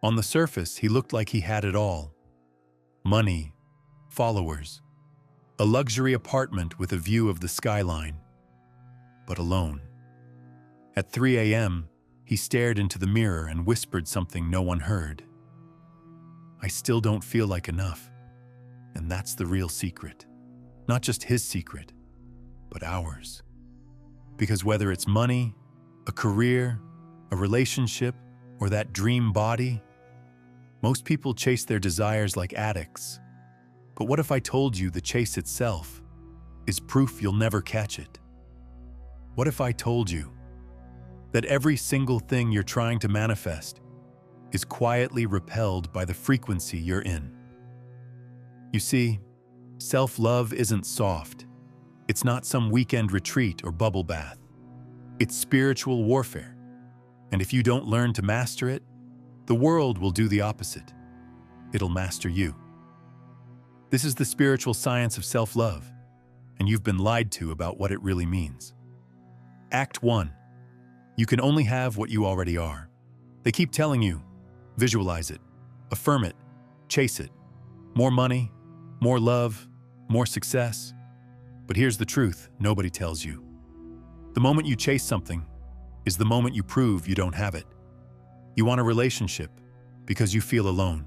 On the surface, he looked like he had it all: money, followers, a luxury apartment with a view of the skyline, but alone. At 3 a.m., he stared into the mirror and whispered something no one heard. "I still don't feel like enough." And that's the real secret. Not just his secret, but ours. Because whether it's money, a career, a relationship, or that dream body, most people chase their desires like addicts. But what if I told you the chase itself is proof you'll never catch it? What if I told you that every single thing you're trying to manifest is quietly repelled by the frequency you're in? You see, self-love isn't soft. It's not some weekend retreat or bubble bath. It's spiritual warfare. And if you don't learn to master it, the world will do the opposite. It'll master you. This is the spiritual science of self-love, and you've been lied to about what it really means. Act 1. You can only have what you already are. They keep telling you, visualize it, affirm it, chase it. More money, more love, more success. But here's the truth nobody tells you. The moment you chase something is the moment you prove you don't have it. You want a relationship because you feel alone.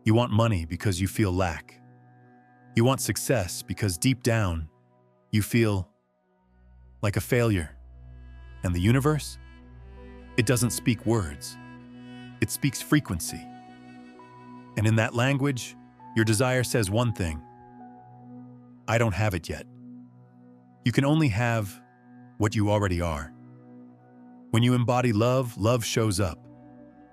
You want money because you feel lack. You want success because deep down, you feel like a failure. And the universe? It doesn't speak words. It speaks frequency. And in that language, your desire says one thing: I don't have it yet. You can only have what you already are. When you embody love, love shows up.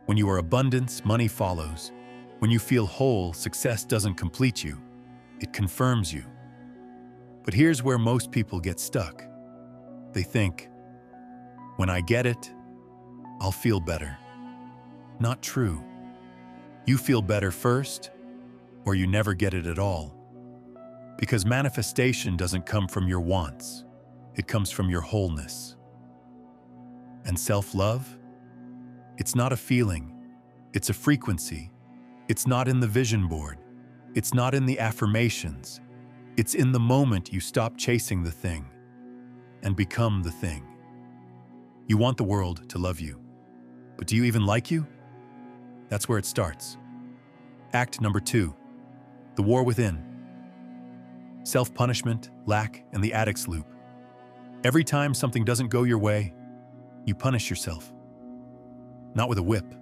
When you are abundance, money follows. When you feel whole, success doesn't complete you. It confirms you. But here's where most people get stuck. They think, when I get it, I'll feel better. Not true. You feel better first, or you never get it at all. Because manifestation doesn't come from your wants. It comes from your wholeness. And self-love? It's not a feeling. It's a frequency. It's not in the vision board. It's not in the affirmations. It's in the moment you stop chasing the thing and become the thing. You want the world to love you. But do you even like you? That's where it starts. Act number 2. The war within. Self-punishment, lack, and the addict's loop. Every time something doesn't go your way, you punish yourself. Not with a whip,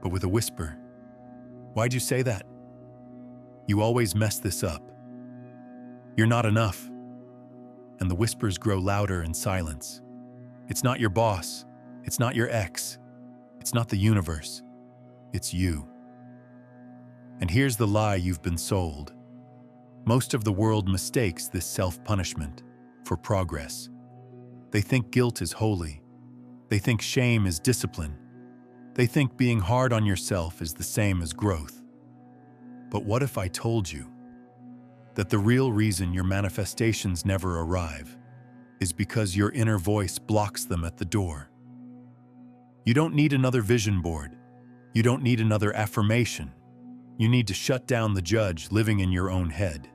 but with a whisper. Why'd you say that? You always mess this up. You're not enough. And the whispers grow louder in silence. It's not your boss. It's not your ex. It's not the universe. It's you. And here's the lie you've been sold. Most of the world mistakes this self-punishment for progress. They think guilt is holy. They think shame is discipline. They think being hard on yourself is the same as growth. But what if I told you that the real reason your manifestations never arrive is because your inner voice blocks them at the door? You don't need another vision board. You don't need another affirmation. You need to shut down the judge living in your own head.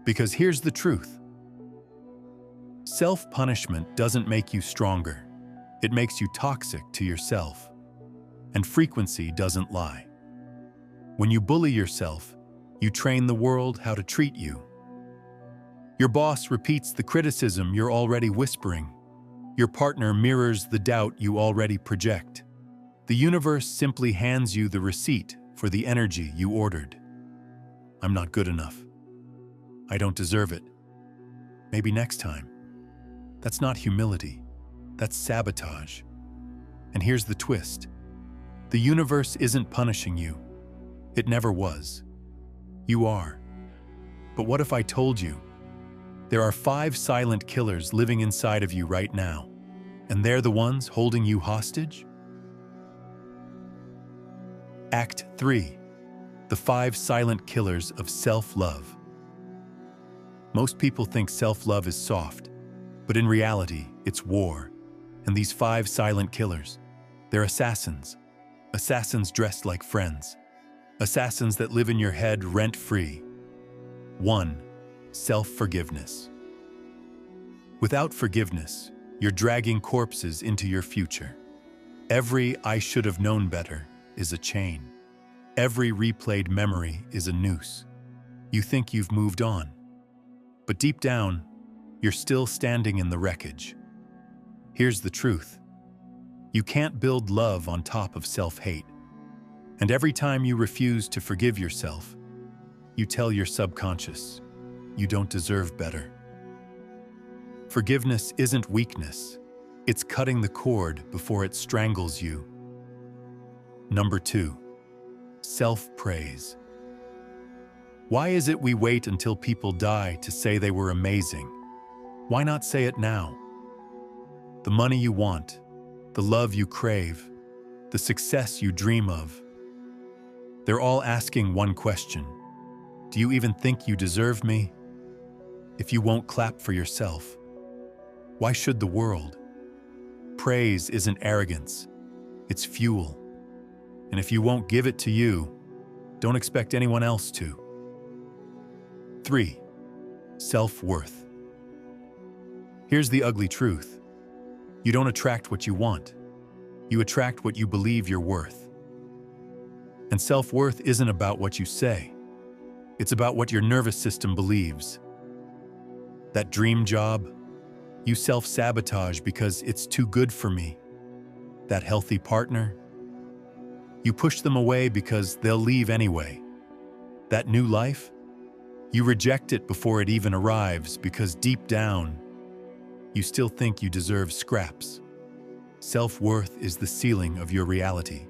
Because here's the truth. Self-punishment doesn't make you stronger. It makes you toxic to yourself. And frequency doesn't lie. When you bully yourself, you train the world how to treat you. Your boss repeats the criticism you're already whispering. Your partner mirrors the doubt you already project. The universe simply hands you the receipt for the energy you ordered. I'm not good enough. I don't deserve it. Maybe next time. That's not humility. That's sabotage. And here's the twist. The universe isn't punishing you. It never was. You are. But what if I told you there are 5 silent killers living inside of you right now, and they're the ones holding you hostage? Act 3. The 5 silent killers of self-love. Most people think self-love is soft, but in reality, it's war. And these 5 silent killers, they're assassins. Assassins dressed like friends. Assassins that live in your head rent-free. 1. Self-forgiveness. Without forgiveness, you're dragging corpses into your future. Every "I should have known better" is a chain. Every replayed memory is a noose. You think you've moved on, but deep down, you're still standing in the wreckage. Here's the truth. You can't build love on top of self-hate. And every time you refuse to forgive yourself, you tell your subconscious, you don't deserve better. Forgiveness isn't weakness. It's cutting the cord before it strangles you. Number 2. Self-praise. Why is it we wait until people die to say they were amazing? Why not say it now? The money you want, the love you crave, the success you dream of. They're all asking one question. Do you even think you deserve me? If you won't clap for yourself, why should the world? Praise isn't arrogance, it's fuel. And if you won't give it to you, don't expect anyone else to. 3. Self-worth. Here's the ugly truth. You don't attract what you want. You attract what you believe you're worth. And self-worth isn't about what you say. It's about what your nervous system believes. That dream job, you self-sabotage because it's too good for me. That healthy partner, you push them away because they'll leave anyway. That new life, you reject it before it even arrives because deep down, you still think you deserve scraps. Self-worth is the ceiling of your reality.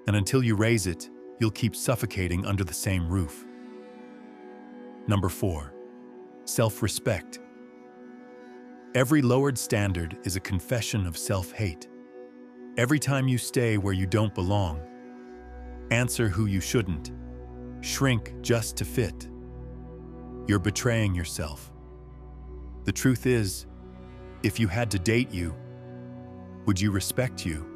And until you raise it, you'll keep suffocating under the same roof. Number 4. Self-respect. Every lowered standard is a confession of self-hate. Every time you stay where you don't belong, answer who you shouldn't, shrink just to fit, you're betraying yourself. The truth is, if you had to date you, would you respect you?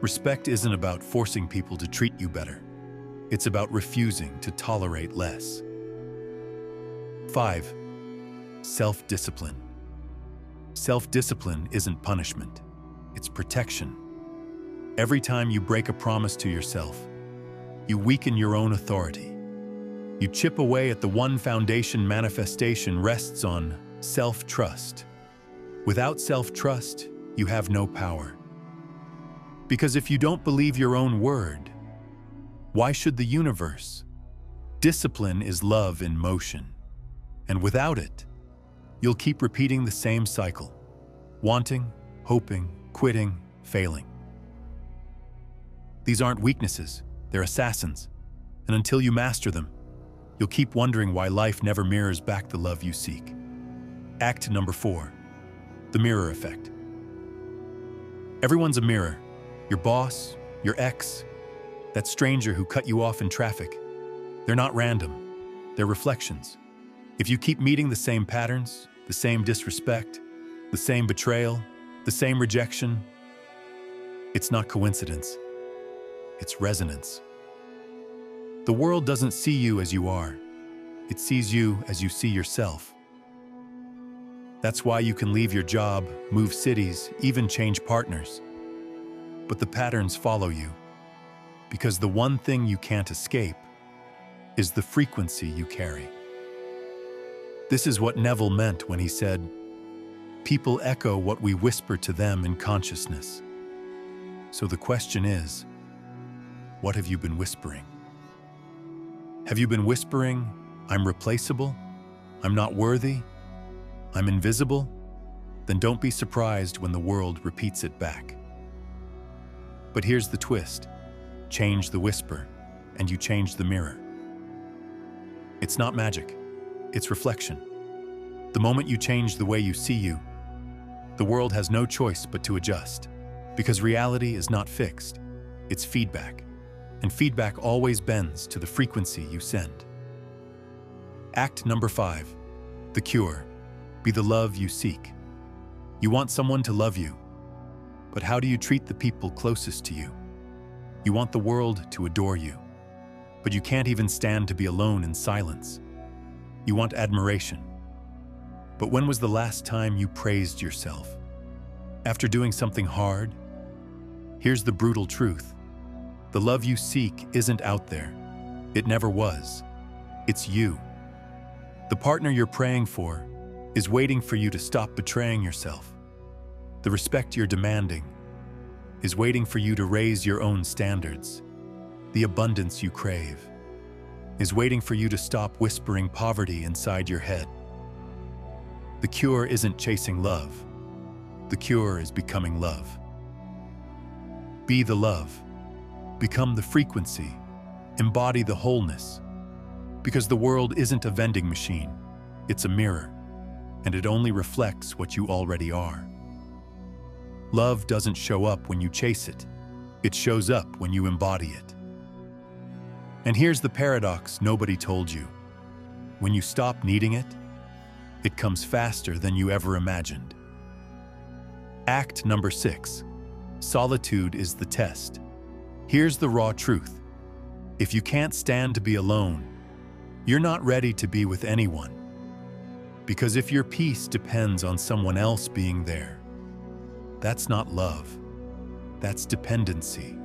Respect isn't about forcing people to treat you better. It's about refusing to tolerate less. 5. Self-discipline. Self-discipline isn't punishment. It's protection. Every time you break a promise to yourself, you weaken your own authority. You chip away at the one foundation manifestation rests on: self-trust. Without self-trust, you have no power. Because if you don't believe your own word, why should the universe? Discipline is love in motion. And without it, you'll keep repeating the same cycle. Wanting, hoping, quitting, failing. These aren't weaknesses, they're assassins. And until you master them, you'll keep wondering why life never mirrors back the love you seek. Act number 4. The mirror effect. Everyone's a mirror. Your boss, your ex, that stranger who cut you off in traffic. They're not random. They're reflections. If you keep meeting the same patterns, the same disrespect, the same betrayal, the same rejection, it's not coincidence. It's resonance. The world doesn't see you as you are. It sees you as you see yourself. That's why you can leave your job, move cities, even change partners. But the patterns follow you, because the one thing you can't escape is the frequency you carry. This is what Neville meant when he said, "People echo what we whisper to them in consciousness." So the question is, what have you been whispering? Have you been whispering, "I'm replaceable, I'm not worthy, I'm invisible"? Then don't be surprised when the world repeats it back. But here's the twist. Change the whisper, and you change the mirror. It's not magic, it's reflection. The moment you change the way you see you, the world has no choice but to adjust. Because reality is not fixed, it's feedback. And feedback always bends to the frequency you send. Act number 5. The cure. Be the love you seek. You want someone to love you, But how do you treat the people closest to you? You want the world to adore you, but you can't even stand to be alone in silence. You want admiration. But when was the last time you praised yourself? After doing something hard? Here's the brutal truth. The love you seek isn't out there. It never was. It's you. The partner you're praying for is waiting for you to stop betraying yourself. The respect you're demanding is waiting for you to raise your own standards. The abundance you crave is waiting for you to stop whispering poverty inside your head. The cure isn't chasing love. The cure is becoming love. Be the love. Become the frequency. Embody the wholeness. Because the world isn't a vending machine. It's a mirror, and it only reflects what you already are. Love doesn't show up when you chase it. It shows up when you embody it. And here's the paradox nobody told you. When you stop needing it, it comes faster than you ever imagined. Act number 6. Solitude is the test. Here's the raw truth. If you can't stand to be alone, you're not ready to be with anyone. Because if your peace depends on someone else being there, that's not love. That's dependency.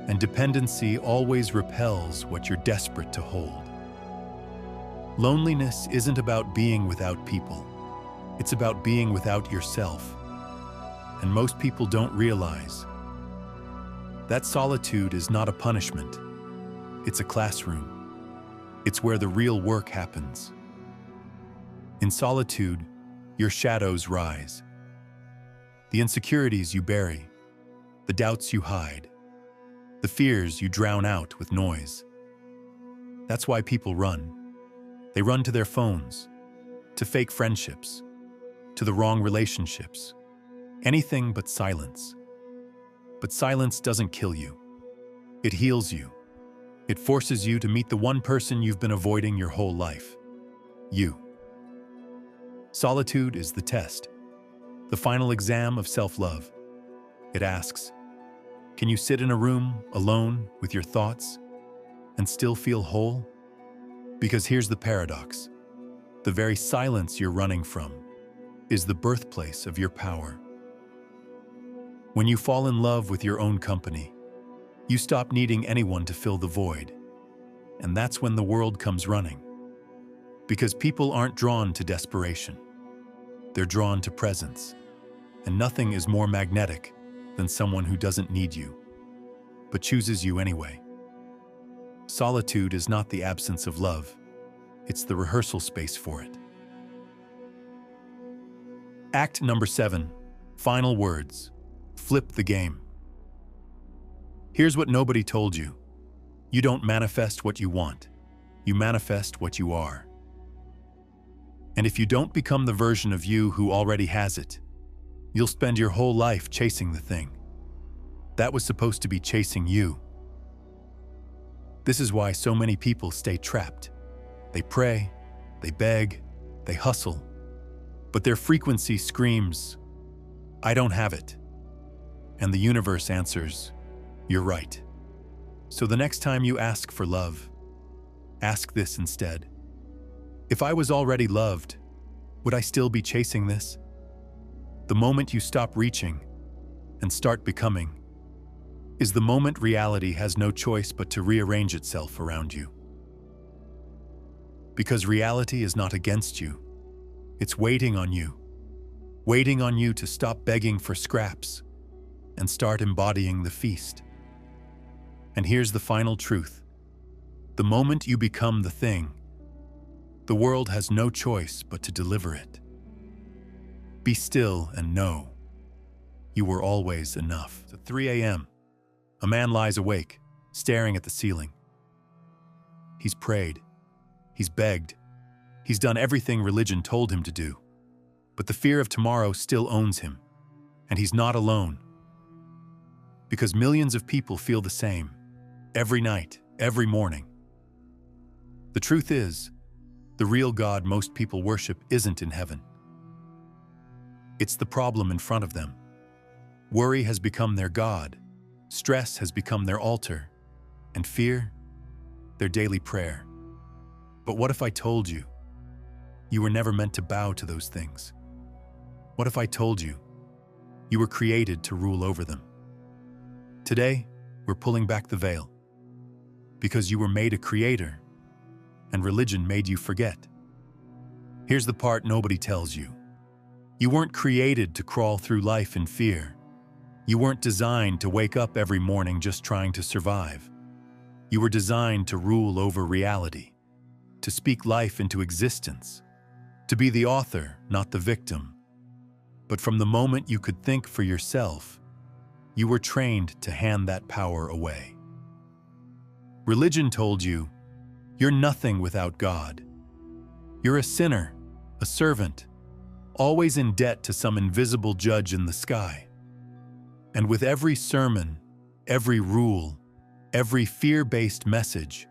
And dependency always repels what you're desperate to hold. Loneliness isn't about being without people. It's about being without yourself. And most people don't realize that solitude is not a punishment. It's a classroom. It's where the real work happens. In solitude, your shadows rise. The insecurities you bury, the doubts you hide, the fears you drown out with noise. That's why people run. They run to their phones, to fake friendships, to the wrong relationships, anything but silence. But silence doesn't kill you. It heals you. It forces you to meet the one person you've been avoiding your whole life. You. Solitude is the test, the final exam of self-love. It asks, can you sit in a room alone with your thoughts and still feel whole? Because here's the paradox. The very silence you're running from is the birthplace of your power. When you fall in love with your own company, you stop needing anyone to fill the void. And that's when the world comes running. Because people aren't drawn to desperation. They're drawn to presence. And nothing is more magnetic than someone who doesn't need you, but chooses you anyway. Solitude is not the absence of love. It's the rehearsal space for it. Act number 7. Final words. Flip the game. Here's what nobody told you. You don't manifest what you want. You manifest what you are. And if you don't become the version of you who already has it, you'll spend your whole life chasing the thing that was supposed to be chasing you. This is why so many people stay trapped. They pray, they beg, they hustle, but their frequency screams, I don't have it. And the universe answers, you're right. So the next time you ask for love, ask this instead. If I was already loved, would I still be chasing this? The moment you stop reaching and start becoming is the moment reality has no choice but to rearrange itself around you. Because reality is not against you. It's waiting on you to stop begging for scraps and start embodying the feast. And here's the final truth. The moment you become the thing, the world has no choice but to deliver it. Be still and know you were always enough. At 3 a.m., a man lies awake, staring at the ceiling. He's prayed. He's begged. He's done everything religion told him to do. But the fear of tomorrow still owns him. And he's not alone. Because millions of people feel the same. Every night, every morning. The truth is, the real God most people worship isn't in heaven. It's the problem in front of them. Worry has become their god, stress has become their altar, and fear, their daily prayer. But what if I told you, you were never meant to bow to those things? What if I told you, you were created to rule over them? Today, we're pulling back the veil, because you were made a creator, and religion made you forget. Here's the part nobody tells you. You weren't created to crawl through life in fear. You weren't designed to wake up every morning just trying to survive. You were designed to rule over reality, to speak life into existence, to be the author, not the victim. But from the moment you could think for yourself, you were trained to hand that power away. Religion told you, you're nothing without God. You're a sinner, a servant, always in debt to some invisible judge in the sky. And with every sermon, every rule, every fear-based message,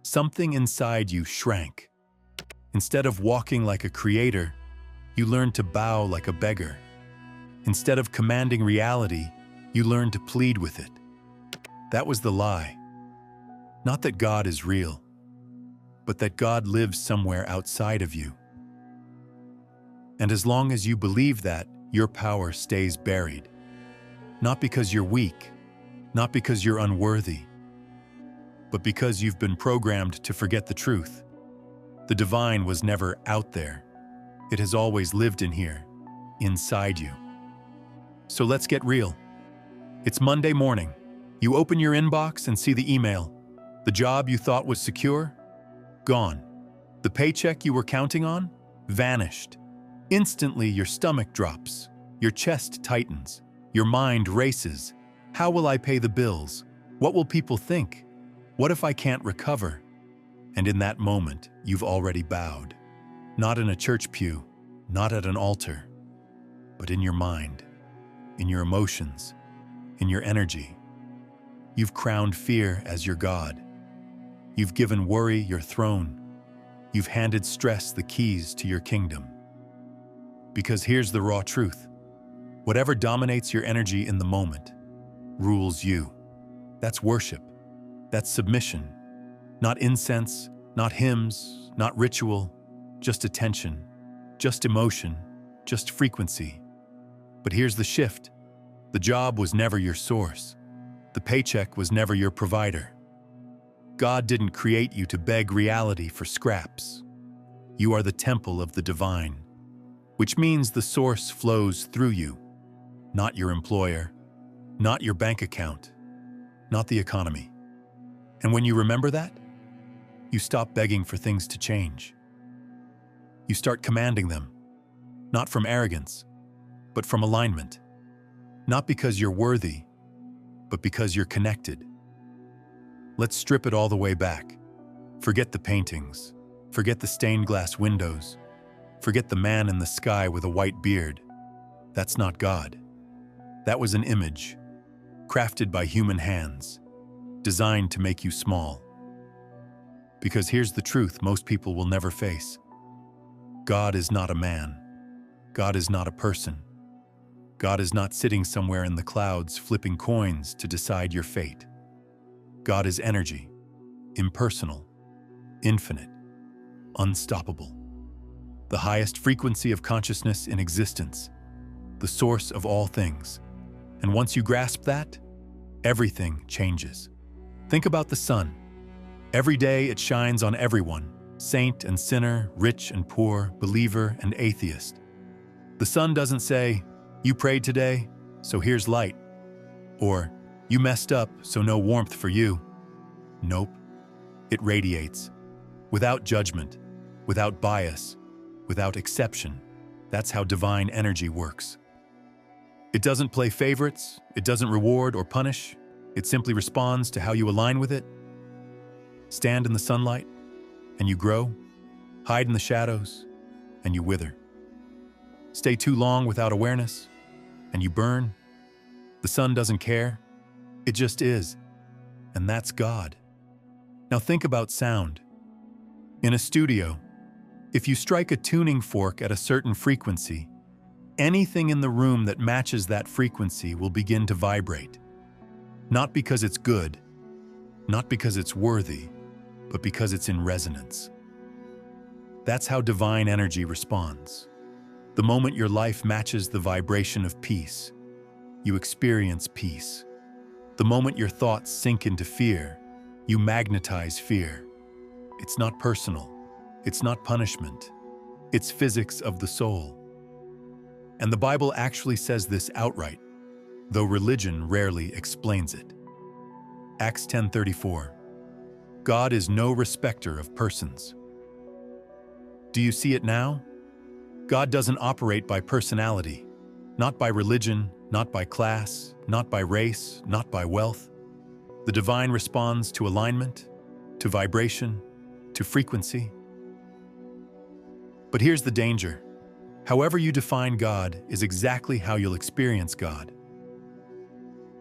something inside you shrank. Instead of walking like a creator, you learned to bow like a beggar. Instead of commanding reality, you learned to plead with it. That was the lie. Not that God is real, but that God lives somewhere outside of you. And as long as you believe that, your power stays buried. Not because you're weak, not because you're unworthy, but because you've been programmed to forget the truth. The divine was never out there. It has always lived in here, inside you. So let's get real. It's Monday morning. You open your inbox and see the email. The job you thought was secure? Gone. The paycheck you were counting on? Vanished. Instantly, your stomach drops. Your chest tightens. Your mind races. How will I pay the bills? What will people think? What if I can't recover? And in that moment, you've already bowed. Not in a church pew, not at an altar, but in your mind, in your emotions, in your energy. You've crowned fear as your god. You've given worry your throne. You've handed stress the keys to your kingdom. Because here's the raw truth. Whatever dominates your energy in the moment rules you. That's worship. That's submission. Not incense, not hymns, not ritual, just attention, just emotion, just frequency. But here's the shift. The job was never your source. The paycheck was never your provider. God didn't create you to beg reality for scraps. You are the temple of the divine, which means the source flows through you, not your employer, not your bank account, not the economy. And when you remember that, you stop begging for things to change. You start commanding them, not from arrogance, but from alignment. Not because you're worthy, but because you're connected. Let's strip it all the way back. Forget the paintings. Forget the stained glass windows. Forget the man in the sky with a white beard. That's not God. That was an image, crafted by human hands, designed to make you small. Because here's the truth most people will never face. God is not a man. God is not a person. God is not sitting somewhere in the clouds flipping coins to decide your fate. God is energy, impersonal, infinite, unstoppable. The highest frequency of consciousness in existence, the source of all things. And once you grasp that, everything changes. Think about the sun. Every day it shines on everyone, saint and sinner, rich and poor, believer and atheist. The sun doesn't say, "You prayed today, so here's light," or "You messed up, so no warmth for you." Nope. It radiates. Without judgment, without bias, without exception. That's how divine energy works. It doesn't play favorites, it doesn't reward or punish, it simply responds to how you align with it. Stand in the sunlight, and you grow. Hide in the shadows, and you wither. Stay too long without awareness, and you burn. The sun doesn't care, it just is. And that's God. Now think about sound. In a studio, if you strike a tuning fork at a certain frequency, Anything in the room that matches that frequency will begin to vibrate. Not because it's good, not because it's worthy, but because it's in resonance. That's how divine energy responds. The moment your life matches the vibration of peace, you experience peace. The moment your thoughts sink into fear, you magnetize fear. It's not personal. It's not punishment. It's physics of the soul. And the Bible actually says this outright, though religion rarely explains it. Acts 10:34. God is no respecter of persons. Do you see it now? God doesn't operate by personality, not by religion, not by class, not by race, not by wealth. The divine responds to alignment, to vibration, to frequency. But here's the danger. However you define God is exactly how you'll experience God.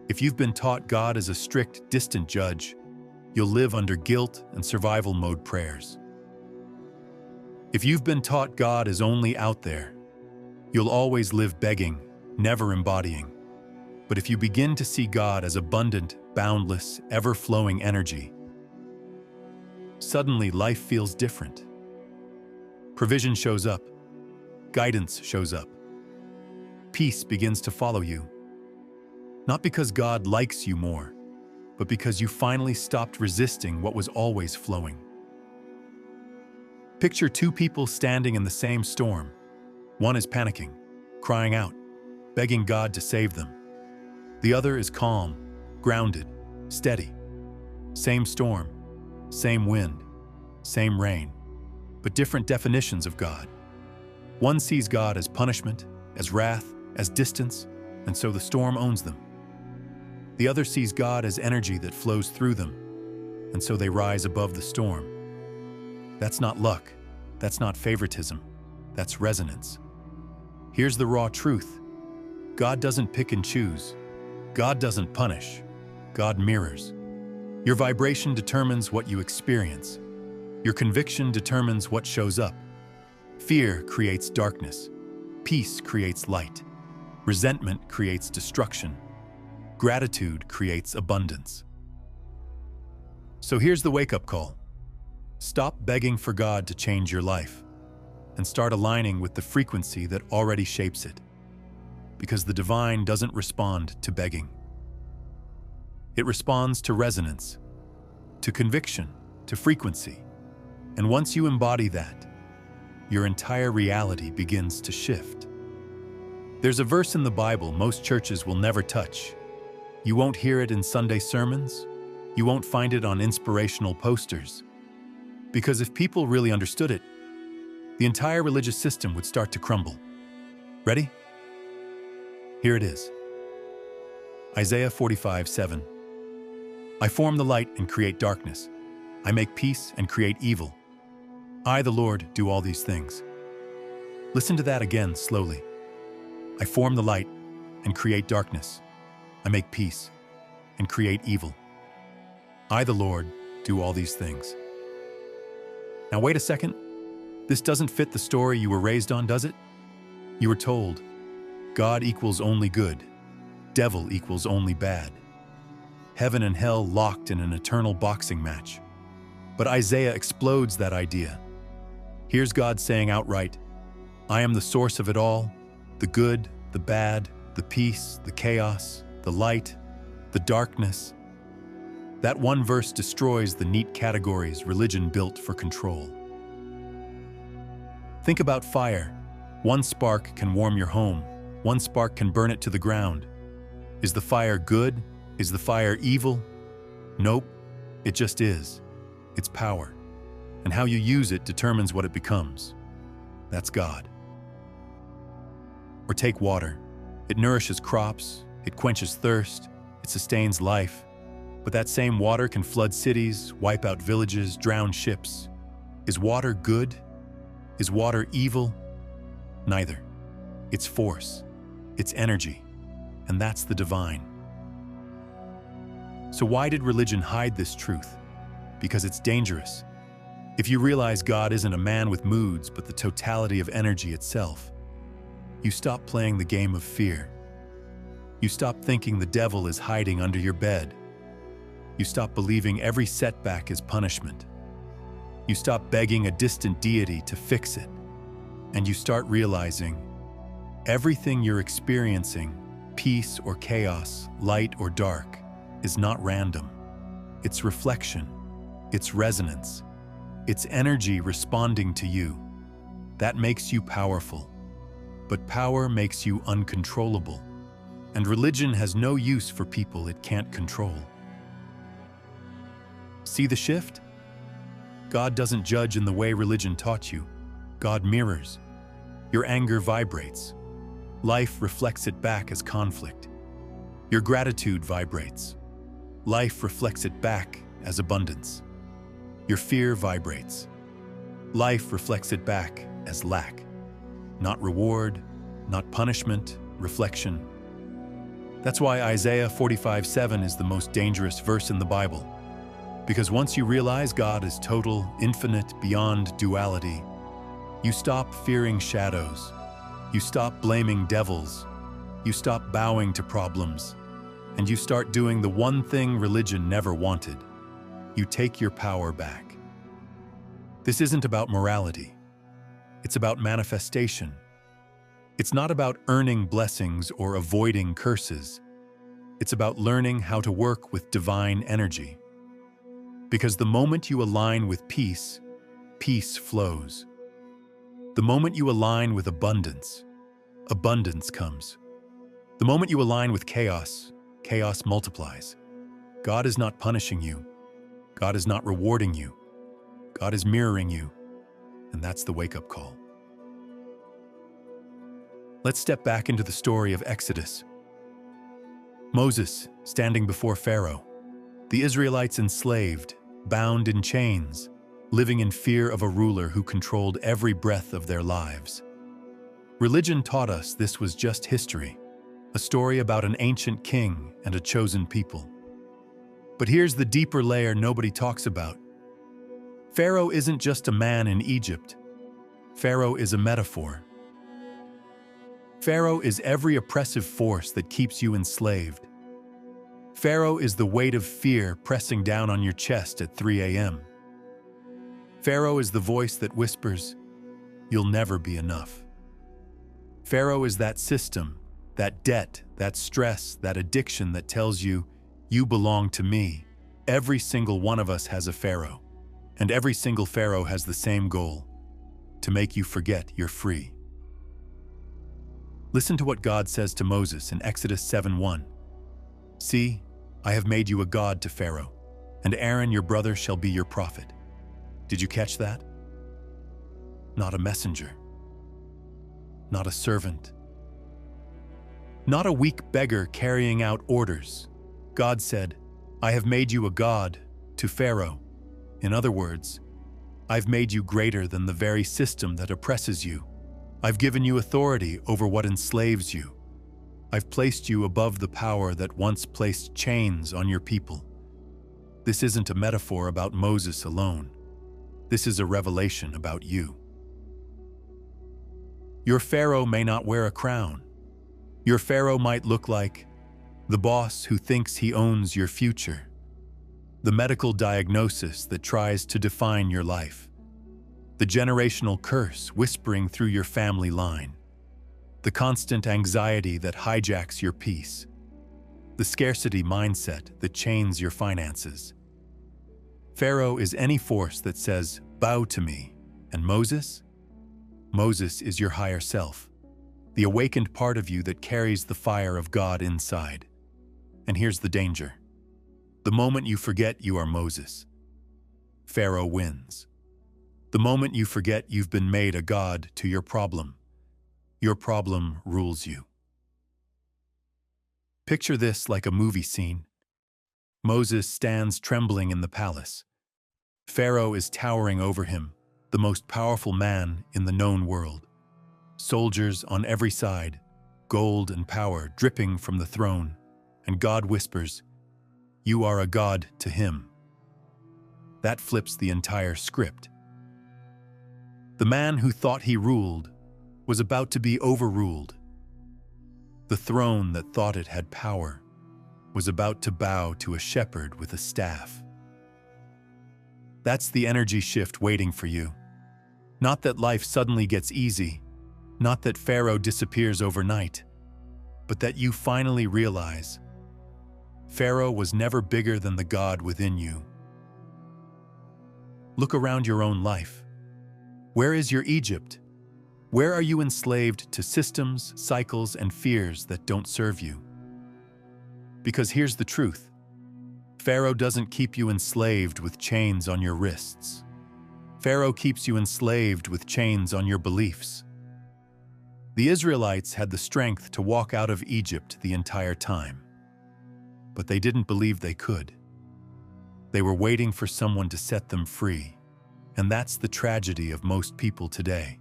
If you've been taught God is a strict, distant judge, you'll live under guilt and survival mode prayers. If you've been taught God is only out there, you'll always live begging, never embodying. But if you begin to see God as abundant, boundless, ever-flowing energy, suddenly life feels different. Provision shows up. Guidance shows up. Peace begins to follow you. Not because God likes you more, but because you finally stopped resisting what was always flowing. Picture two people standing in the same storm. One is panicking, crying out, begging God to save them. The other is calm, grounded, steady. Same storm, same wind, same rain, but different definitions of God. One sees God as punishment, as wrath, as distance, and so the storm owns them. The other sees God as energy that flows through them, and so they rise above the storm. That's not luck. That's not favoritism. That's resonance. Here's the raw truth. God doesn't pick and choose. God doesn't punish. God mirrors. Your vibration determines what you experience. Your conviction determines what shows up. Fear creates darkness. Peace creates light. Resentment creates destruction. Gratitude creates abundance. So here's the wake-up call. Stop begging for God to change your life and start aligning with the frequency that already shapes it. Because the divine doesn't respond to begging. It responds to resonance, to conviction, to frequency. And once you embody that, your entire reality begins to shift. There's a verse in the Bible most churches will never touch. You won't hear it in Sunday sermons. You won't find it on inspirational posters. Because if people really understood it, the entire religious system would start to crumble. Ready? Here it is. Isaiah 45:7. I form the light and create darkness. I make peace and create evil. I, the Lord, do all these things. Listen to that again slowly. I form the light and create darkness. I make peace and create evil. I, the Lord, do all these things. Now wait a second. This doesn't fit the story you were raised on, does it? You were told, God equals only good, devil equals only bad. Heaven and hell locked in an eternal boxing match. But Isaiah explodes that idea. Here's God saying outright, I am the source of it all, the good, the bad, the peace, the chaos, the light, the darkness. That one verse destroys the neat categories religion built for control. Think about fire. One spark can warm your home. One spark can burn it to the ground. Is the fire good? Is the fire evil? Nope, it just is. It's power. And how you use it determines what it becomes. That's God. Or take water. It nourishes crops, it quenches thirst, it sustains life. But that same water can flood cities, wipe out villages, drown ships. Is water good? Is water evil? Neither. It's force. It's energy. And that's the divine. So why did religion hide this truth? Because it's dangerous. If you realize God isn't a man with moods, but the totality of energy itself, You stop playing the game of fear. You stop thinking the devil is hiding under your bed. You stop believing every setback is punishment. You stop begging a distant deity to fix it. And you start realizing everything you're experiencing, peace or chaos, light or dark, is not random. It's reflection. It's resonance. It's energy responding to you. That makes you powerful. But power makes you uncontrollable. And religion has no use for people it can't control. See the shift? God doesn't judge in the way religion taught you. God mirrors. Your anger vibrates. Life reflects it back as conflict. Your gratitude vibrates. Life reflects it back as abundance. Your fear vibrates. Life reflects it back as lack. Not reward, not punishment, reflection. That's why Isaiah 45:7 is the most dangerous verse in the Bible. Because once you realize God is total, infinite, beyond duality, you stop fearing shadows. You stop blaming devils. You stop bowing to problems. And you start doing the one thing religion never wanted. You take your power back. This isn't about morality. It's about manifestation. It's not about earning blessings or avoiding curses. It's about learning how to work with divine energy. Because the moment you align with peace, peace flows. The moment you align with abundance, abundance comes. The moment you align with chaos, chaos multiplies. God is not punishing you. God is not rewarding you. God is mirroring you. And that's the wake-up call. Let's step back into the story of Exodus. Moses standing before Pharaoh. The Israelites enslaved, bound in chains, living in fear of a ruler who controlled every breath of their lives. Religion taught us this was just history, a story about an ancient king and a chosen people. But here's the deeper layer nobody talks about. Pharaoh isn't just a man in Egypt. Pharaoh is a metaphor. Pharaoh is every oppressive force that keeps you enslaved. Pharaoh is the weight of fear pressing down on your chest at 3 a.m. Pharaoh is the voice that whispers, "You'll never be enough." Pharaoh is that system, that debt, that stress, that addiction that tells you, "You belong to me." Every single one of us has a Pharaoh, and every single Pharaoh has the same goal, to make you forget you're free. Listen to what God says to Moses in Exodus 7:1. "See, I have made you a god to Pharaoh, and Aaron your brother shall be your prophet." Did you catch that? Not a messenger. Not a servant. Not a weak beggar carrying out orders. God said, "I have made you a god to Pharaoh." In other words, I've made you greater than the very system that oppresses you. I've given you authority over what enslaves you. I've placed you above the power that once placed chains on your people. This isn't a metaphor about Moses alone. This is a revelation about you. Your Pharaoh may not wear a crown. Your Pharaoh might look like the boss who thinks he owns your future, the medical diagnosis that tries to define your life, the generational curse whispering through your family line, the constant anxiety that hijacks your peace, the scarcity mindset that chains your finances. Pharaoh is any force that says, "Bow to me." And Moses? Moses is your higher self, the awakened part of you that carries the fire of God inside. And here's the danger. The moment you forget you are Moses, Pharaoh wins. The moment you forget you've been made a god to your problem rules you. Picture this like a movie scene. Moses stands trembling in the palace. Pharaoh is towering over him, the most powerful man in the known world. Soldiers on every side, gold and power dripping from the throne, and God whispers, "You are a god to him." That flips the entire script. The man who thought he ruled was about to be overruled. The throne that thought it had power was about to bow to a shepherd with a staff. That's the energy shift waiting for you. Not that life suddenly gets easy, not that Pharaoh disappears overnight, but that you finally realize Pharaoh was never bigger than the God within you. Look around your own life. Where is your Egypt? Where are you enslaved to systems, cycles, and fears that don't serve you? Because here's the truth. Pharaoh doesn't keep you enslaved with chains on your wrists. Pharaoh keeps you enslaved with chains on your beliefs. The Israelites had the strength to walk out of Egypt the entire time, but they didn't believe they could. They were waiting for someone to set them free, and that's the tragedy of most people today.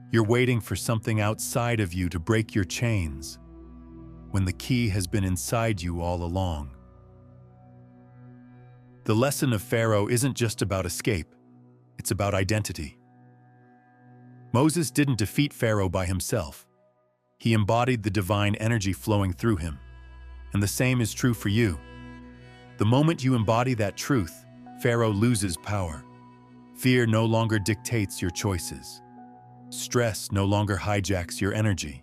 You're waiting for something outside of you to break your chains, when the key has been inside you all along. The lesson of Pharaoh isn't just about escape, it's about identity. Moses didn't defeat Pharaoh by himself. He embodied the divine energy flowing through him. And the same is true for you. The moment you embody that truth, Pharaoh loses power. Fear no longer dictates your choices. Stress no longer hijacks your energy.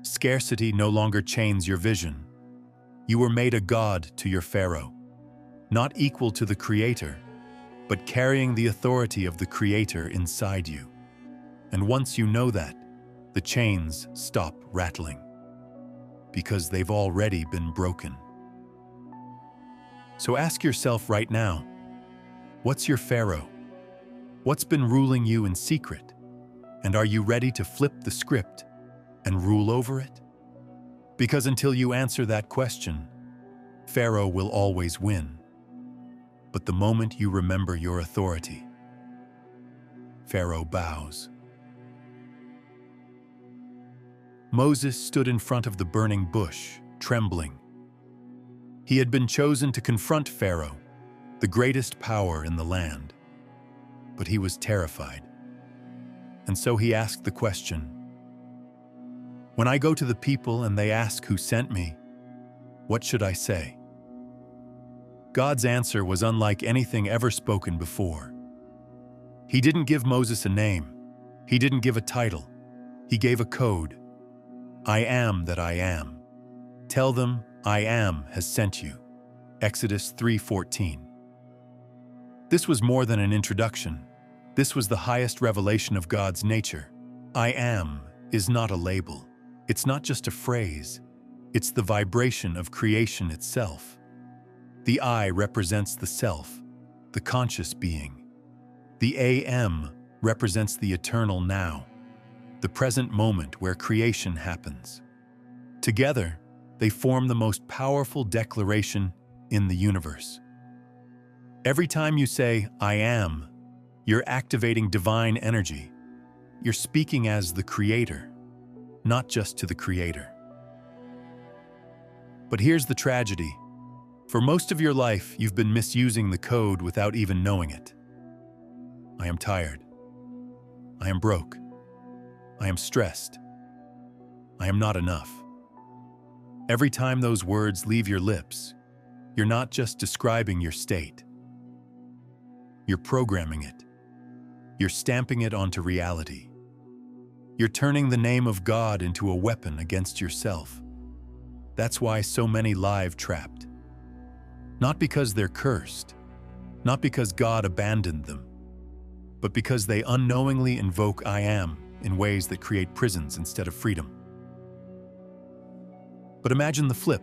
Scarcity no longer chains your vision. You were made a god to your Pharaoh, not equal to the Creator, but carrying the authority of the Creator inside you. And once you know that, the chains stop rattling, because they've already been broken. So ask yourself right now, what's your Pharaoh? What's been ruling you in secret? And are you ready to flip the script and rule over it? Because until you answer that question, Pharaoh will always win. But the moment you remember your authority, Pharaoh bows. Moses stood in front of the burning bush, trembling. He had been chosen to confront Pharaoh, the greatest power in the land. But he was terrified. And so he asked the question, "When I go to the people and they ask who sent me, what should I say?" God's answer was unlike anything ever spoken before. He didn't give Moses a name. He didn't give a title. He gave a code. I am that I am. Tell them, I am has sent you. Exodus 3:14. This was more than an introduction. This was the highest revelation of God's nature. I am is not a label. It's not just a phrase. It's the vibration of creation itself. The I represents the self, the conscious being. The AM represents the eternal now, the present moment where creation happens. Together, they form the most powerful declaration in the universe. Every time you say, I am, you're activating divine energy. You're speaking as the Creator, not just to the Creator. But here's the tragedy. For most of your life, you've been misusing the code without even knowing it. I am tired. I am broke. I am stressed. I am not enough. Every time those words leave your lips, you're not just describing your state. You're programming it. You're stamping it onto reality. You're turning the name of God into a weapon against yourself. That's why so many lie trapped. Not because they're cursed, not because God abandoned them, but because they unknowingly invoke I am in ways that create prisons instead of freedom. But imagine the flip.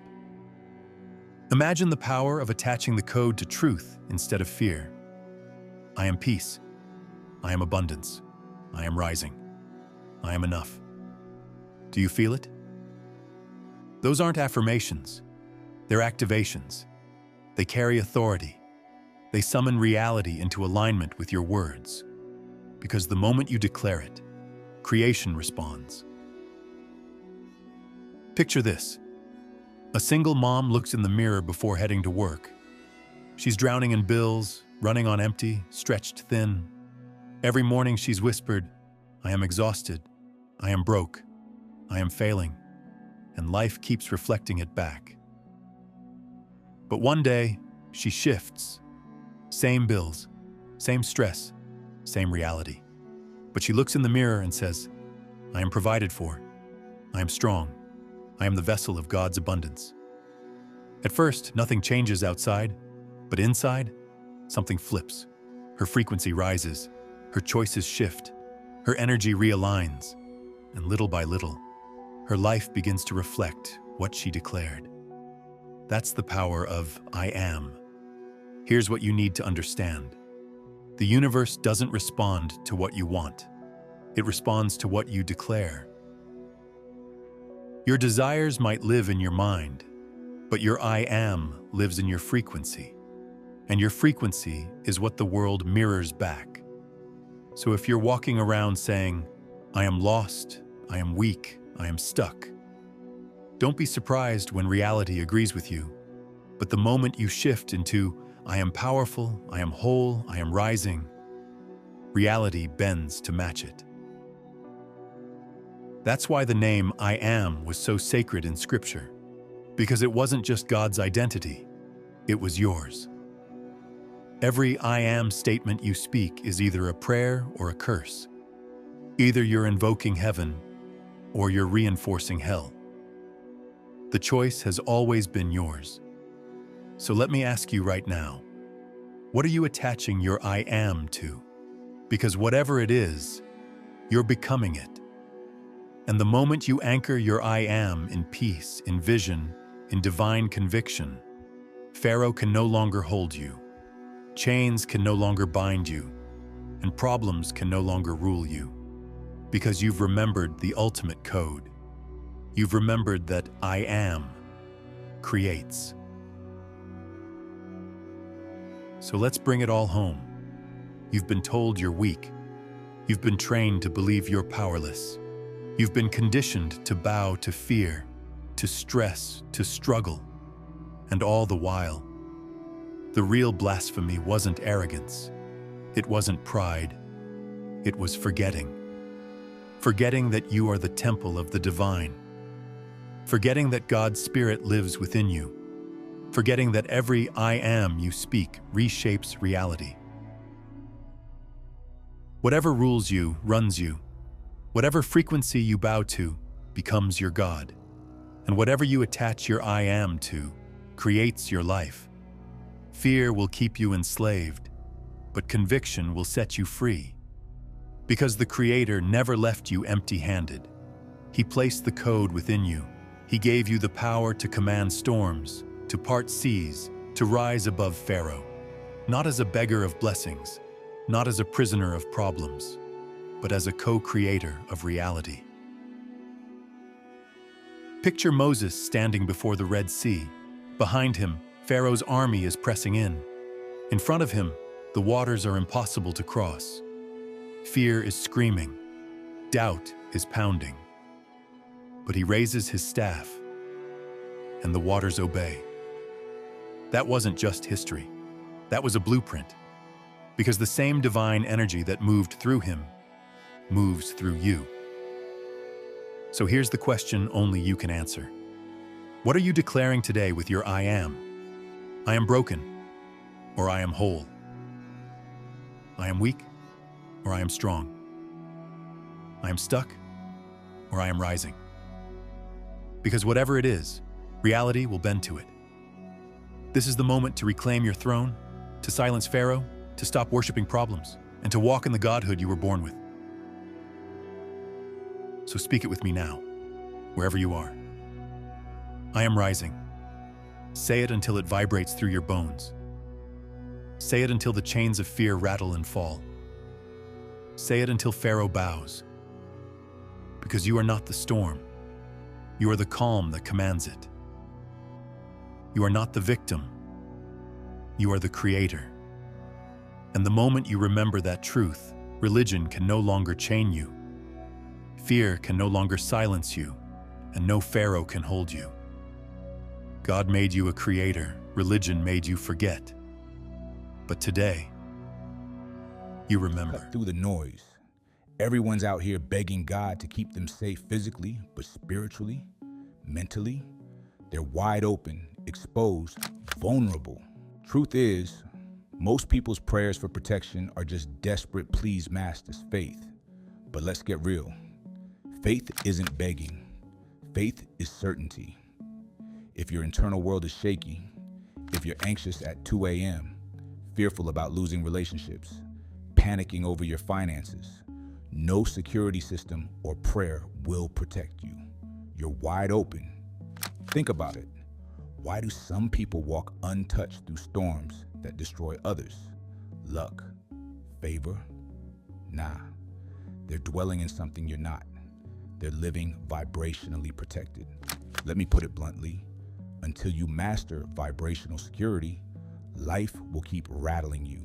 Imagine the power of attaching the code to truth instead of fear. I am peace. I am abundance. I am rising. I am enough. Do you feel it? Those aren't affirmations. They're activations. They carry authority. They summon reality into alignment with your words. Because the moment you declare it, creation responds. Picture this. A single mom looks in the mirror before heading to work. She's drowning in bills, running on empty, stretched thin. Every morning she's whispered, I am exhausted. I am broke, I am failing, and life keeps reflecting it back. But one day, she shifts. Same bills, same stress, same reality. But she looks in the mirror and says, I am provided for. I am strong. I am the vessel of God's abundance. At first, nothing changes outside, but inside, something flips. Her frequency rises, her choices shift, her energy realigns, and little by little, her life begins to reflect what she declared. That's the power of I am. Here's what you need to understand. The universe doesn't respond to what you want. It responds to what you declare. Your desires might live in your mind, but your I am lives in your frequency. And your frequency is what the world mirrors back. So if you're walking around saying, I am lost, I am weak, I am stuck, don't be surprised when reality agrees with you. But the moment you shift into, I am powerful, I am whole, I am rising, reality bends to match it. That's why the name I am was so sacred in Scripture, because it wasn't just God's identity, it was yours. Every I am statement you speak is either a prayer or a curse. Either you're invoking heaven or you're reinforcing hell. The choice has always been yours. So let me ask you right now, what are you attaching your I am to? Because whatever it is, you're becoming it. And the moment you anchor your I am in peace, in vision, in divine conviction, Pharaoh can no longer hold you. Chains can no longer bind you, and problems can no longer rule you, because you've remembered the ultimate code. You've remembered that I am creates. So let's bring it all home. You've been told you're weak. You've been trained to believe you're powerless. You've been conditioned to bow to fear, to stress, to struggle. And all the while, the real blasphemy wasn't arrogance. It wasn't pride. It was forgetting. Forgetting that you are the temple of the divine. Forgetting that God's Spirit lives within you. Forgetting that every I am you speak reshapes reality. Whatever rules you, runs you. Whatever frequency you bow to becomes your God. And whatever you attach your I am to creates your life. Fear will keep you enslaved, but conviction will set you free. Because the Creator never left you empty-handed. He placed the code within you. He gave you the power to command storms, to part seas, to rise above Pharaoh. Not as a beggar of blessings, not as a prisoner of problems, but as a co-creator of reality. Picture Moses standing before the Red Sea. Behind him, Pharaoh's army is pressing in. In front of him, the waters are impossible to cross. Fear is screaming. Doubt is pounding. But he raises his staff, and the waters obey. That wasn't just history. That was a blueprint. Because the same divine energy that moved through him moves through you. So here's the question only you can answer. What are you declaring today with your I am? I am broken, or I am whole. I am weak, or I am strong. I am stuck, or I am rising. Because whatever it is, reality will bend to it. This is the moment to reclaim your throne, to silence Pharaoh, to stop worshiping problems, and to walk in the godhood you were born with. So speak it with me now, wherever you are. I am rising. Say it until it vibrates through your bones. Say it until the chains of fear rattle and fall. Say it until Pharaoh bows. Because you are not the storm. You are the calm that commands it. You are not the victim. You are the creator. And the moment you remember that truth, religion can no longer chain you. Fear can no longer silence you, and no Pharaoh can hold you. God made you a creator, religion made you forget. But today, you remember. Cut through the noise. Everyone's out here begging God to keep them safe physically, but spiritually, mentally, they're wide open, exposed, vulnerable. Truth is, most people's prayers for protection are just desperate pleas masked as faith. But let's get real. Faith isn't begging. Faith is certainty. If your internal world is shaky, if you're anxious at 2 a.m., fearful about losing relationships, panicking over your finances, no security system or prayer will protect you. You're wide open. Think about it. Why do some people walk untouched through storms that destroy others? Luck? Favor? Nah. They're dwelling in something you're not. They're living vibrationally protected. Let me put it bluntly. Until you master vibrational security, life will keep rattling you.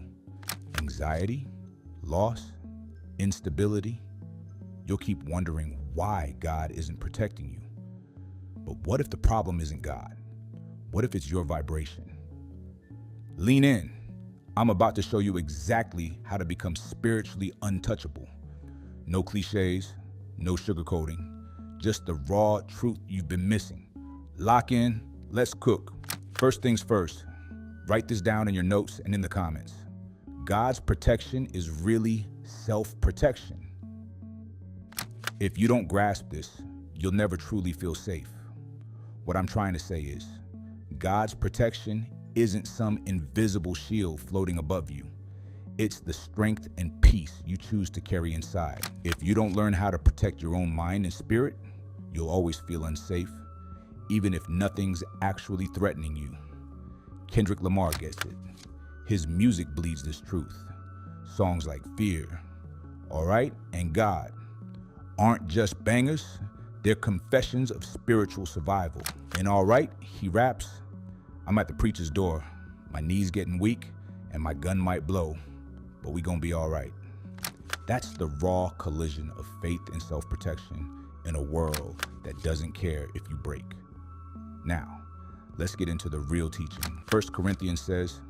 Anxiety, loss, instability. You'll keep wondering why God isn't protecting you. But what if the problem isn't God? What if it's your vibration? Lean in. I'm about to show you exactly how to become spiritually untouchable. No cliches, no sugarcoating, just the raw truth you've been missing. Lock in, let's cook. First things first, write this down in your notes and in the comments. God's protection is really self-protection. If you don't grasp this, you'll never truly feel safe. What I'm trying to say is, God's protection isn't some invisible shield floating above you. It's the strength and peace you choose to carry inside. If you don't learn how to protect your own mind and spirit, you'll always feel unsafe, even if nothing's actually threatening you. Kendrick Lamar gets it. His music bleeds this truth. Songs like Fear, Alright, and God aren't just bangers, they're confessions of spiritual survival. In Alright, he raps, I'm at the preacher's door, my knees getting weak, and my gun might blow, but we gonna be alright. That's the raw collision of faith and self-protection in a world that doesn't care if you break. Now, let's get into the real teaching. 1 Corinthians says,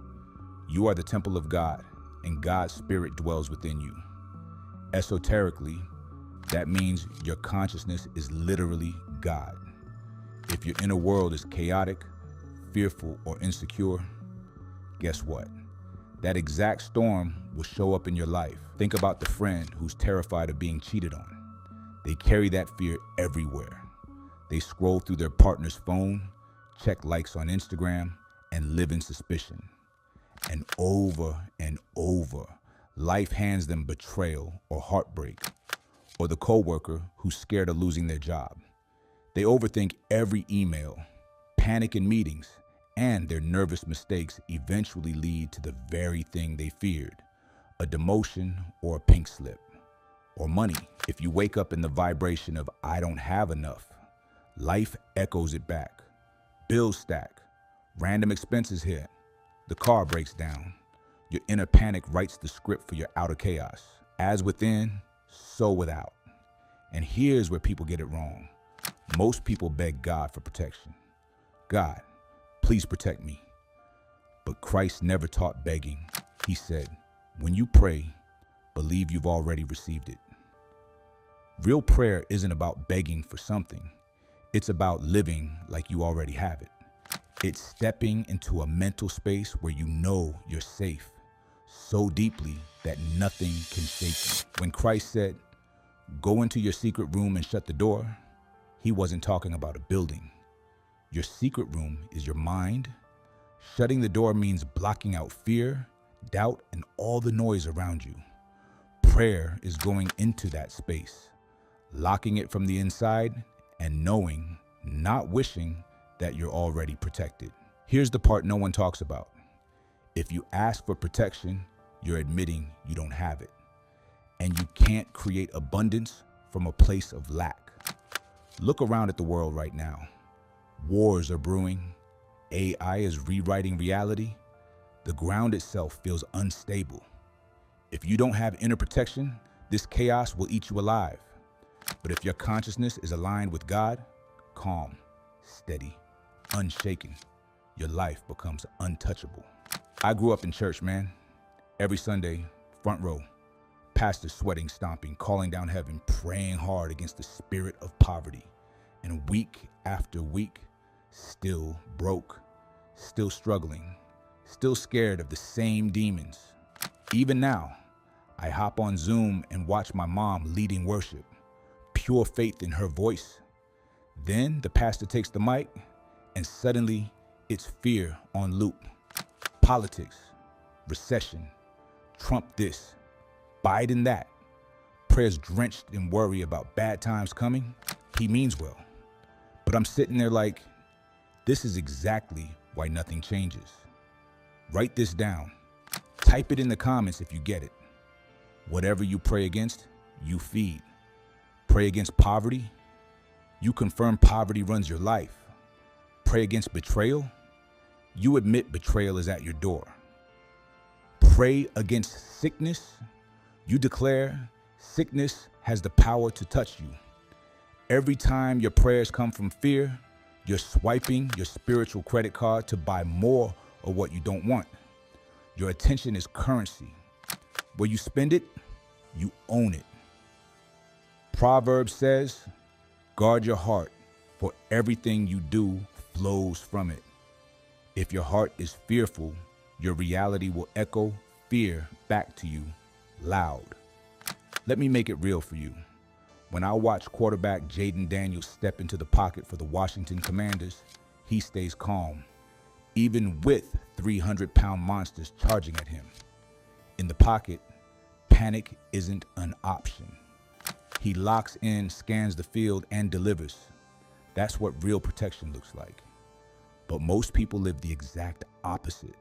you are the temple of God, and God's Spirit dwells within you. Esoterically, that means your consciousness is literally God. If your inner world is chaotic, fearful, or insecure, guess what? That exact storm will show up in your life. Think about the friend who's terrified of being cheated on. They carry that fear everywhere. They scroll through their partner's phone, check likes on Instagram, and live in suspicion. And over, life hands them betrayal or heartbreak, or the coworker who's scared of losing their job. They overthink every email, panic in meetings, and their nervous mistakes eventually lead to the very thing they feared, a demotion or a pink slip, or money. If you wake up in the vibration of I don't have enough, life echoes it back. Bills stack, random expenses hit, the car breaks down. Your inner panic writes the script for your outer chaos. As within, so without. And here's where people get it wrong. Most people beg God for protection. God, please protect me. But Christ never taught begging. He said, when you pray, believe you've already received it. Real prayer isn't about begging for something. It's about living like you already have it. It's stepping into a mental space where you know you're safe so deeply that nothing can shake you. When Christ said, go into your secret room and shut the door, he wasn't talking about a building. Your secret room is your mind. Shutting the door means blocking out fear, doubt, and all the noise around you. Prayer is going into that space, locking it from the inside and knowing, not wishing, that you're already protected. Here's the part no one talks about. If you ask for protection, you're admitting you don't have it. And you can't create abundance from a place of lack. Look around at the world right now. Wars are brewing. AI is rewriting reality. The ground itself feels unstable. If you don't have inner protection, this chaos will eat you alive. But if your consciousness is aligned with God, calm, steady, unshaken, your life becomes untouchable. I grew up in church, man. Every Sunday, front row. Pastor sweating, stomping, calling down heaven, praying hard against the spirit of poverty. And week after week, still broke, still struggling, still scared of the same demons. Even now, I hop on Zoom and watch my mom leading worship, pure faith in her voice. Then the pastor takes the mic, and suddenly it's fear on loop. Politics, recession, Trump this, Biden that. Prayers drenched in worry about bad times coming. He means well. But I'm sitting there like, this is exactly why nothing changes. Write this down. Type it in the comments if you get it. Whatever you pray against, you feed. Pray against poverty, you confirm poverty runs your life. Pray against betrayal, you admit betrayal is at your door. Pray against sickness, you declare sickness has the power to touch you. Every time your prayers come from fear, you're swiping your spiritual credit card to buy more of what you don't want. Your attention is currency. Where you spend it, you own it. Proverbs says, guard your heart, for everything you do flows from it. If your heart is fearful, your reality will echo fear back to you loud. Let me make it real for you. When I watch quarterback Jaden Daniels step into the pocket for the Washington Commanders, he stays calm, even with 300-pound monsters charging at him. In the pocket, panic isn't an option. He locks in, scans the field, and delivers. That's what real protection looks like. But most people live the exact opposite,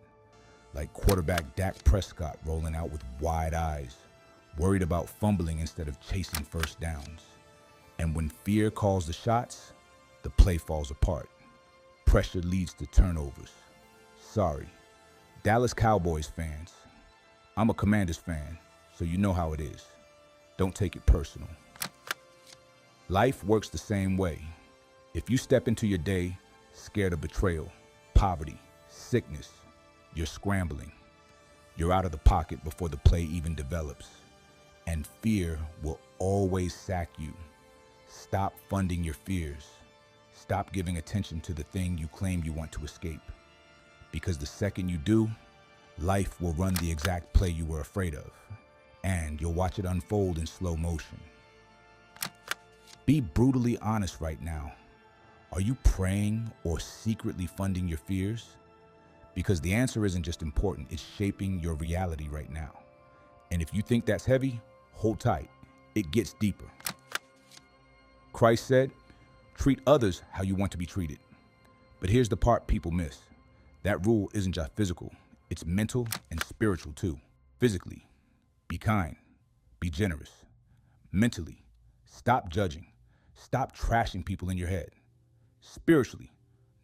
like quarterback Dak Prescott rolling out with wide eyes, worried about fumbling instead of chasing first downs. And when fear calls the shots, the play falls apart. Pressure leads to turnovers. Sorry, Dallas Cowboys fans. I'm a Commanders fan, so you know how it is. Don't take it personal. Life works the same way. If you step into your day scared of betrayal, poverty, sickness, you're scrambling. You're out of the pocket before the play even develops. And fear will always sack you. Stop funding your fears. Stop giving attention to the thing you claim you want to escape. Because the second you do, life will run the exact play you were afraid of. And you'll watch it unfold in slow motion. Be brutally honest right now. Are you praying or secretly funding your fears? Because the answer isn't just important, it's shaping your reality right now. And if you think that's heavy, hold tight. It gets deeper. Christ said, treat others how you want to be treated. But here's the part people miss. That rule isn't just physical, it's mental and spiritual too. Physically, be kind, be generous. Mentally, stop judging. Stop trashing people in your head. Spiritually,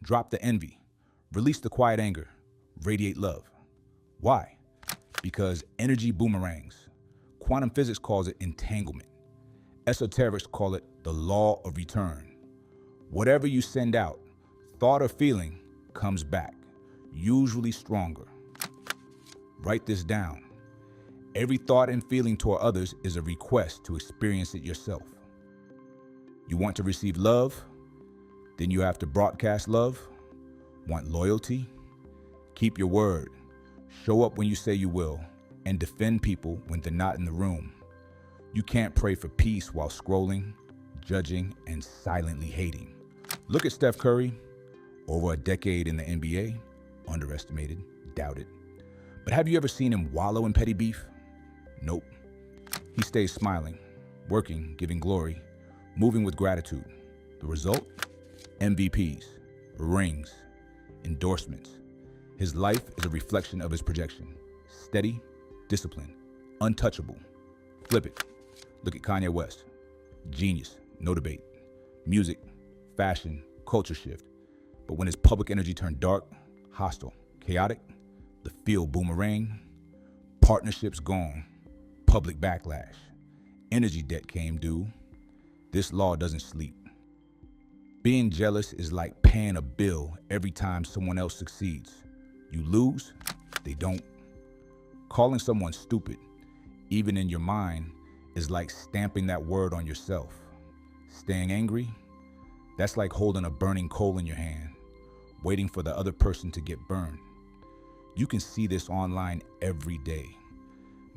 drop the envy. Release the quiet anger. Radiate love. Why? Because energy boomerangs. Quantum physics calls it entanglement. Esoterics call it the law of return. Whatever you send out, thought or feeling, comes back, usually stronger. Write this down. Every thought and feeling toward others is a request to experience it yourself. You want to receive love? Then you have to broadcast love. Want loyalty? Keep your word. Show up when you say you will, and defend people when they're not in the room. You can't pray for peace while scrolling, judging, and silently hating. Look at Steph Curry. Over a decade in the NBA, underestimated, doubted. But have you ever seen him wallow in petty beef? Nope. He stays smiling, working, giving glory, moving with gratitude. The result? MVPs, rings, endorsements. His life is a reflection of his projection. Steady, disciplined, untouchable. Flip it. Look at Kanye West. Genius, no debate. Music, fashion, culture shift. But when his public energy turned dark, hostile, chaotic, the field boomerang, partnerships gone, public backlash, energy debt came due. This law doesn't sleep. Being jealous is like paying a bill every time someone else succeeds. You lose, they don't. Calling someone stupid, even in your mind, is like stamping that word on yourself. Staying angry, that's like holding a burning coal in your hand, waiting for the other person to get burned. You can see this online every day.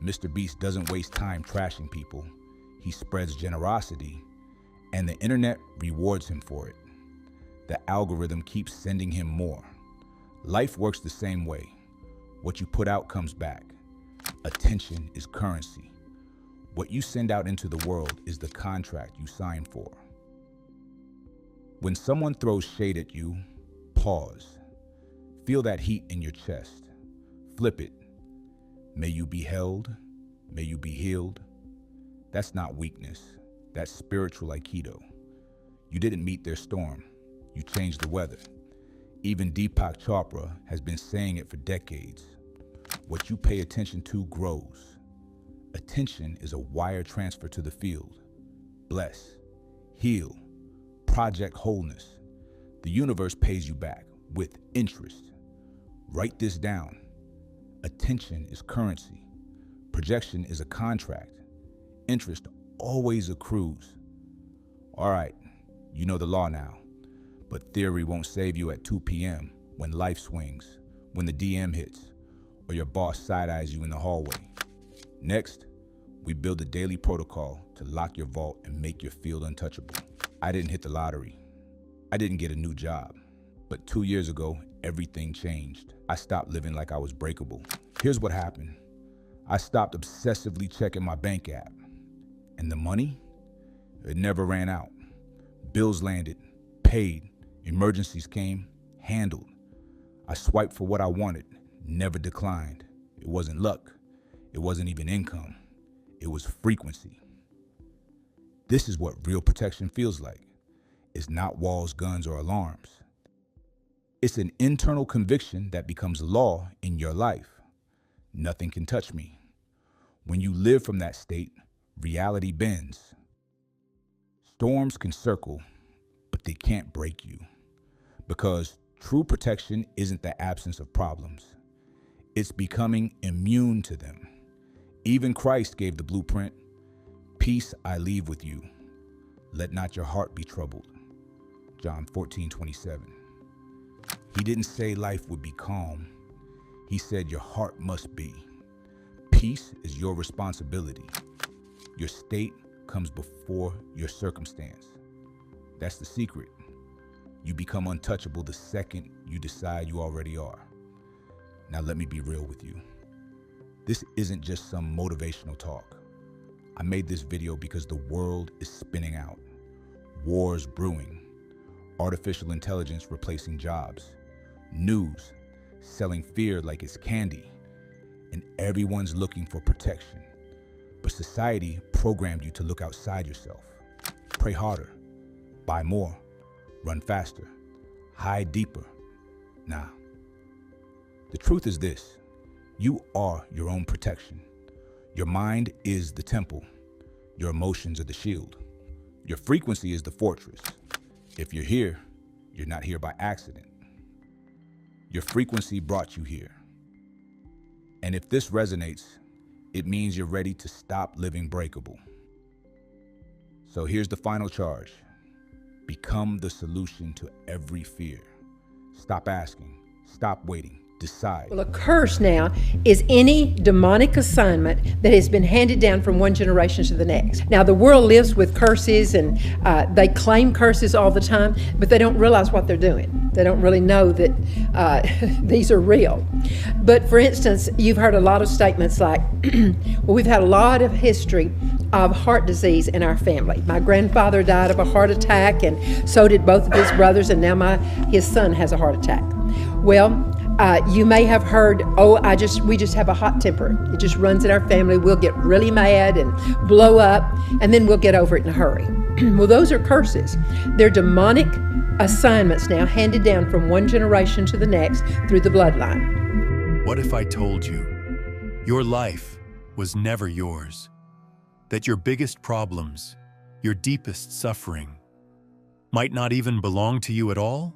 Mr. Beast doesn't waste time trashing people. He spreads generosity, and the internet rewards him for it. The algorithm keeps sending him more. Life works the same way. What you put out comes back. Attention is currency. What you send out into the world is the contract you sign for. When someone throws shade at you, pause. Feel that heat in your chest. Flip it. May you be held. May you be healed. That's not weakness. That's spiritual Aikido. You didn't meet their storm. You changed the weather. Even Deepak Chopra has been saying it for decades. What you pay attention to grows. Attention is a wire transfer to the field. Bless, heal, project wholeness. The universe pays you back with interest. Write this down. Attention is currency. Projection is a contract. Interest always accrues. All right, you know the law now, but theory won't save you at 2 p.m. when life swings, when the DM hits, or your boss side-eyes you in the hallway. Next, we build a daily protocol to lock your vault and make your field untouchable. I didn't hit the lottery. I didn't get a new job. But 2 years ago, everything changed. I stopped living like I was breakable. Here's what happened. I stopped obsessively checking my bank app. And the money? It never ran out. Bills landed, paid, emergencies came, handled. I swiped for what I wanted, never declined. It wasn't luck. It wasn't even income. It was frequency. This is what real protection feels like. It's not walls, guns, or alarms. It's an internal conviction that becomes law in your life. Nothing can touch me. When you live from that state, reality bends. Storms can circle, but they can't break you. Because true protection isn't the absence of problems. It's becoming immune to them. Even Christ gave the blueprint. Peace I leave with you. Let not your heart be troubled. John 14:27. He didn't say life would be calm. He said your heart must be. Peace is your responsibility. Your state comes before your circumstance. That's the secret. You become untouchable the second you decide you already are. Now let me be real with you. This isn't just some motivational talk. I made this video because the world is spinning out. Wars brewing. Artificial intelligence replacing jobs. News selling fear like it's candy. And everyone's looking for protection. But society programmed you to look outside yourself. Pray harder. Buy more. Run faster. Hide deeper. Nah. The truth is this. You are your own protection. Your mind is the temple. Your emotions are the shield. Your frequency is the fortress. If you're here, you're not here by accident. Your frequency brought you here. And if this resonates, it means you're ready to stop living breakable. So here's the final charge. Become the solution to every fear. Stop asking. Stop waiting. Decide. Well, a curse now is any demonic assignment that has been handed down from one generation to the next. Now, the world lives with curses, and they claim curses all the time, but they don't realize what they're doing. They don't really know that these are real. But for instance, you've heard a lot of statements like, well, we've had a lot of history of heart disease in our family. My grandfather died of a heart attack, and so did both of his brothers, and now his son has a heart attack. Well, you may have heard, we just have a hot temper. It just runs in our family. We'll get really mad and blow up, and then we'll get over it in a hurry. Well, those are curses. They're demonic assignments now handed down from one generation to the next through the bloodline. What if I told you your life was never yours? That your biggest problems, your deepest suffering, might not even belong to you at all?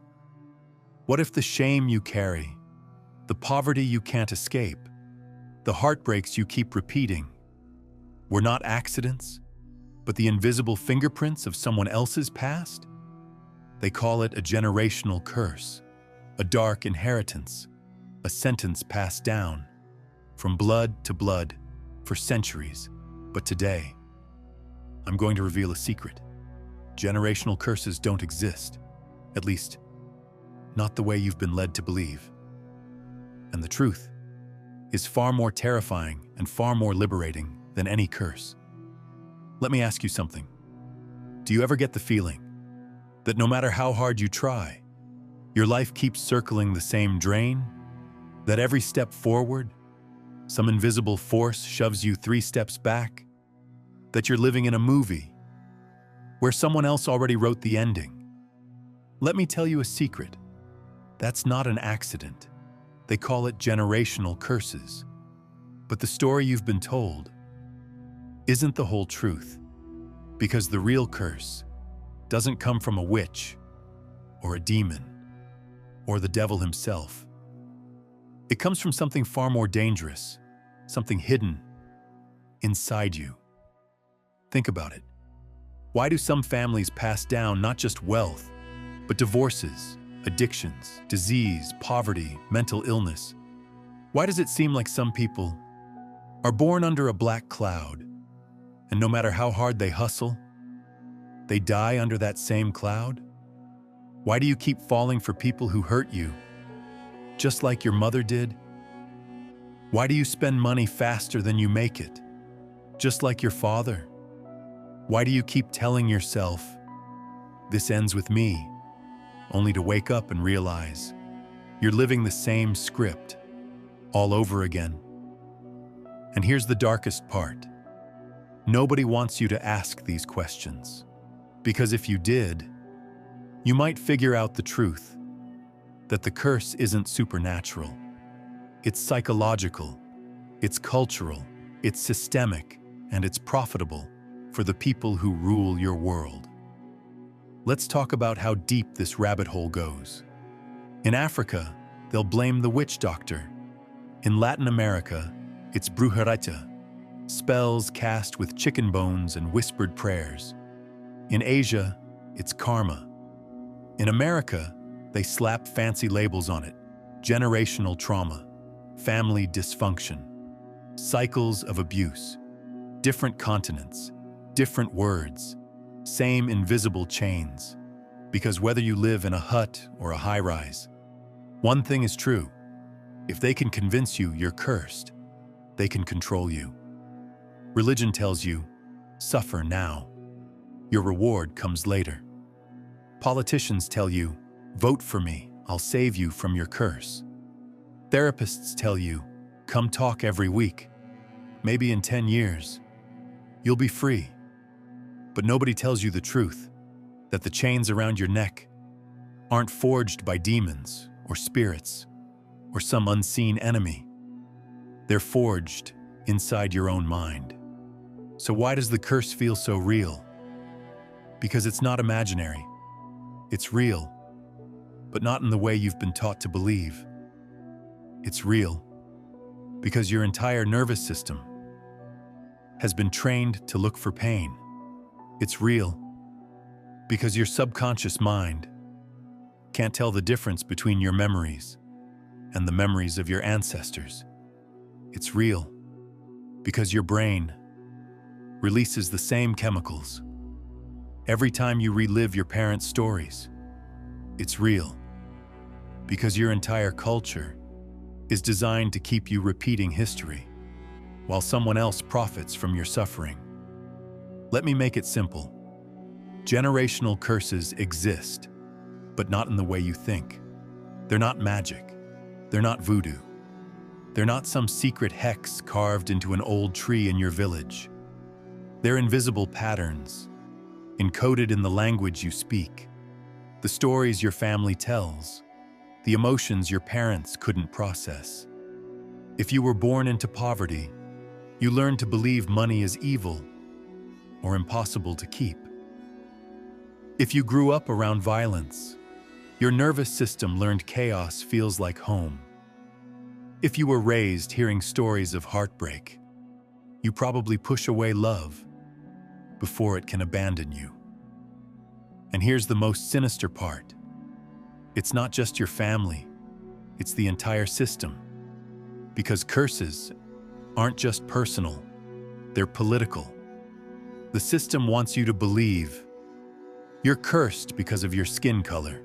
What if the shame you carry, the poverty you can't escape, the heartbreaks you keep repeating, were not accidents, but the invisible fingerprints of someone else's past? They call it a generational curse, a dark inheritance, a sentence passed down from blood to blood for centuries. But today, I'm going to reveal a secret. Generational curses don't exist, at least, not the way you've been led to believe. And the truth is far more terrifying and far more liberating than any curse. Let me ask you something. Do you ever get the feeling that no matter how hard you try, your life keeps circling the same drain? That every step forward, some invisible force shoves you 3 steps back? That you're living in a movie where someone else already wrote the ending? Let me tell you a secret. That's not an accident. They call it generational curses. But the story you've been told isn't the whole truth, because the real curse doesn't come from a witch or a demon or the devil himself. It comes from something far more dangerous, something hidden inside you. Think about it. Why do some families pass down not just wealth, but divorces, addictions, disease, poverty, mental illness? Why does it seem like some people are born under a black cloud, and no matter how hard they hustle, they die under that same cloud? Why do you keep falling for people who hurt you, just like your mother did? Why do you spend money faster than you make it, just like your father? Why do you keep telling yourself, "This ends with me," only to wake up and realize you're living the same script all over again? And here's the darkest part. Nobody wants you to ask these questions, because if you did, you might figure out the truth, that the curse isn't supernatural. It's psychological, it's cultural, it's systemic, and it's profitable for the people who rule your world. Let's talk about how deep this rabbit hole goes. In Africa, they'll blame the witch doctor. In Latin America, it's brujería, spells cast with chicken bones and whispered prayers. In Asia, it's karma. In America, they slap fancy labels on it: generational trauma, family dysfunction, cycles of abuse, different continents, different words, same invisible chains. Because whether you live in a hut or a high-rise, one thing is true: if they can convince you you're cursed, they can control you. Religion tells you, suffer now. Your reward comes later. Politicians tell you, vote for me, I'll save you from your curse. Therapists tell you, come talk every week. Maybe in 10 years, you'll be free. But nobody tells you the truth, that the chains around your neck aren't forged by demons or spirits or some unseen enemy. They're forged inside your own mind. So why does the curse feel so real? Because it's not imaginary. It's real, but not in the way you've been taught to believe. It's real because your entire nervous system has been trained to look for pain. It's real because your subconscious mind can't tell the difference between your memories and the memories of your ancestors. It's real because your brain releases the same chemicals every time you relive your parents' stories. It's real because your entire culture is designed to keep you repeating history while someone else profits from your suffering. Let me make it simple. Generational curses exist, but not in the way you think. They're not magic. They're not voodoo. They're not some secret hex carved into an old tree in your village. They're invisible patterns, encoded in the language you speak, the stories your family tells, the emotions your parents couldn't process. If you were born into poverty, you learned to believe money is evil or impossible to keep. If you grew up around violence, your nervous system learned chaos feels like home. If you were raised hearing stories of heartbreak, you probably push away love before it can abandon you. And here's the most sinister part. It's not just your family, it's the entire system. Because curses aren't just personal, they're political. The system wants you to believe you're cursed because of your skin color,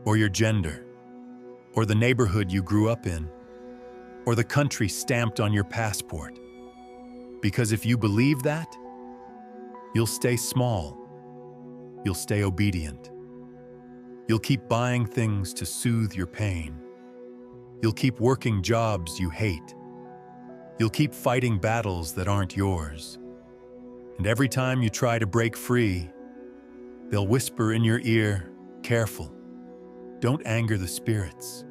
or your gender, or the neighborhood you grew up in, or the country stamped on your passport. Because if you believe that, you'll stay small, you'll stay obedient. You'll keep buying things to soothe your pain. You'll keep working jobs you hate. You'll keep fighting battles that aren't yours. And every time you try to break free, they'll whisper in your ear, "Careful. Don't anger the spirits.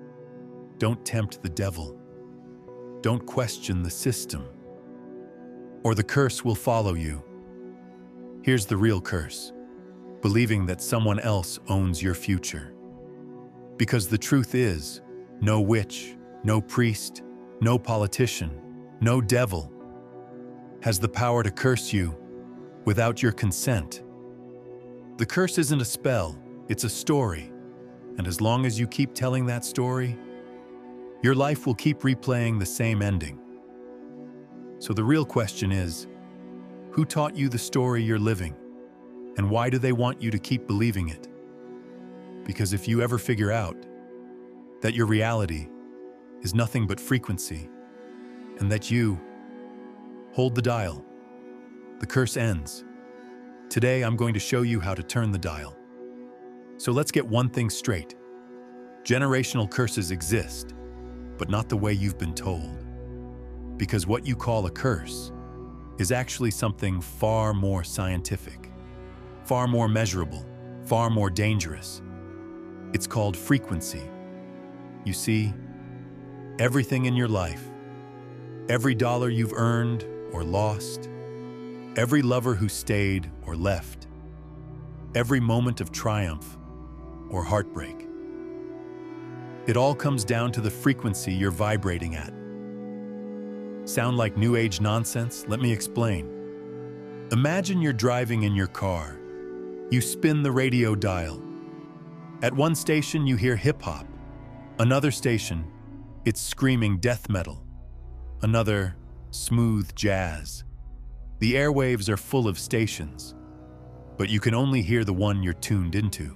Don't tempt the devil. Don't question the system, or the curse will follow you." Here's the real curse: believing that someone else owns your future. Because the truth is, no witch, no priest, no politician, no devil has the power to curse you without your consent. The curse isn't a spell, it's a story. And as long as you keep telling that story, your life will keep replaying the same ending. So the real question is, who taught you the story you're living? And why do they want you to keep believing it? Because if you ever figure out that your reality is nothing but frequency, and that you hold the dial, the curse ends. Today, I'm going to show you how to turn the dial. So let's get one thing straight. Generational curses exist, but not the way you've been told. Because what you call a curse is actually something far more scientific, far more measurable, far more dangerous. It's called frequency. You see, everything in your life, every dollar you've earned or lost, every lover who stayed or left, every moment of triumph or heartbreak, it all comes down to the frequency you're vibrating at. Sound like New Age nonsense? Let me explain. Imagine you're driving in your car. You spin the radio dial. At one station, you hear hip-hop. Another station, it's screaming death metal. Another, smooth jazz. The airwaves are full of stations, but you can only hear the one you're tuned into.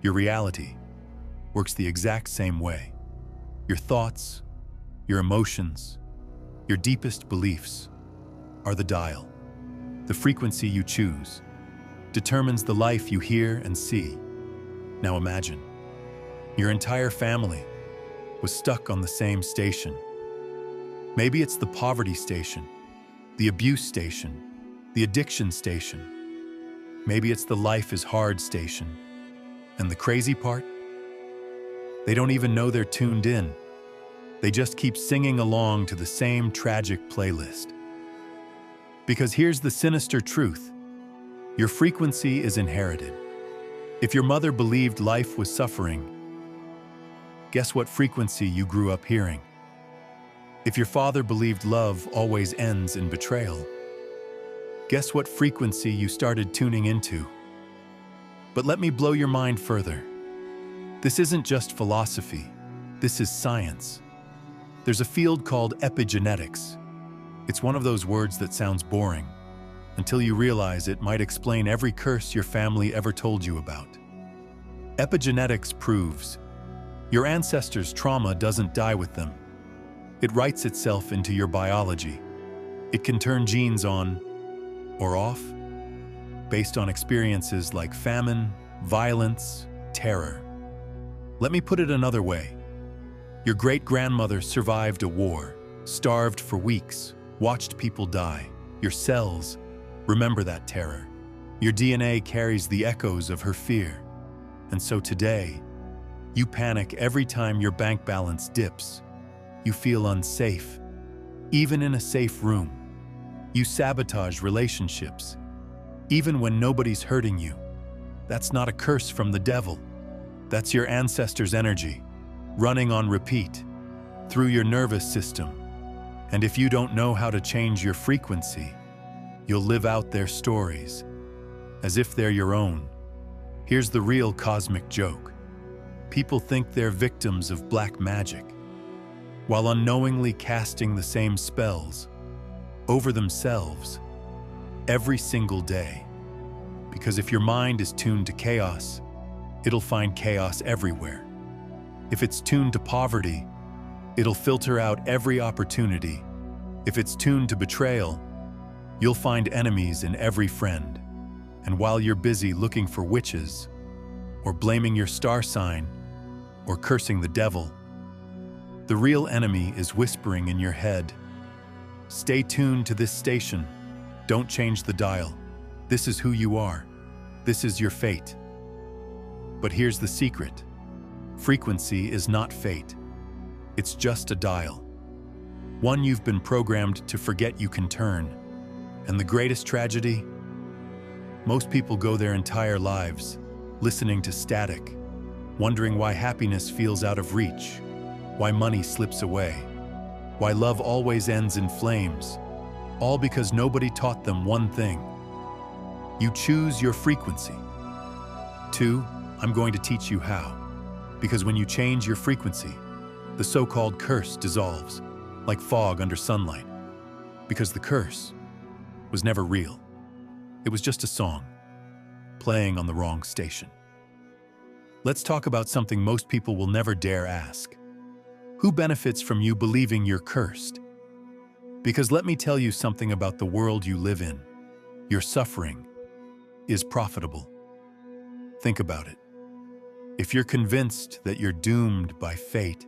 Your reality works the exact same way. Your thoughts, your emotions, your deepest beliefs are the dial. The frequency you choose determines the life you hear and see. Now imagine, your entire family was stuck on the same station. Maybe it's the poverty station, the abuse station, the addiction station. Maybe it's the life is hard station. And the crazy part? They don't even know they're tuned in. They just keep singing along to the same tragic playlist. Because here's the sinister truth. Your frequency is inherited. If your mother believed life was suffering, guess what frequency you grew up hearing? If your father believed love always ends in betrayal, guess what frequency you started tuning into? But let me blow your mind further. This isn't just philosophy, this is science. There's a field called epigenetics. It's one of those words that sounds boring, until you realize it might explain every curse your family ever told you about. Epigenetics proves your ancestors' trauma doesn't die with them. It writes itself into your biology. It can turn genes on or off based on experiences like famine, violence, terror. Let me put it another way. Your great-grandmother survived a war, starved for weeks, watched people die. Your cells remember that terror. Your DNA carries the echoes of her fear. And so today, you panic every time your bank balance dips. You feel unsafe, even in a safe room. You sabotage relationships, even when nobody's hurting you. That's not a curse from the devil. That's your ancestors' energy, running on repeat, through your nervous system, And if you don't know how to change your frequency, you'll live out their stories as if they're your own. Here's the real cosmic joke. People think they're victims of black magic, while unknowingly casting the same spells over themselves every single day. Because if your mind is tuned to chaos, it'll find chaos everywhere. If it's tuned to poverty, it'll filter out every opportunity. If it's tuned to betrayal, you'll find enemies in every friend. And while you're busy looking for witches, or blaming your star sign, or cursing the devil, the real enemy is whispering in your head. Stay tuned to this station. Don't change the dial. This is who you are. This is your fate. But here's the secret. Frequency is not fate. It's just a dial. One you've been programmed to forget you can turn. And the greatest tragedy? Most people go their entire lives listening to static, wondering why happiness feels out of reach, why money slips away, why love always ends in flames, all because nobody taught them one thing. You choose your frequency. 2, I'm going to teach you how. Because when you change your frequency, the so-called curse dissolves, like fog under sunlight. Because the curse was never real. It was just a song, playing on the wrong station. Let's talk about something most people will never dare ask. Who benefits from you believing you're cursed? Because let me tell you something about the world you live in. Your suffering is profitable. Think about it. If you're convinced that you're doomed by fate,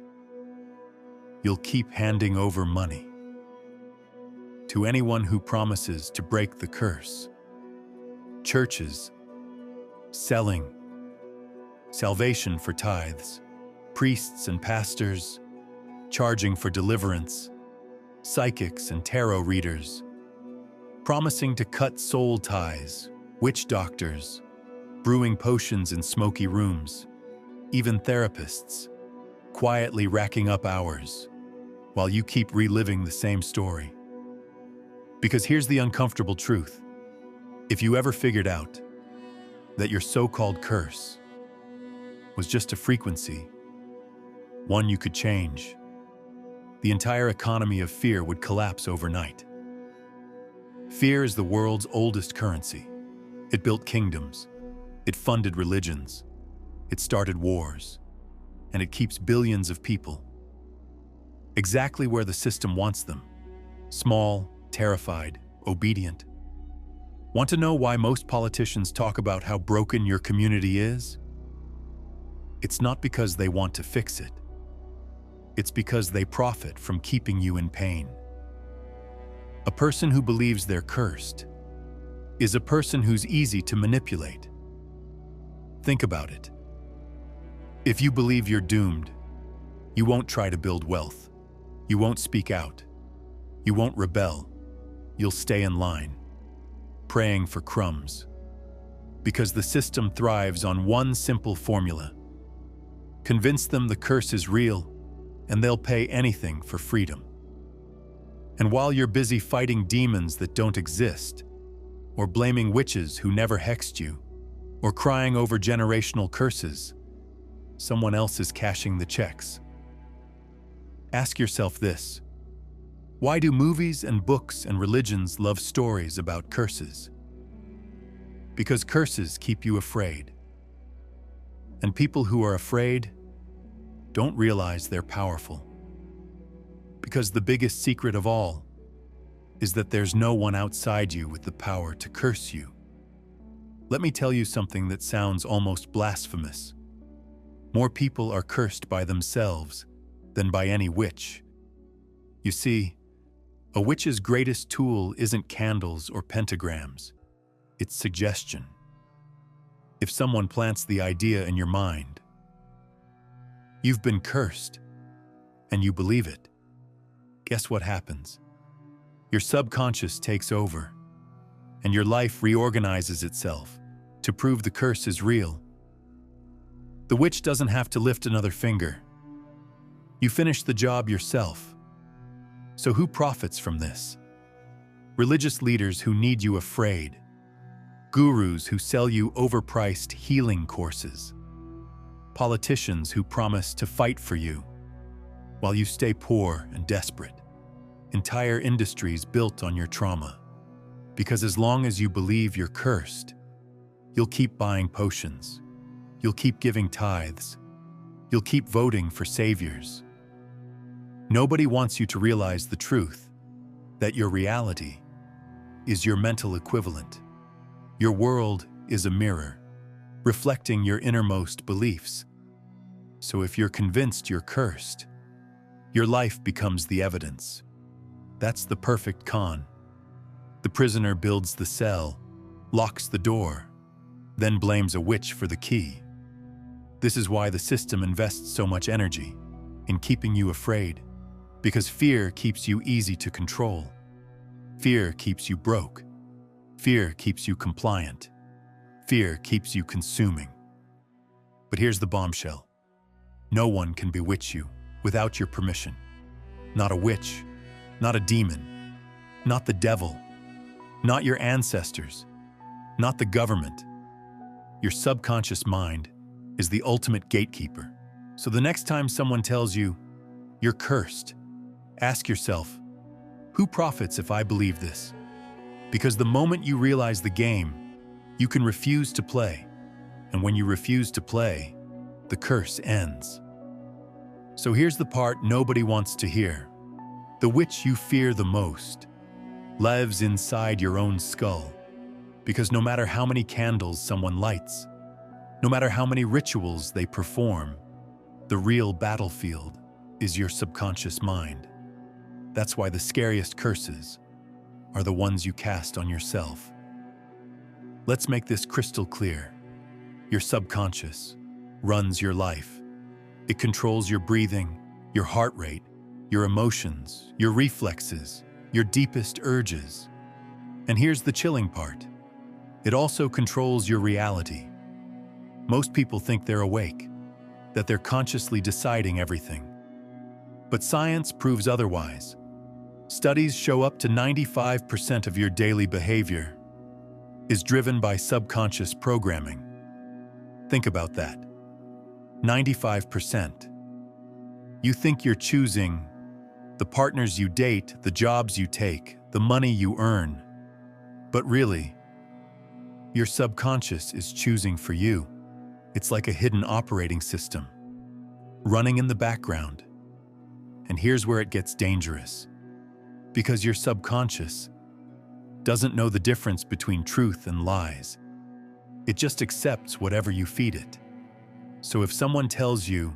you'll keep handing over money to anyone who promises to break the curse. Churches selling salvation for tithes, priests and pastors charging for deliverance, psychics and tarot readers promising to cut soul ties, witch doctors brewing potions in smoky rooms, even therapists quietly racking up hours while you keep reliving the same story. Because here's the uncomfortable truth. If you ever figured out that your so-called curse was just a frequency, one you could change, the entire economy of fear would collapse overnight. Fear is the world's oldest currency. It built kingdoms, it funded religions, it started wars, and it keeps billions of people exactly where the system wants them: small, terrified, obedient. Want to know why most politicians talk about how broken your community is? It's not because they want to fix it. It's because they profit from keeping you in pain. A person who believes they're cursed is a person who's easy to manipulate. Think about it. If you believe you're doomed, you won't try to build wealth. You won't speak out. You won't rebel. You'll stay in line, praying for crumbs. Because the system thrives on one simple formula. Convince them the curse is real, and they'll pay anything for freedom. And while you're busy fighting demons that don't exist, or blaming witches who never hexed you, or crying over generational curses, someone else is cashing the checks. Ask yourself this: why do movies and books and religions love stories about curses? Because curses keep you afraid. And people who are afraid don't realize they're powerful. Because the biggest secret of all is that there's no one outside you with the power to curse you. Let me tell you something that sounds almost blasphemous. More people are cursed by themselves than by any witch. You see, a witch's greatest tool isn't candles or pentagrams. It's suggestion. If someone plants the idea in your mind, you've been cursed, and you believe it, guess what happens? Your subconscious takes over, and your life reorganizes itself to prove the curse is real. The witch doesn't have to lift another finger. You finish the job yourself. So who profits from this? Religious leaders who need you afraid. Gurus who sell you overpriced healing courses. Politicians who promise to fight for you while you stay poor and desperate. Entire industries built on your trauma. Because as long as you believe you're cursed, you'll keep buying potions. You'll keep giving tithes. You'll keep voting for saviors. Nobody wants you to realize the truth, that your reality is your mental equivalent. Your world is a mirror, reflecting your innermost beliefs. So if you're convinced you're cursed, your life becomes the evidence. That's the perfect con. The prisoner builds the cell, locks the door, then blames a witch for the key. This is why the system invests so much energy in keeping you afraid, because fear keeps you easy to control. Fear keeps you broke. Fear keeps you compliant. Fear keeps you consuming. But here's the bombshell. No one can bewitch you without your permission. Not a witch, not a demon, not the devil, not your ancestors, not the government. Your subconscious mind is the ultimate gatekeeper. So the next time someone tells you you're cursed, ask yourself, who profits if I believe this? Because the moment you realize the game, you can refuse to play. And when you refuse to play, the curse ends. So here's the part nobody wants to hear. The witch you fear the most lives inside your own skull. Because no matter how many candles someone lights, no matter how many rituals they perform, the real battlefield is your subconscious mind. That's why the scariest curses are the ones you cast on yourself. Let's make this crystal clear. Your subconscious runs your life. It controls your breathing, your heart rate, your emotions, your reflexes, your deepest urges. And here's the chilling part. It also controls your reality. Most people think they're awake, that they're consciously deciding everything. But science proves otherwise. Studies show up to 95% of your daily behavior is driven by subconscious programming. Think about that. 95%. You think you're choosing the partners you date, the jobs you take, the money you earn. But really, your subconscious is choosing for you. It's like a hidden operating system, running in the background. And here's where it gets dangerous. Because your subconscious doesn't know the difference between truth and lies. It just accepts whatever you feed it. So if someone tells you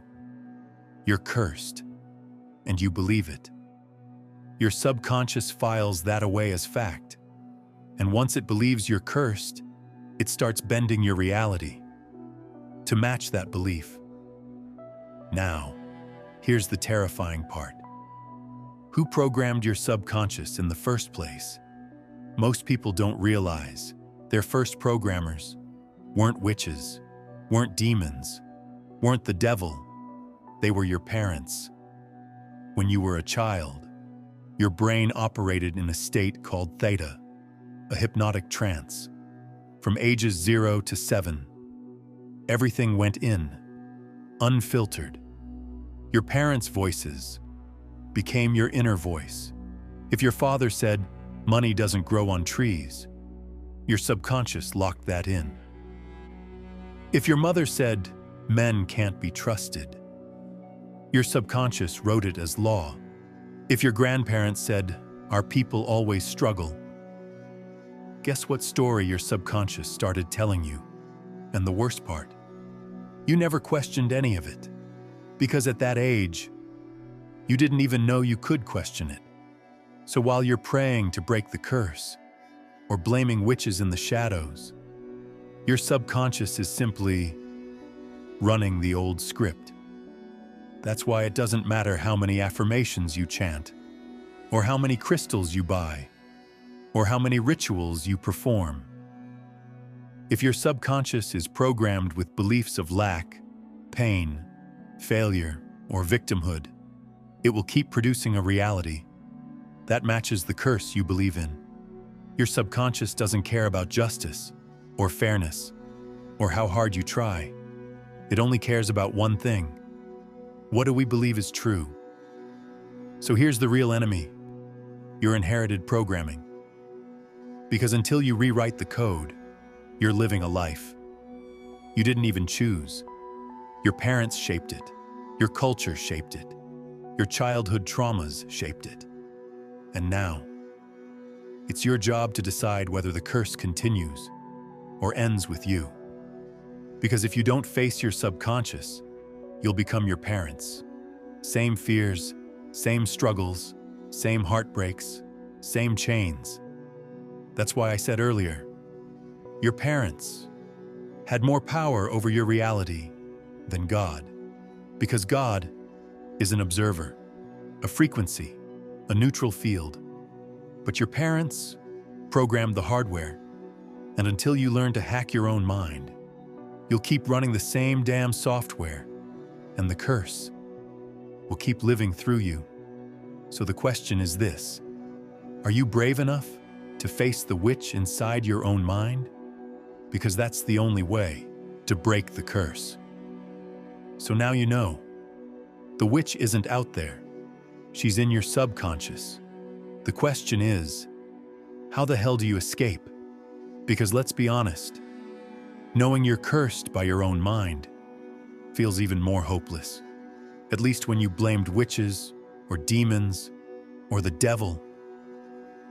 you're cursed and you believe it, your subconscious files that away as fact. And once it believes you're cursed, it starts bending your reality to match that belief. Now, here's the terrifying part. Who programmed your subconscious in the first place? Most people don't realize their first programmers weren't witches, weren't demons, weren't the devil. They were your parents. When you were a child, your brain operated in a state called theta, a hypnotic trance. From ages 0 to 7, everything went in, unfiltered. Your parents' voices became your inner voice. If your father said, "Money doesn't grow on trees," your subconscious locked that in. If your mother said, "Men can't be trusted," your subconscious wrote it as law. If your grandparents said, "Our people always struggle," guess what story your subconscious started telling you? And the worst part, you never questioned any of it. Because at that age, you didn't even know you could question it. So while you're praying to break the curse, or blaming witches in the shadows, your subconscious is simply running the old script. That's why it doesn't matter how many affirmations you chant, or how many crystals you buy, or how many rituals you perform. If your subconscious is programmed with beliefs of lack, pain, failure, or victimhood, it will keep producing a reality That matches the curse you believe in. Your subconscious doesn't care about justice, or fairness, or how hard you try. It only cares about one thing. What do we believe is true? So here's the real enemy: your inherited programming. Because until you rewrite the code, you're living a life you didn't even choose. Your parents shaped it. Your culture shaped it. Your childhood traumas shaped it. And now, it's your job to decide whether the curse continues or ends with you. Because if you don't face your subconscious, you'll become your parents. Same fears, same struggles, same heartbreaks, same chains. That's why I said earlier, your parents had more power over your reality than God. Because God is an observer, a frequency, a neutral field. But your parents programmed the hardware, and until you learn to hack your own mind, you'll keep running the same damn software, and the curse will keep living through you. So the question is this: are you brave enough to face the witch inside your own mind? Because that's the only way to break the curse. So now you know. The witch isn't out there. She's in your subconscious. The question is, how the hell do you escape? Because let's be honest, knowing you're cursed by your own mind feels even more hopeless. At least when you blamed witches or demons or the devil,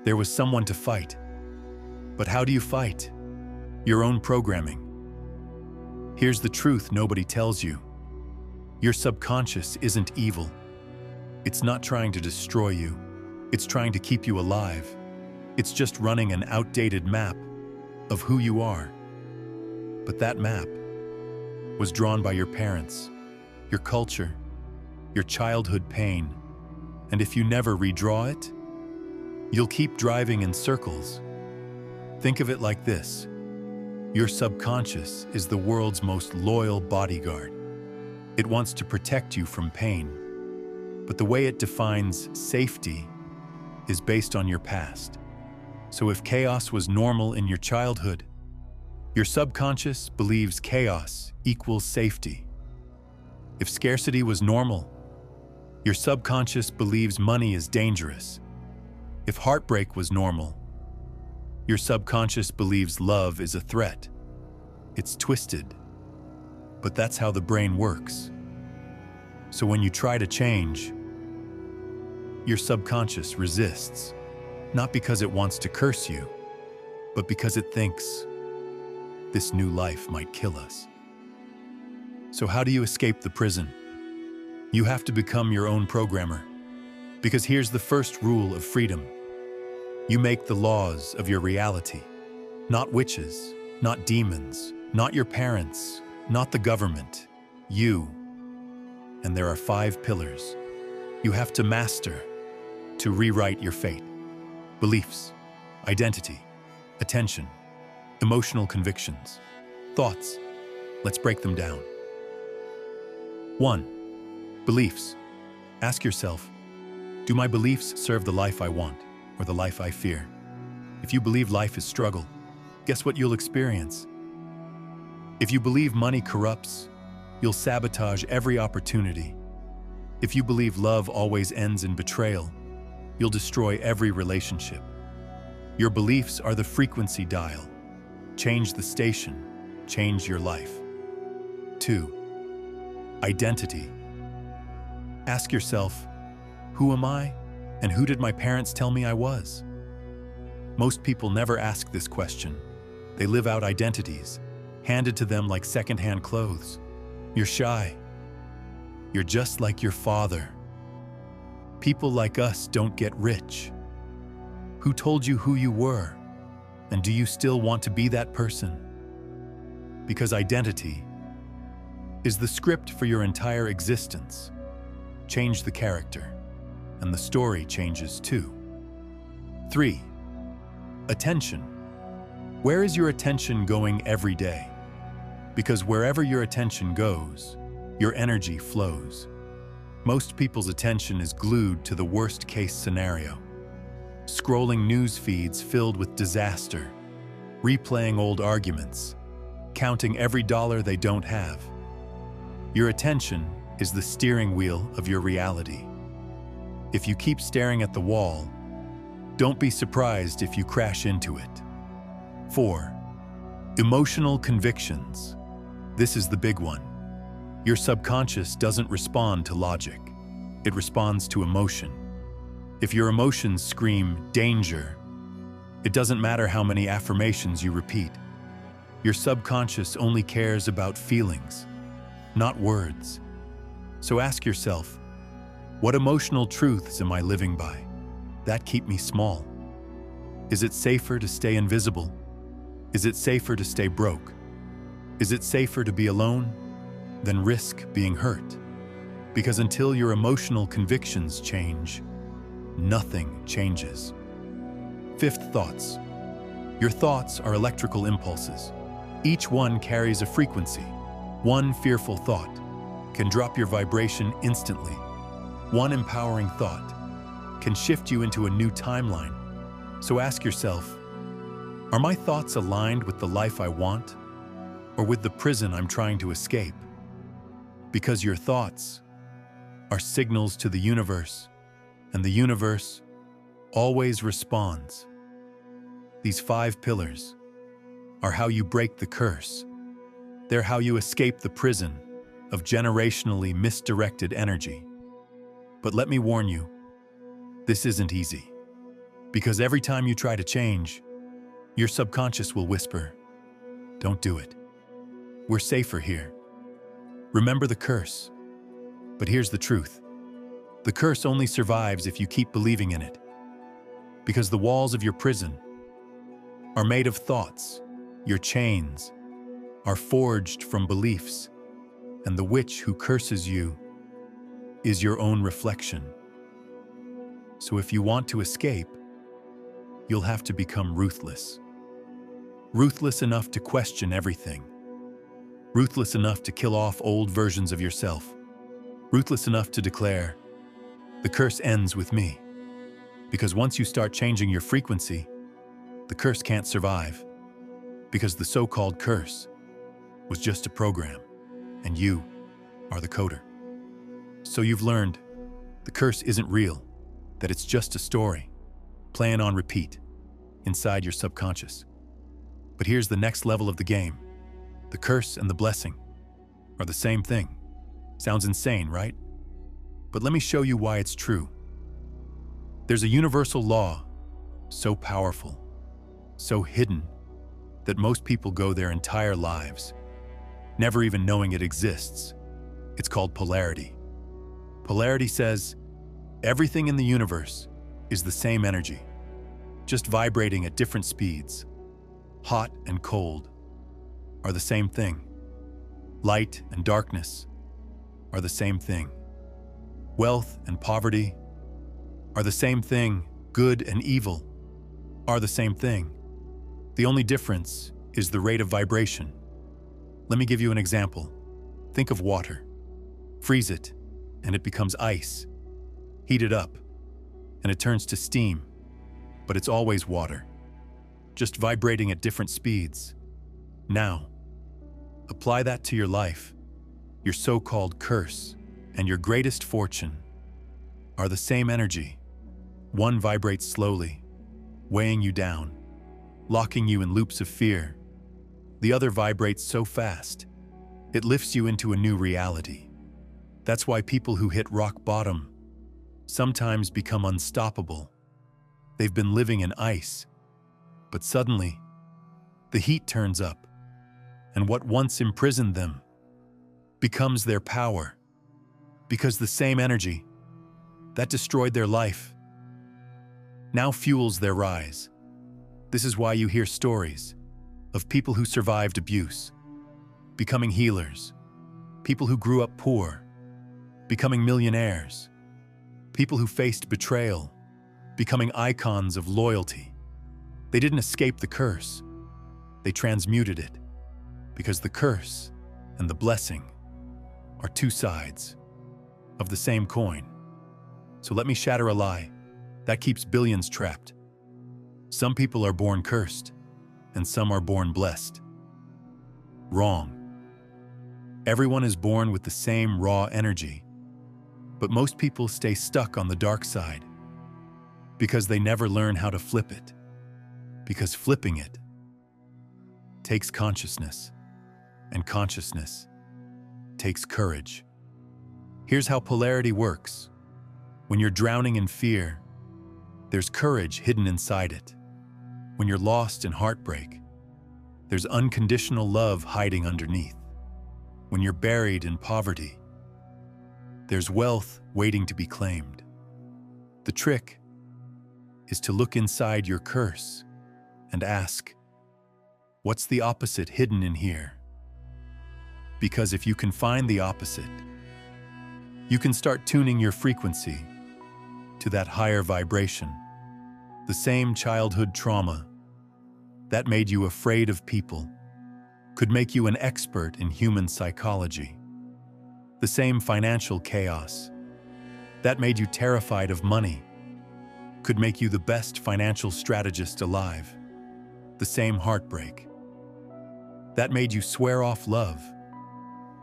there was someone to fight. But how do you fight? Your own programming. Here's the truth nobody tells you. Your subconscious isn't evil. It's not trying to destroy you. It's trying to keep you alive. It's just running an outdated map of who you are. But that map was drawn by your parents, your culture, your childhood pain. And if you never redraw it, you'll keep driving in circles. Think of it like this. Your subconscious is the world's most loyal bodyguard. It wants to protect you from pain. But the way it defines safety is based on your past. So if chaos was normal in your childhood, your subconscious believes chaos equals safety. If scarcity was normal, your subconscious believes money is dangerous. If heartbreak was normal, your subconscious believes love is a threat. It's twisted, but that's how the brain works. So when you try to change, your subconscious resists, not because it wants to curse you, but because it thinks this new life might kill us. So how do you escape the prison? You have to become your own programmer. Because here's the first rule of freedom. You make the laws of your reality. Not witches, not demons, not your parents, not the government. You. And there are 5 pillars you have to master to rewrite your fate. Beliefs, identity, attention, emotional convictions, thoughts. Let's break them down. 1. Beliefs. Ask yourself, do my beliefs serve the life I want or the life I fear? If you believe life is struggle, guess what you'll experience? If you believe money corrupts, you'll sabotage every opportunity. If you believe love always ends in betrayal, you'll destroy every relationship. Your beliefs are the frequency dial. Change the station, change your life. 2. Identity. Ask yourself, who am I, and who did my parents tell me I was? Most people never ask this question. They live out identities, handed to them like secondhand clothes. You're shy. You're just like your father. People like us don't get rich. Who told you who you were? And do you still want to be that person? Because identity is the script for your entire existence. Change the character, and the story changes too. 3. Attention. Where is your attention going every day? Because wherever your attention goes, your energy flows. Most people's attention is glued to the worst-case scenario. scrolling news feeds filled with disaster, replaying old arguments, counting every dollar they don't have. Your attention is the steering wheel of your reality. If you keep staring at the wall, don't be surprised if you crash into it. 4. Emotional convictions. This is the big one. Your subconscious doesn't respond to logic. It responds to emotion. If your emotions scream danger, it doesn't matter how many affirmations you repeat. Your subconscious only cares about feelings, not words. So ask yourself, what emotional truths am I living by that keep me small? Is it safer to stay invisible? Is it safer to stay broke? Is it safer to be alone than risk being hurt? Because until your emotional convictions change, nothing changes. 5th, thoughts. Your thoughts are electrical impulses. Each one carries a frequency. One fearful thought can drop your vibration instantly. One empowering thought can shift you into a new timeline. So ask yourself, are my thoughts aligned with the life I want or with the prison I'm trying to escape? Because your thoughts are signals to the universe, and the universe always responds. These 5 pillars are how you break the curse. They're how you escape the prison of generationally misdirected energy. But let me warn you, this isn't easy. Because every time you try to change, your subconscious will whisper, "Don't do it. We're safer here. Remember the curse." But here's the truth. The curse only survives if you keep believing in it. Because the walls of your prison are made of thoughts. Your chains are forged from beliefs. And the witch who curses you is your own reflection. So if you want to escape, you'll have to become ruthless. Ruthless enough to question everything. Ruthless enough to kill off old versions of yourself. Ruthless enough to declare, the curse ends with me. Because once you start changing your frequency, the curse can't survive. Because the so-called curse was just a program, and you are the coder. So you've learned the curse isn't real, that it's just a story, playing on repeat inside your subconscious. But here's the next level of the game. The curse and the blessing are the same thing. Sounds insane, right? But let me show you why it's true. There's a universal law, so powerful, so hidden, that most people go their entire lives, never even knowing it exists. It's called polarity. Polarity says everything in the universe is the same energy, just vibrating at different speeds. Hot and cold are the same thing. Light and darkness are the same thing. Wealth and poverty are the same thing. Good and evil are the same thing. The only difference is the rate of vibration. Let me give you an example. Think of water. Freeze it, and it becomes ice. Heat it up, and it turns to steam. But it's always water, just vibrating at different speeds. Now, apply that to your life. Your so-called curse and your greatest fortune are the same energy. One vibrates slowly, weighing you down, locking you in loops of fear. The other vibrates so fast, it lifts you into a new reality. That's why people who hit rock bottom sometimes become unstoppable. They've been living in ice, but suddenly, the heat turns up, and what once imprisoned them becomes their power, because the same energy that destroyed their life now fuels their rise. This is why you hear stories of people who survived abuse, becoming healers, people who grew up poor, becoming millionaires, people who faced betrayal, becoming icons of loyalty. They didn't escape the curse, they transmuted it, because the curse and the blessing are two sides of the same coin. So let me shatter a lie that keeps billions trapped. Some people are born cursed, and some are born blessed. Wrong. Everyone is born with the same raw energy, but most people stay stuck on the dark side because they never learn how to flip it, because flipping it takes consciousness, and consciousness takes courage. Here's how polarity works. When you're drowning in fear, there's courage hidden inside it. When you're lost in heartbreak, there's unconditional love hiding underneath. When you're buried in poverty, there's wealth waiting to be claimed. The trick is to look inside your curse and ask, what's the opposite hidden in here? Because if you can find the opposite, you can start tuning your frequency to that higher vibration. The same childhood trauma that made you afraid of people could make you an expert in human psychology. The same financial chaos that made you terrified of money could make you the best financial strategist alive. The same heartbreak that made you swear off love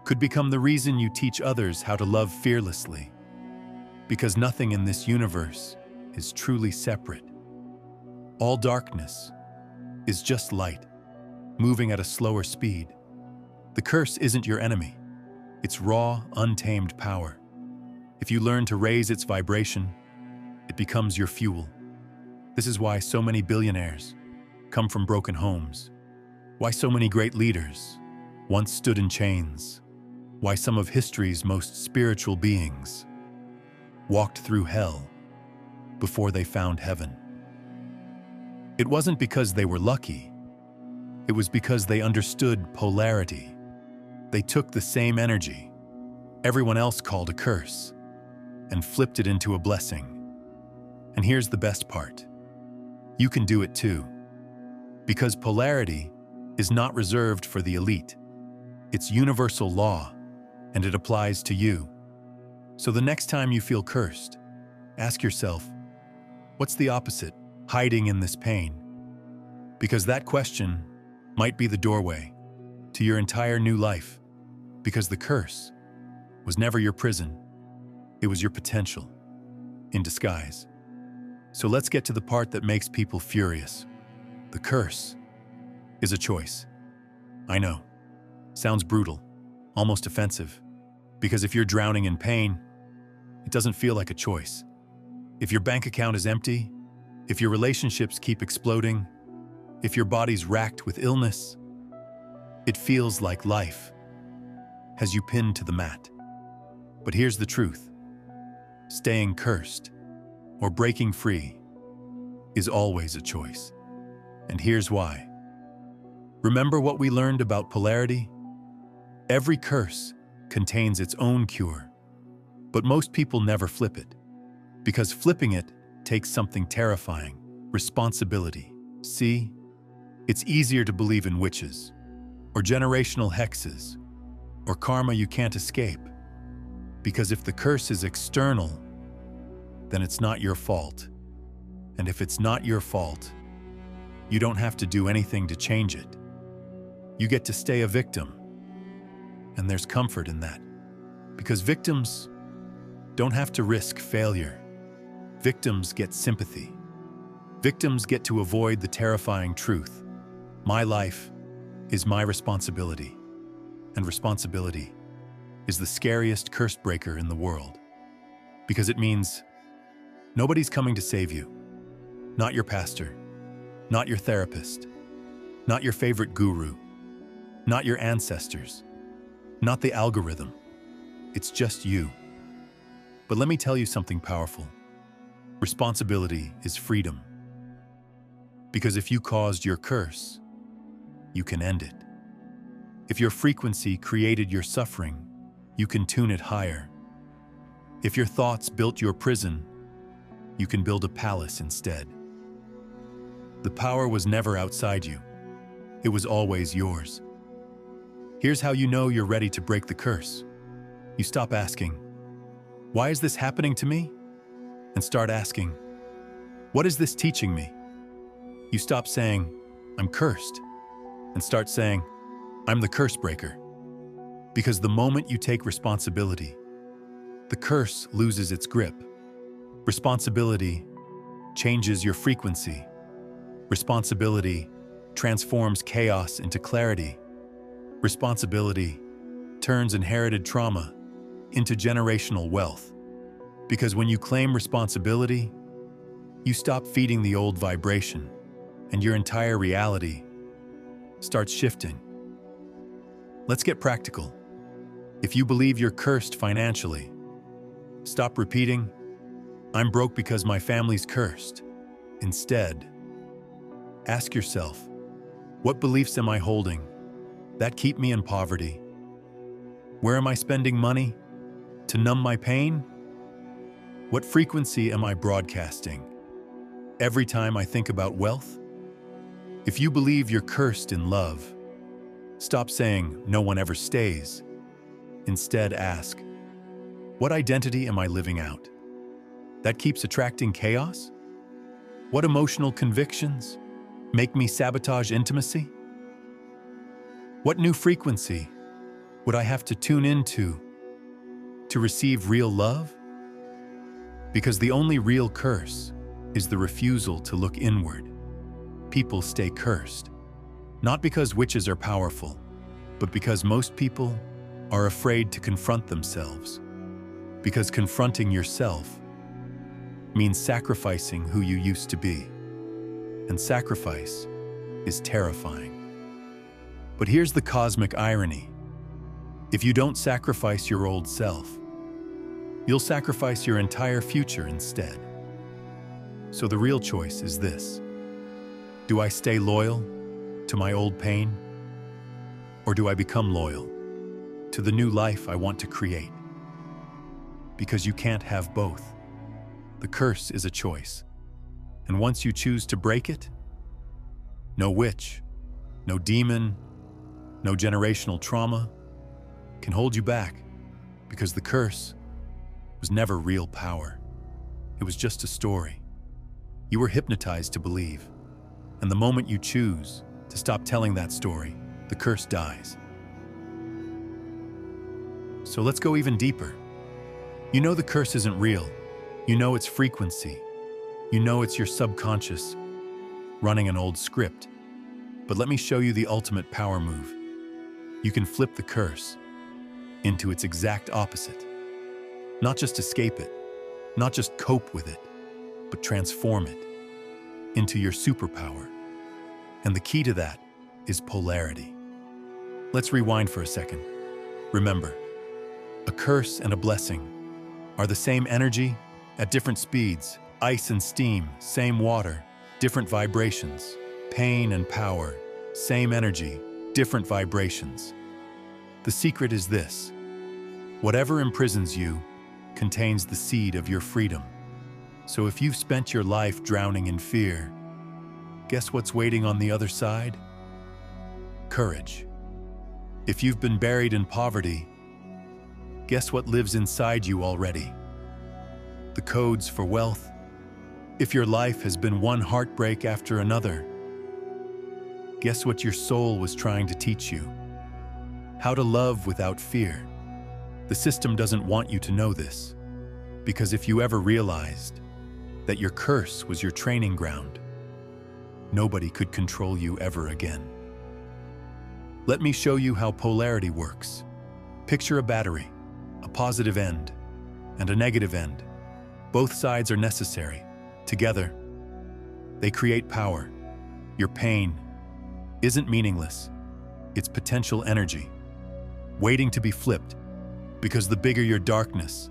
could become the reason you teach others how to love fearlessly. Because nothing in this universe is truly separate. All darkness is just light, moving at a slower speed. The curse isn't your enemy. It's raw, untamed power. If you learn to raise its vibration, it becomes your fuel. This is why so many billionaires come from broken homes. Why so many great leaders once stood in chains. Why some of history's most spiritual beings walked through hell before they found heaven. It wasn't because they were lucky. It was because they understood polarity. They took the same energy everyone else called a curse and flipped it into a blessing. And here's the best part. You can do it too. Because polarity is not reserved for the elite. It's universal law, and it applies to you. So the next time you feel cursed, ask yourself, what's the opposite hiding in this pain? Because that question might be the doorway to your entire new life. Because the curse was never your prison, it was your potential in disguise. So let's get to the part that makes people furious. The curse is a choice. I know, sounds brutal, almost offensive. Because if you're drowning in pain, it doesn't feel like a choice. If your bank account is empty, if your relationships keep exploding, if your body's racked with illness, it feels like life has you pinned to the mat. But here's the truth. Staying cursed or breaking free is always a choice. And here's why. Remember what we learned about polarity? Every curse contains its own cure, but most people never flip it. Because flipping it takes something terrifying, responsibility. See, it's easier to believe in witches, or generational hexes, or karma you can't escape. Because if the curse is external, then it's not your fault. And if it's not your fault, you don't have to do anything to change it. You get to stay a victim. And there's comfort in that. Because victims don't have to risk failure. Victims get sympathy. Victims get to avoid the terrifying truth. My life is my responsibility. And responsibility is the scariest curse breaker in the world. Because it means nobody's coming to save you. Not your pastor. Not your therapist. Not your favorite guru. Not your ancestors. Not the algorithm. It's just you. But let me tell you something powerful. Responsibility is freedom. Because if you caused your curse, you can end it. If your frequency created your suffering, you can tune it higher. If your thoughts built your prison, you can build a palace instead. The power was never outside you. It was always yours. Here's how you know you're ready to break the curse. You stop asking, why is this happening to me? And start asking, what is this teaching me? You stop saying, "I'm cursed," and start saying, "I'm the curse breaker." Because the moment you take responsibility, the curse loses its grip. Responsibility changes your frequency. Responsibility transforms chaos into clarity. Responsibility turns inherited trauma into generational wealth. Because when you claim responsibility, you stop feeding the old vibration, and your entire reality starts shifting. Let's get practical. If you believe you're cursed financially, stop repeating, "I'm broke because my family's cursed." Instead, ask yourself, what beliefs am I holding that keep me in poverty? Where am I spending money to numb my pain? What frequency am I broadcasting every time I think about wealth? If you believe you're cursed in love, stop saying, "No one ever stays." Instead, ask, what identity am I living out that keeps attracting chaos? What emotional convictions make me sabotage intimacy? What new frequency would I have to tune into to receive real love? Because the only real curse is the refusal to look inward. People stay cursed, not because witches are powerful, but because most people are afraid to confront themselves. Because confronting yourself means sacrificing who you used to be. And sacrifice is terrifying. But here's the cosmic irony. If you don't sacrifice your old self, you'll sacrifice your entire future instead. So the real choice is this. Do I stay loyal to my old pain? Or do I become loyal to the new life I want to create? Because you can't have both. The curse is a choice. And once you choose to break it, no witch, no demon, no generational trauma can hold you back, because the curse was never real power. It was just a story. You were hypnotized to believe. And the moment you choose to stop telling that story, the curse dies. So let's go even deeper. You know the curse isn't real. You know it's frequency. You know it's your subconscious running an old script. But let me show you the ultimate power move. You can flip the curse into its exact opposite. Not just escape it, not just cope with it, but transform it into your superpower. And the key to that is polarity. Let's rewind for a second. Remember, a curse and a blessing are the same energy at different speeds. Ice and steam, same water, different vibrations. Pain and power, same energy, different vibrations. The secret is this: whatever imprisons you contains the seed of your freedom. So if you've spent your life drowning in fear, guess what's waiting on the other side? Courage. If you've been buried in poverty, guess what lives inside you already? The codes for wealth. If your life has been one heartbreak after another, guess what your soul was trying to teach you? How to love without fear. The system doesn't want you to know this, because if you ever realized that your curse was your training ground, nobody could control you ever again. Let me show you how polarity works. Picture a battery, a positive end and a negative end. Both sides are necessary. Together, they create power. Your pain isn't meaningless. It's potential energy, waiting to be flipped, because the bigger your darkness,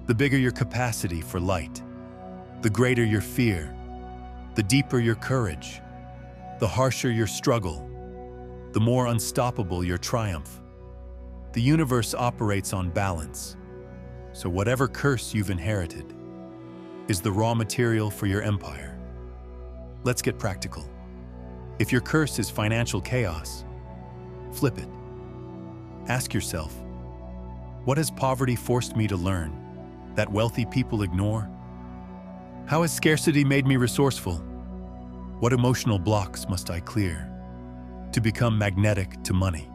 the bigger your capacity for light, the greater your fear, the deeper your courage, the harsher your struggle, the more unstoppable your triumph. The universe operates on balance, so whatever curse you've inherited is the raw material for your empire. Let's get practical. If your curse is financial chaos, flip it. Ask yourself, what has poverty forced me to learn that wealthy people ignore? How has scarcity made me resourceful? What emotional blocks must I clear to become magnetic to money?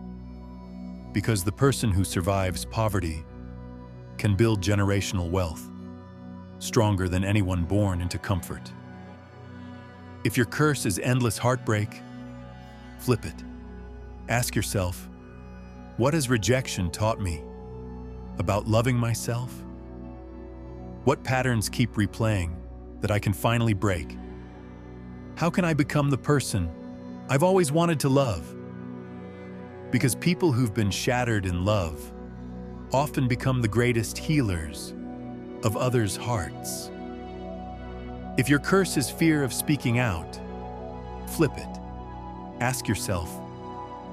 Because the person who survives poverty can build generational wealth, stronger than anyone born into comfort. If your curse is endless heartbreak, flip it. Ask yourself, what has rejection taught me about loving myself? What patterns keep replaying that I can finally break? How can I become the person I've always wanted to love? Because people who've been shattered in love often become the greatest healers of others' hearts. If your curse is fear of speaking out, flip it. Ask yourself,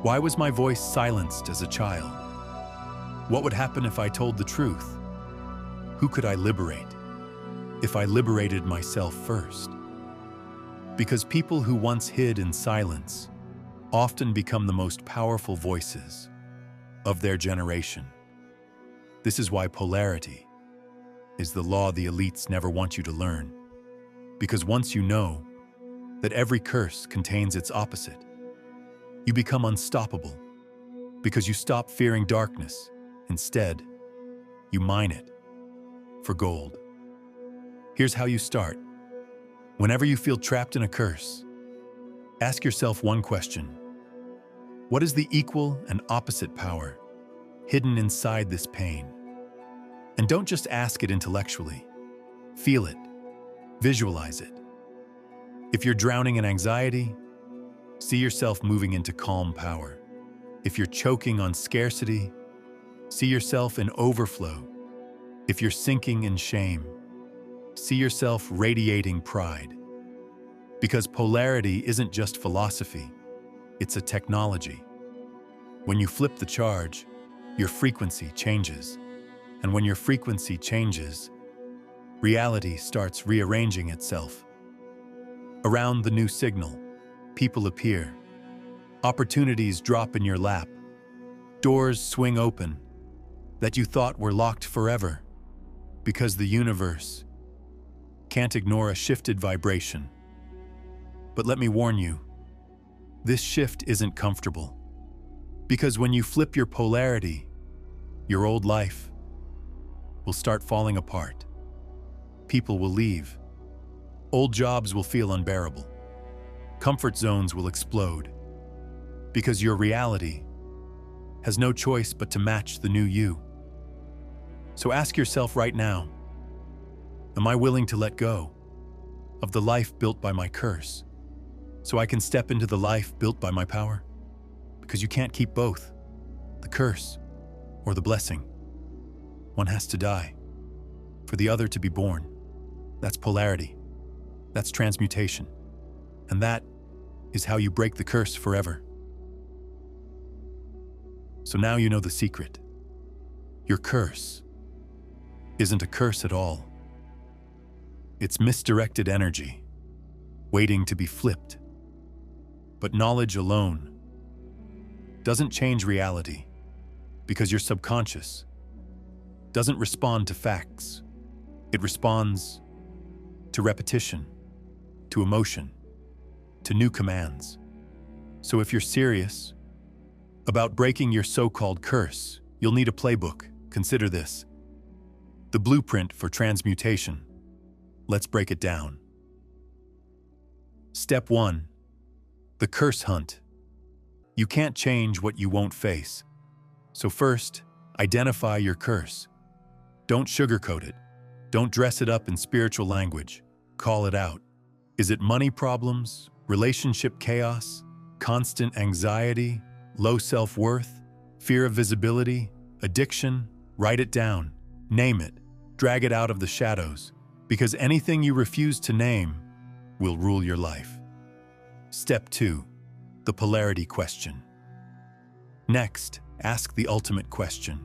why was my voice silenced as a child? What would happen if I told the truth? Who could I liberate if I liberated myself first? Because people who once hid in silence often become the most powerful voices of their generation. This is why polarity is the law the elites never want you to learn. Because once you know that every curse contains its opposite, you become unstoppable. Because you stop fearing darkness. Instead, you mine it for gold. Here's how you start. Whenever you feel trapped in a curse, ask yourself one question. What is the equal and opposite power hidden inside this pain? And don't just ask it intellectually. Feel it. Visualize it. If you're drowning in anxiety, see yourself moving into calm power. If you're choking on scarcity, see yourself in overflow. If you're sinking in shame, see yourself radiating pride. Because polarity isn't just philosophy, it's a technology. When you flip the charge, your frequency changes. And when your frequency changes, reality starts rearranging itself. Around the new signal, people appear. Opportunities drop in your lap. Doors swing open that you thought were locked forever, because the universe can't ignore a shifted vibration. But let me warn you, this shift isn't comfortable. Because when you flip your polarity, your old life will start falling apart. People will leave. Old jobs will feel unbearable. Comfort zones will explode. Because your reality has no choice but to match the new you. So ask yourself right now, am I willing to let go of the life built by my curse so I can step into the life built by my power? Because you can't keep both, the curse or the blessing. One has to die for the other to be born. That's polarity. That's transmutation. And that is how you break the curse forever. So now you know the secret. Your curse isn't a curse at all. It's misdirected energy, waiting to be flipped. But knowledge alone doesn't change reality, because your subconscious doesn't respond to facts. It responds to repetition, to emotion, to new commands. So if you're serious about breaking your so-called curse, you'll need a playbook. Consider this: the blueprint for transmutation. Let's break it down. Step 1. The curse hunt. You can't change what you won't face. So first, identify your curse. Don't sugarcoat it. Don't dress it up in spiritual language. Call it out. Is it money problems, relationship chaos, constant anxiety, low self-worth, fear of visibility, addiction? Write it down. Name it. Drag it out of the shadows. Because anything you refuse to name will rule your life. Step 2. The polarity question. Next, ask the ultimate question.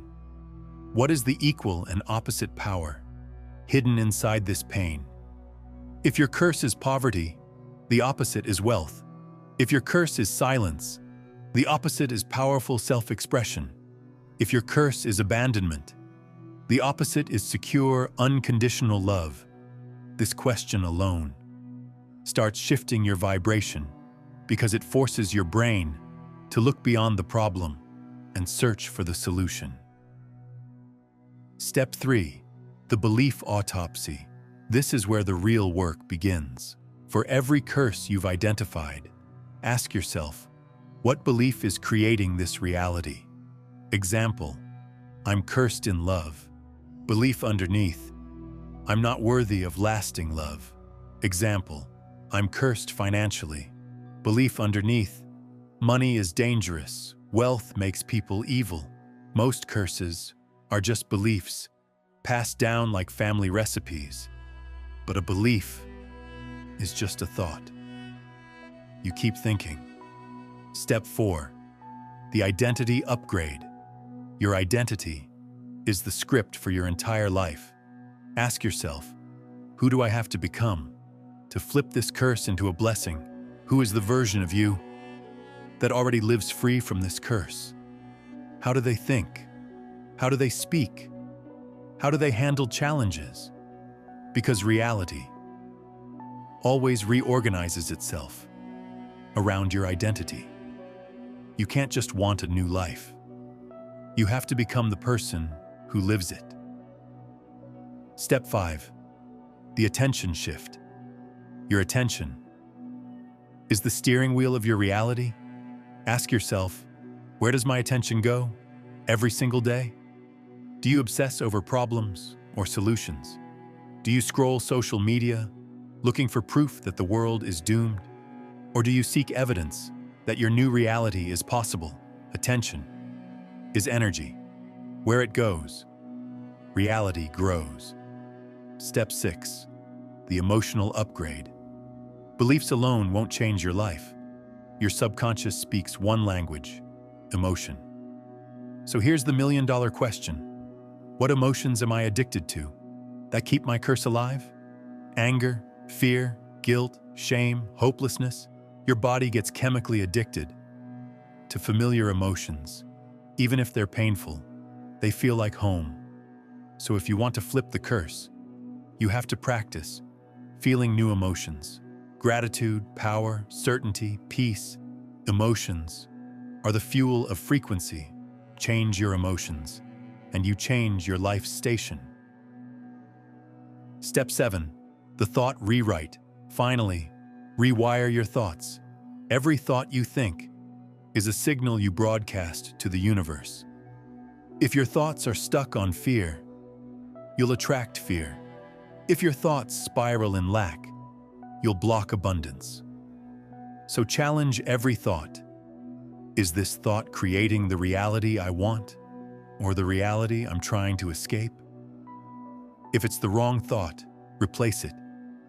What is the equal and opposite power hidden inside this pain? If your curse is poverty, the opposite is wealth. If your curse is silence, the opposite is powerful self-expression. If your curse is abandonment, the opposite is secure, unconditional love. This question alone starts shifting your vibration because it forces your brain to look beyond the problem and search for the solution. Step 3. The belief autopsy. This is where the real work begins. For every curse you've identified, ask yourself, what belief is creating this reality? Example, I'm cursed in love. Belief underneath, I'm not worthy of lasting love. Example, I'm cursed financially. Belief underneath, money is dangerous. Wealth makes people evil. Most curses are just beliefs, passed down like family recipes. But a belief is just a thought. You keep thinking. Step 4. The identity upgrade. Your identity is the script for your entire life. Ask yourself, who do I have to become to flip this curse into a blessing? Who is the version of you that already lives free from this curse? How do they think? How do they speak? How do they handle challenges? Because reality always reorganizes itself around your identity. You can't just want a new life. You have to become the person who lives it. Step 5. The attention shift. Your attention is the steering wheel of your reality. Ask yourself, where does my attention go every single day? Do you obsess over problems or solutions? Do you scroll social media looking for proof that the world is doomed? Or do you seek evidence that your new reality is possible? Attention is energy. Where it goes, reality grows. Step 6. The emotional upgrade. Beliefs alone won't change your life. Your subconscious speaks one language, emotion. So here's the million-dollar question. What emotions am I addicted to that keep my curse alive? Anger, fear, guilt, shame, hopelessness. Your body gets chemically addicted to familiar emotions. Even if they're painful, they feel like home. So if you want to flip the curse, you have to practice feeling new emotions. Gratitude, power, certainty, peace. Emotions are the fuel of frequency. Change your emotions, and you change your life station. Step 7. The thought rewrite. Finally, rewire your thoughts. Every thought you think is a signal you broadcast to the universe. If your thoughts are stuck on fear, you'll attract fear. If your thoughts spiral in lack, you'll block abundance. So challenge every thought. Is this thought creating the reality I want, or the reality I'm trying to escape? If it's the wrong thought, replace it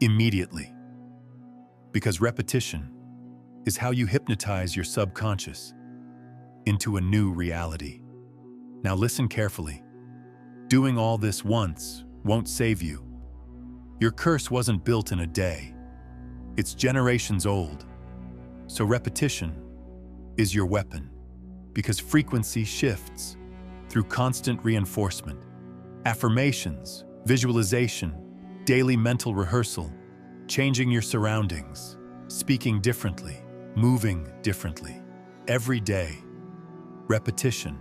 immediately. Because repetition is how you hypnotize your subconscious into a new reality. Now listen carefully. Doing all this once won't save you. Your curse wasn't built in a day. It's generations old. So repetition is your weapon, because frequency shifts through constant reinforcement. Affirmations, visualization, daily mental rehearsal, changing your surroundings, speaking differently, moving differently. Every day, repetition,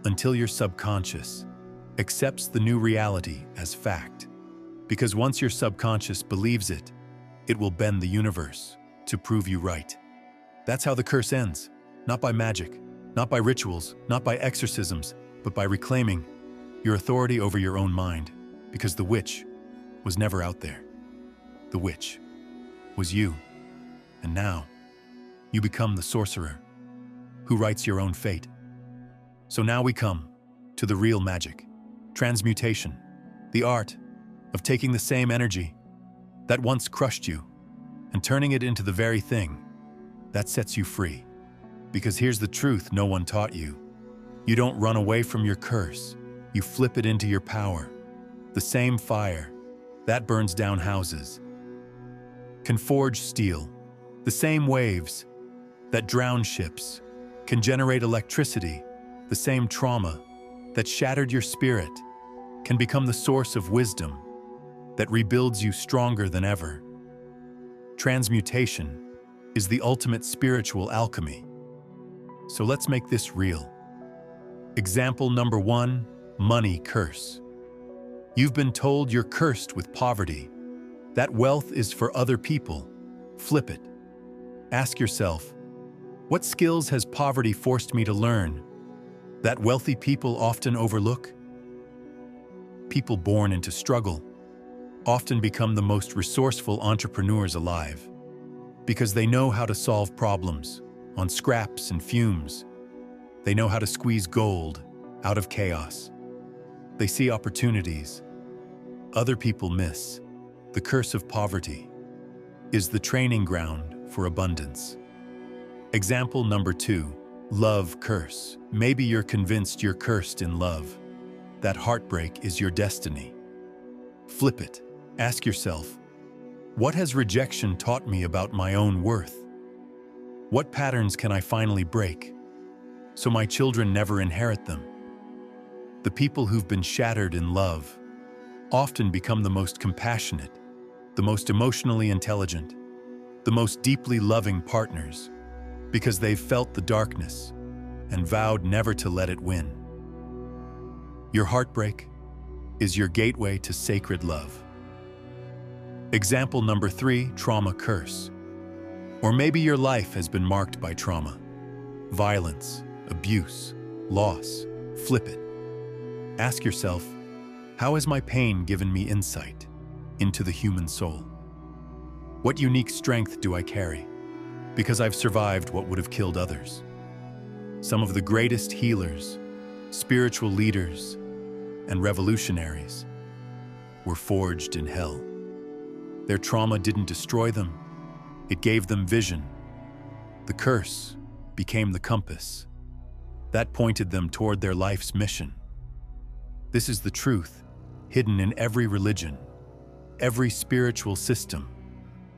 until your subconscious accepts the new reality as fact. Because once your subconscious believes it, it will bend the universe to prove you right. That's how the curse ends. Not by magic, not by rituals, not by exorcisms, but by reclaiming your authority over your own mind. Because the witch was never out there. The witch was you. And now, you become the sorcerer who writes your own fate. So now we come to the real magic. Transmutation, the art of taking the same energy that once crushed you and turning it into the very thing that sets you free. Because here's the truth no one taught you. You don't run away from your curse. You flip it into your power. The same fire that burns down houses can forge steel. The same waves that drown ships can generate electricity. The same trauma that shattered your spirit can become the source of wisdom that rebuilds you stronger than ever. Transmutation is the ultimate spiritual alchemy. So let's make this real. Example number 1, money curse. You've been told you're cursed with poverty. That wealth is for other people. Flip it. Ask yourself, what skills has poverty forced me to learn that wealthy people often overlook? People born into struggle often become the most resourceful entrepreneurs alive because they know how to solve problems on scraps and fumes. They know how to squeeze gold out of chaos. They see opportunities other people miss. The curse of poverty is the training ground for abundance. Example number 2, love curse. Maybe you're convinced you're cursed in love. That heartbreak is your destiny. Flip it. Ask yourself, what has rejection taught me about my own worth? What patterns can I finally break so my children never inherit them? The people who've been shattered in love often become the most compassionate, the most emotionally intelligent, the most deeply loving partners because they've felt the darkness and vowed never to let it win. Your heartbreak is your gateway to sacred love. Example number 3, trauma curse. Or maybe your life has been marked by trauma, violence, abuse, loss. Flip it. Ask yourself, how has my pain given me insight into the human soul? What unique strength do I carry because I've survived what would have killed others? Some of the greatest healers, spiritual leaders, and revolutionaries were forged in hell. Their trauma didn't destroy them, it gave them vision. The curse became the compass that pointed them toward their life's mission. This is the truth hidden in every religion, every spiritual system,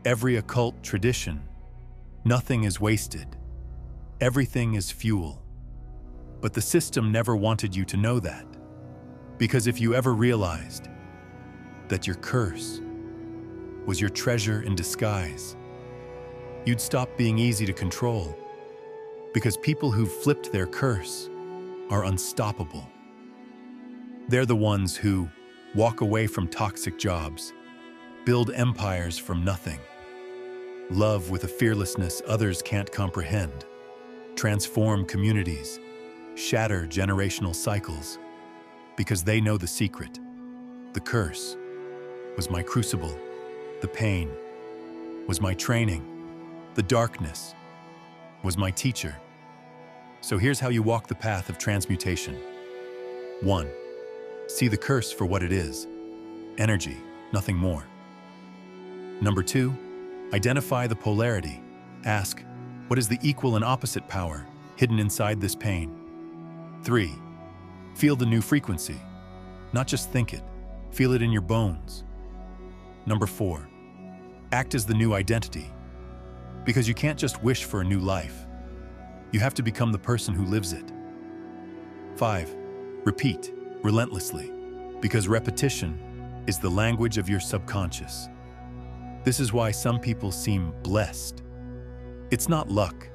every occult tradition. Nothing is wasted. Everything is fuel. But the system never wanted you to know that. Because if you ever realized that your curse was your treasure in disguise, you'd stop being easy to control. Because people who've flipped their curse are unstoppable. They're the ones who walk away from toxic jobs, build empires from nothing, love with a fearlessness others can't comprehend, transform communities, shatter generational cycles, because they know the secret. The curse was my crucible. The pain was my training. The darkness was my teacher. So here's how you walk the path of transmutation. 1. See the curse for what it is. Energy, nothing more. Number 2, identify the polarity. Ask, what is the equal and opposite power hidden inside this pain? 3, feel the new frequency. Not just think it, feel it in your bones. Number 4, act as the new identity. Because you can't just wish for a new life. You have to become the person who lives it. 5, repeat relentlessly, because repetition is the language of your subconscious. This is why some people seem blessed. It's not luck.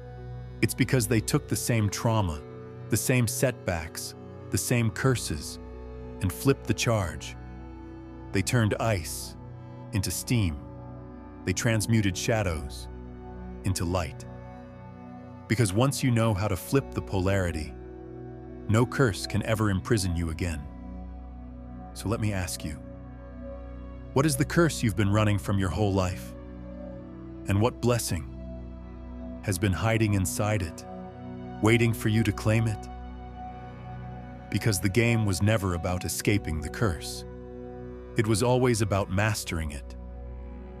It's because they took the same trauma, the same setbacks, the same curses, and flipped the charge. They turned ice into steam. They transmuted shadows into light. Because once you know how to flip the polarity, no curse can ever imprison you again. So let me ask you, what is the curse you've been running from your whole life? And what blessing has been hiding inside it, waiting for you to claim it? Because the game was never about escaping the curse. It was always about mastering it.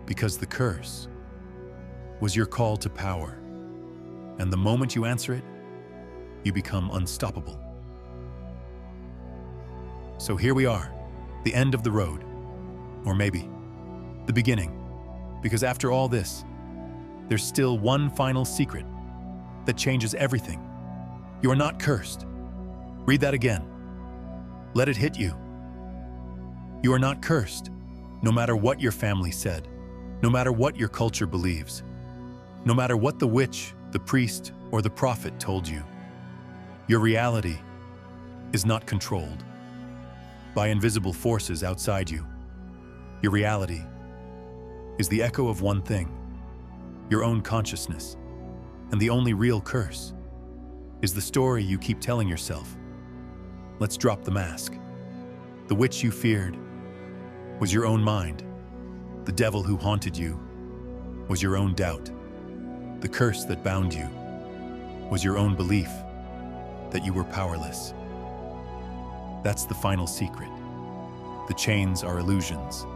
Because the curse was your call to power. And the moment you answer it, you become unstoppable. So here we are, the end of the road. Or maybe the beginning. Because after all this, there's still one final secret that changes everything. You are not cursed. Read that again. Let it hit you. You are not cursed, no matter what your family said, No matter what your culture believes, no matter what the witch, the priest, or the prophet told you, your reality is not controlled by invisible forces outside you. Your reality is the echo of one thing, your own consciousness. And the only real curse is the story you keep telling yourself. Let's drop the mask. The witch you feared was your own mind. The devil who haunted you was your own doubt. The curse that bound you was your own belief that you were powerless. That's the final secret. The chains are illusions.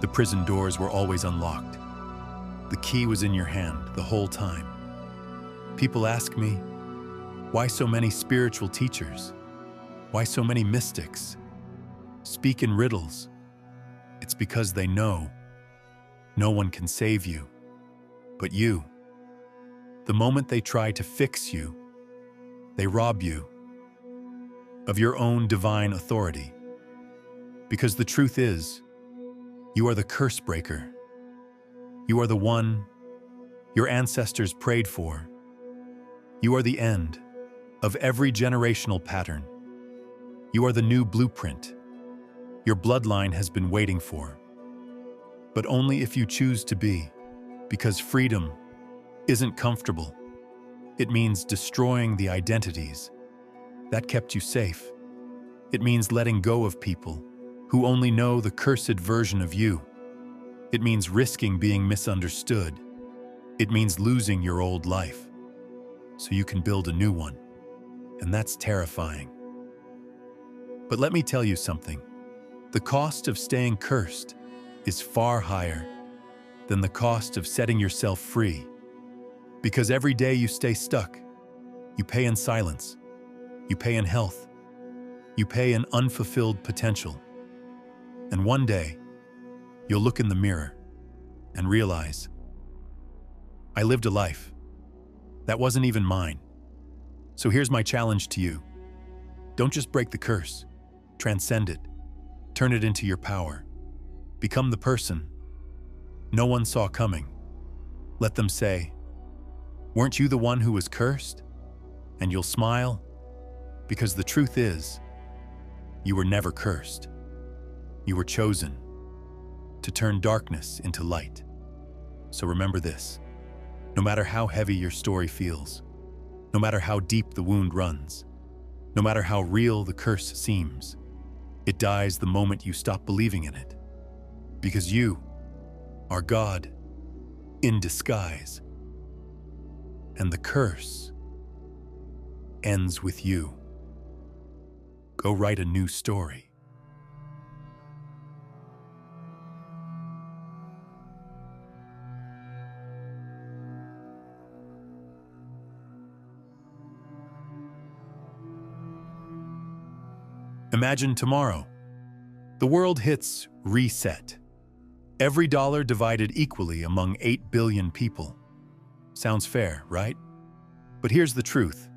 The prison doors were always unlocked. The key was in your hand the whole time. People ask me, why so many spiritual teachers? Why so many mystics speak in riddles? It's because they know no one can save you but you. The moment they try to fix you, they rob you of your own divine authority. Because the truth is, you are the curse breaker. You are the one your ancestors prayed for. You are the end of every generational pattern. You are the new blueprint your bloodline has been waiting for. But only if you choose to be, because freedom isn't comfortable. It means destroying the identities that kept you safe. It means letting go of people who only know the cursed version of you. It means risking being misunderstood. It means losing your old life so you can build a new one. And that's terrifying. But let me tell you something. The cost of staying cursed is far higher than the cost of setting yourself free. Because every day you stay stuck, you pay in silence, you pay in health, you pay in unfulfilled potential. And one day, you'll look in the mirror and realize, I lived a life that wasn't even mine. So here's my challenge to you. Don't just break the curse, transcend it, turn it into your power. Become the person no one saw coming. Let them say, weren't you the one who was cursed? And you'll smile, because the truth is, you were never cursed. You were chosen to turn darkness into light. So remember this, no matter how heavy your story feels, no matter how deep the wound runs, no matter how real the curse seems, it dies the moment you stop believing in it. Because you are God in disguise. And the curse ends with you. Go write a new story. Imagine tomorrow. The world hits reset. Every dollar divided equally among 8 billion people. Sounds fair, right? But here's the truth.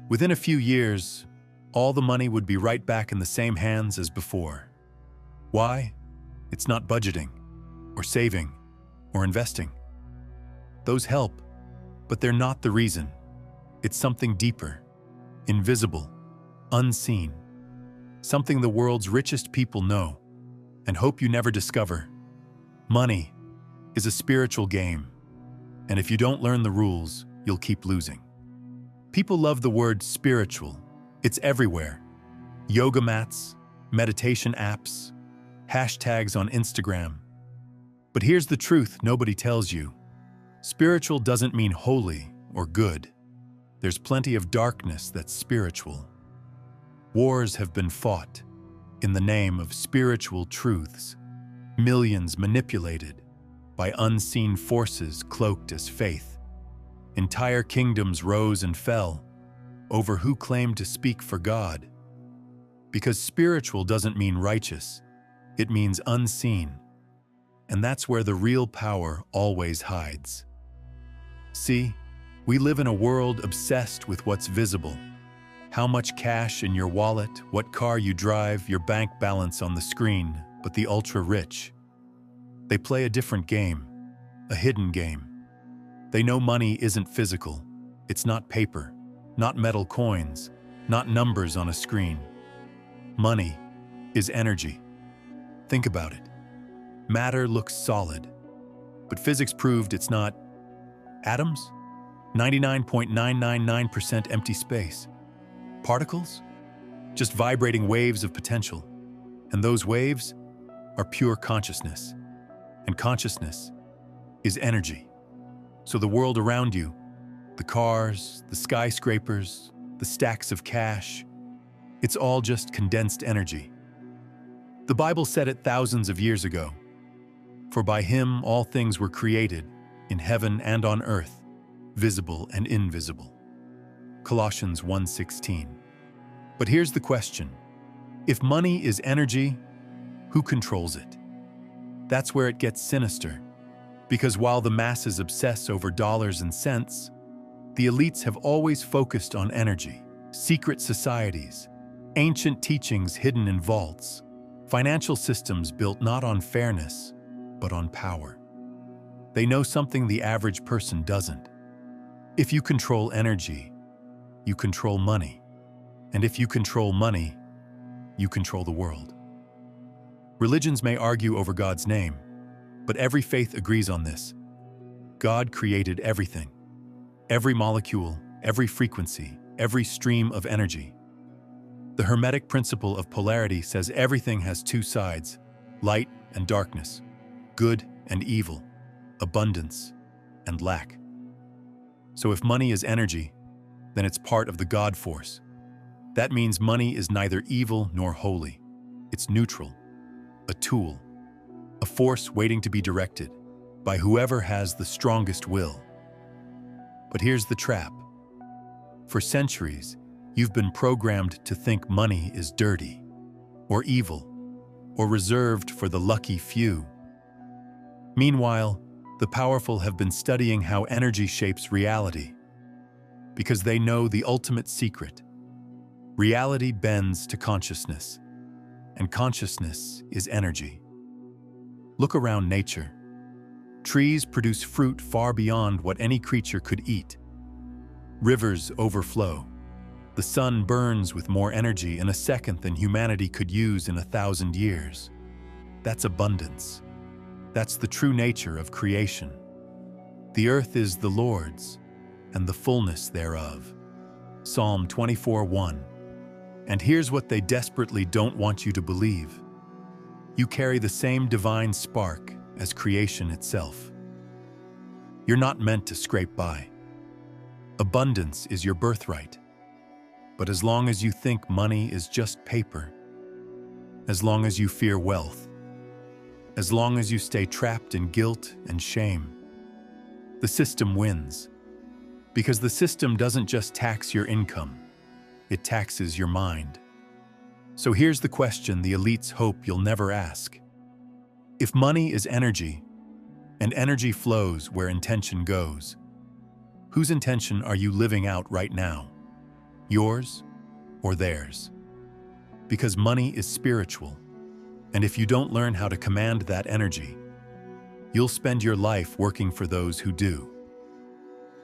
Within a few years, all the money would be right back in the same hands as before. Why? It's not budgeting, or saving, or investing. Those help, but they're not the reason. It's something deeper, invisible, unseen. Something the world's richest people know and hope you never discover. Money is a spiritual game, and if you don't learn the rules, you'll keep losing. People love the word spiritual. It's everywhere. Yoga mats, meditation apps, hashtags on Instagram. But here's the truth nobody tells you. Spiritual doesn't mean holy or good. There's plenty of darkness that's spiritual. Wars have been fought in the name of spiritual truths. Millions manipulated by unseen forces cloaked as faith. Entire kingdoms rose and fell over who claimed to speak for God. Because spiritual doesn't mean righteous, it means unseen. And that's where the real power always hides. See, we live in a world obsessed with what's visible. How much cash in your wallet, what car you drive, your bank balance on the screen, but the ultra-rich. They play a different game. a hidden game. They know money isn't physical. It's not paper, not metal coins, not numbers on a screen. Money is energy. Think about it. Matter looks solid, but physics proved it's not. Atoms? 99.999% empty space. Particles? Just vibrating waves of potential. And those waves are pure consciousness. And consciousness is energy. So the world around you, the cars, the skyscrapers, the stacks of cash, it's all just condensed energy. The Bible said it thousands of years ago. For by him all things were created, in heaven and on earth, visible and invisible. Colossians 1:16. But here's the question. If money is energy, who controls it? That's where it gets sinister. Because while the masses obsess over dollars and cents, the elites have always focused on energy, secret societies, ancient teachings hidden in vaults, financial systems built not on fairness, but on power. They know something the average person doesn't. If you control energy, you control money. And if you control money, you control the world. Religions may argue over God's name, but every faith agrees on this. God created everything. Every molecule, every frequency, every stream of energy. The Hermetic principle of polarity says everything has two sides, light and darkness, good and evil, abundance and lack. So if money is energy, then it's part of the God force. That means money is neither evil nor holy. It's neutral, a tool, a force waiting to be directed by whoever has the strongest will. But here's the trap. For centuries, you've been programmed to think money is dirty, or evil, or reserved for the lucky few. Meanwhile, the powerful have been studying how energy shapes reality, because they know the ultimate secret. Reality bends to consciousness, and consciousness is energy. Look around nature. Trees produce fruit far beyond what any creature could eat. Rivers overflow. The sun burns with more energy in a second than humanity could use in 1,000 years. That's abundance. That's the true nature of creation. The earth is the Lord's, and the fullness thereof. Psalm 24:1. And here's what they desperately don't want you to believe. You carry the same divine spark as creation itself. You're not meant to scrape by. Abundance is your birthright. But as long as you think money is just paper, as long as you fear wealth, as long as you stay trapped in guilt and shame, the system wins. Because the system doesn't just tax your income, it taxes your mind. So here's the question the elites hope you'll never ask. If money is energy, and energy flows where intention goes, whose intention are you living out right now? Yours or theirs? Because money is spiritual, and if you don't learn how to command that energy, you'll spend your life working for those who do.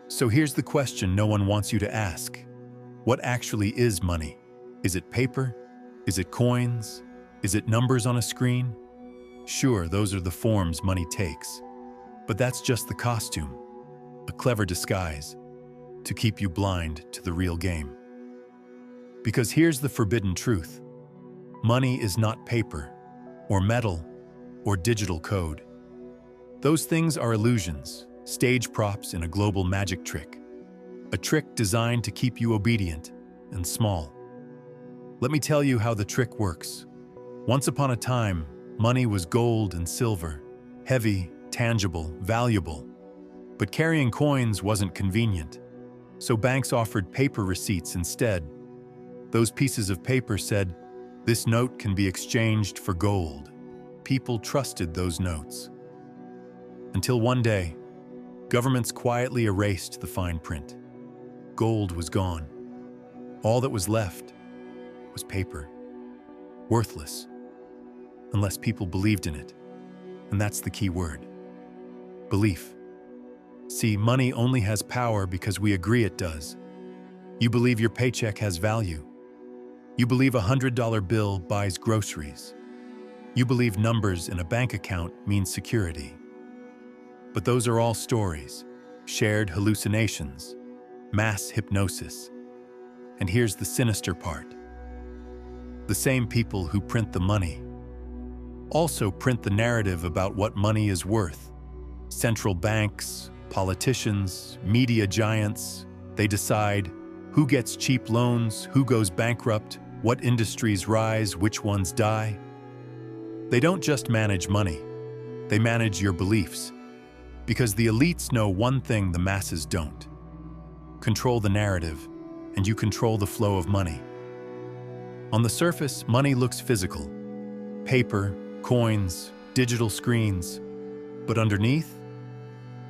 So here's the question no one wants you to ask. What actually is money? Is it paper? Is it coins? Is it numbers on a screen? Sure, those are the forms money takes. But that's just the costume, a clever disguise, to keep you blind to the real game. Because here's the forbidden truth. Money is not paper, or metal, or digital code. Those things are illusions, stage props in a global magic trick. A trick designed to keep you obedient and small. Let me tell you how the trick works. Once upon a time, money was gold and silver, heavy, tangible, valuable. But carrying coins wasn't convenient, so banks offered paper receipts instead. Those pieces of paper said, "This note can be exchanged for gold." People trusted those notes. Until one day, governments quietly erased the fine print. Gold was gone. All that was left was paper. Worthless, unless people believed in it. And that's the key word. Belief. See, money only has power because we agree it does. You believe your paycheck has value. You believe a $100 bill buys groceries. You believe numbers in a bank account mean security. But those are all stories, shared hallucinations, mass hypnosis. And here's the sinister part. The same people who print the money also print the narrative about what money is worth. Central banks, politicians, media giants, they decide who gets cheap loans, who goes bankrupt, what industries rise, which ones die. They don't just manage money, they manage your beliefs. Because the elites know one thing the masses don't. Control the narrative, and you control the flow of money. On the surface, money looks physical. Paper, coins, digital screens. But underneath,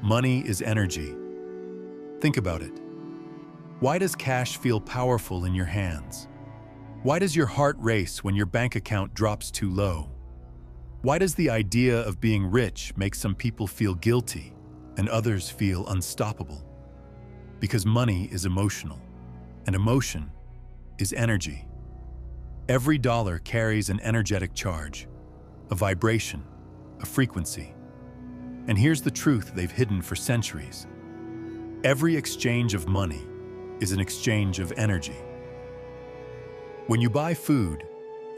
money is energy. Think about it. Why does cash feel powerful in your hands? Why does your heart race when your bank account drops too low? Why does the idea of being rich make some people feel guilty and others feel unstoppable? Because money is emotional, and emotion is energy. Every dollar carries an energetic charge, a vibration, a frequency. And here's the truth they've hidden for centuries. Every exchange of money is an exchange of energy. When you buy food,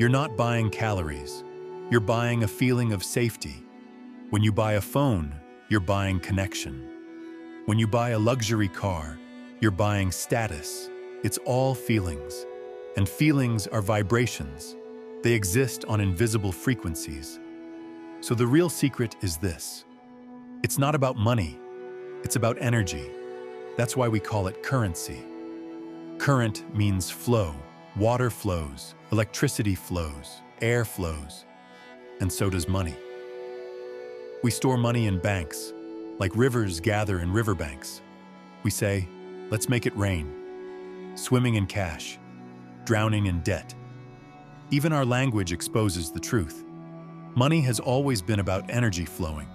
you're not buying calories. You're buying a feeling of safety. When you buy a phone, you're buying connection. When you buy a luxury car, you're buying status. It's all feelings. And feelings are vibrations. They exist on invisible frequencies. So the real secret is this. It's not about money. It's about energy. That's why we call it currency. Current means flow. Water flows, electricity flows, air flows, and so does money. We store money in banks, like rivers gather in riverbanks. We say, let's make it rain, swimming in cash, drowning in debt. Even our language exposes the truth. Money has always been about energy flowing.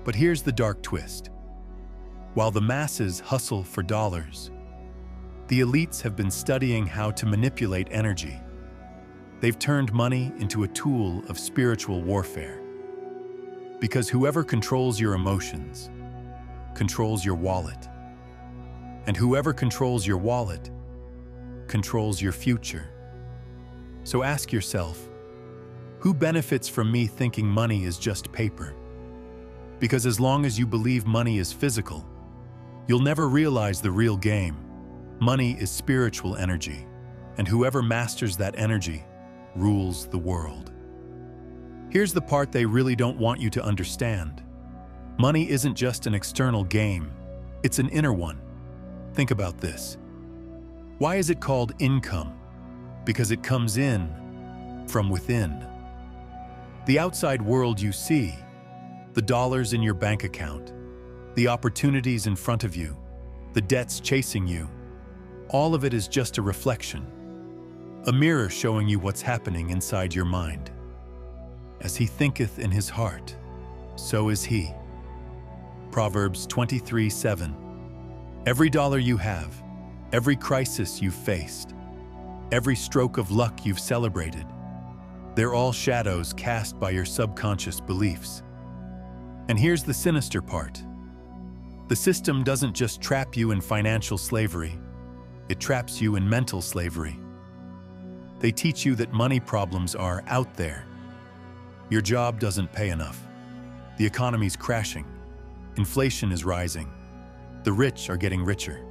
But here's the dark twist. While the masses hustle for dollars, the elites have been studying how to manipulate energy. They've turned money into a tool of spiritual warfare. Because whoever controls your emotions controls your wallet. And whoever controls your wallet controls your future. So ask yourself, who benefits from me thinking money is just paper? Because as long as you believe money is physical, you'll never realize the real game. Money is spiritual energy, and whoever masters that energy rules the world. Here's the part they really don't want you to understand. Money isn't just an external game, it's an inner one. Think about this. Why is it called income? Because it comes in from within. The outside world you see, the dollars in your bank account, the opportunities in front of you, the debts chasing you, all of it is just a reflection, a mirror showing you what's happening inside your mind. As he thinketh in his heart, so is he. Proverbs 23:7. Every dollar you have, every crisis you've faced, every stroke of luck you've celebrated, they're all shadows cast by your subconscious beliefs. And here's the sinister part. The system doesn't just trap you in financial slavery, it traps you in mental slavery. They teach you that money problems are out there. Your job doesn't pay enough. The economy's crashing. Inflation is rising. The rich are getting richer.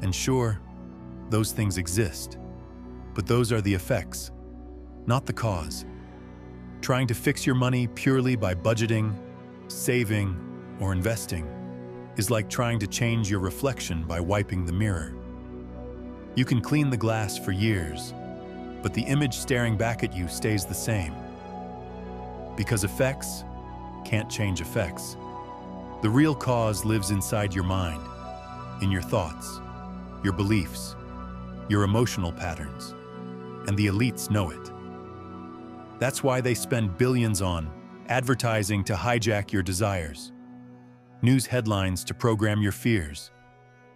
And sure, those things exist. But those are the effects, not the cause. Trying to fix your money purely by budgeting, saving, or investing is like trying to change your reflection by wiping the mirror. You can clean the glass for years, but the image staring back at you stays the same. Because effects can't change effects. The real cause lives inside your mind, in your thoughts, your beliefs, your emotional patterns, and the elites know it. That's why they spend billions on advertising to hijack your desires, news headlines to program your fears,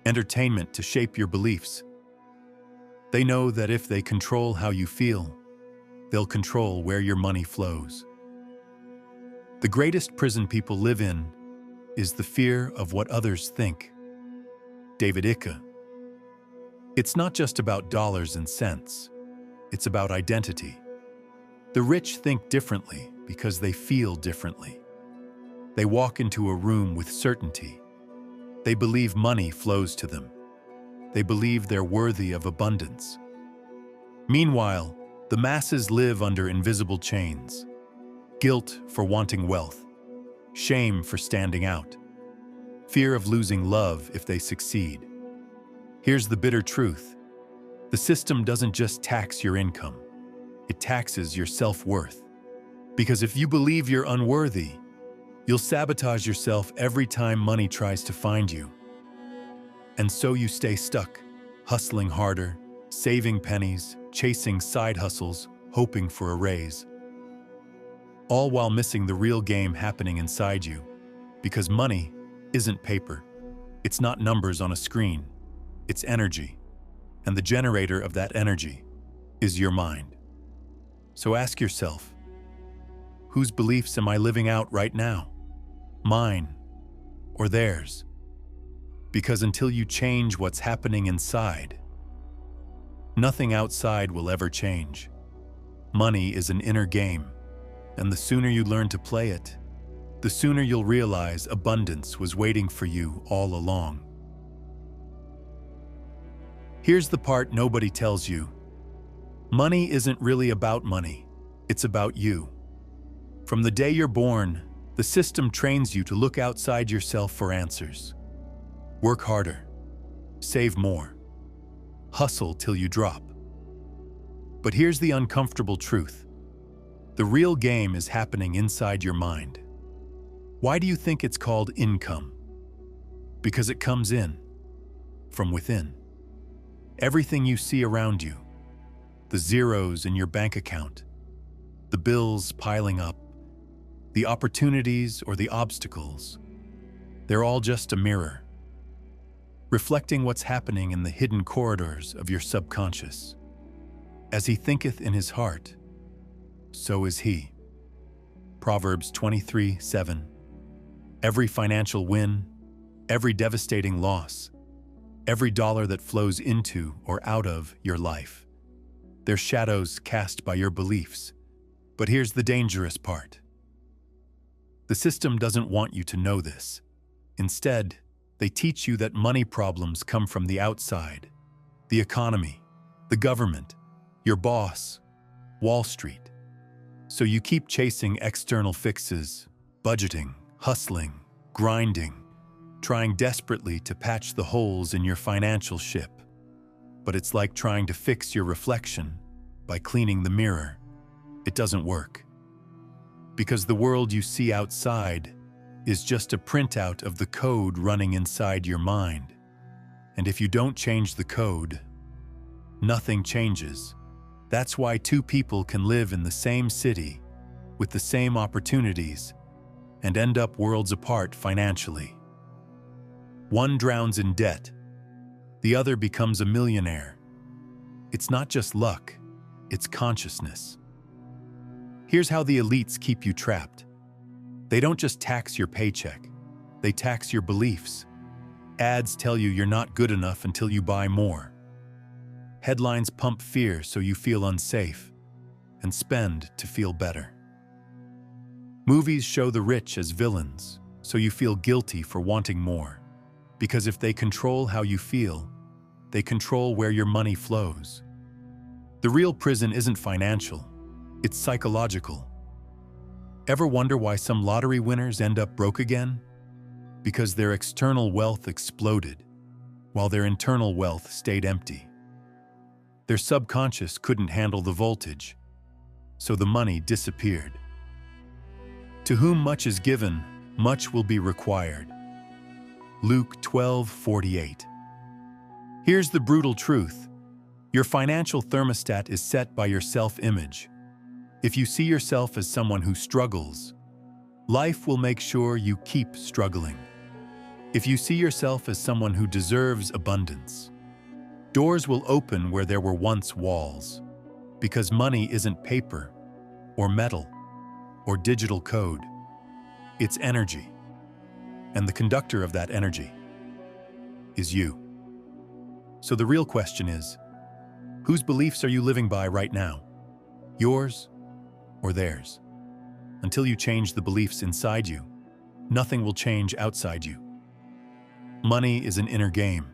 entertainment to shape your beliefs. They know that if they control how you feel, they'll control where your money flows. The greatest prison people live in is the fear of what others think. David Icke. It's not just about dollars and cents. It's about identity. The rich think differently because they feel differently. They walk into a room with certainty. They believe money flows to them. They believe they're worthy of abundance. Meanwhile, the masses live under invisible chains. Guilt for wanting wealth, shame for standing out, fear of losing love if they succeed. Here's the bitter truth. The system doesn't just tax your income, it taxes your self-worth. Because if you believe you're unworthy, you'll sabotage yourself every time money tries to find you. And so you stay stuck, hustling harder, saving pennies, chasing side hustles, hoping for a raise. All while missing the real game happening inside you. Because money isn't paper. It's not numbers on a screen. It's energy. And the generator of that energy is your mind. So ask yourself, whose beliefs am I living out right now? Mine or theirs? Because until you change what's happening inside, nothing outside will ever change. Money is an inner game, and the sooner you learn to play it, the sooner you'll realize abundance was waiting for you all along. Here's the part nobody tells you. Money isn't really about money. It's about you. From the day you're born, the system trains you to look outside yourself for answers. Work harder. Save more. Hustle till you drop. But here's the uncomfortable truth. The real game is happening inside your mind. Why do you think it's called income? Because it comes in, from within. Everything you see around you, the zeros in your bank account, the bills piling up, the opportunities or the obstacles, they're all just a mirror, reflecting what's happening in the hidden corridors of your subconscious. As he thinketh in his heart, so is he. Proverbs 23:7. Every financial win, every devastating loss, every dollar that flows into or out of your life, they're shadows cast by your beliefs. But here's the dangerous part. The system doesn't want you to know this. Instead, they teach you that money problems come from the outside, the economy, the government, your boss, Wall Street. So you keep chasing external fixes, budgeting, hustling, grinding, trying desperately to patch the holes in your financial ship. But it's like trying to fix your reflection by cleaning the mirror. It doesn't work. Because the world you see outside is just a printout of the code running inside your mind. And if you don't change the code, nothing changes. That's why two people can live in the same city, with the same opportunities, and end up worlds apart financially. One drowns in debt, the other becomes a millionaire. It's not just luck, it's consciousness. Here's how the elites keep you trapped. They don't just tax your paycheck, they tax your beliefs. Ads tell you you're not good enough until you buy more. Headlines pump fear so you feel unsafe, and spend to feel better. Movies show the rich as villains, so you feel guilty for wanting more. Because if they control how you feel, they control where your money flows. The real prison isn't financial, it's psychological. Ever wonder why some lottery winners end up broke again? Because their external wealth exploded, while their internal wealth stayed empty. Their subconscious couldn't handle the voltage, so the money disappeared. To whom much is given, much will be required. Luke 12:48. Here's the brutal truth. Your financial thermostat is set by your self-image. If you see yourself as someone who struggles, life will make sure you keep struggling. If you see yourself as someone who deserves abundance, doors will open where there were once walls, because money isn't paper or metal or digital code. It's energy, and the conductor of that energy is you. So the real question is, whose beliefs are you living by right now? Yours or theirs? Until you change the beliefs inside you, nothing will change outside you. Money is an inner game,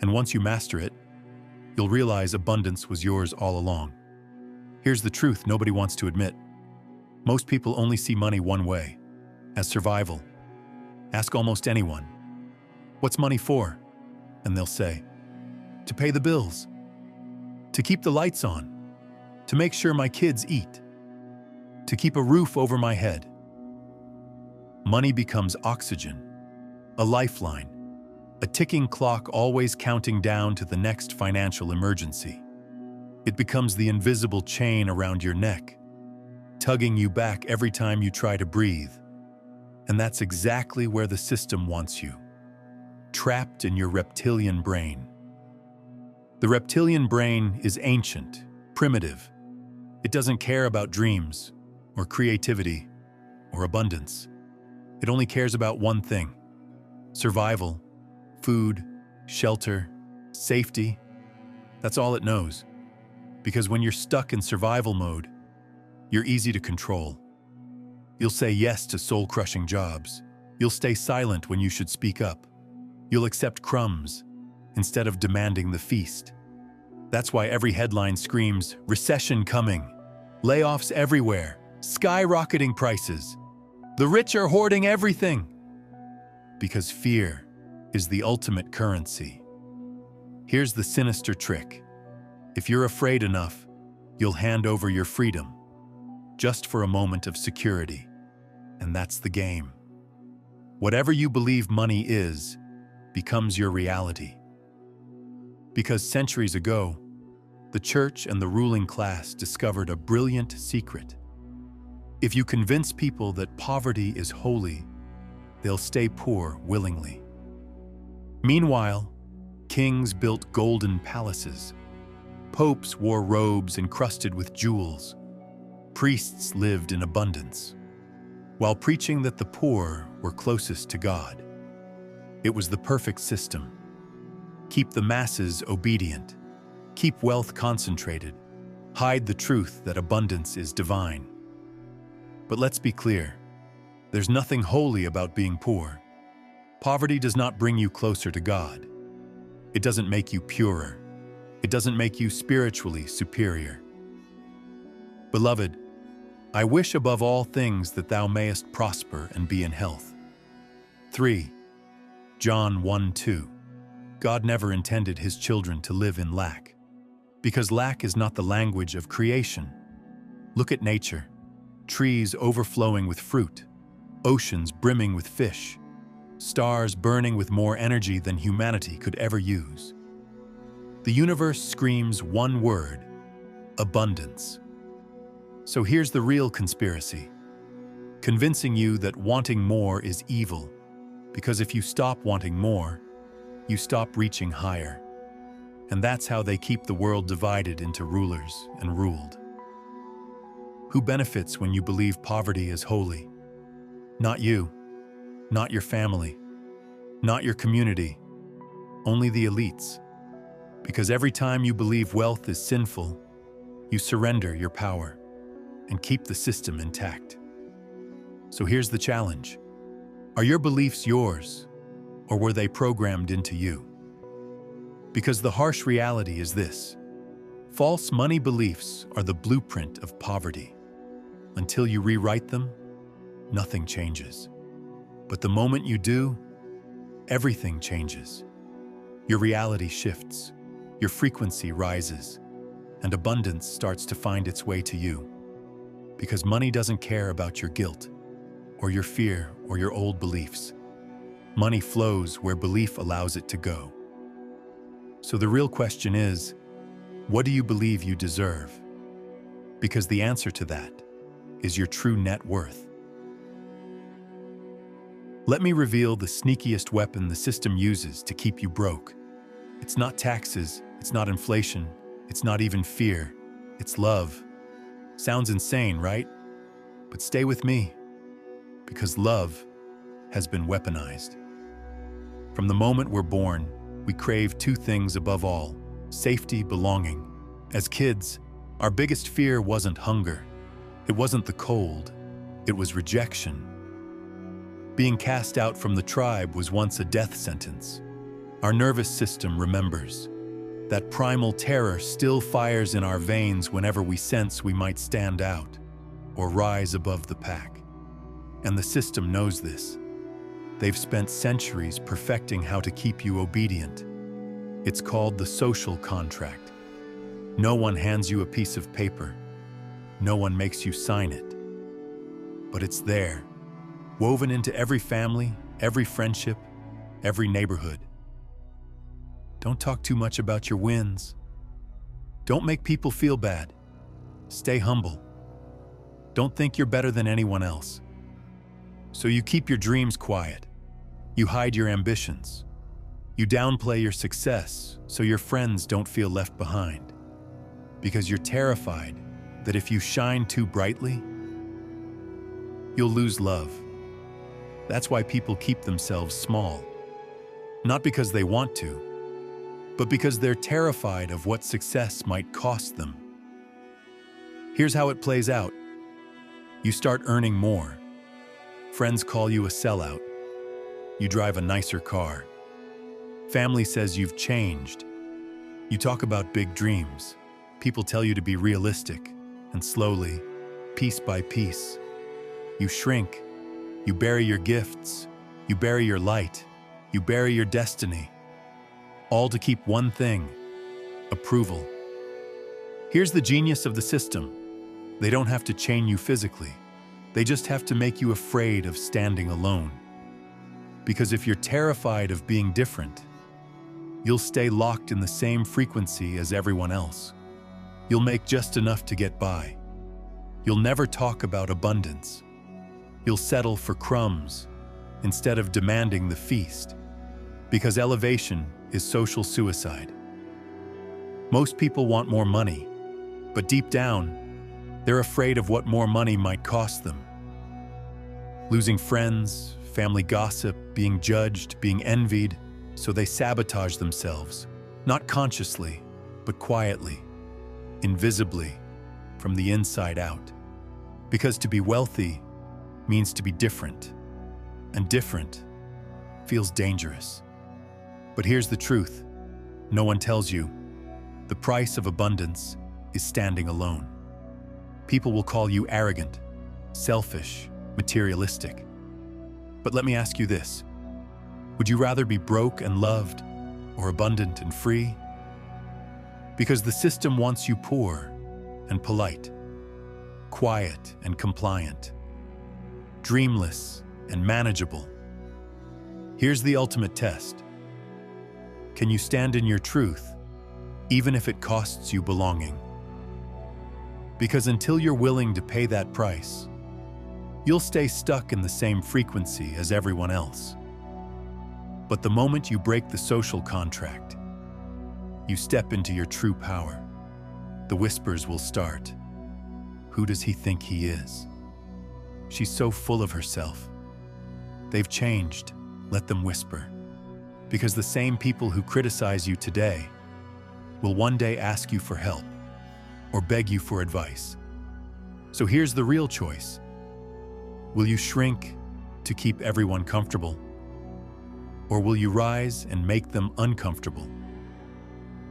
and once you master it, you'll realize abundance was yours all along. Here's the truth nobody wants to admit. Most people only see money one way, as survival. Ask almost anyone, "What's money for?" And they'll say, "To pay the bills, to keep the lights on, to make sure my kids eat, to keep a roof over my head." Money becomes oxygen, a lifeline, a ticking clock always counting down to the next financial emergency. It becomes the invisible chain around your neck, tugging you back every time you try to breathe. And that's exactly where the system wants you, trapped in your reptilian brain. The reptilian brain is ancient, primitive. It doesn't care about dreams, or creativity, or abundance. It only cares about one thing: survival, food, shelter, safety. That's all it knows. Because when you're stuck in survival mode, you're easy to control. You'll say yes to soul-crushing jobs. You'll stay silent when you should speak up. You'll accept crumbs instead of demanding the feast. That's why every headline screams, "Recession coming," layoffs everywhere, skyrocketing prices. The rich are hoarding everything. Because fear is the ultimate currency. Here's the sinister trick. If you're afraid enough, you'll hand over your freedom, just for a moment of security. And that's the game. Whatever you believe money is, becomes your reality. Because centuries ago, the church and the ruling class discovered a brilliant secret. If you convince people that poverty is holy, they'll stay poor willingly. Meanwhile, kings built golden palaces. Popes wore robes encrusted with jewels. Priests lived in abundance, while preaching that the poor were closest to God. It was the perfect system. Keep the masses obedient. Keep wealth concentrated. Hide the truth that abundance is divine. But let's be clear, there's nothing holy about being poor. Poverty does not bring you closer to God. It doesn't make you purer. It doesn't make you spiritually superior. Beloved, I wish above all things that thou mayest prosper and be in health. 3. John 1:2. God never intended his children to live in lack, because lack is not the language of creation. Look at nature. Trees overflowing with fruit, oceans brimming with fish, stars burning with more energy than humanity could ever use. The universe screams one word: abundance. So here's the real conspiracy, convincing you that wanting more is evil, because if you stop wanting more, you stop reaching higher. And that's how they keep the world divided into rulers and ruled. Who benefits when you believe poverty is holy? Not you, not your family, not your community, only the elites. Because every time you believe wealth is sinful, you surrender your power and keep the system intact. So here's the challenge. Are your beliefs yours, or were they programmed into you? Because the harsh reality is this: false money beliefs are the blueprint of poverty. Until you rewrite them, nothing changes. But the moment you do, everything changes. Your reality shifts, your frequency rises, and abundance starts to find its way to you. Because money doesn't care about your guilt, or your fear, or your old beliefs. Money flows where belief allows it to go. So the real question is, what do you believe you deserve? Because the answer to that is your true net worth. Let me reveal the sneakiest weapon the system uses to keep you broke. It's not taxes, it's not inflation, it's not even fear, it's love. Sounds insane, right? But stay with me, because love has been weaponized. From the moment we're born, we crave two things above all: safety, belonging. As kids, our biggest fear wasn't hunger. It wasn't the cold. It was rejection. Being cast out from the tribe was once a death sentence. Our nervous system remembers. That primal terror still fires in our veins whenever we sense we might stand out or rise above the pack. And the system knows this. They've spent centuries perfecting how to keep you obedient. It's called the social contract. No one hands you a piece of paper. No one makes you sign it. But it's there, woven into every family, every friendship, every neighborhood. Don't talk too much about your wins. Don't make people feel bad. Stay humble. Don't think you're better than anyone else. So you keep your dreams quiet. You hide your ambitions. You downplay your success so your friends don't feel left behind. Because you're terrified that if you shine too brightly, you'll lose love. That's why people keep themselves small. Not because they want to, but because they're terrified of what success might cost them. Here's how it plays out. You start earning more. Friends call you a sellout. You drive a nicer car. Family says you've changed. You talk about big dreams. People tell you to be realistic, and slowly, piece by piece, you shrink. You bury your gifts. You bury your light. You bury your destiny. All to keep one thing: approval. Here's the genius of the system. They don't have to chain you physically. They just have to make you afraid of standing alone. Because if you're terrified of being different, you'll stay locked in the same frequency as everyone else. You'll make just enough to get by. You'll never talk about abundance. You'll settle for crumbs instead of demanding the feast. Because elevation is social suicide. Most people want more money, but deep down, they're afraid of what more money might cost them. Losing friends, family gossip, being judged, being envied, so they sabotage themselves, not consciously, but quietly, invisibly, from the inside out. Because to be wealthy means to be different, and different feels dangerous. But here's the truth. No one tells you. The price of abundance is standing alone. People will call you arrogant, selfish, materialistic. But let me ask you this. Would you rather be broke and loved, or abundant and free? Because the system wants you poor and polite, quiet and compliant, dreamless and manageable. Here's the ultimate test. Can you stand in your truth, even if it costs you belonging? Because until you're willing to pay that price, you'll stay stuck in the same frequency as everyone else. But the moment you break the social contract, you step into your true power. The whispers will start. Who does he think he is? She's so full of herself. They've changed. Let them whisper. Because the same people who criticize you today will one day ask you for help or beg you for advice. So here's the real choice. Will you shrink to keep everyone comfortable? Or will you rise and make them uncomfortable?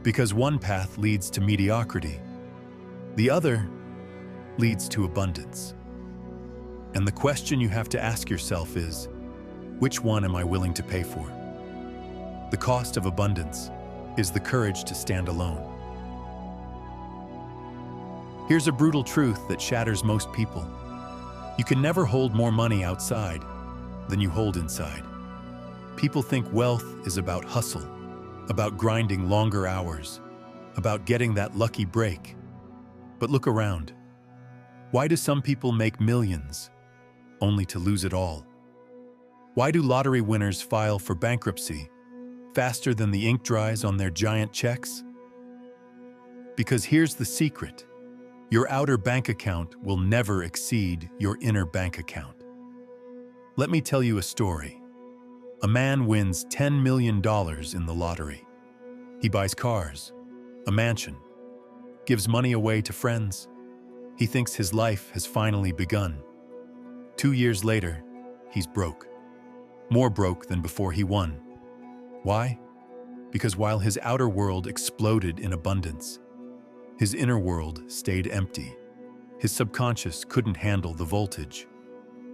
Because one path leads to mediocrity, the other leads to abundance. And the question you have to ask yourself is, which one am I willing to pay for? The cost of abundance is the courage to stand alone. Here's a brutal truth that shatters most people. You can never hold more money outside than you hold inside. People think wealth is about hustle, about grinding longer hours, about getting that lucky break. But look around. Why do some people make millions only to lose it all? Why do lottery winners file for bankruptcy faster than the ink dries on their giant checks? Because here's the secret. Your outer bank account will never exceed your inner bank account. Let me tell you a story. A man wins $10 million in the lottery. He buys cars, a mansion, gives money away to friends. He thinks his life has finally begun. 2 years later, he's broke. More broke than before he won. Why? Because while his outer world exploded in abundance, his inner world stayed empty. His subconscious couldn't handle the voltage,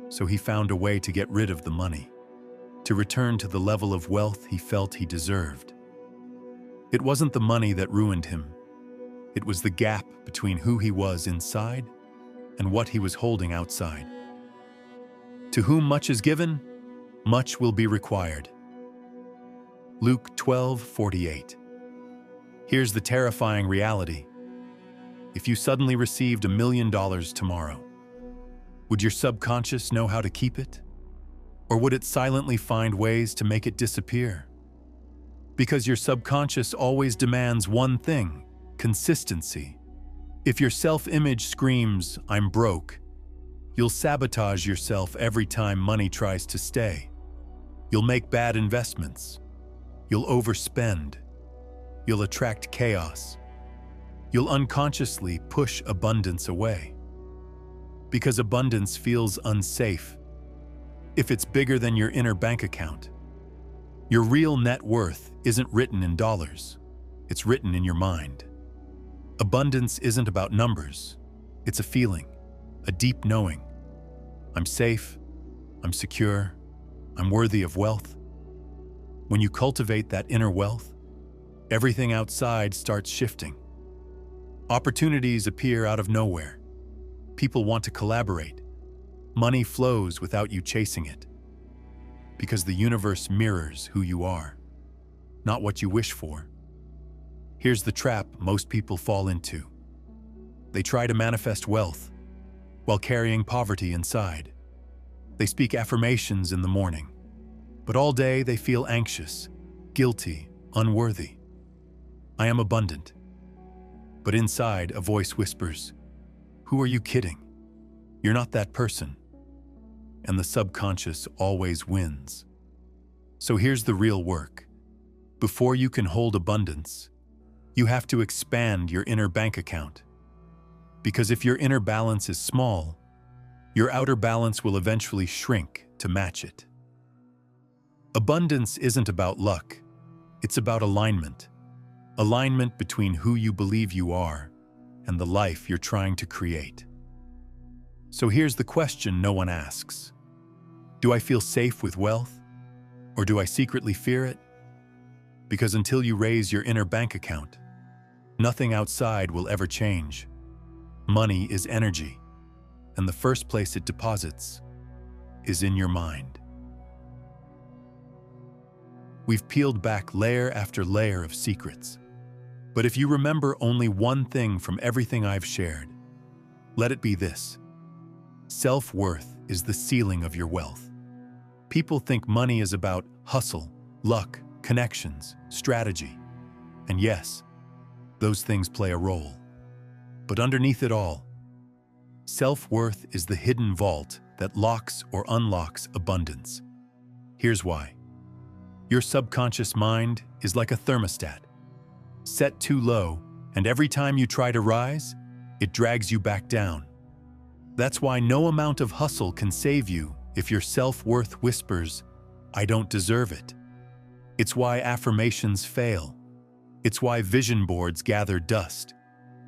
so he found a way to get rid of the money, to return to the level of wealth he felt he deserved. It wasn't the money that ruined him. It was the gap between who he was inside and what he was holding outside. To whom much is given, much will be required. Luke 12:48. Here's the terrifying reality. If you suddenly received $1 million tomorrow, would your subconscious know how to keep it? Or would it silently find ways to make it disappear? Because your subconscious always demands one thing: consistency. If your self-image screams, "I'm broke," you'll sabotage yourself every time money tries to stay. You'll make bad investments. You'll overspend. You'll attract chaos. You'll unconsciously push abundance away. Because abundance feels unsafe. If it's bigger than your inner bank account, your real net worth isn't written in dollars. It's written in your mind. Abundance isn't about numbers. It's a feeling, a deep knowing. I'm safe. I'm secure. I'm worthy of wealth. When you cultivate that inner wealth, everything outside starts shifting. Opportunities appear out of nowhere. People want to collaborate. Money flows without you chasing it. Because the universe mirrors who you are, not what you wish for. Here's the trap most people fall into. They try to manifest wealth while carrying poverty inside. They speak affirmations in the morning, but all day they feel anxious, guilty, unworthy. I am abundant. But inside, a voice whispers, "Who are you kidding? You're not that person." And the subconscious always wins. So here's the real work. Before you can hold abundance, you have to expand your inner bank account. Because if your inner balance is small, your outer balance will eventually shrink to match it. Abundance isn't about luck. It's about alignment. Alignment between who you believe you are and the life you're trying to create. So here's the question no one asks. Do I feel safe with wealth? Or do I secretly fear it? Because until you raise your inner bank account, nothing outside will ever change. Money is energy, and the first place it deposits is in your mind. We've peeled back layer after layer of secrets. But if you remember only one thing from everything I've shared, let it be this. Self-worth is the ceiling of your wealth. People think money is about hustle, luck, connections, strategy. And yes, those things play a role. But underneath it all, self-worth is the hidden vault that locks or unlocks abundance. Here's why. Your subconscious mind is like a thermostat. Set too low, and every time you try to rise, it drags you back down. That's why no amount of hustle can save you if your self-worth whispers, "I don't deserve it." It's why affirmations fail. It's why vision boards gather dust.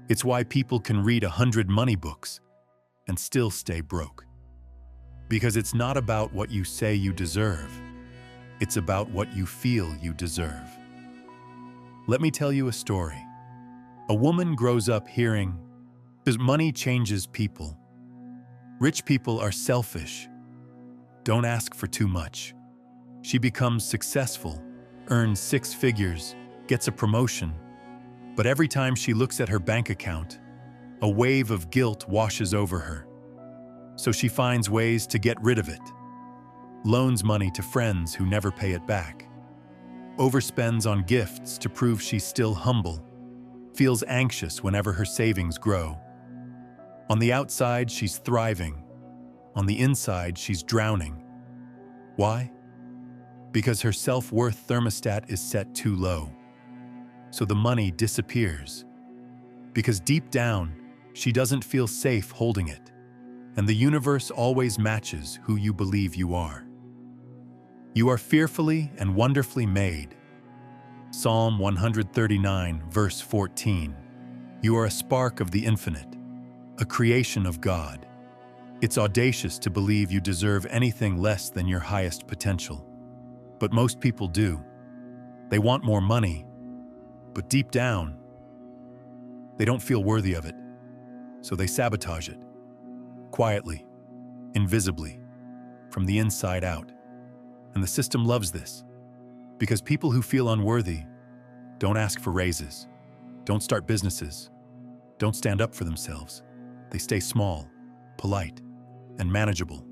It's why people can read 100 money books and still stay broke. Because it's not about what you say you deserve. It's about what you feel you deserve. Let me tell you a story. A woman grows up hearing, "Because money changes people. Rich people are selfish. Don't ask for too much." She becomes successful, earns 6 figures, gets a promotion. But every time she looks at her bank account, a wave of guilt washes over her. So she finds ways to get rid of it. loans money to friends who never pay it back, overspends on gifts to prove she's still humble, feels anxious whenever her savings grow. On the outside, she's thriving. On the inside, she's drowning. Why? Because her self-worth thermostat is set too low. So the money disappears. Because deep down, she doesn't feel safe holding it. And the universe always matches who you believe you are. You are fearfully and wonderfully made. Psalm 139, verse 14. You are a spark of the infinite, a creation of God. It's audacious to believe you deserve anything less than your highest potential. But most people do. They want more money, but deep down, they don't feel worthy of it, so they sabotage it. Quietly, invisibly, from the inside out. And the system loves this, because people who feel unworthy don't ask for raises, don't start businesses, don't stand up for themselves. They stay small, polite, and manageable.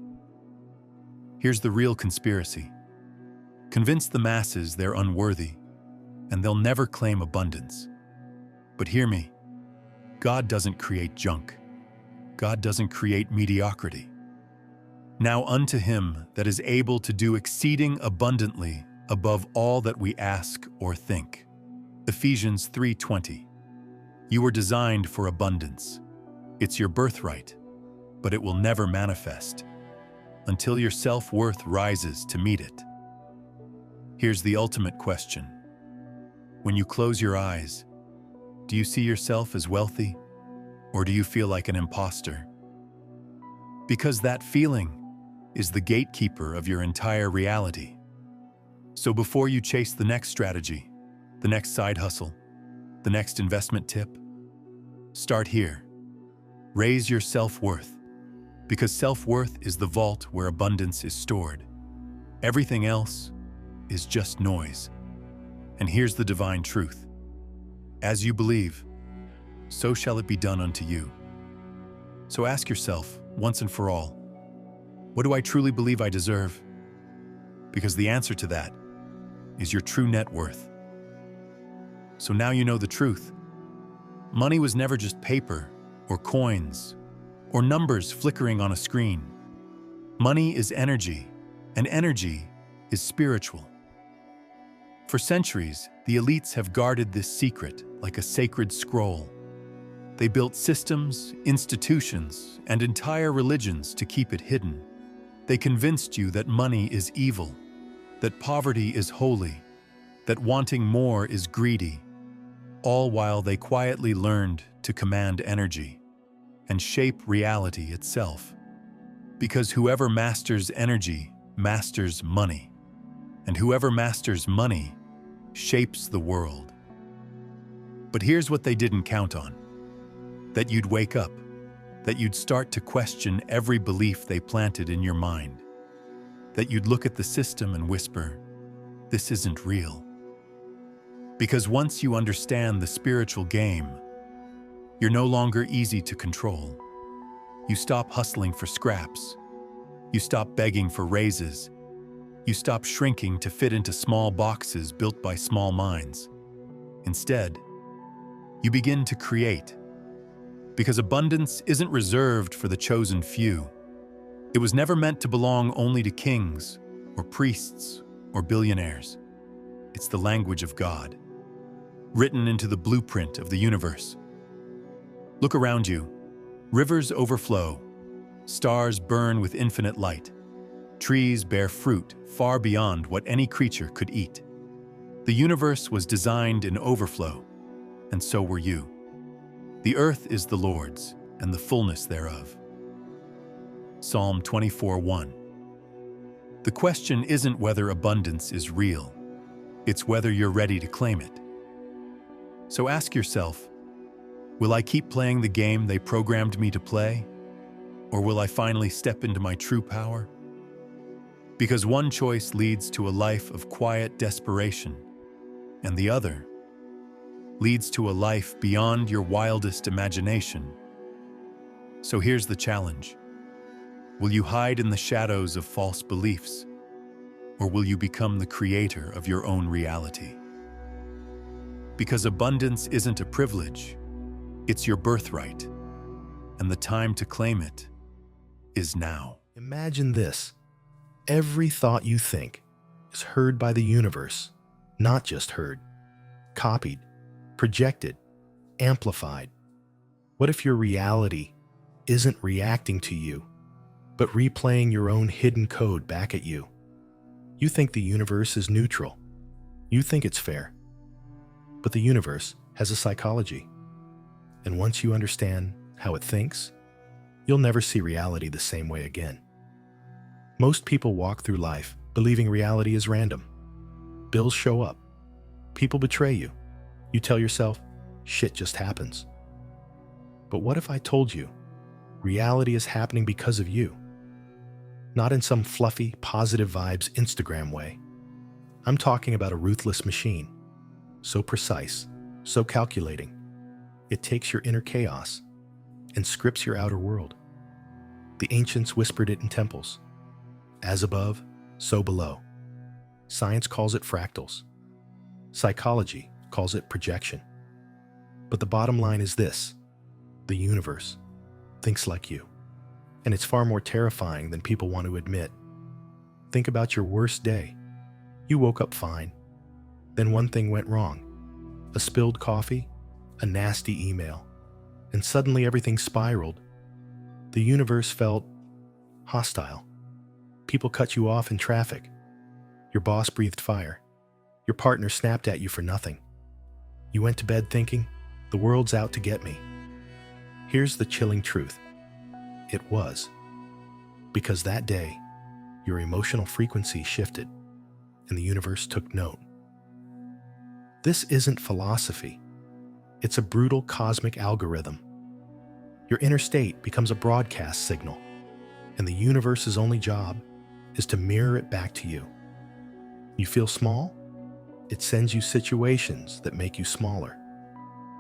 Here's the real conspiracy. Convince the masses they're unworthy, and they'll never claim abundance. But hear me, God doesn't create junk. God doesn't create mediocrity. Now unto him that is able to do exceeding abundantly above all that we ask or think. Ephesians 3:20. You were designed for abundance. It's your birthright, but it will never manifest until your self-worth rises to meet it. Here's the ultimate question. When you close your eyes, do you see yourself as wealthy, or do you feel like an imposter? Because that feeling is the gatekeeper of your entire reality. So before you chase the next strategy, the next side hustle, the next investment tip, start here. Raise your self-worth, because self-worth is the vault where abundance is stored. Everything else is just noise. And here's the divine truth. As you believe, so shall it be done unto you. So ask yourself, once and for all, what do I truly believe I deserve? Because the answer to that is your true net worth. So now you know the truth. Money was never just paper or coins or numbers flickering on a screen. Money is energy, and energy is spiritual. For centuries, the elites have guarded this secret like a sacred scroll. They built systems, institutions, and entire religions to keep it hidden. They convinced you that money is evil, that poverty is holy, that wanting more is greedy, all while they quietly learned to command energy and shape reality itself. Because whoever masters energy masters money, and whoever masters money shapes the world. But here's what they didn't count on. That you'd wake up, that you'd start to question every belief they planted in your mind, that you'd look at the system and whisper, this isn't real. Because once you understand the spiritual game, you're no longer easy to control. You stop hustling for scraps. You stop begging for raises. You stop shrinking to fit into small boxes built by small minds. Instead, you begin to create. Because abundance isn't reserved for the chosen few. It was never meant to belong only to kings or priests or billionaires. It's the language of God, written into the blueprint of the universe. Look around you. Rivers overflow. Stars burn with infinite light. Trees bear fruit far beyond what any creature could eat. The universe was designed in overflow, and so were you. The earth is the Lord's, and the fullness thereof. Psalm 24:1. The question isn't whether abundance is real. It's whether you're ready to claim it. So ask yourself, will I keep playing the game they programmed me to play? Or will I finally step into my true power? Because one choice leads to a life of quiet desperation, and the other leads to a life beyond your wildest imagination. So here's the challenge. Will you hide in the shadows of false beliefs, or will you become the creator of your own reality? Because abundance isn't a privilege, it's your birthright, and the time to claim it is now. Imagine this. Every thought you think is heard by the universe, not just heard, copied, projected, amplified. What if your reality isn't reacting to you, but replaying your own hidden code back at you? You think the universe is neutral. You think it's fair. But the universe has a psychology. And once you understand how it thinks, you'll never see reality the same way again. Most people walk through life believing reality is random. Bills show up. People betray you. You tell yourself, shit just happens. But what if I told you reality is happening because of you? Not in some fluffy, positive vibes Instagram way. I'm talking about a ruthless machine. So precise, so calculating. It takes your inner chaos and scripts your outer world. The ancients whispered it in temples. As above, so below. Science calls it fractals. Psychology calls it projection. But the bottom line is this: the universe thinks like you. And it's far more terrifying than people want to admit. Think about your worst day. You woke up fine. Then one thing went wrong. A spilled coffee, a nasty email, and suddenly everything spiraled. The universe felt hostile. People cut you off in traffic. Your boss breathed fire. Your partner snapped at you for nothing. You went to bed thinking, the world's out to get me. Here's the chilling truth. It was. Because that day, your emotional frequency shifted, and the universe took note. This isn't philosophy. It's a brutal cosmic algorithm. Your inner state becomes a broadcast signal, and the universe's only job is to mirror it back to you. You feel small? It sends you situations that make you smaller.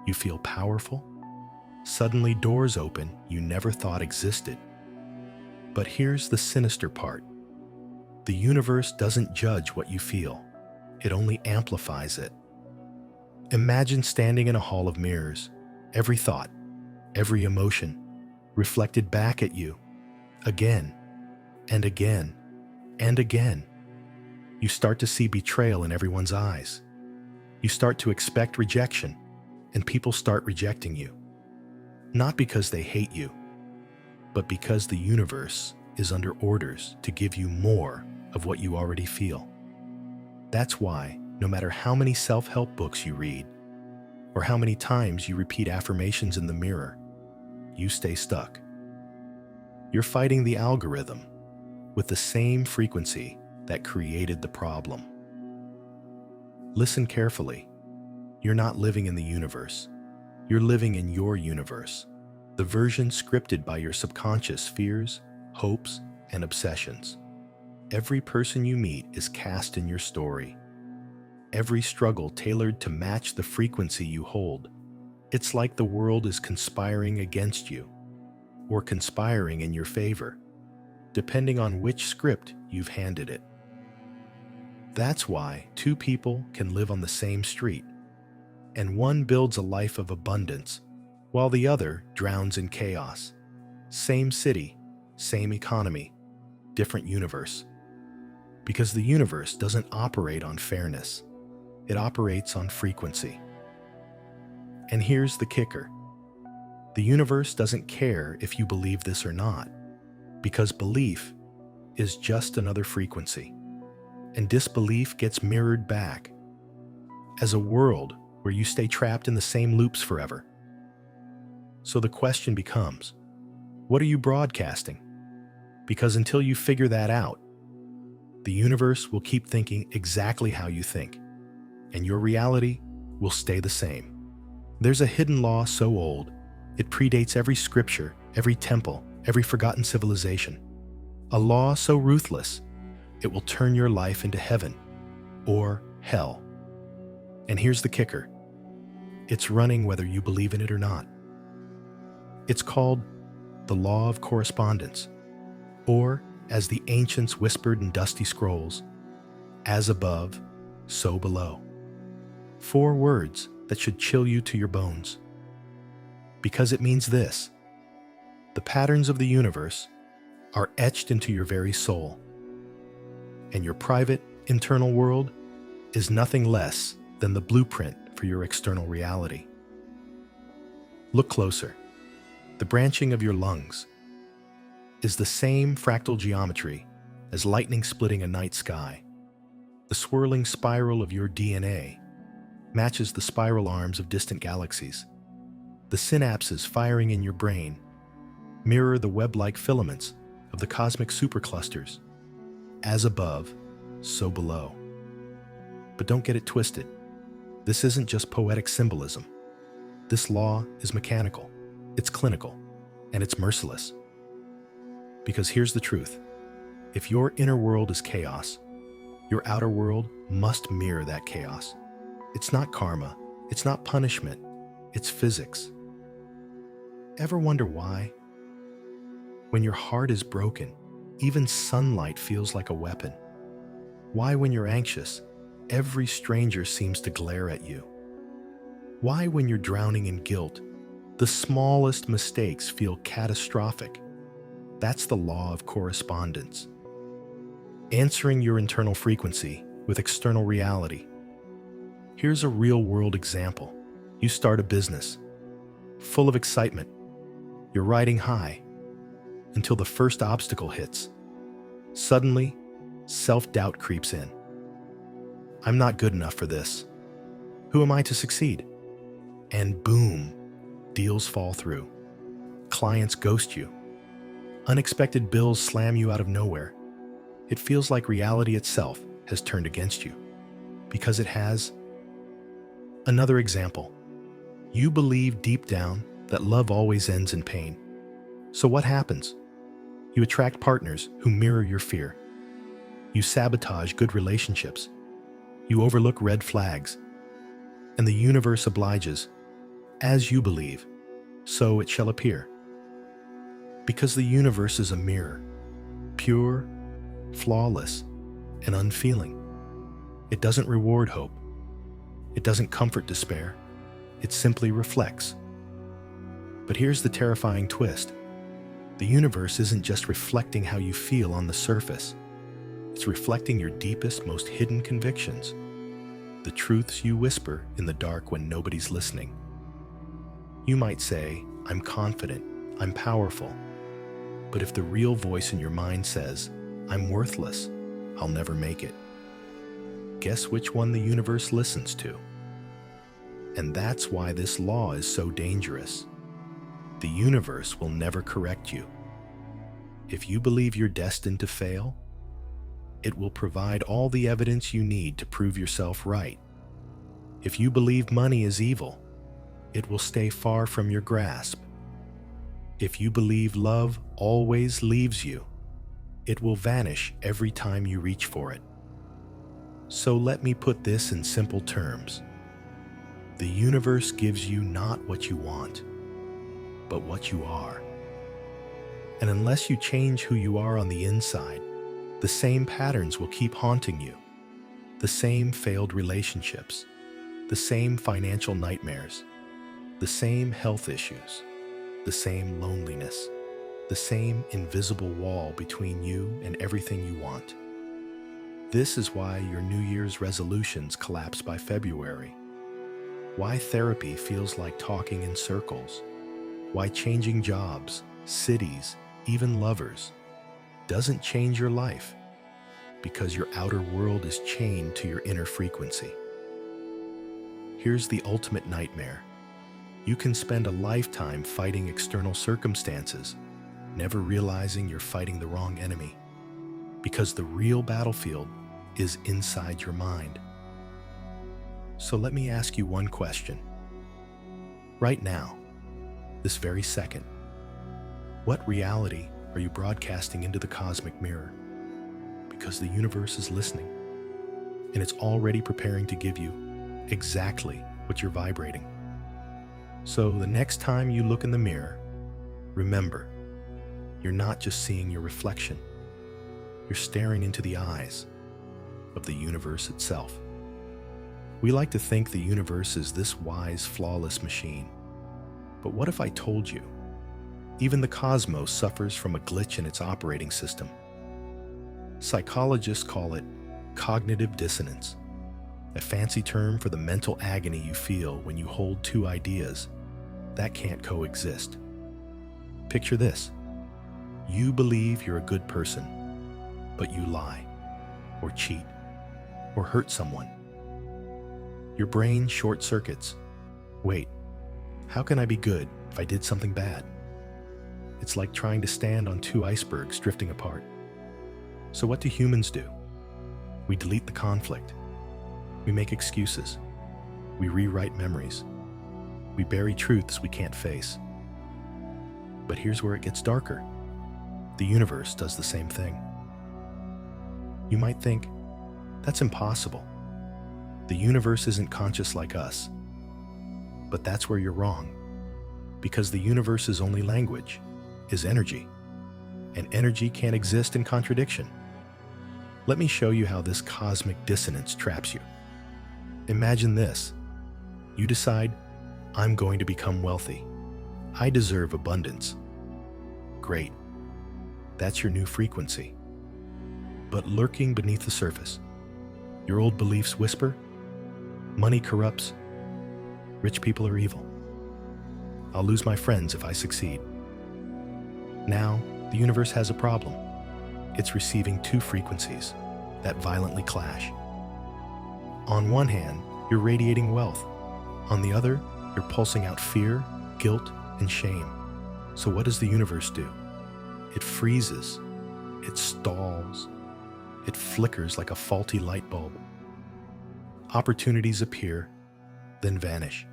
You feel powerful? Suddenly doors open you never thought existed. But here's the sinister part. The universe doesn't judge what you feel. It only amplifies it. Imagine standing in a hall of mirrors, every thought, every emotion, reflected back at you, again, and again, and again. You start to see betrayal in everyone's eyes. You start to expect rejection, and people start rejecting you. Not because they hate you, but because the universe is under orders to give you more of what you already feel. That's why, no matter how many self-help books you read, or how many times you repeat affirmations in the mirror, you stay stuck. You're fighting the algorithm with the same frequency that created the problem. Listen carefully. You're not living in the universe. You're living in your universe, the version scripted by your subconscious fears, hopes, and obsessions. Every person you meet is cast in your story. Every struggle tailored to match the frequency you hold. It's like the world is conspiring against you, or conspiring in your favor, depending on which script you've handed it. That's why two people can live on the same street, and one builds a life of abundance, while the other drowns in chaos. Same city, same economy, different universe. Because the universe doesn't operate on fairness. It operates on frequency. And here's the kicker. The universe doesn't care if you believe this or not, because belief is just another frequency, and disbelief gets mirrored back as a world where you stay trapped in the same loops forever. So the question becomes, what are you broadcasting? Because until you figure that out, the universe will keep thinking exactly how you think, and your reality will stay the same. There's a hidden law so old, it predates every scripture, every temple, every forgotten civilization. A law so ruthless, it will turn your life into heaven or hell. And here's the kicker. It's running whether you believe in it or not. It's called the law of correspondence, or, as the ancients whispered in dusty scrolls, As above, so below. 4 words that should chill you to your bones. Because it means this: the patterns of the universe are etched into your very soul, and your private, internal world is nothing less than the blueprint for your external reality. Look closer. The branching of your lungs is the same fractal geometry as lightning splitting a night sky. The swirling spiral of your DNA matches the spiral arms of distant galaxies. The synapses firing in your brain mirror the web-like filaments of the cosmic superclusters. As above, so below. But don't get it twisted. This isn't just poetic symbolism. This law is mechanical, it's clinical, and it's merciless. Because here's the truth. If your inner world is chaos, your outer world must mirror that chaos. It's not karma, it's not punishment, it's physics. Ever wonder why? When your heart is broken, even sunlight feels like a weapon. Why, when you're anxious, every stranger seems to glare at you? Why, when you're drowning in guilt, the smallest mistakes feel catastrophic? That's the law of correspondence. Answering your internal frequency with external reality. Here's a real-world example. You start a business, full of excitement. You're riding high until the first obstacle hits. Suddenly, self-doubt creeps in. I'm not good enough for this. Who am I to succeed? And boom, deals fall through. Clients ghost you. Unexpected bills slam you out of nowhere. It feels like reality itself has turned against you. Because it has. Another example. You believe deep down that love always ends in pain. So what happens? You attract partners who mirror your fear. You sabotage good relationships. You overlook red flags. And the universe obliges. As you believe, so it shall appear. Because the universe is a mirror, pure, flawless, and unfeeling. It doesn't reward hope. It doesn't comfort despair. It simply reflects. But here's the terrifying twist. The universe isn't just reflecting how you feel on the surface. It's reflecting your deepest, most hidden convictions, the truths you whisper in the dark when nobody's listening. You might say, I'm confident, I'm powerful. But if the real voice in your mind says, I'm worthless, I'll never make it, guess which one the universe listens to? And that's why this law is so dangerous. The universe will never correct you. If you believe you're destined to fail, it will provide all the evidence you need to prove yourself right. If you believe money is evil, it will stay far from your grasp. If you believe love always leaves you, it will vanish every time you reach for it. So let me put this in simple terms. The universe gives you not what you want, but what you are. And unless you change who you are on the inside, the same patterns will keep haunting you. The same failed relationships, the same financial nightmares, the same health issues, the same loneliness, the same invisible wall between you and everything you want. This is why your New Year's resolutions collapse by February. Why therapy feels like talking in circles. Why changing jobs, cities, even lovers doesn't change your life, because your outer world is chained to your inner frequency. Here's the ultimate nightmare. You can spend a lifetime fighting external circumstances, never realizing you're fighting the wrong enemy, because the real battlefield is inside your mind. So let me ask you one question. Right now, this very second, what reality are you broadcasting into the cosmic mirror? Because the universe is listening, and it's already preparing to give you exactly what you're vibrating. So the next time you look in the mirror, remember, you're not just seeing your reflection. You're staring into the eyes of the universe itself. We like to think the universe is this wise, flawless machine. But what if I told you, even the cosmos suffers from a glitch in its operating system? Psychologists call it cognitive dissonance, a fancy term for the mental agony you feel when you hold two ideas that can't coexist. Picture this. You believe you're a good person, but you lie, or cheat, or hurt someone. Your brain short circuits. Wait, how can I be good if I did something bad? It's like trying to stand on two icebergs drifting apart. So what do humans do? We delete the conflict. We make excuses. We rewrite memories. We bury truths we can't face. But here's where it gets darker. The universe does the same thing. You might think, that's impossible. The universe isn't conscious like us. But that's where you're wrong. Because the universe's only language is energy. And energy can't exist in contradiction. Let me show you how this cosmic dissonance traps you. Imagine this. You decide, I'm going to become wealthy. I deserve abundance. Great. That's your new frequency. But lurking beneath the surface, your old beliefs whisper, money corrupts, rich people are evil. I'll lose my friends if I succeed. Now, the universe has a problem. It's receiving two frequencies that violently clash. On one hand, you're radiating wealth. On the other, you're pulsing out fear, guilt, and shame. So what does the universe do? It freezes. It stalls. It flickers like a faulty light bulb. Opportunities appear, then vanish.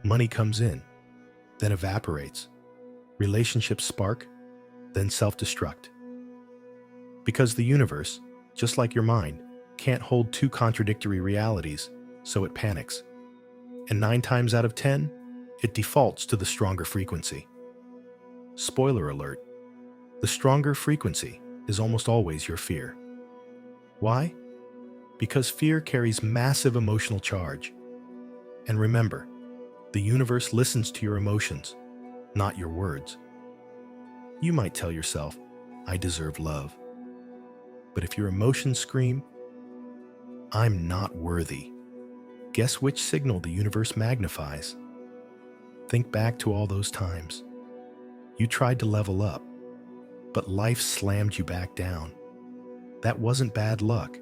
Money comes in, then evaporates. Relationships spark, then self-destruct. Because the universe, just like your mind, can't hold two contradictory realities, so it panics. And 9 times out of 10, it defaults to the stronger frequency. Spoiler alert, the stronger frequency is almost always your fear. Why? Because fear carries massive emotional charge. And remember, the universe listens to your emotions, not your words. You might tell yourself, I deserve love. But if your emotions scream, I'm not worthy, guess which signal the universe magnifies? Think back to all those times. You tried to level up, but life slammed you back down. That wasn't bad luck.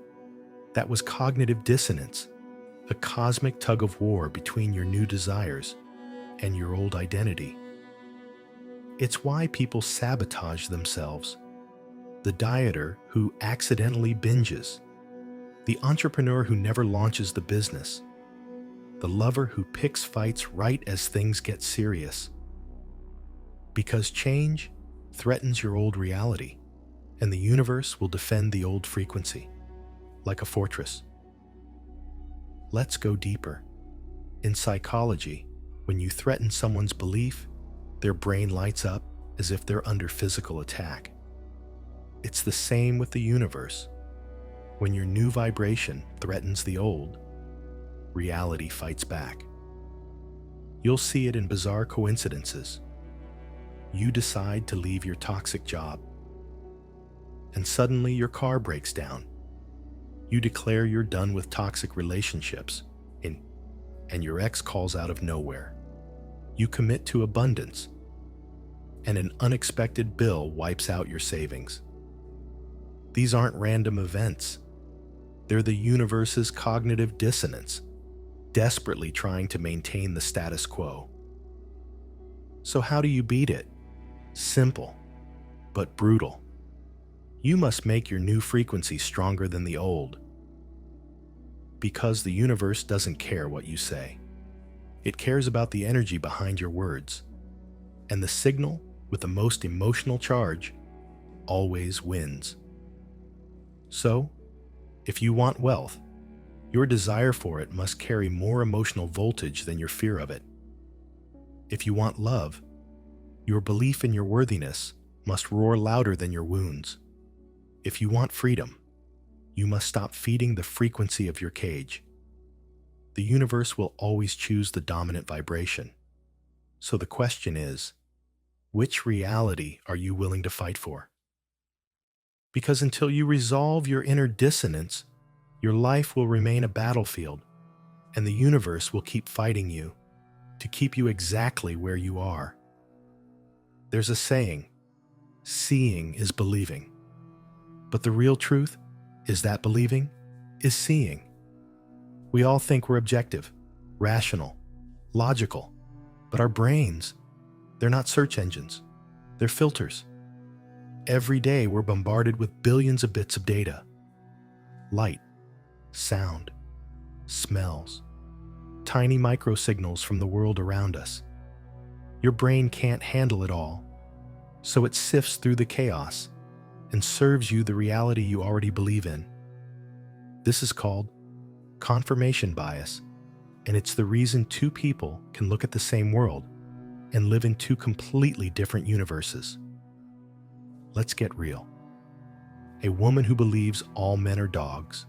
That was cognitive dissonance, a cosmic tug of war between your new desires and your old identity. It's why people sabotage themselves. The dieter who accidentally binges, the entrepreneur who never launches the business, the lover who picks fights right as things get serious. Because change threatens your old reality, and the universe will defend the old frequency, like a fortress. Let's go deeper. In psychology, when you threaten someone's belief, their brain lights up as if they're under physical attack. It's the same with the universe. When your new vibration threatens the old, reality fights back. You'll see it in bizarre coincidences. You decide to leave your toxic job, and suddenly your car breaks down. You declare you're done with toxic relationships, and your ex calls out of nowhere. You commit to abundance, and an unexpected bill wipes out your savings. These aren't random events. They're the universe's cognitive dissonance, desperately trying to maintain the status quo. So how do you beat it? Simple, but brutal. You must make your new frequency stronger than the old. Because the universe doesn't care what you say. It cares about the energy behind your words. And the signal with the most emotional charge always wins. So, if you want wealth, your desire for it must carry more emotional voltage than your fear of it. If you want love, your belief in your worthiness must roar louder than your wounds. If you want freedom, You must stop feeding the frequency of your cage. The universe will always choose the dominant vibration. So the question is, which reality are you willing to fight for? Because until you resolve your inner dissonance, your life will remain a battlefield, and the universe will keep fighting you to keep you exactly where you are. There's a saying, seeing is believing. But the real truth is that believing is seeing. We all think we're objective, rational, logical, but our brains, they're not search engines, they're filters. Every day we're bombarded with billions of bits of data. Light, sound, smells, tiny microsignals from the world around us. Your brain can't handle it all, so it sifts through the chaos and serves you the reality you already believe in. This is called confirmation bias, and it's the reason two people can look at the same world and live in two completely different universes. Let's get real. A woman who believes all men are dogs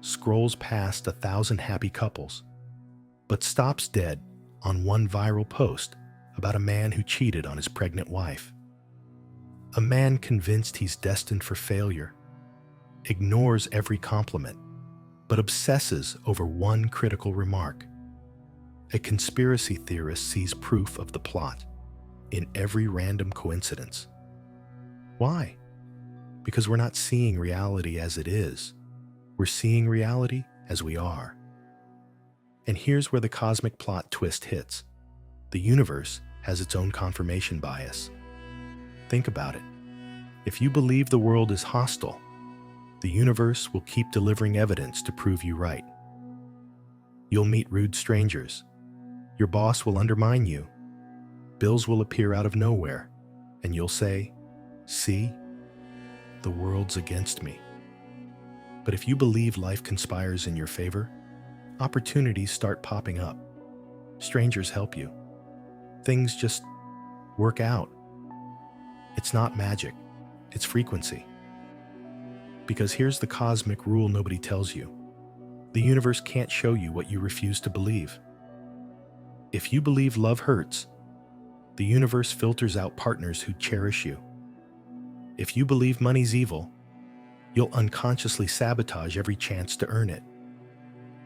scrolls past 1,000 happy couples, but stops dead on one viral post about a man who cheated on his pregnant wife. A man convinced he's destined for failure ignores every compliment, but obsesses over one critical remark. A conspiracy theorist sees proof of the plot in every random coincidence. Why? Because we're not seeing reality as it is. We're seeing reality as we are. And here's where the cosmic plot twist hits. The universe has its own confirmation bias. Think about it. If you believe the world is hostile, the universe will keep delivering evidence to prove you right. You'll meet rude strangers. Your boss will undermine you. Bills will appear out of nowhere, and you'll say, "See, the world's against me." But if you believe life conspires in your favor, opportunities start popping up. Strangers help you. Things just work out. It's not magic, it's frequency. Because here's the cosmic rule nobody tells you. The universe can't show you what you refuse to believe. If you believe love hurts, the universe filters out partners who cherish you. If you believe money's evil, you'll unconsciously sabotage every chance to earn it.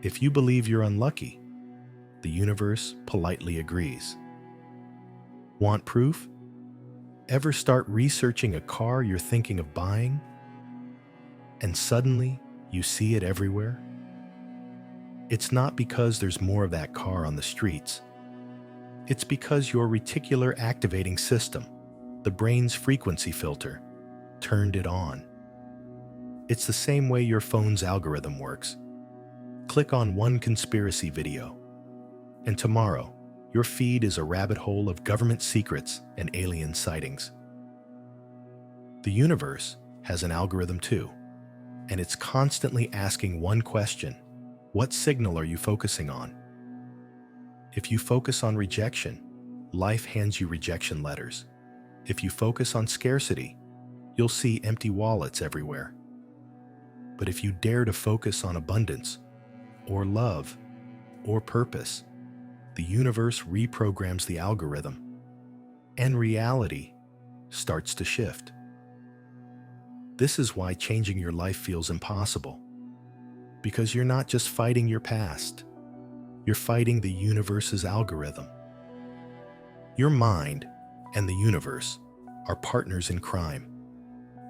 If you believe you're unlucky, the universe politely agrees. Want proof? Ever start researching a car you're thinking of buying, and suddenly you see it everywhere? It's not because there's more of that car on the streets. It's because your reticular activating system, the brain's frequency filter, turned it on. It's the same way your phone's algorithm works. Click on one conspiracy video, and tomorrow, your feed is a rabbit hole of government secrets and alien sightings. The universe has an algorithm too, and it's constantly asking one question: what signal are you focusing on? If you focus on rejection, life hands you rejection letters. If you focus on scarcity, you'll see empty wallets everywhere. But if you dare to focus on abundance, or love, or purpose, the universe reprograms the algorithm, and reality starts to shift. This is why changing your life feels impossible, because you're not just fighting your past, you're fighting the universe's algorithm. Your mind and the universe are partners in crime.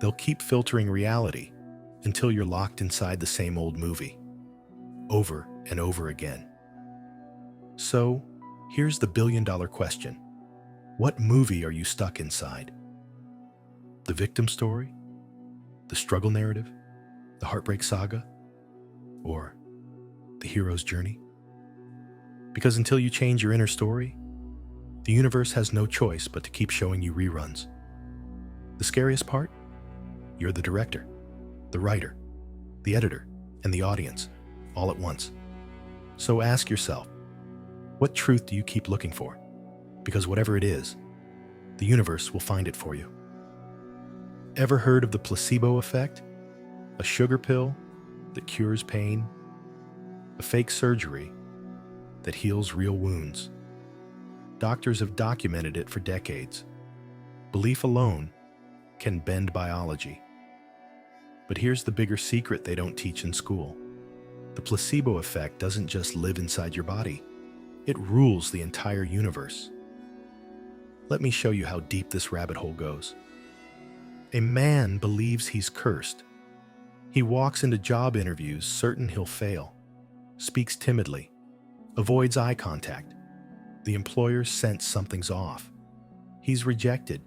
They'll keep filtering reality until you're locked inside the same old movie, over and over again. So, here's the billion-dollar question. What movie are you stuck inside? The victim story? The struggle narrative? The heartbreak saga? Or the hero's journey? Because until you change your inner story, the universe has no choice but to keep showing you reruns. The scariest part? You're the director, the writer, the editor, and the audience, all at once. So ask yourself, what truth do you keep looking for? Because whatever it is, the universe will find it for you. Ever heard of the placebo effect? A sugar pill that cures pain, a fake surgery that heals real wounds. Doctors have documented it for decades. Belief alone can bend biology. But here's the bigger secret they don't teach in school. The placebo effect doesn't just live inside your body. It rules the entire universe. Let me show you how deep this rabbit hole goes. A man believes he's cursed. He walks into job interviews certain he'll fail, speaks timidly, avoids eye contact. The employers sense something's off. He's rejected,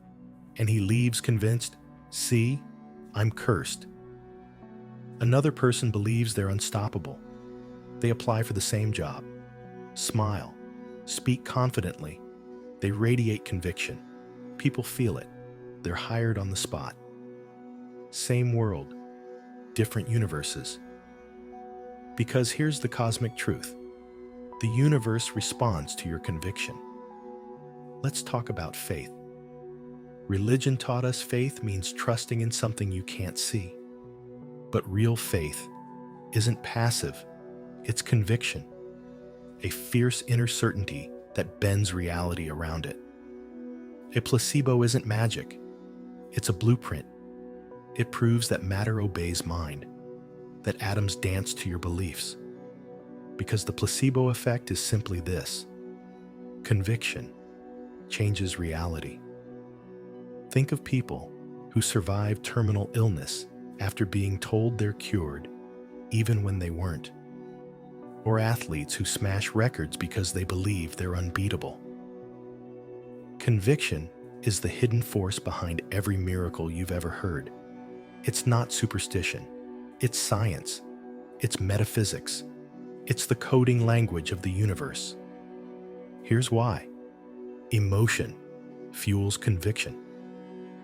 and he leaves convinced, "See, I'm cursed." Another person believes they're unstoppable. They apply for the same job, smile, speak confidently. They radiate conviction. People feel it. They're hired on the spot. Same world, different universes. Because here's the cosmic truth. The universe responds to your conviction. Let's talk about faith. Religion taught us faith means trusting in something you can't see. But real faith isn't passive, it's conviction, a fierce inner certainty that bends reality around it. A placebo isn't magic, it's a blueprint. It proves that matter obeys mind, that atoms dance to your beliefs. Because the placebo effect is simply this: conviction changes reality. Think of people who survive terminal illness after being told they're cured, even when they weren't. Or athletes who smash records because they believe they're unbeatable. Conviction is the hidden force behind every miracle you've ever heard. It's not superstition. It's science. It's metaphysics. It's the coding language of the universe. Here's why. Emotion fuels conviction.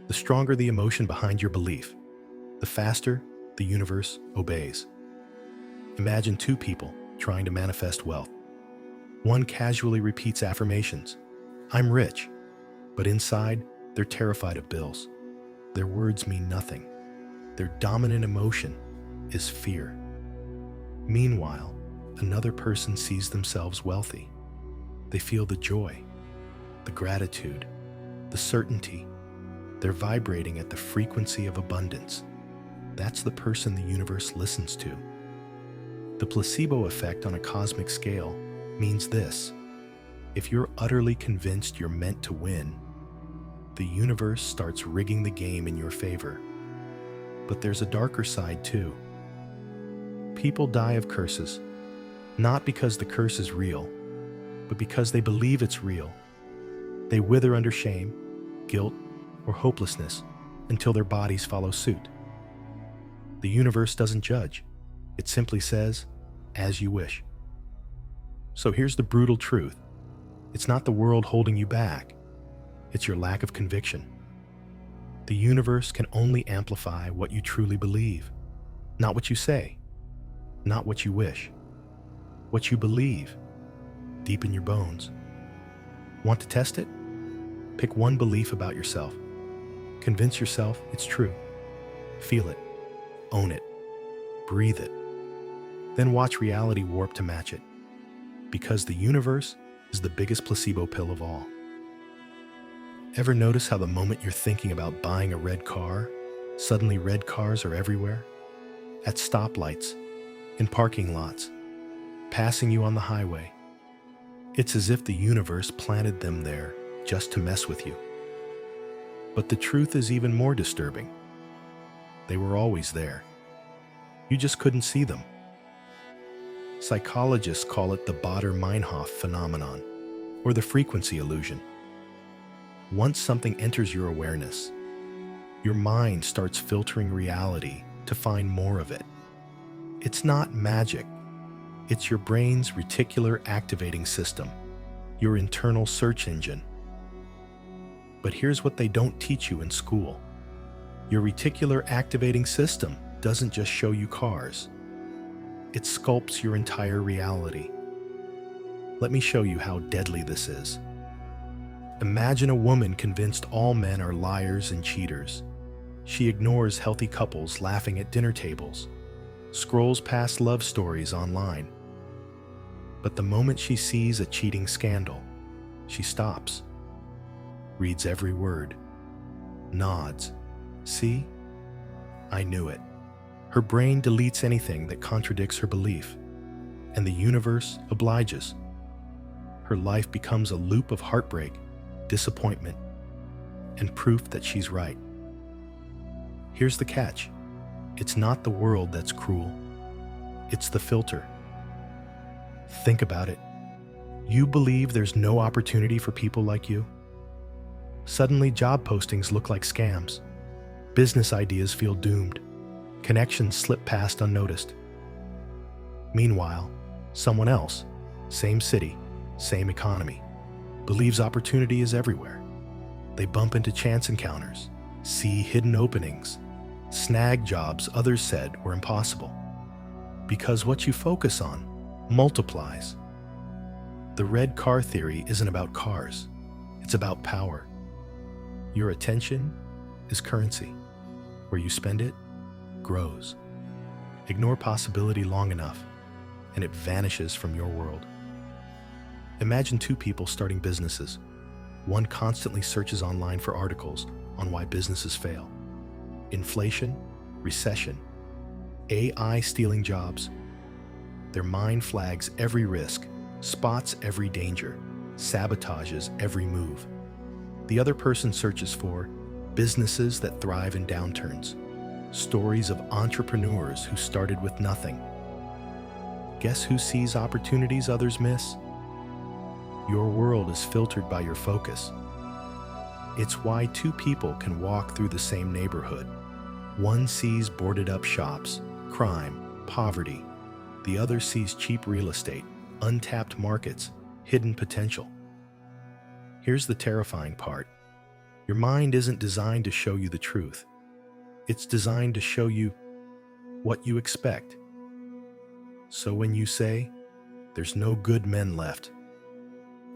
The stronger the emotion behind your belief, the faster the universe obeys. Imagine two people trying to manifest wealth. One casually repeats affirmations, "I'm rich," but inside, they're terrified of bills. Their words mean nothing. Their dominant emotion is fear. Meanwhile, another person sees themselves wealthy. They feel the joy, the gratitude, the certainty. They're vibrating at the frequency of abundance. That's the person the universe listens to. The placebo effect on a cosmic scale means this: if you're utterly convinced you're meant to win, the universe starts rigging the game in your favor. But there's a darker side too. People die of curses, not because the curse is real, but because they believe it's real. They wither under shame, guilt, or hopelessness until their bodies follow suit. The universe doesn't judge. It simply says, "As you wish." So here's the brutal truth. It's not the world holding you back. It's your lack of conviction. The universe can only amplify what you truly believe, not what you say, not what you wish, what you believe, deep in your bones. Want to test it? Pick one belief about yourself. Convince yourself it's true. Feel it, own it, breathe it. Then watch reality warp to match it. Because the universe is the biggest placebo pill of all. Ever notice how the moment you're thinking about buying a red car, suddenly red cars are everywhere? At stoplights, in parking lots, passing you on the highway. It's as if the universe planted them there just to mess with you. But the truth is even more disturbing. They were always there. You just couldn't see them. Psychologists call it the Baader-Meinhof phenomenon, or the frequency illusion. Once something enters your awareness, your mind starts filtering reality to find more of it. It's not magic. It's your brain's reticular activating system, your internal search engine. But here's what they don't teach you in school. Your reticular activating system doesn't just show you cars. It sculpts your entire reality. Let me show you how deadly this is. Imagine a woman convinced all men are liars and cheaters. She ignores healthy couples laughing at dinner tables. scrolls past love stories online. But the moment she sees a cheating scandal, she stops, reads every word, nods. See? I knew it. Her brain deletes anything that contradicts her belief, and the universe obliges. Her life becomes a loop of heartbreak, disappointment, and proof that she's right. Here's the catch. It's not the world that's cruel. It's the filter. Think about it. You believe there's no opportunity for people like you? Suddenly, job postings look like scams. Business ideas feel doomed. Connections slip past unnoticed. Meanwhile, someone else, same city, same economy, believes opportunity is everywhere. They bump into chance encounters, see hidden openings, snag jobs others said were impossible. Because what you focus on multiplies. The red car theory isn't about cars. It's about power. Your attention is currency. Where you spend it grows. Ignore possibility long enough, and it vanishes from your world. Imagine two people starting businesses. One constantly searches online for articles on why businesses fail. Inflation, recession, AI stealing jobs. Their mind flags every risk, spots every danger, sabotages every move. The other person searches for businesses that thrive in downturns, stories of entrepreneurs who started with nothing. Guess who sees opportunities others miss? Your world is filtered by your focus. It's why two people can walk through the same neighborhood. One sees boarded up shops, crime, poverty. The other sees cheap real estate, untapped markets, hidden potential. Here's the terrifying part. Your mind isn't designed to show you the truth. It's designed to show you what you expect. So when you say, "There's no good men left.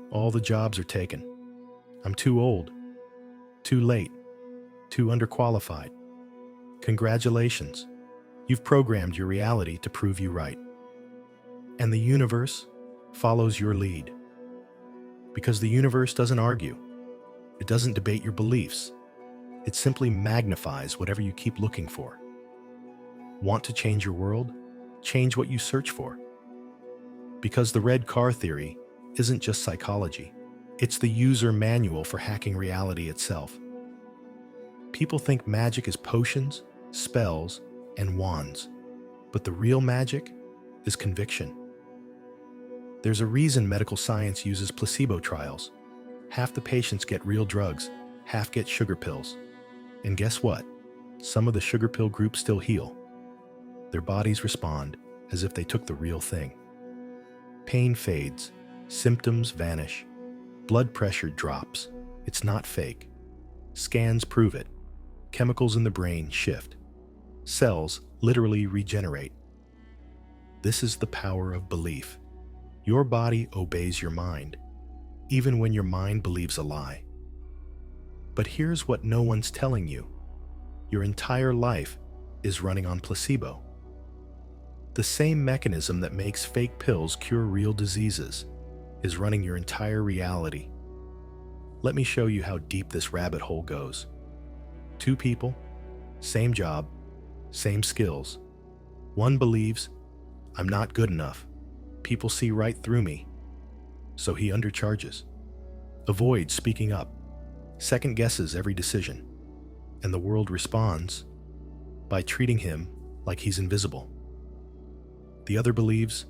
All the jobs are taken. I'm too old, too late, too underqualified," congratulations. You've programmed your reality to prove you right. And the universe follows your lead. Because the universe doesn't argue. It doesn't debate your beliefs. It simply magnifies whatever you keep looking for. Want to change your world? Change what you search for. Because the red car theory isn't just psychology. It's the user manual for hacking reality itself. People think magic is potions, spells, and wands. But the real magic is conviction. There's a reason medical science uses placebo trials. Half the patients get real drugs, half get sugar pills. And guess what? Some of the sugar pill groups still heal. Their bodies respond as if they took the real thing. Pain fades, symptoms vanish, blood pressure drops. It's not fake. Scans prove it. Chemicals in the brain shift. Cells literally regenerate. This is the power of belief. Your body obeys your mind, even when your mind believes a lie. But here's what no one's telling you. Your entire life is running on placebo. The same mechanism that makes fake pills cure real diseases is running your entire reality. Let me show you how deep this rabbit hole goes. Two people, same job, same skills. One believes, "I'm not good enough. People see right through me." So he undercharges, avoids speaking up, second guesses every decision, and the world responds by treating him like he's invisible. The other believes,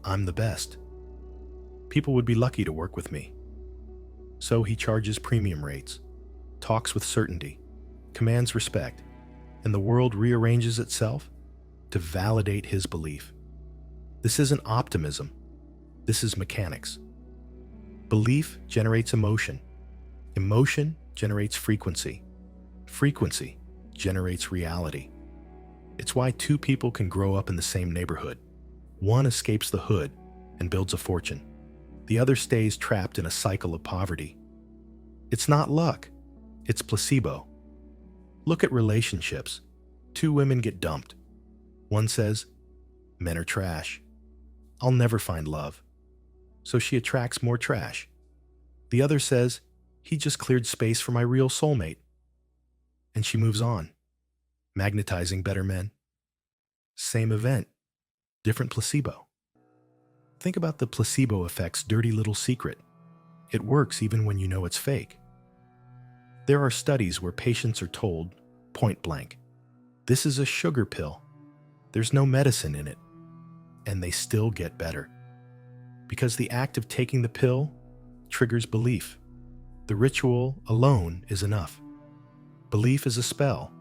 "I'm the best. People would be lucky to work with me." So he charges premium rates, talks with certainty, commands respect, and the world rearranges itself to validate his belief. This isn't optimism. This is mechanics. Belief generates emotion. Emotion generates frequency. Frequency generates reality. It's why two people can grow up in the same neighborhood. One escapes the hood and builds a fortune. The other stays trapped in a cycle of poverty. It's not luck. It's placebo. Look at relationships. Two women get dumped. One says, men are trash. I'll never find love. So she attracts more trash. The other says, he just cleared space for my real soulmate. And she moves on, magnetizing better men. Same event, different placebo. Think about the placebo effect's dirty little secret. It works even when you know it's fake. There are studies where patients are told, point blank, this is a sugar pill. There's no medicine in it. And they still get better. Because the act of taking the pill triggers belief. The ritual alone is enough. Belief is a spell.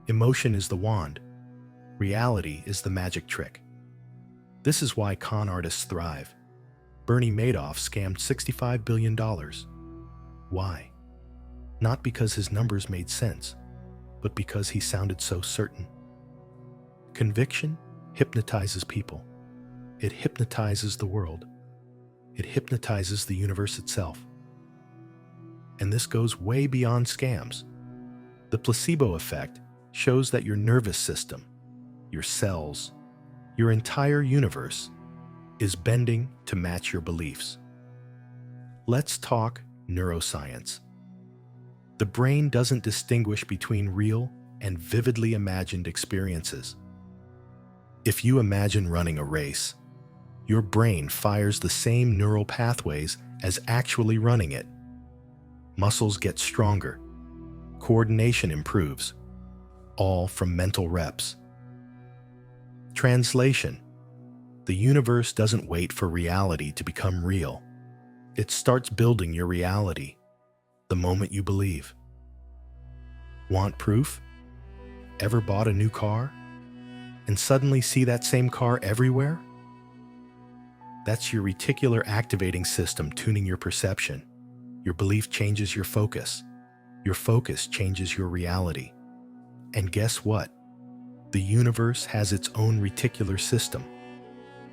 Emotion is the wand. Reality is the magic trick. This is why con artists thrive. Bernie Madoff scammed $65 billion. Why? Not because his numbers made sense, but because he sounded so certain. Conviction hypnotizes people. It hypnotizes the world. It hypnotizes the universe itself. And this goes way beyond scams. The placebo effect shows that your nervous system, your cells, your entire universe is bending to match your beliefs. Let's talk neuroscience. The brain doesn't distinguish between real and vividly imagined experiences. If you imagine running a race, your brain fires the same neural pathways as actually running it. Muscles get stronger. Coordination improves, all from mental reps. Translation: the universe doesn't wait for reality to become real. It starts building your reality the moment you believe. Want proof? Ever bought a new car and suddenly see that same car everywhere? That's your reticular activating system tuning your perception. Your belief changes your focus. Your focus changes your reality. And guess what? The universe has its own reticular system.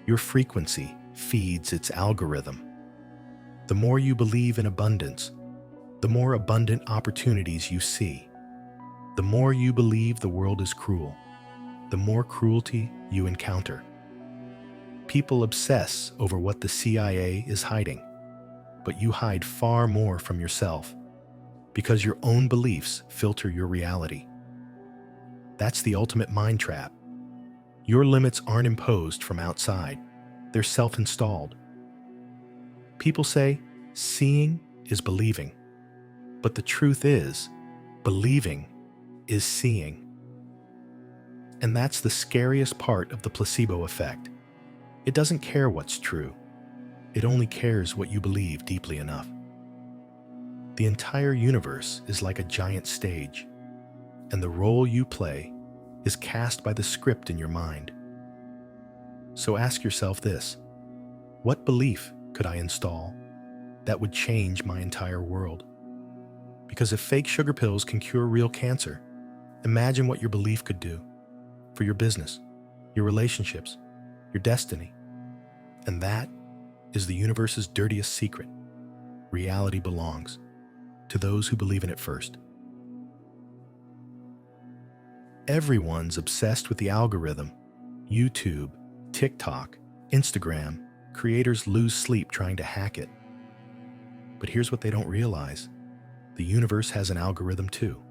Your frequency feeds its algorithm. The more you believe in abundance, the more abundant opportunities you see. The more you believe the world is cruel, the more cruelty you encounter. People obsess over what the CIA is hiding, but you hide far more from yourself because your own beliefs filter your reality. That's the ultimate mind trap. Your limits aren't imposed from outside. They're self-installed. People say, seeing is believing. But the truth is, believing is seeing. And that's the scariest part of the placebo effect. It doesn't care what's true. It only cares what you believe deeply enough. The entire universe is like a giant stage, and the role you play is cast by the script in your mind. So ask yourself this: what belief could I install that would change my entire world? Because if fake sugar pills can cure real cancer, imagine what your belief could do for your business, your relationships, your destiny. And that is the universe's dirtiest secret. Reality belongs to those who believe in it first. Everyone's obsessed with the algorithm. YouTube, TikTok, Instagram, creators lose sleep trying to hack it. But here's what they don't realize. The universe has an algorithm too,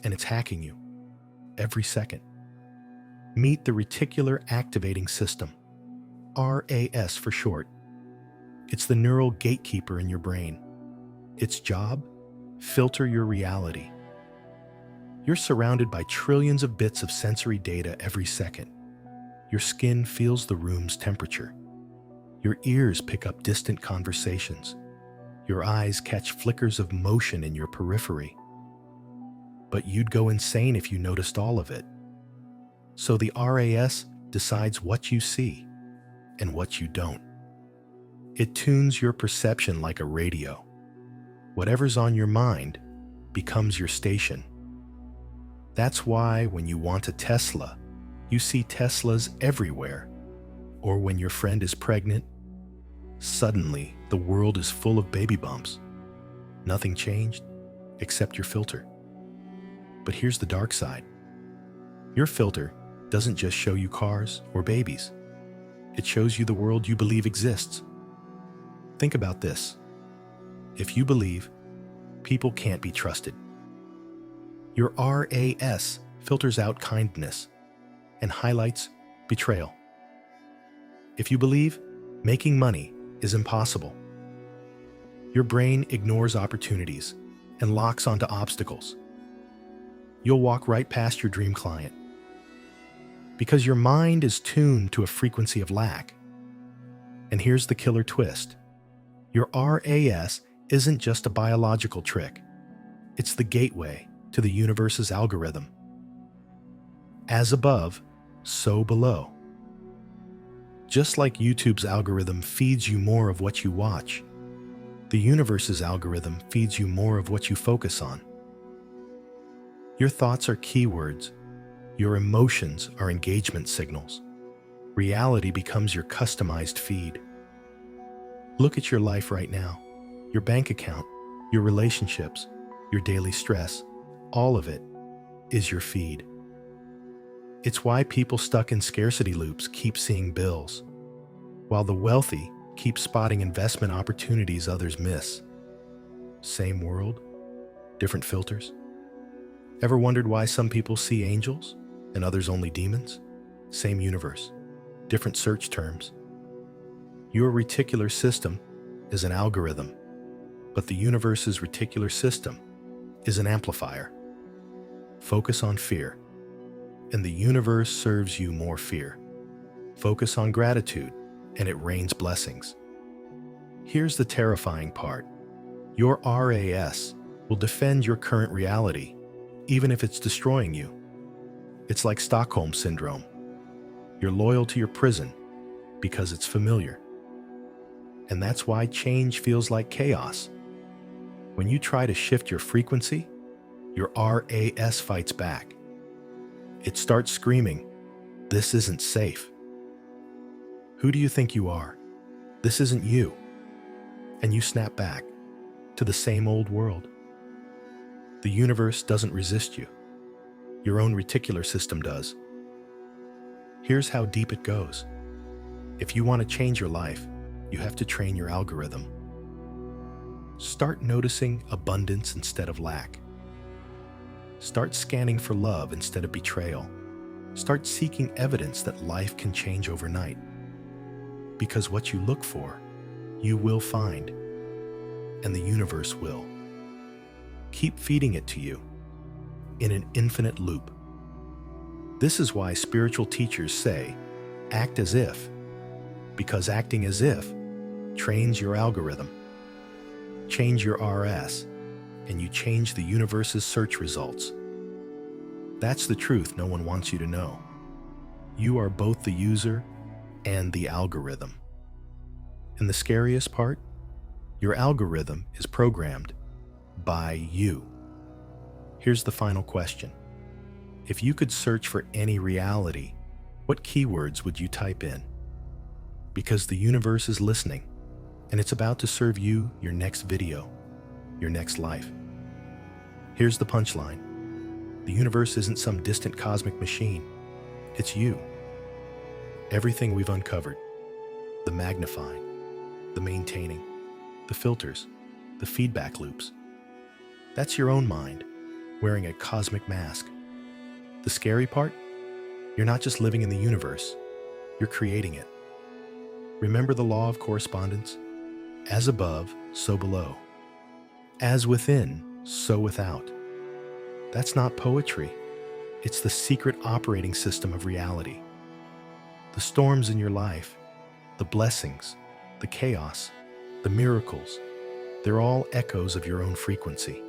and it's hacking you every second. Meet the reticular activating system, RAS for short. It's the neural gatekeeper in your brain. Its job? Filter your reality. You're surrounded by trillions of bits of sensory data every second. Your skin feels the room's temperature. Your ears pick up distant conversations. Your eyes catch flickers of motion in your periphery. But you'd go insane if you noticed all of it. So the RAS decides what you see and what you don't. It tunes your perception like a radio. Whatever's on your mind becomes your station. That's why when you want a Tesla, you see Teslas everywhere. Or when your friend is pregnant, suddenly the world is full of baby bumps. Nothing changed except your filter. But here's the dark side. Your filter doesn't just show you cars or babies. It shows you the world you believe exists. Think about this. If you believe people can't be trusted, your RAS filters out kindness and highlights betrayal. If you believe making money is impossible, your brain ignores opportunities and locks onto obstacles. You'll walk right past your dream client because your mind is tuned to a frequency of lack. And here's the killer twist. Your RAS isn't just a biological trick. It's the gateway to the universe's algorithm. As above, so below. Just like YouTube's algorithm feeds you more of what you watch, the universe's algorithm feeds you more of what you focus on. Your thoughts are keywords. Your emotions are engagement signals. Reality becomes your customized feed. Look at your life right now. Your bank account, your relationships, your daily stress, all of it is your feed. It's why people stuck in scarcity loops keep seeing bills, while the wealthy keep spotting investment opportunities others miss. Same world, different filters. Ever wondered why some people see angels and others only demons? Same universe, different search terms. Your reticular system is an algorithm, but the universe's reticular system is an amplifier. Focus on fear, and the universe serves you more fear. Focus on gratitude, and it rains blessings. Here's the terrifying part. Your RAS will defend your current reality, even if it's destroying you. It's like Stockholm Syndrome. You're loyal to your prison because it's familiar. And that's why change feels like chaos. When you try to shift your frequency, your RAS fights back. It starts screaming, "This isn't safe." Who do you think you are? This isn't you. And you snap back to the same old world. The universe doesn't resist you. Your own reticular system does. Here's how deep it goes. If you want to change your life, you have to train your algorithm. Start noticing abundance instead of lack. Start scanning for love instead of betrayal. Start seeking evidence that life can change overnight. Because what you look for, you will find, and the universe will. Keep feeding it to you in an infinite loop. This is why spiritual teachers say, act as if, because acting as if trains your algorithm. Change your RS, and you change the universe's search results. That's the truth no one wants you to know. You are both the user and the algorithm. And the scariest part? Your algorithm is programmed by you. Here's the final question. If you could search for any reality, what keywords would you type in? Because the universe is listening, and it's about to serve you your next video, your next life. Here's the punchline. The universe isn't some distant cosmic machine. It's you. Everything we've uncovered, the magnifying, the maintaining, the filters, the feedback loops. That's your own mind wearing a cosmic mask. The scary part? You're not just living in the universe, you're creating it. Remember the law of correspondence? As above, so below. As within, so without. That's not poetry. It's the secret operating system of reality. The storms in your life, the blessings, the chaos, the miracles, they're all echoes of your own frequency.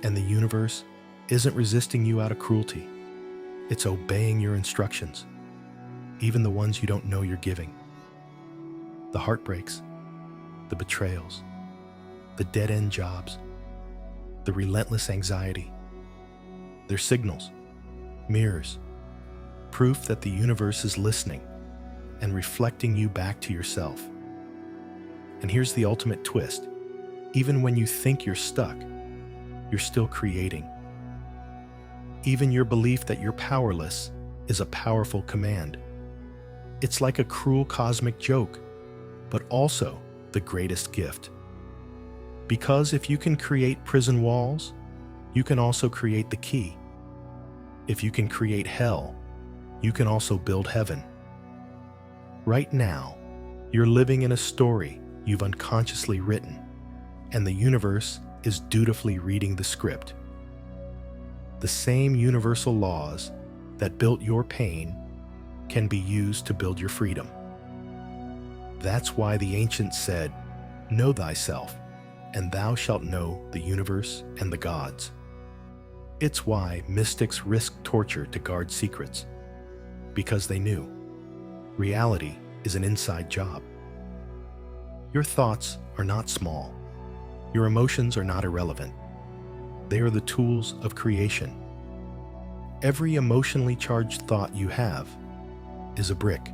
And the universe isn't resisting you out of cruelty. It's obeying your instructions, even the ones you don't know you're giving. The heartbreaks, the betrayals, the dead-end jobs, the relentless anxiety. They're signals, mirrors, proof that the universe is listening and reflecting you back to yourself. And here's the ultimate twist. Even when you think you're stuck, you're still creating. Even your belief that you're powerless is a powerful command. It's like a cruel cosmic joke, but also the greatest gift. Because if you can create prison walls, you can also create the key. If you can create hell, you can also build heaven. Right now, you're living in a story you've unconsciously written, and the universe is dutifully reading the script. The same universal laws that built your pain can be used to build your freedom. That's why the ancients said, "Know thyself, and thou shalt know the universe and the gods." It's why mystics risked torture to guard secrets, because they knew reality is an inside job. Your thoughts are not small. Your emotions are not irrelevant. They are the tools of creation. Every emotionally charged thought you have is a brick,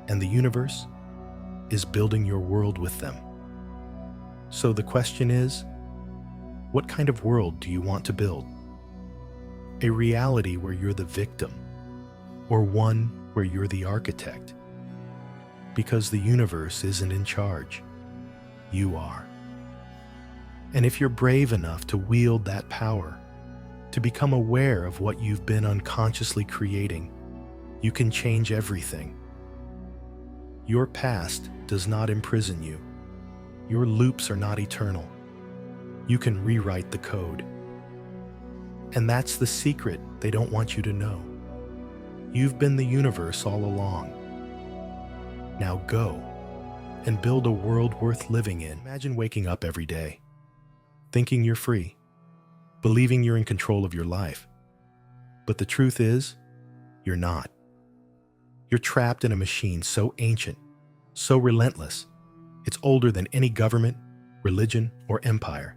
and the universe is building your world with them. So the question is, what kind of world do you want to build? A reality where you're the victim, or one where you're the architect? Because the universe isn't in charge. You are. And if you're brave enough to wield that power, to become aware of what you've been unconsciously creating, you can change everything. Your past does not imprison you. Your loops are not eternal. You can rewrite the code. And that's the secret they don't want you to know. You've been the universe all along. Now go and build a world worth living in. Imagine waking up every day, thinking you're free, believing you're in control of your life. But the truth is, you're not. You're trapped in a machine so ancient, so relentless, it's older than any government, religion, or empire.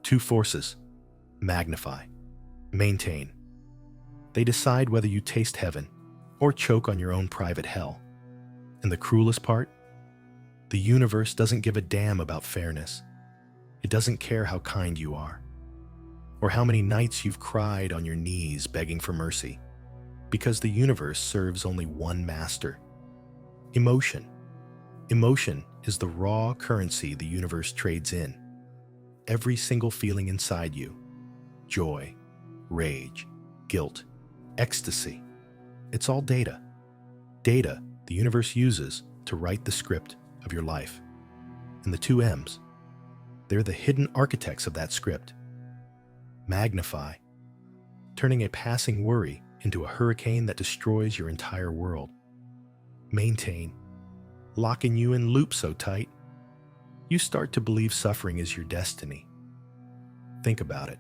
Two forces: magnify, maintain. They decide whether you taste heaven or choke on your own private hell. And the cruelest part? The universe doesn't give a damn about fairness. It doesn't care how kind you are, or how many nights you've cried on your knees begging for mercy, because the universe serves only one master: emotion. Emotion is the raw currency the universe trades in. Every single feeling inside you: joy, rage, guilt, ecstasy. It's all data. Data the universe uses to write the script of your life. And the two M's, they're the hidden architects of that script. Magnify, turning a passing worry into a hurricane that destroys your entire world. Maintain, locking you in loops so tight, you start to believe suffering is your destiny. Think about it.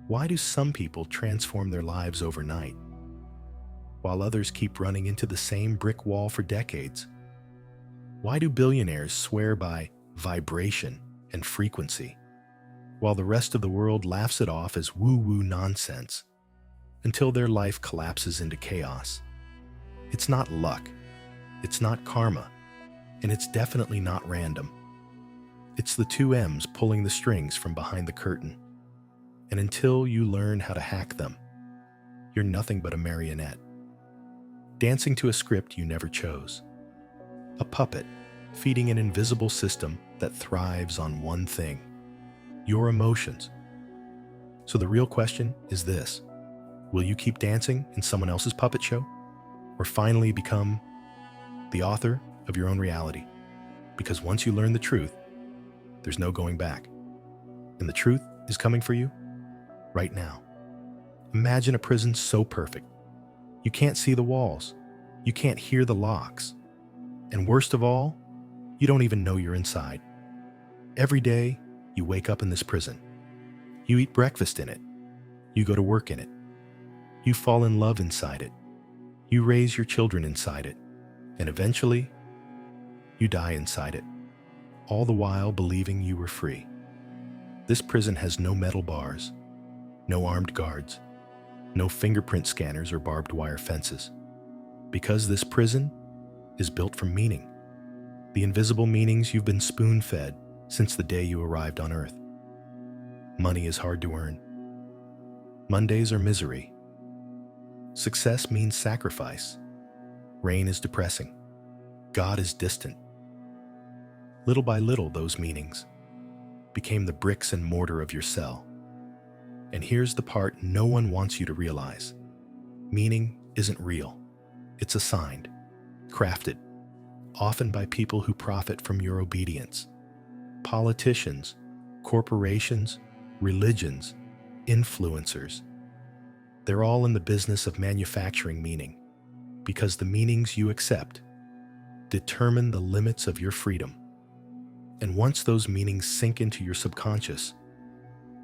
Why do some people transform their lives overnight, while others keep running into the same brick wall for decades? Why do billionaires swear by vibration and frequency, while the rest of the world laughs it off as woo-woo nonsense, until their life collapses into chaos? It's not luck, it's not karma, and it's definitely not random. It's the two M's pulling the strings from behind the curtain. And until you learn how to hack them, you're nothing but a marionette, dancing to a script you never chose. A puppet feeding an invisible system that thrives on one thing: your emotions. So the real question is this: will you keep dancing in someone else's puppet show, or finally become the author of your own reality? Because once you learn the truth, there's no going back. And the truth is coming for you right now. Imagine a prison so perfect. You can't see the walls. You can't hear the locks. And worst of all, you don't even know you're inside. Every day, you wake up in this prison. You eat breakfast in it. You go to work in it. You fall in love inside it. You raise your children inside it. And eventually, you die inside it, all the while believing you were free. This prison has no metal bars, no armed guards, no fingerprint scanners or barbed wire fences. Because this prison is built from meaning. The invisible meanings you've been spoon-fed since the day you arrived on Earth. Money is hard to earn. Mondays are misery. Success means sacrifice. Rain is depressing. God is distant. Little by little, those meanings became the bricks and mortar of your cell. And here's the part no one wants you to realize. Meaning isn't real. It's assigned, crafted, often by people who profit from your obedience. Politicians, corporations, religions, influencers. They're all in the business of manufacturing meaning, because the meanings you accept determine the limits of your freedom. And once those meanings sink into your subconscious,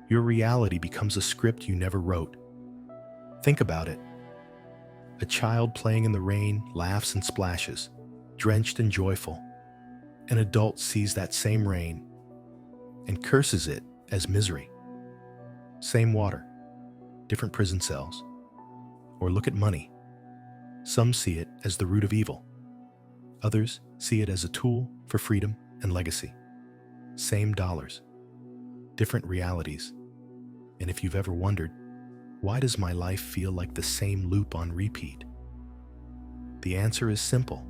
your reality becomes a script you never wrote. Think about it. A child playing in the rain laughs and splashes, drenched and joyful. An adult sees that same rain and curses it as misery. Same water, different prison cells. Or look at money. Some see it as the root of evil. Others see it as a tool for freedom and legacy. Same dollars, different realities. And if you've ever wondered, why does my life feel like the same loop on repeat? The answer is simple.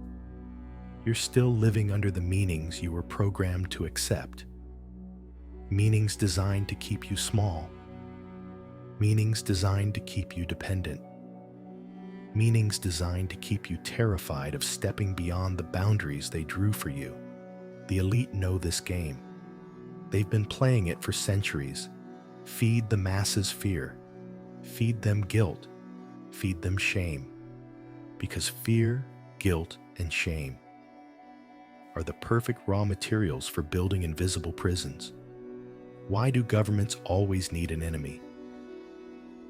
You're still living under the meanings you were programmed to accept. Meanings designed to keep you small. Meanings designed to keep you dependent. Meanings designed to keep you terrified of stepping beyond the boundaries they drew for you. The elite know this game. They've been playing it for centuries. Feed the masses fear. Feed them guilt. Feed them shame. Because fear, guilt, and shame are the perfect raw materials for building invisible prisons. Why do governments always need an enemy?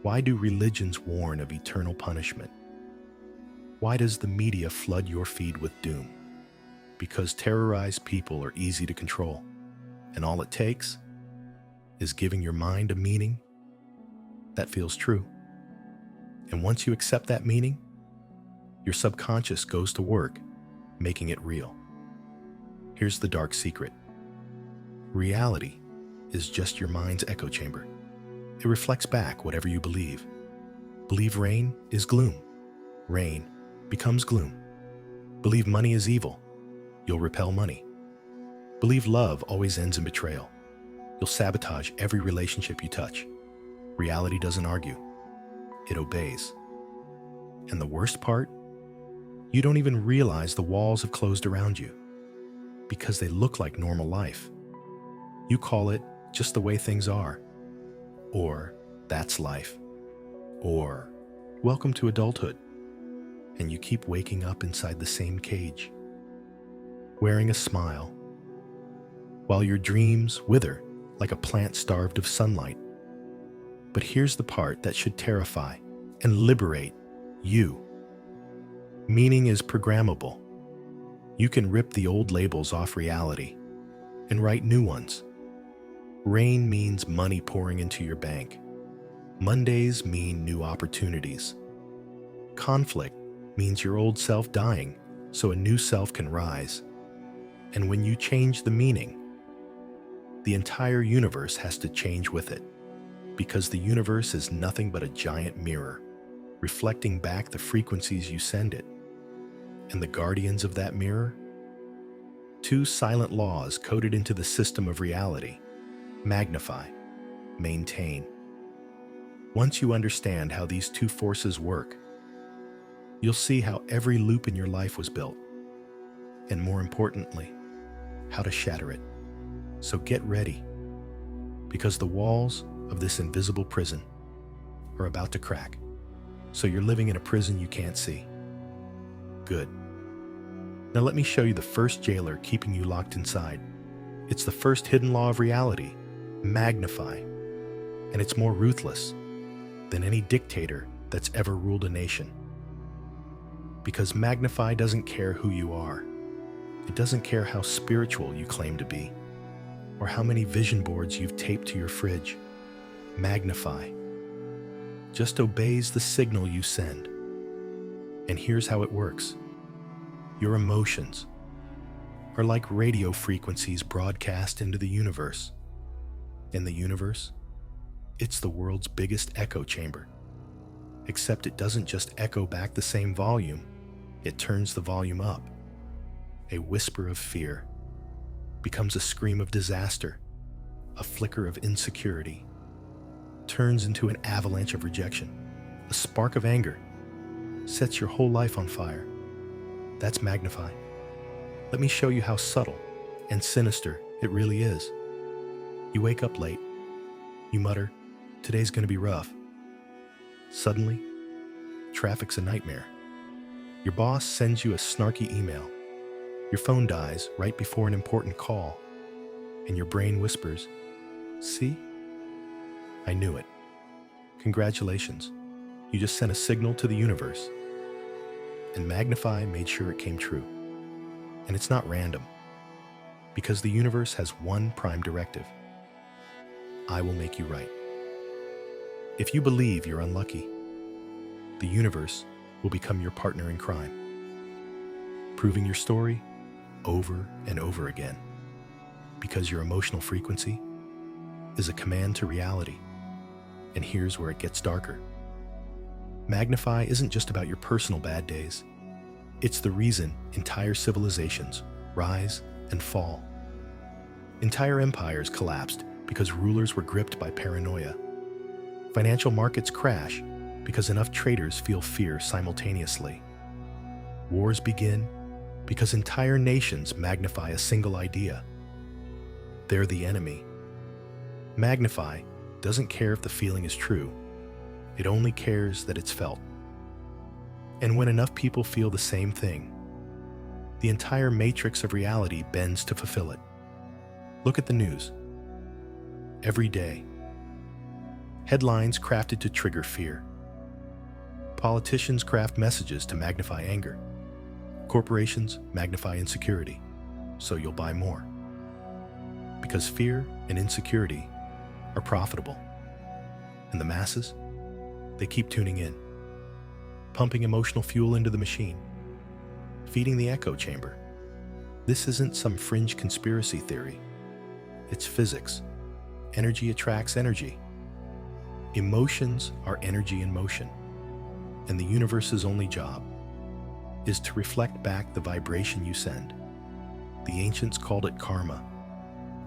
Why do religions warn of eternal punishment? Why does the media flood your feed with doom? Because terrorized people are easy to control, and all it takes is giving your mind a meaning that feels true. And once you accept that meaning, your subconscious goes to work, making it real. Here's the dark secret. Reality is just your mind's echo chamber. It reflects back whatever you believe. Believe rain is gloom. Rain becomes gloom. Believe money is evil. You'll repel money. Believe love always ends in betrayal. You'll sabotage every relationship you touch. Reality doesn't argue. It obeys. And the worst part? You don't even realize the walls have closed around you because they look like normal life. You call it just the way things are. Or that's life. Or welcome to adulthood. And you keep waking up inside the same cage, wearing a smile, while your dreams wither like a plant starved of sunlight. But here's the part that should terrify and liberate you. Meaning is programmable. You can rip the old labels off reality and write new ones. Rain means money pouring into your bank. Mondays mean new opportunities. Conflict means your old self dying so a new self can rise. And when you change the meaning, the entire universe has to change with it, because the universe is nothing but a giant mirror, reflecting back the frequencies you send it. And the guardians of that mirror? Two silent laws coded into the system of reality: magnify, maintain. Once you understand how these two forces work, you'll see how every loop in your life was built, and more importantly, how to shatter it. So get ready, because the walls of this invisible prison are about to crack. So you're living in a prison you can't see. Good. Now let me show you the first jailer keeping you locked inside. It's the first hidden law of reality: magnify. And it's more ruthless than any dictator that's ever ruled a nation. Because magnify doesn't care who you are. It doesn't care how spiritual you claim to be, or how many vision boards you've taped to your fridge. Magnify just obeys the signal you send. And here's how it works. Your emotions are like radio frequencies broadcast into the universe. In the universe, it's the world's biggest echo chamber. except it doesn't just echo back the same volume, it turns the volume up. A whisper of fear becomes a scream of disaster, a flicker of insecurity, turns into an avalanche of rejection, a spark of anger, sets your whole life on fire. That's magnify. Let me show you how subtle and sinister it really is. You wake up late. You mutter, "Today's going to be rough." Suddenly, traffic's a nightmare. Your boss sends you a snarky email. Your phone dies right before an important call, and your brain whispers, "See? I knew it. Congratulations. You just sent a signal to the universe." And Magnify made sure it came true. And it's not random, because the universe has one prime directive: I will make you right. If you believe you're unlucky, the universe will become your partner in crime, proving your story over and over again, because your emotional frequency is a command to reality. And here's where it gets darker. Magnify isn't just about your personal bad days. It's the reason entire civilizations rise and fall. Entire empires collapsed because rulers were gripped by paranoia. Financial markets crash because enough traders feel fear simultaneously. Wars begin because entire nations magnify a single idea. They're the enemy. Magnify doesn't care if the feeling is true. It only cares that it's felt. And when enough people feel the same thing, the entire matrix of reality bends to fulfill it. Look at the news. Every day, headlines crafted to trigger fear. Politicians craft messages to magnify anger. Corporations magnify insecurity, so you'll buy more. Because fear and insecurity are profitable. And the masses, they keep tuning in, pumping emotional fuel into the machine, feeding the echo chamber. This isn't some fringe conspiracy theory. It's physics. Energy attracts energy. Emotions are energy in motion, and the universe's only job is to reflect back the vibration you send. The ancients called it karma.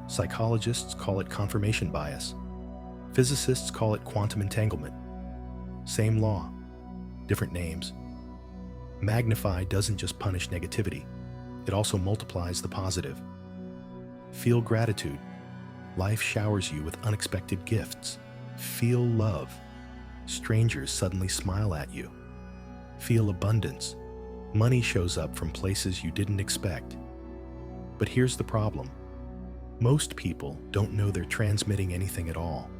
Psychologists call it confirmation bias. Physicists call it quantum entanglement. Same law, different names. Magnify doesn't just punish negativity, it also multiplies the positive. Feel gratitude. Life showers you with unexpected gifts. Feel love. Strangers suddenly smile at you. Feel abundance. Money shows up from places you didn't expect. But here's the problem. Most people don't know they're transmitting anything at all.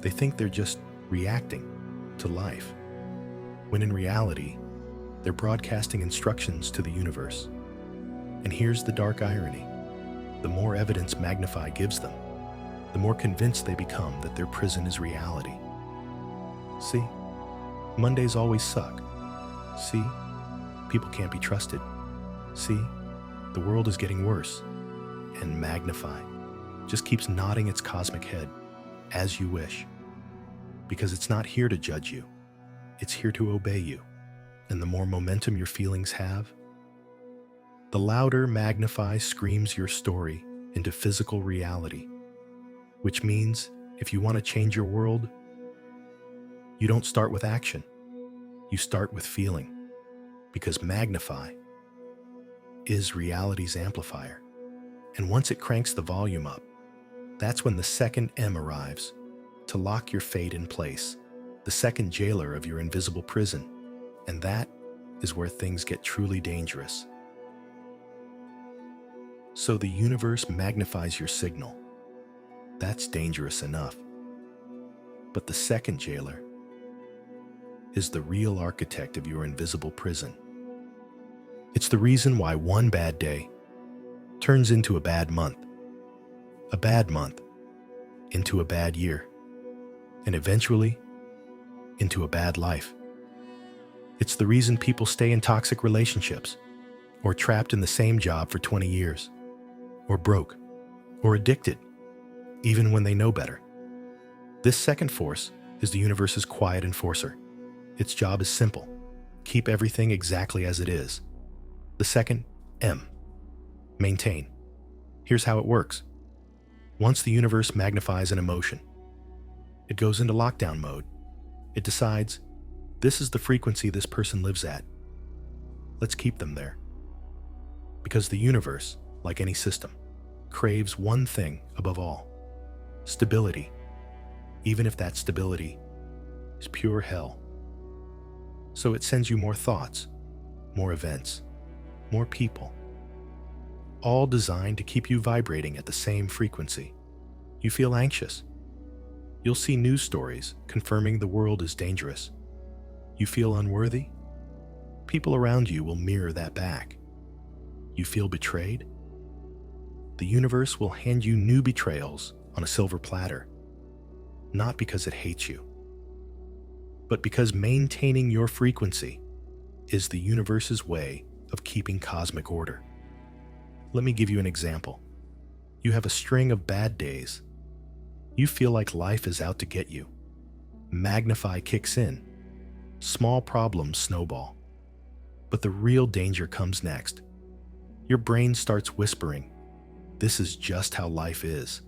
They think they're just reacting to life, when in reality, they're broadcasting instructions to the universe. And here's the dark irony. The more evidence Magnify gives them, the more convinced they become that their prison is reality. See, Mondays always suck. See, people can't be trusted. See, the world is getting worse. And Magnify just keeps nodding its cosmic head, as you wish. Because it's not here to judge you. It's here to obey you. And the more momentum your feelings have, the louder Magnify screams your story into physical reality. Which means, if you want to change your world, you don't start with action. You start with feeling. Because Magnify is reality's amplifier. And once it cranks the volume up, that's when the second M arrives to lock your fate in place, the second jailer of your invisible prison. And that is where things get truly dangerous. So the universe magnifies your signal. That's dangerous enough. But the second jailer is the real architect of your invisible prison. It's the reason why one bad day turns into a bad month into a bad year, and eventually into a bad life. It's the reason people stay in toxic relationships, or trapped in the same job for 20 years, or broke, or addicted, even when they know better. This second force is the universe's quiet enforcer. Its job is simple. Keep everything exactly as it is. The second, M. Maintain. Here's how it works. Once the universe magnifies an emotion, it goes into lockdown mode. It decides, this is the frequency this person lives at. Let's keep them there. Because the universe, like any system, craves one thing above all: stability, even if that stability is pure hell. So it sends you more thoughts, more events, more people, all designed to keep you vibrating at the same frequency. You feel anxious. You'll see news stories confirming the world is dangerous. You feel unworthy. People around you will mirror that back. You feel betrayed. The universe will hand you new betrayals on a silver platter, not because it hates you, but because maintaining your frequency is the universe's way of keeping cosmic order. Let me give you an example. You have a string of bad days. You feel like life is out to get you. Magnify kicks in. Small problems snowball. But the real danger comes next. Your brain starts whispering, this is just how life is.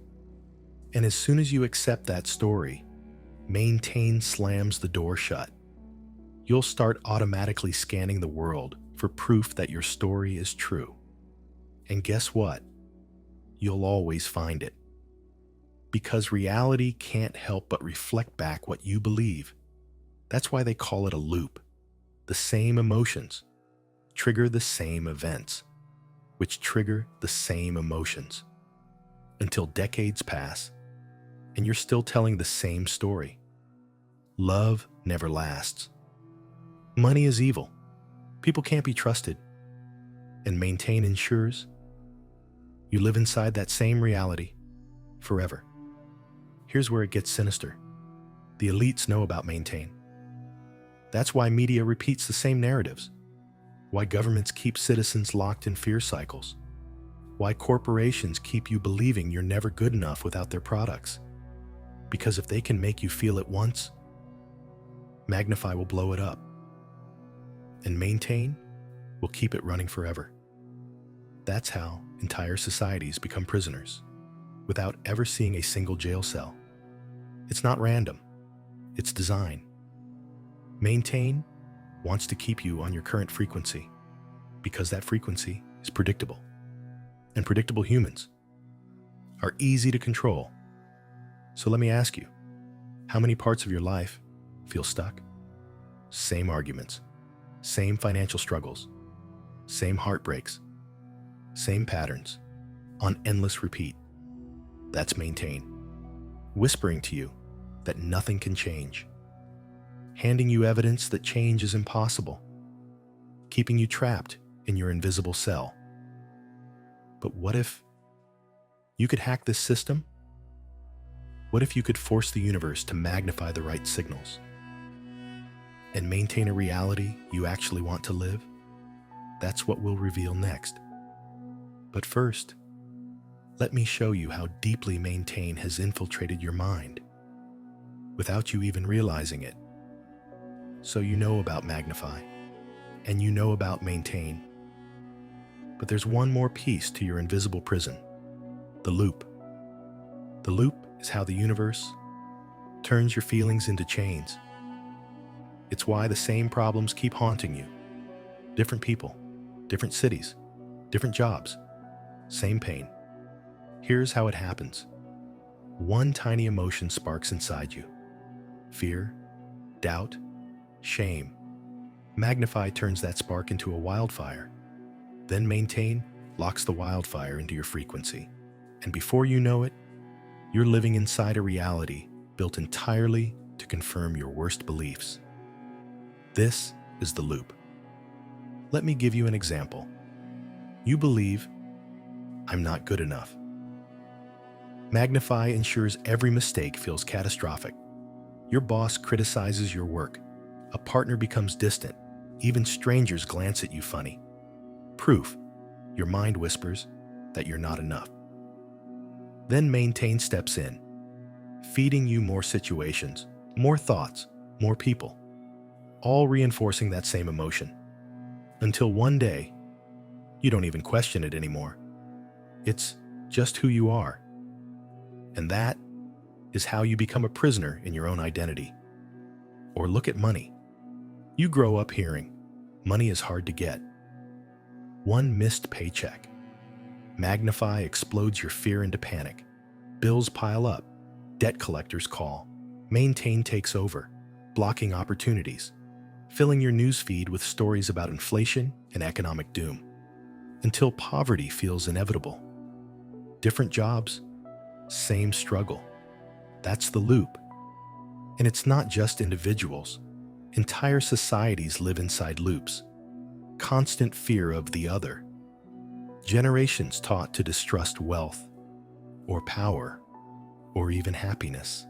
And as soon as you accept that story, Maintain slams the door shut. You'll start automatically scanning the world for proof that your story is true. And guess what? You'll always find it. Because reality can't help but reflect back what you believe. That's why they call it a loop. The same emotions trigger the same events, which trigger the same emotions, until decades pass and you're still telling the same story. Love never lasts. Money is evil. People can't be trusted. And Maintain ensures you live inside that same reality forever. Here's where it gets sinister. The elites know about Maintain. That's why media repeats the same narratives. Why governments keep citizens locked in fear cycles. Why corporations keep you believing you're never good enough without their products. Because if they can make you feel it once, Magnify will blow it up. And Maintain will keep it running forever. That's how entire societies become prisoners, without ever seeing a single jail cell. It's not random. It's design. Maintain wants to keep you on your current frequency, because that frequency is predictable. And predictable humans are easy to control. So let me ask you, how many parts of your life feel stuck? Same arguments, same financial struggles, same heartbreaks, same patterns, on endless repeat. That's Maintain, whispering to you that nothing can change, handing you evidence that change is impossible, keeping you trapped in your invisible cell. But what if you could hack this system? What if you could force the universe to magnify the right signals and maintain a reality you actually want to live? That's what we'll reveal next. But first, let me show you how deeply Maintain has infiltrated your mind without you even realizing it. So you know about Magnify, and you know about Maintain. But there's one more piece to your invisible prison: the loop. The loop is how the universe turns your feelings into chains. It's why the same problems keep haunting you. Different people, different cities, different jobs, same pain. Here's how it happens. One tiny emotion sparks inside you: fear, doubt, shame. Magnify turns that spark into a wildfire. Then Maintain locks the wildfire into your frequency. And before you know it, you're living inside a reality built entirely to confirm your worst beliefs. This is the loop. Let me give you an example. You believe, I'm not good enough. Magnify ensures every mistake feels catastrophic. Your boss criticizes your work. A partner becomes distant. Even strangers glance at you funny. Proof, your mind whispers that you're not enough. Then Maintain steps in, feeding you more situations, more thoughts, more people. all reinforcing that same emotion. Until one day, you don't even question it anymore. It's just who you are. And that is how you become a prisoner in your own identity. Or look at money. You grow up hearing, money is hard to get. One missed paycheck. Magnify explodes your fear into panic. Bills pile up. Debt collectors call. Maintain takes over, blocking opportunities, filling your newsfeed with stories about inflation and economic doom. Until poverty feels inevitable. Different jobs, same struggle. That's the loop. And it's not just individuals. Entire societies live inside loops. Constant fear of the other. Generations taught to distrust wealth, or power, or even happiness.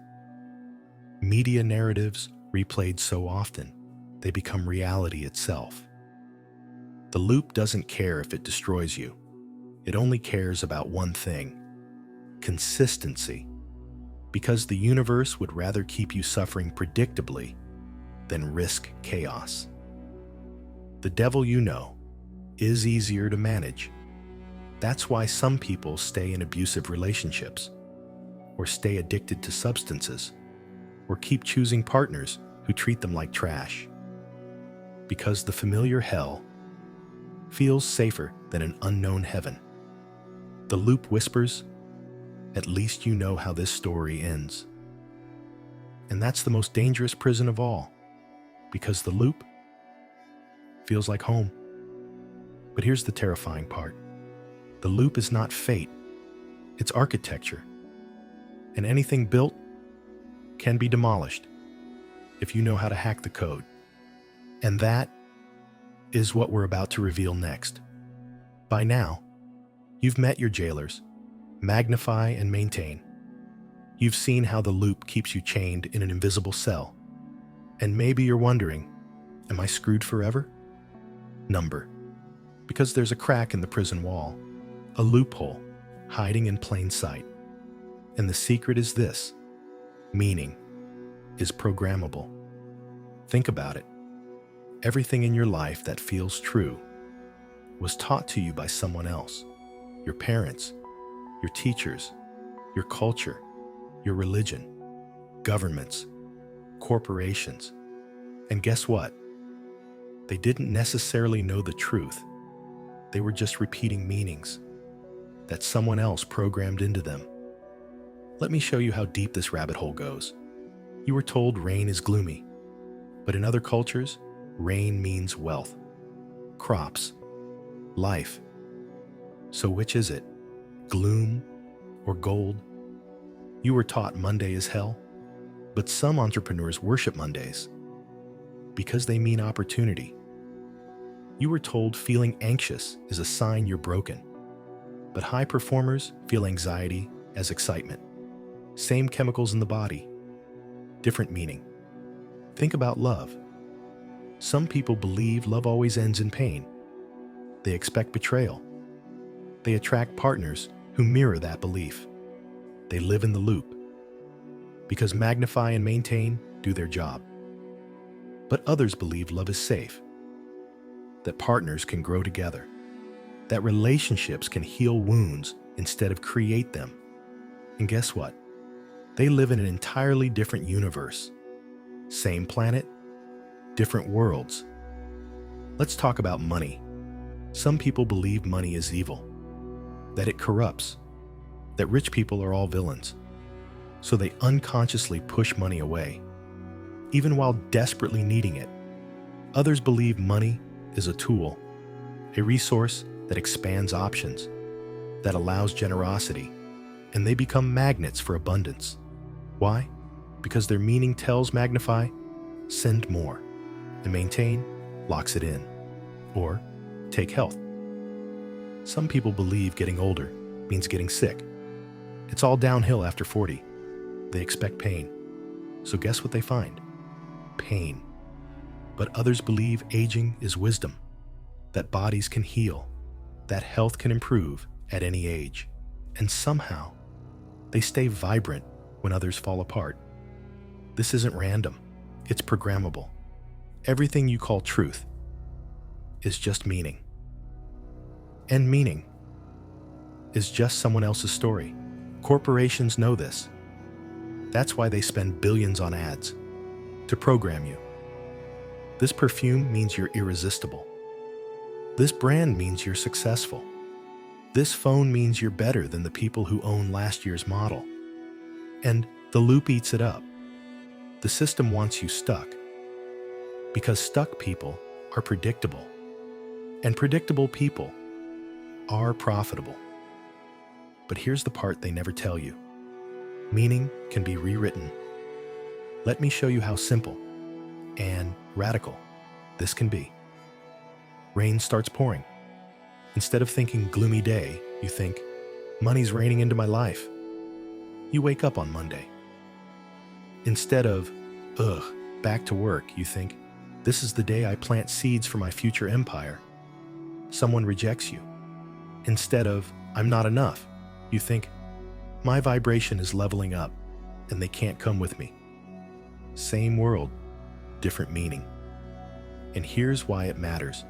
Media narratives replayed so often, they become reality itself. The loop doesn't care if it destroys you. It only cares about one thing: consistency. Because the universe would rather keep you suffering predictably than risk chaos. The devil you know is easier to manage. That's why some people stay in abusive relationships, or stay addicted to substances, or keep choosing partners who treat them like trash. Because the familiar hell feels safer than an unknown heaven. The loop whispers, "At least you know how this story ends." And that's the most dangerous prison of all, because the loop feels like home. But here's the terrifying part. The loop is not fate, it's architecture. And anything built can be demolished if you know how to hack the code. And that is what we're about to reveal next. By now, you've met your jailers, magnify and maintain. You've seen how the loop keeps you chained in an invisible cell. And maybe you're wondering, am I screwed forever? Number. Because there's a crack in the prison wall, a loophole hiding in plain sight. And the secret is this: meaning is programmable. Think about it. Everything in your life that feels true was taught to you by someone else. Your parents, your teachers, your culture, your religion, governments, corporations. And guess what? They didn't necessarily know the truth. They were just repeating meanings that someone else programmed into them. Let me show you how deep this rabbit hole goes. You were told rain is gloomy, but in other cultures, rain means wealth, crops, life. So which is it? Gloom or gold? You were taught Monday is hell, but some entrepreneurs worship Mondays because they mean opportunity. You were told feeling anxious is a sign you're broken, but high performers feel anxiety as excitement. Same chemicals in the body, different meaning. Think about love. Some people believe love always ends in pain. They expect betrayal. They attract partners who mirror that belief. They live in the loop because magnify and maintain do their job. But others believe love is safe, that partners can grow together, that relationships can heal wounds instead of create them. And guess what? They live in an entirely different universe. Same planet, different worlds. Let's talk about money. Some people believe money is evil, that it corrupts, that rich people are all villains. So they unconsciously push money away, even while desperately needing it. Others believe money is a tool, a resource that expands options, that allows generosity, and they become magnets for abundance. Why? Because their meaning tells magnify, send more, and maintain, locks it in. Or take health. Some people believe getting older means getting sick. It's all downhill after 40. They expect pain. So guess what they find? Pain. But others believe aging is wisdom, that bodies can heal, that health can improve at any age. And somehow, they stay vibrant when others fall apart. This isn't random, it's programmable. Everything you call truth is just meaning. And meaning is just someone else's story. Corporations know this. That's why they spend billions on ads to program you. This perfume means you're irresistible. This brand means you're successful. This phone means you're better than the people who own last year's model. And the loop eats it up. The system wants you stuck because stuck people are predictable, and predictable people are profitable. But here's the part they never tell you. Meaning can be rewritten. Let me show you how simple and radical this can be. Rain starts pouring. Instead of thinking gloomy day, you think, money's raining into my life. You wake up on Monday. Instead of, ugh, back to work, you think, this is the day I plant seeds for my future empire. Someone rejects you. Instead of, I'm not enough, you think, my vibration is leveling up and they can't come with me. Same world, different meaning. And here's why it matters.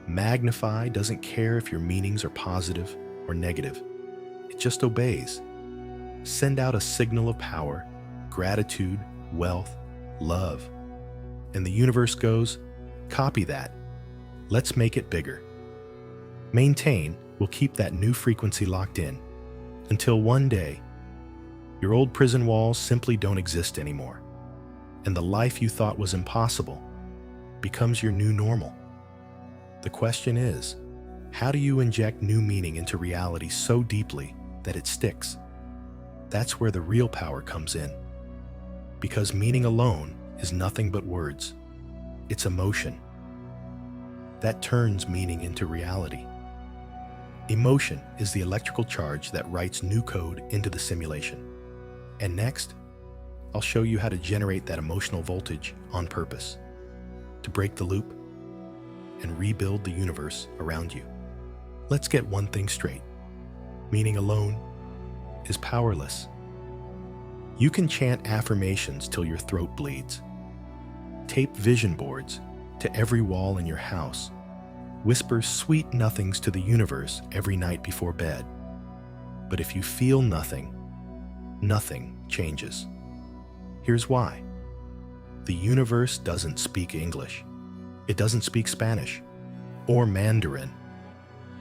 Magnify doesn't care if your meanings are positive or negative. It just obeys. Send out a signal of power, gratitude, wealth, love. And the universe goes, copy that. Let's make it bigger. Maintain will keep that new frequency locked in until one day, your old prison walls simply don't exist anymore, and the life you thought was impossible becomes your new normal. The question is, how do you inject new meaning into reality so deeply that it sticks? That's where the real power comes in. Because meaning alone is nothing but words. It's emotion. That turns meaning into reality. Emotion is the electrical charge that writes new code into the simulation. And next, I'll show you how to generate that emotional voltage on purpose, to break the loop and rebuild the universe around you. Let's get one thing straight. Meaning alone is powerless. You can chant affirmations till your throat bleeds. Tape vision boards to every wall in your house. Whisper sweet nothings to the universe every night before bed. But if you feel nothing, nothing changes. Here's why. The universe doesn't speak English. It doesn't speak Spanish or Mandarin.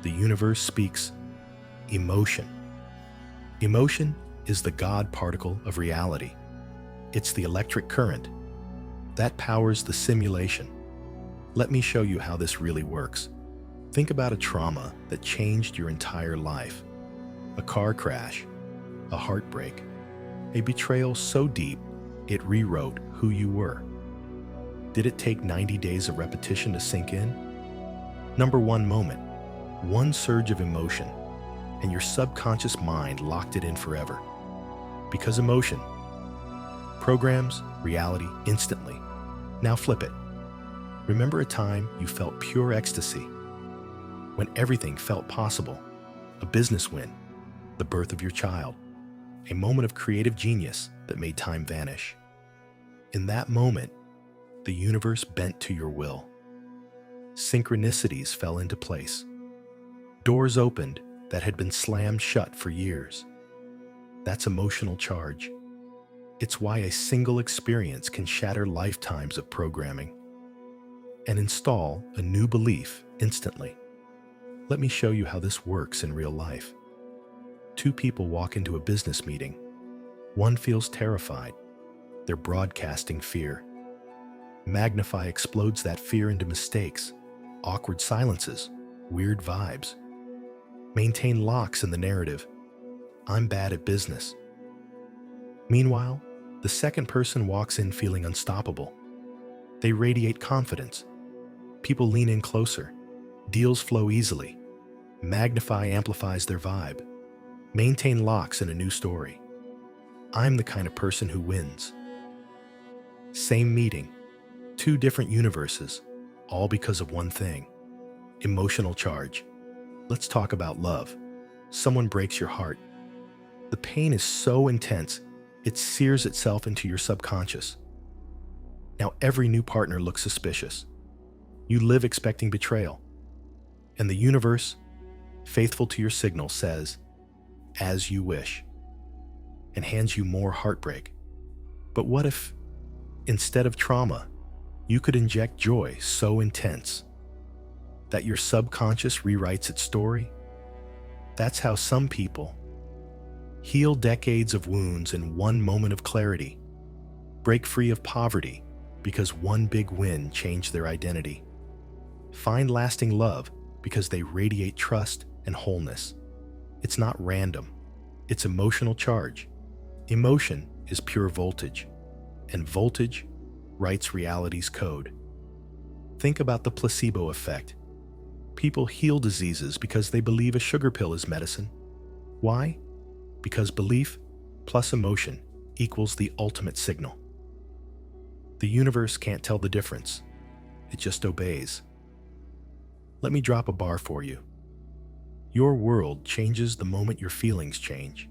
The universe speaks emotion. Emotion is the God particle of reality. It's the electric current that powers the simulation. Let me show you how this really works. Think about a trauma that changed your entire life. A car crash, a heartbreak, a betrayal so deep it rewrote who you were. Did it take 90 days of repetition to sink in? Number one moment, one surge of emotion, and your subconscious mind locked it in forever. Because emotion programs reality instantly. Now flip it. Remember a time you felt pure ecstasy, when everything felt possible, a business win, the birth of your child, a moment of creative genius that made time vanish. In that moment, the universe bent to your will. Synchronicities fell into place. Doors opened that had been slammed shut for years. That's emotional charge. It's why a single experience can shatter lifetimes of programming and install a new belief instantly. Let me show you how this works in real life. Two people walk into a business meeting. One feels terrified. They're broadcasting fear. Magnify explodes that fear into mistakes, awkward silences, weird vibes. Maintain locks in the narrative. I'm bad at business. Meanwhile, the second person walks in feeling unstoppable. They radiate confidence. People lean in closer. Deals flow easily. Magnify amplifies their vibe. Maintain locks in a new story. I'm the kind of person who wins. Same meeting, two different universes, all because of one thing. Emotional charge. Let's talk about love. Someone breaks your heart. The pain is so intense, it sears itself into your subconscious. Now every new partner looks suspicious. You live expecting betrayal. And the universe, faithful to your signal, says, "As you wish," and hands you more heartbreak. But what if, instead of trauma, you could inject joy so intense that your subconscious rewrites its story? That's how some people heal decades of wounds in one moment of clarity, break free of poverty because one big win changed their identity, find lasting love because they radiate trust and wholeness. It's not random, it's emotional charge. Emotion is pure voltage, and voltage writes reality's code. Think about the placebo effect. People heal diseases because they believe a sugar pill is medicine. Why? Because belief plus emotion equals the ultimate signal. The universe can't tell the difference. It just obeys. Let me drop a bar for you. Your world changes the moment your feelings change.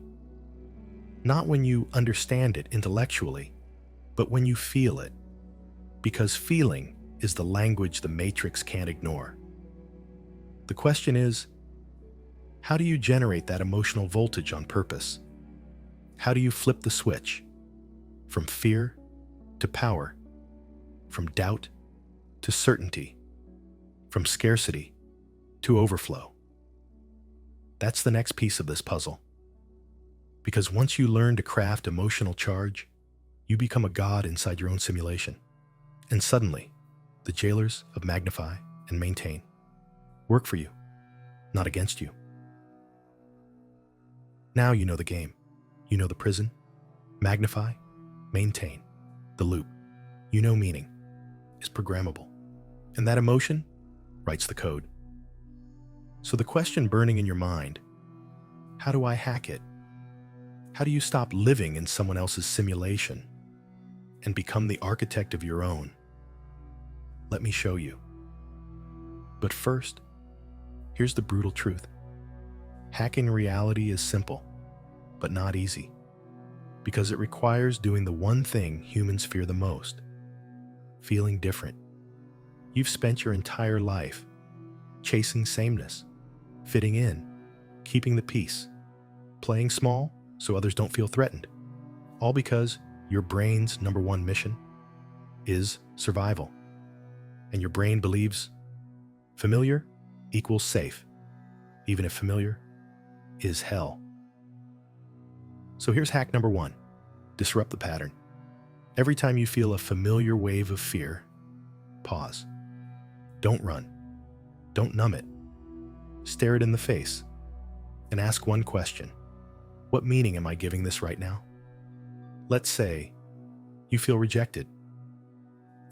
Not when you understand it intellectually, but when you feel it. Because feeling is the language the matrix can't ignore. The question is, how do you generate that emotional voltage on purpose? How do you flip the switch from fear to power, from doubt to certainty, from scarcity to overflow? That's the next piece of this puzzle. Because once you learn to craft emotional charge, you become a god inside your own simulation. And suddenly, the jailers of magnify and maintain work for you, not against you. Now you know the game. You know the prison. Magnify, maintain, the loop. You know meaning is programmable. And that emotion writes the code. So the question burning in your mind, how do I hack it? How do you stop living in someone else's simulation and become the architect of your own? Let me show you. But first, here's the brutal truth. Hacking reality is simple, but not easy, because it requires doing the one thing humans fear the most: feeling different. You've spent your entire life chasing sameness, fitting in, keeping the peace, playing small so others don't feel threatened, all because your brain's number one mission is survival. And your brain believes familiar equals safe, even if familiar is hell. So here's hack number 1. Disrupt the pattern. Every time you feel a familiar wave of fear, pause. Don't run. Don't numb it. Stare it in the face and ask one question. What meaning am I giving this right now? Let's say you feel rejected.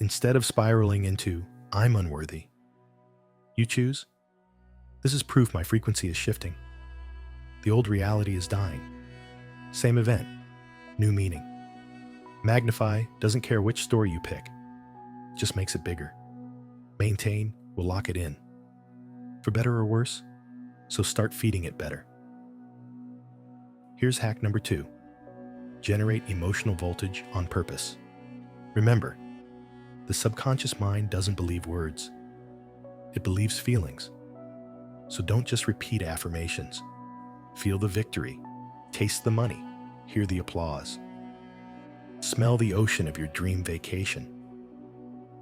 Instead of spiraling into, "I'm unworthy," you choose, "This is proof my frequency is shifting. The old reality is dying." Same event, new meaning. Magnify doesn't care which story you pick, just makes it bigger. Maintain will lock it in, for better or worse, so start feeding it better. Here's hack number 2. Generate emotional voltage on purpose. Remember, the subconscious mind doesn't believe words. It believes feelings. So don't just repeat affirmations. Feel the victory, taste the money, hear the applause. Smell the ocean of your dream vacation.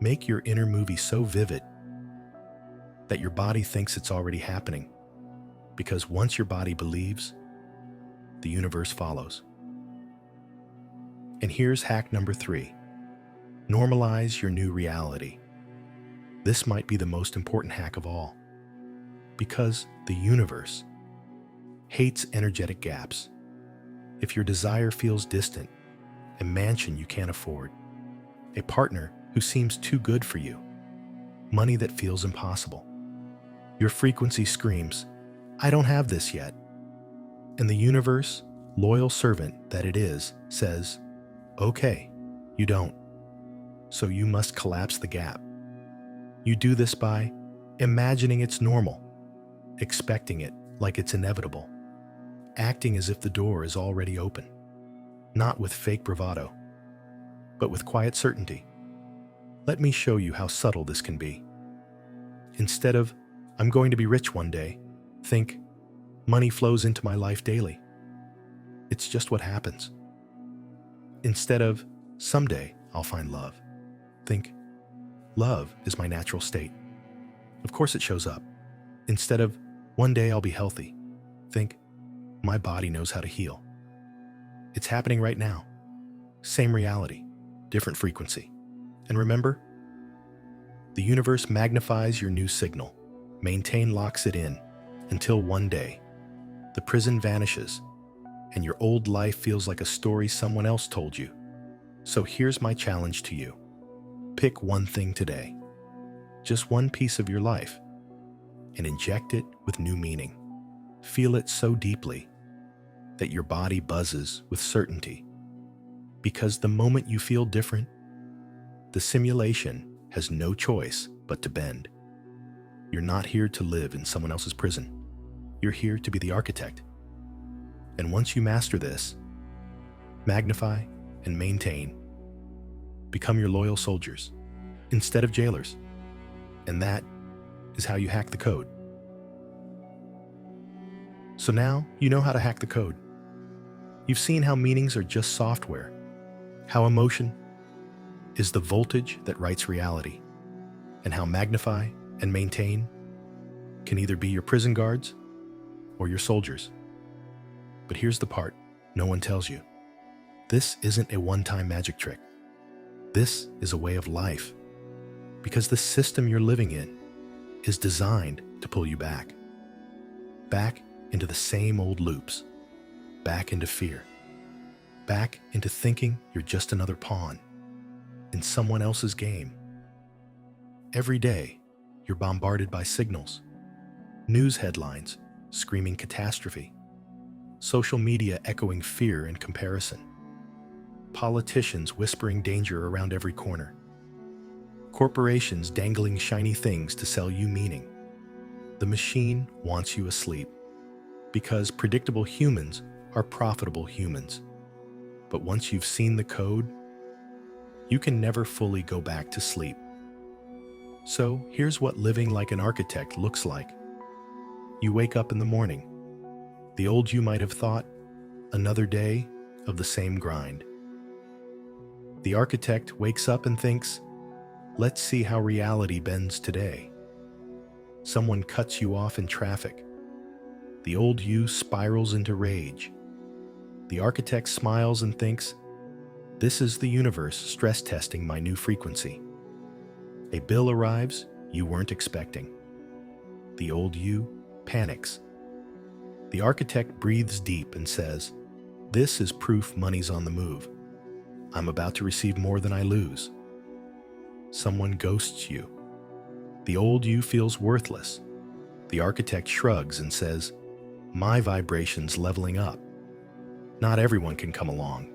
Make your inner movie so vivid that your body thinks it's already happening. Because once your body believes, the universe follows. And here's hack number 3. Normalize your new reality. This might be the most important hack of all, because the universe hates energetic gaps. If your desire feels distant, a mansion you can't afford, a partner who seems too good for you, money that feels impossible, your frequency screams, "I don't have this yet." And the universe, loyal servant that it is, says, "Okay, you don't. So you must collapse the gap." You do this by imagining it's normal, expecting it like it's inevitable, acting as if the door is already open, not with fake bravado, but with quiet certainty. Let me show you how subtle this can be. Instead of, I'm going to be rich one day, think, money flows into my life daily. It's just what happens. Instead of, someday I'll find love, think, love is my natural state. Of course it shows up. Instead of, one day I'll be healthy, think, my body knows how to heal. It's happening right now. Same reality, different frequency. And remember, the universe magnifies your new signal. Maintain locks it in until one day the prison vanishes and your old life feels like a story someone else told you. So here's my challenge to you. Pick one thing today, just one piece of your life, and inject it with new meaning. Feel it so deeply that your body buzzes with certainty. Because the moment you feel different, the simulation has no choice but to bend. You're not here to live in someone else's prison. You're here to be the architect. And once you master this, magnify and maintain, become your loyal soldiers instead of jailers. And that is how you hack the code. So now you know how to hack the code. You've seen how meanings are just software, how emotion is the voltage that writes reality, and how magnify and maintain can either be your prison guards or your soldiers. But here's the part no one tells you. This isn't a one-time magic trick. This is a way of life, because the system you're living in is designed to pull you back into the same old loops, back into fear, back into thinking you're just another pawn in someone else's game. Every day, you're bombarded by signals, news headlines screaming catastrophe, social media echoing fear and comparison, politicians whispering danger around every corner, corporations dangling shiny things to sell you meaning. The machine wants you asleep because predictable humans are profitable humans. But once you've seen the code, you can never fully go back to sleep. So here's what living like an architect looks like. You wake up in the morning. The old you might have thought, another day of the same grind. The architect wakes up and thinks, let's see how reality bends today. Someone cuts you off in traffic. The old you spirals into rage. The architect smiles and thinks, this is the universe stress testing my new frequency. A bill arrives you weren't expecting. The old you panics. The architect breathes deep and says, this is proof money's on the move. I'm about to receive more than I lose. Someone ghosts you. The old you feels worthless. The architect shrugs and says, my vibration's leveling up. Not everyone can come along.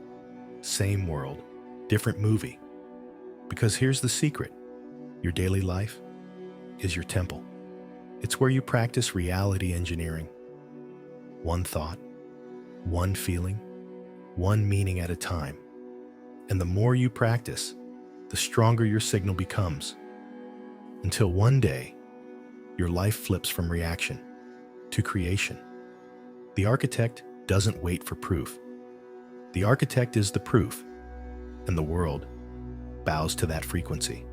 Same world, different movie. Because here's the secret. Your daily life is your temple. It's where you practice reality engineering. One thought, one feeling, one meaning at a time. And the more you practice, the stronger your signal becomes. Until one day, your life flips from reaction to creation. The architect doesn't wait for proof. The architect is the proof, and the world bows to that frequency.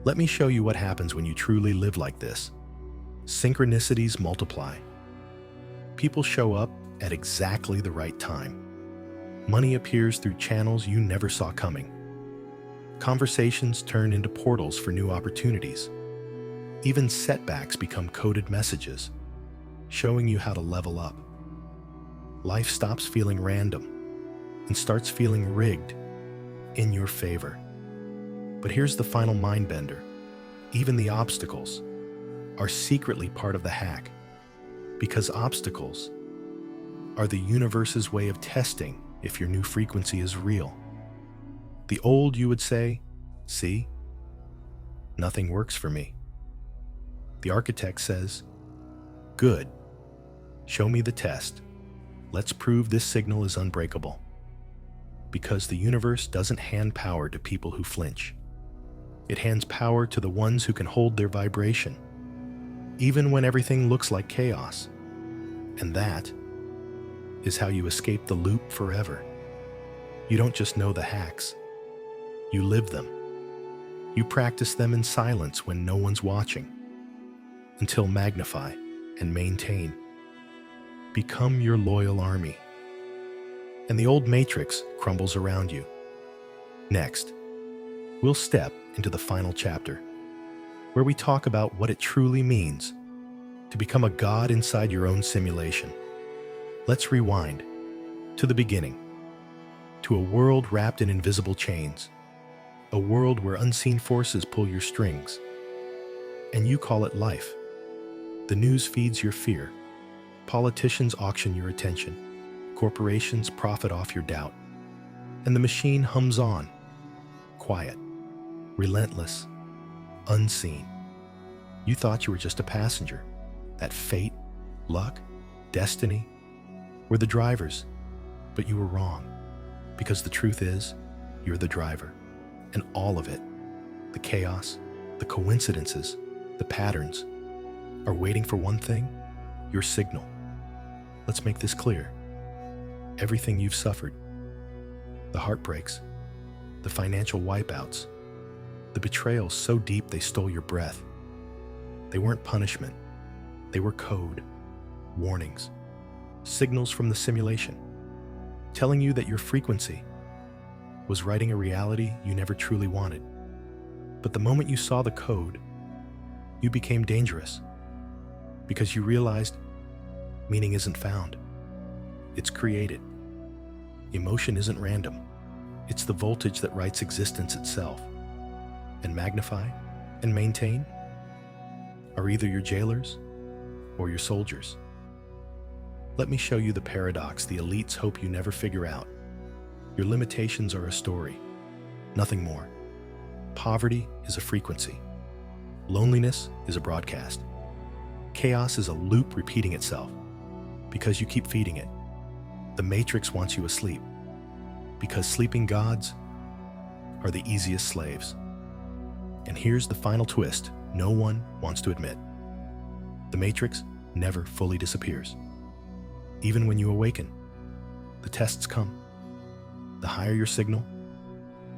Let me show you what happens when you truly live like this. Synchronicities multiply. People show up at exactly the right time. Money appears through channels you never saw coming. Conversations turn into portals for new opportunities. Even setbacks become coded messages, showing you how to level up. Life stops feeling random and starts feeling rigged in your favor. But here's the final mind bender. Even the obstacles are secretly part of the hack, because obstacles are the universe's way of testing if your new frequency is real. The old you would say, see, nothing works for me. The architect says, good, show me the test. Let's prove this signal is unbreakable. Because the universe doesn't hand power to people who flinch. It hands power to the ones who can hold their vibration, even when everything looks like chaos. And that is how you escape the loop forever. You don't just know the hacks, you live them. You practice them in silence when no one's watching, until magnify and maintain. Become your loyal army, and the old matrix crumbles around you. Next, we'll step into the final chapter, where we talk about what it truly means to become a god inside your own simulation. Let's rewind to the beginning, to a world wrapped in invisible chains, a world where unseen forces pull your strings, and you call it life. The news feeds your fear, politicians auction your attention, corporations profit off your doubt, and the machine hums on, quiet, relentless, unseen. You thought you were just a passenger, that fate, luck, destiny were the drivers, but you were wrong, because the truth is, you're the driver, and all of it, the chaos, the coincidences, the patterns, are waiting for one thing, your signal. Let's make this clear. Everything you've suffered, the heartbreaks, the financial wipeouts, the betrayals so deep they stole your breath, they weren't punishment, they were code, warnings, signals from the simulation, telling you that your frequency was writing a reality you never truly wanted. But the moment you saw the code, you became dangerous, because you realized meaning isn't found, it's created. Emotion isn't random, it's the voltage that writes existence itself. And magnify and maintain are either your jailers or your soldiers. Let me show you the paradox the elites hope you never figure out. Your limitations are a story, nothing more. Poverty is a frequency. Loneliness is a broadcast. Chaos is a loop repeating itself because you keep feeding it. The matrix wants you asleep because sleeping gods are the easiest slaves. And here's the final twist no one wants to admit. The matrix never fully disappears. Even when you awaken, the tests come. The higher your signal,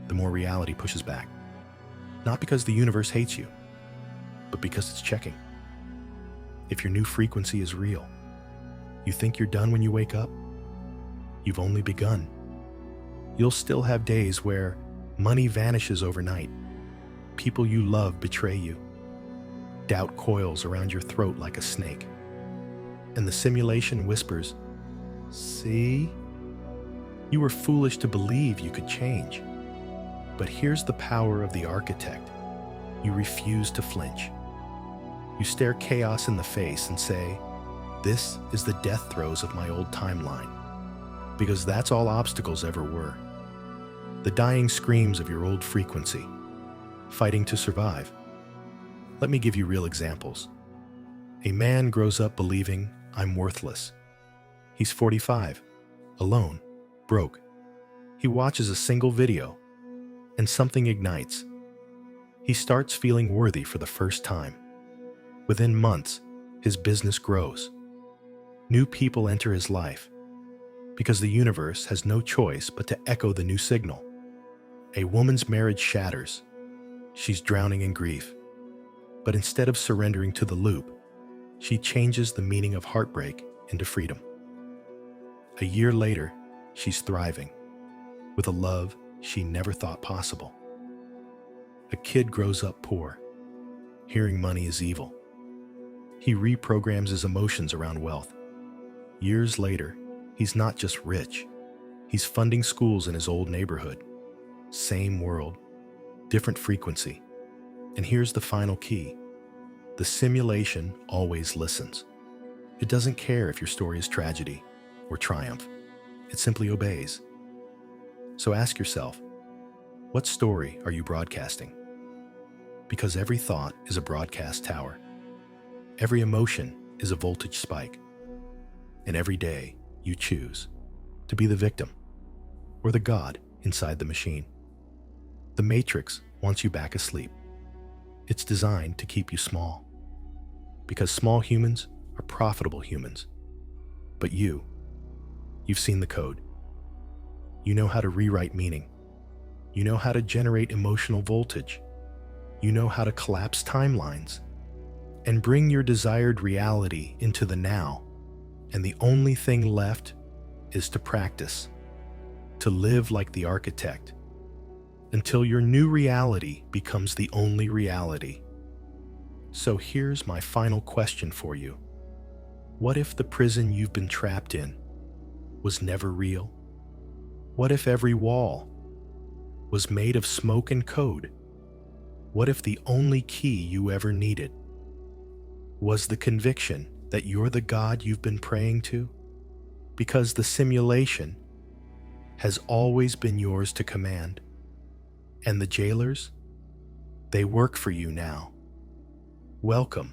the more reality pushes back. Not because the universe hates you, but because it's checking. If your new frequency is real, you think you're done when you wake up? You've only begun. You'll still have days where money vanishes overnight. People you love betray you. Doubt coils around your throat like a snake. And the simulation whispers, "See? You were foolish to believe you could change." But here's the power of the architect. You refuse to flinch. You stare chaos in the face and say, "This is the death throes of my old timeline." Because that's all obstacles ever were. The dying screams of your old frequency, fighting to survive. Let me give you real examples. A man grows up believing, "I'm worthless." He's 45, alone, broke. He watches a single video, and something ignites. He starts feeling worthy for the first time. Within months, his business grows. New people enter his life, because the universe has no choice but to echo the new signal. A woman's marriage shatters. She's drowning in grief. But instead of surrendering to the loop, she changes the meaning of heartbreak into freedom. A year later, she's thriving, with a love she never thought possible. A kid grows up poor, hearing money is evil. He reprograms his emotions around wealth. Years later, he's not just rich, he's funding schools in his old neighborhood. Same world, different frequency. And here's the final key. The simulation always listens. It doesn't care if your story is tragedy or triumph. It simply obeys. So ask yourself, what story are you broadcasting? Because every thought is a broadcast tower. Every emotion is a voltage spike. And every day you choose to be the victim or the god inside the machine. The matrix wants you back asleep. It's designed to keep you small. Because small humans are profitable humans. But you've seen the code. You know how to rewrite meaning. You know how to generate emotional voltage. You know how to collapse timelines and bring your desired reality into the now. And the only thing left is to practice, to live like the architect, until your new reality becomes the only reality. So here's my final question for you. What if the prison you've been trapped in was never real? What if every wall was made of smoke and code? What if the only key you ever needed was the conviction that you're the God you've been praying to? Because the simulation has always been yours to command. And the jailers, they work for you now. Welcome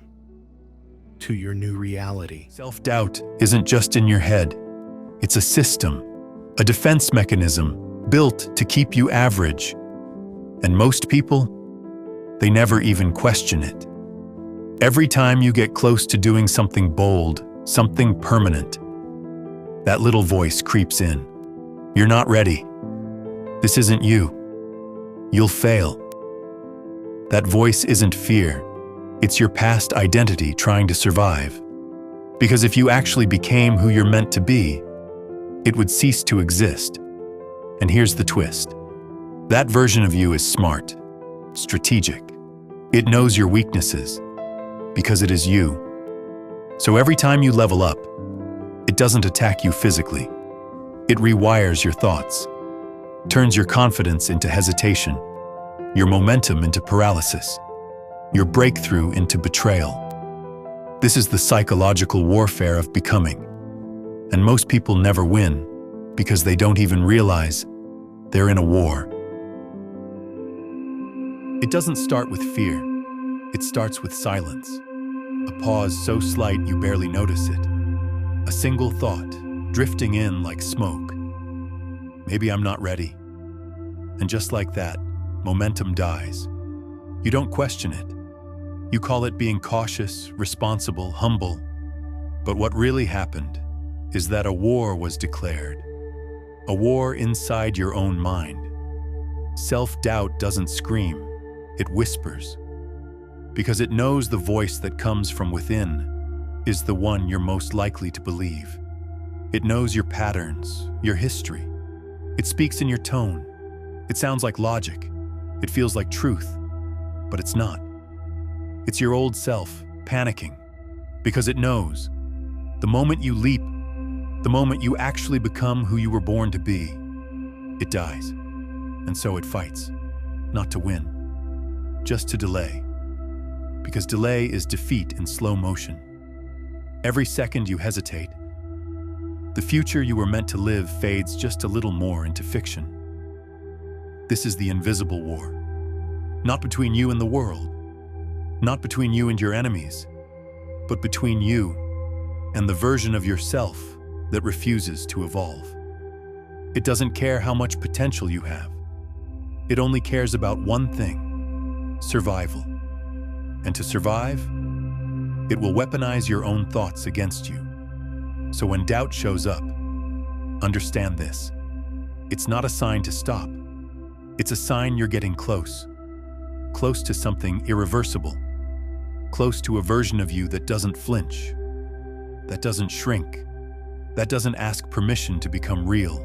to your new reality. Self-doubt isn't just in your head. It's a system, a defense mechanism built to keep you average. And most people, they never even question it. Every time you get close to doing something bold, something permanent, that little voice creeps in. You're not ready. This isn't you. You'll fail. That voice isn't fear. It's your past identity trying to survive. Because if you actually became who you're meant to be, it would cease to exist. And here's the twist. That version of you is smart, strategic. It knows your weaknesses, because it is you. So every time you level up, it doesn't attack you physically. It rewires your thoughts, turns your confidence into hesitation, your momentum into paralysis, your breakthrough into betrayal. This is the psychological warfare of becoming. And most people never win because they don't even realize they're in a war. It doesn't start with fear. It starts with silence. A pause so slight you barely notice it. A single thought drifting in like smoke. Maybe I'm not ready. And just like that, momentum dies. You don't question it. You call it being cautious, responsible, humble. But what really happened is that a war was declared. A war inside your own mind. Self-doubt doesn't scream, it whispers. Because it knows the voice that comes from within is the one you're most likely to believe. It knows your patterns, your history. It speaks in your tone. It sounds like logic. It feels like truth, but it's not. It's your old self, panicking, because it knows the moment you leap, the moment you actually become who you were born to be, it dies. And so it fights, not to win, just to delay. Because delay is defeat in slow motion. Every second you hesitate, the future you were meant to live fades just a little more into fiction. This is the invisible war. Not between you and the world, not between you and your enemies, but between you and the version of yourself that refuses to evolve. It doesn't care how much potential you have. It only cares about one thing: survival. And to survive, it will weaponize your own thoughts against you. So when doubt shows up, understand this. It's not a sign to stop. It's a sign you're getting close. Close to something irreversible. Close to a version of you that doesn't flinch, that doesn't shrink, that doesn't ask permission to become real.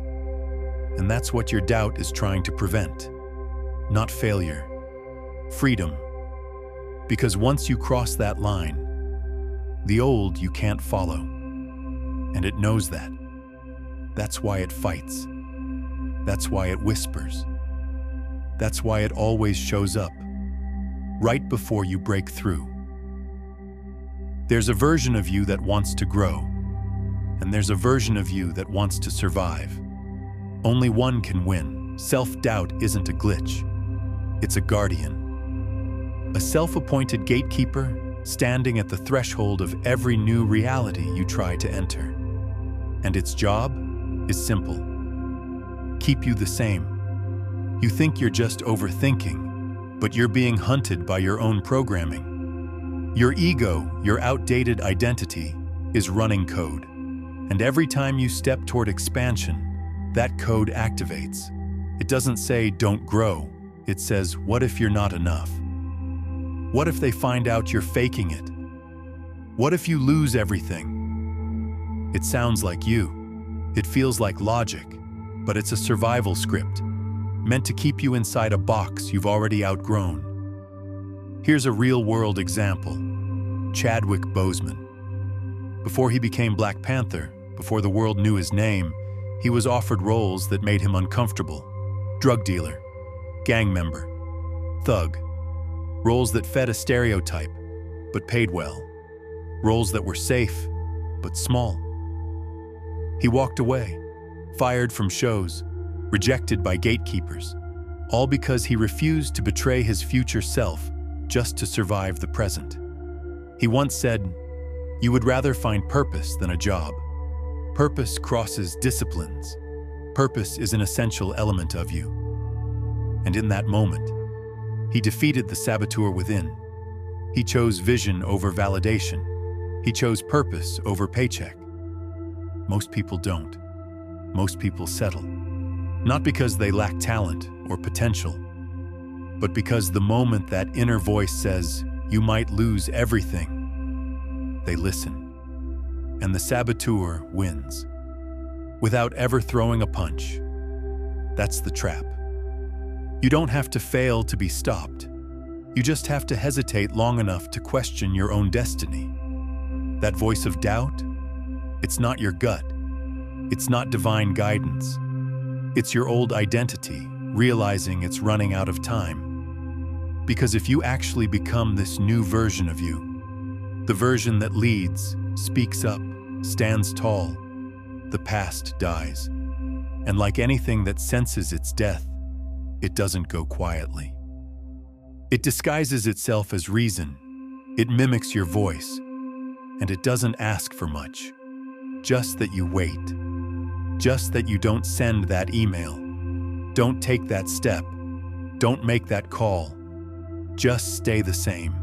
And that's what your doubt is trying to prevent. Not failure, freedom. Because once you cross that line, the old you can't follow. And it knows that. That's why it fights. That's why it whispers. That's why it always shows up, right before you break through. There's a version of you that wants to grow, and there's a version of you that wants to survive. Only one can win. Self-doubt isn't a glitch. It's a guardian. A self-appointed gatekeeper standing at the threshold of every new reality you try to enter. And its job is simple. Keep you the same. You think you're just overthinking, but you're being hunted by your own programming. Your ego, your outdated identity, is running code. And every time you step toward expansion, that code activates. It doesn't say, don't grow. It says, what if you're not enough? What if they find out you're faking it? What if you lose everything? It sounds like you. It feels like logic, but it's a survival script, meant to keep you inside a box you've already outgrown. Here's a real-world example. Chadwick Boseman. Before he became Black Panther, before the world knew his name, he was offered roles that made him uncomfortable. Drug dealer, gang member, thug. Roles that fed a stereotype, but paid well. Roles that were safe, but small. He walked away, fired from shows, rejected by gatekeepers, all because he refused to betray his future self just to survive the present. He once said, "You would rather find purpose than a job. Purpose crosses disciplines. Purpose is an essential element of you." And in that moment, he defeated the saboteur within. He chose vision over validation. He chose purpose over paycheck. Most people don't. Most people settle. Not because they lack talent or potential, but because the moment that inner voice says, you might lose everything, they listen. And the saboteur wins, without ever throwing a punch. That's the trap. You don't have to fail to be stopped. You just have to hesitate long enough to question your own destiny. That voice of doubt, it's not your gut. It's not divine guidance. It's your old identity, realizing it's running out of time. Because if you actually become this new version of you, the version that leads, speaks up, stands tall, the past dies. And like anything that senses its death, it doesn't go quietly. It disguises itself as reason. It mimics your voice. And it doesn't ask for much. Just that you wait. Just that you don't send that email. Don't take that step. Don't make that call. Just stay the same.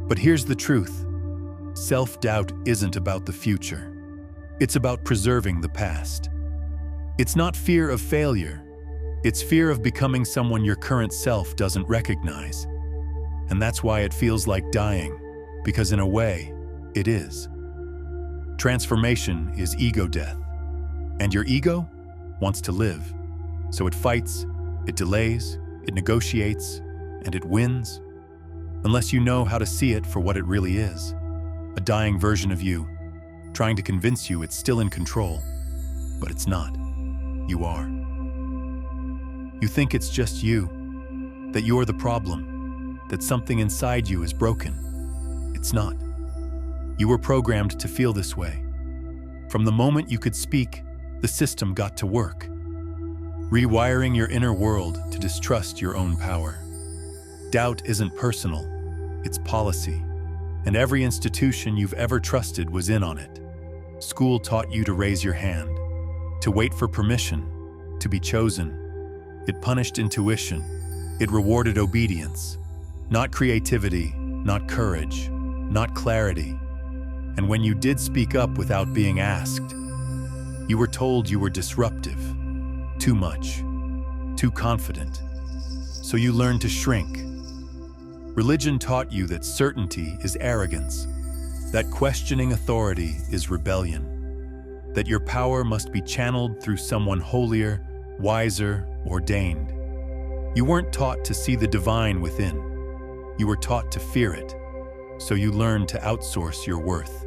But here's the truth. Self-doubt isn't about the future. It's about preserving the past. It's not fear of failure. It's fear of becoming someone your current self doesn't recognize. And that's why it feels like dying, because in a way, it is. Transformation is ego death. And your ego wants to live. So it fights, it delays, it negotiates, and it wins. Unless you know how to see it for what it really is. A dying version of you, trying to convince you it's still in control. But it's not. You are. You think it's just you, that you're the problem, that something inside you is broken. It's not. You were programmed to feel this way. From the moment you could speak, the system got to work, rewiring your inner world to distrust your own power. Doubt isn't personal, it's policy, and every institution you've ever trusted was in on it. School taught you to raise your hand, to wait for permission, to be chosen. It punished intuition. It rewarded obedience, not creativity, not courage, not clarity. And when you did speak up without being asked, you were told you were disruptive, too much, too confident. So you learned to shrink. Religion taught you that certainty is arrogance, that questioning authority is rebellion, that your power must be channeled through someone holier, wiser, ordained. You weren't taught to see the divine within. You were taught to fear it, so you learned to outsource your worth.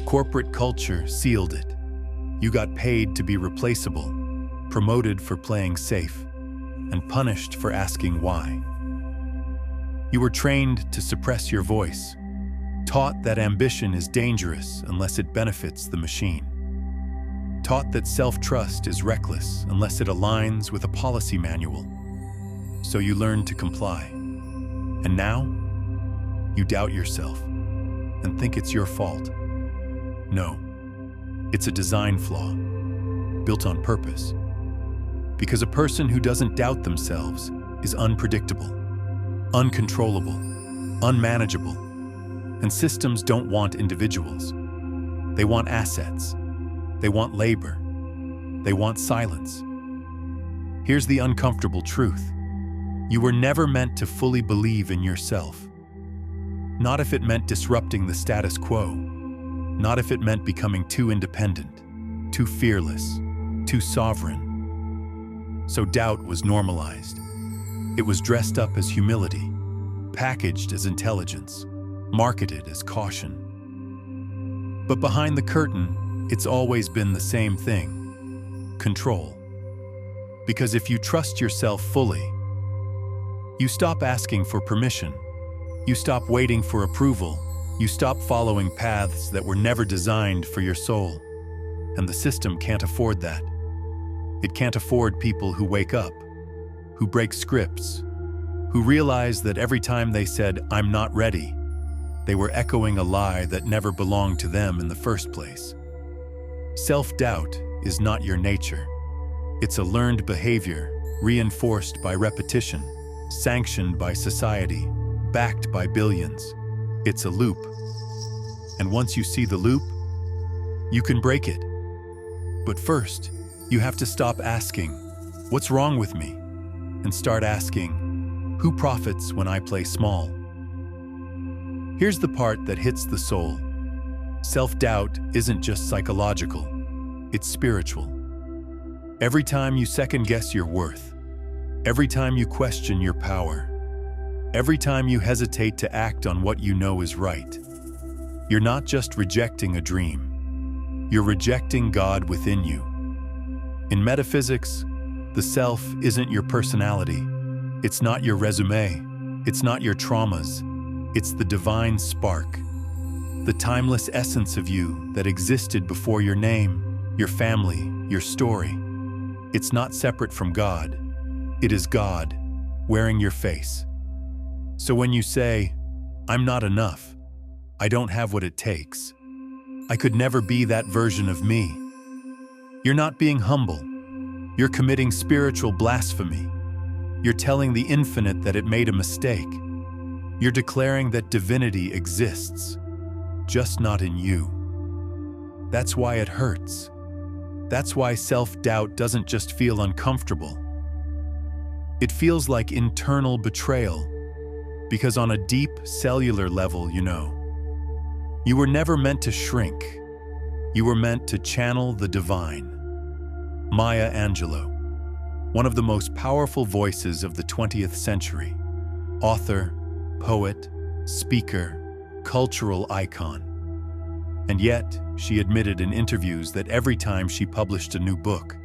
Corporate culture sealed it. You got paid to be replaceable, promoted for playing safe, and punished for asking why. You were trained to suppress your voice, taught that ambition is dangerous unless it benefits the machine. Taught that self-trust is reckless unless it aligns with a policy manual. So you learned to comply. And now, you doubt yourself and think it's your fault. No, it's a design flaw, built on purpose. Because a person who doesn't doubt themselves is unpredictable. uncontrollable, unmanageable. And systems don't want individuals. They want assets. They want labor. They want silence. Here's the uncomfortable truth. You were never meant to fully believe in yourself. Not if it meant disrupting the status quo. Not if it meant becoming too independent, too fearless, too sovereign. So doubt was normalized. It was dressed up as humility, packaged as intelligence, marketed as caution. But behind the curtain, it's always been the same thing: control. Because if you trust yourself fully, you stop asking for permission, you stop waiting for approval, you stop following paths that were never designed for your soul. And the system can't afford that. It can't afford people who wake up, who break scripts, who realize that every time they said, "I'm not ready," they were echoing a lie that never belonged to them in the first place. Self-doubt is not your nature. It's a learned behavior, reinforced by repetition, sanctioned by society, backed by billions. It's a loop. And once you see the loop, you can break it. But first, you have to stop asking, "What's wrong with me?" and start asking, "Who profits when I play small?" Here's the part that hits the soul. Self-doubt isn't just psychological, it's spiritual. Every time you second-guess your worth, every time you question your power, every time you hesitate to act on what you know is right, you're not just rejecting a dream, you're rejecting God within you. In metaphysics, the self isn't your personality, it's not your resume, it's not your traumas, it's the divine spark, the timeless essence of you that existed before your name, your family, your story. It's not separate from God. It is God wearing your face. So when you say, "I'm not enough, I don't have what it takes, I could never be that version of me," you're not being humble. You're committing spiritual blasphemy. You're telling the infinite that it made a mistake. You're declaring that divinity exists, just not in you. That's why it hurts. That's why self-doubt doesn't just feel uncomfortable. It feels like internal betrayal, because on a deep cellular level, you were never meant to shrink. You were meant to channel the divine. Maya Angelou, one of the most powerful voices of the 20th century, author, poet, speaker, cultural icon. And yet, she admitted in interviews that every time she published a new book,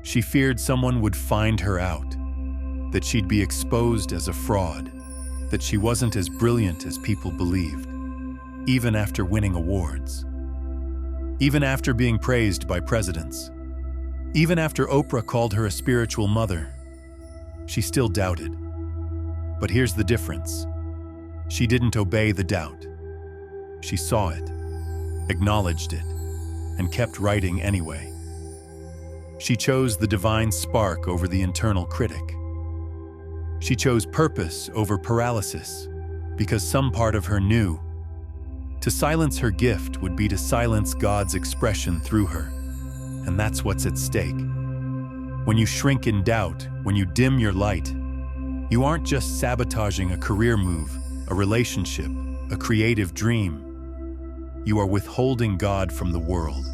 she feared someone would find her out, that she'd be exposed as a fraud, that she wasn't as brilliant as people believed, even after winning awards, even after being praised by presidents, even after Oprah called her a spiritual mother. She still doubted. But here's the difference. She didn't obey the doubt. She saw it, acknowledged it, and kept writing anyway. She chose the divine spark over the internal critic. She chose purpose over paralysis, because some part of her knew to silence her gift would be to silence God's expression through her, and that's what's at stake. When you shrink in doubt, when you dim your light, you aren't just sabotaging a career move, a relationship, a creative dream. You are withholding God from the world,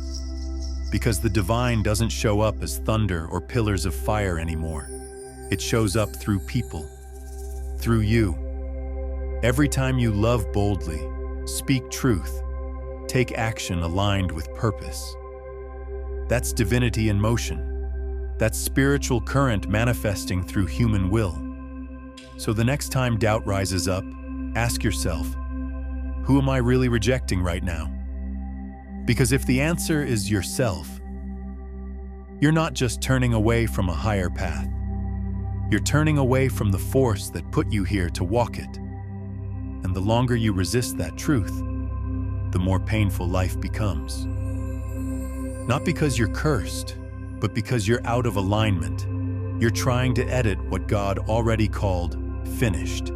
because the divine doesn't show up as thunder or pillars of fire anymore. It shows up through people, through you. Every time you love boldly, speak truth, take action aligned with purpose. That's divinity in motion. That's spiritual current manifesting through human will. So the next time doubt rises up, ask yourself, who am I really rejecting right now? Because if the answer is yourself, you're not just turning away from a higher path. You're turning away from the force that put you here to walk it. And the longer you resist that truth, the more painful life becomes. Not because you're cursed, but because you're out of alignment. You're trying to edit what God already called finished.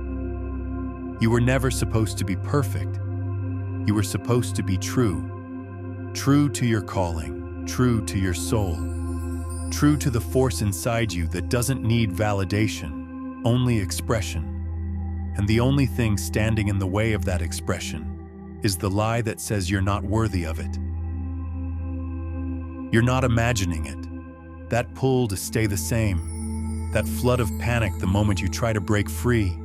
You were never supposed to be perfect. You were supposed to be true. True to your calling, true to your soul, true to the force inside you that doesn't need validation, only expression. And the only thing standing in the way of that expression is the lie that says you're not worthy of it. You're not imagining it. That pull to stay the same, that flood of panic the moment you try to break free,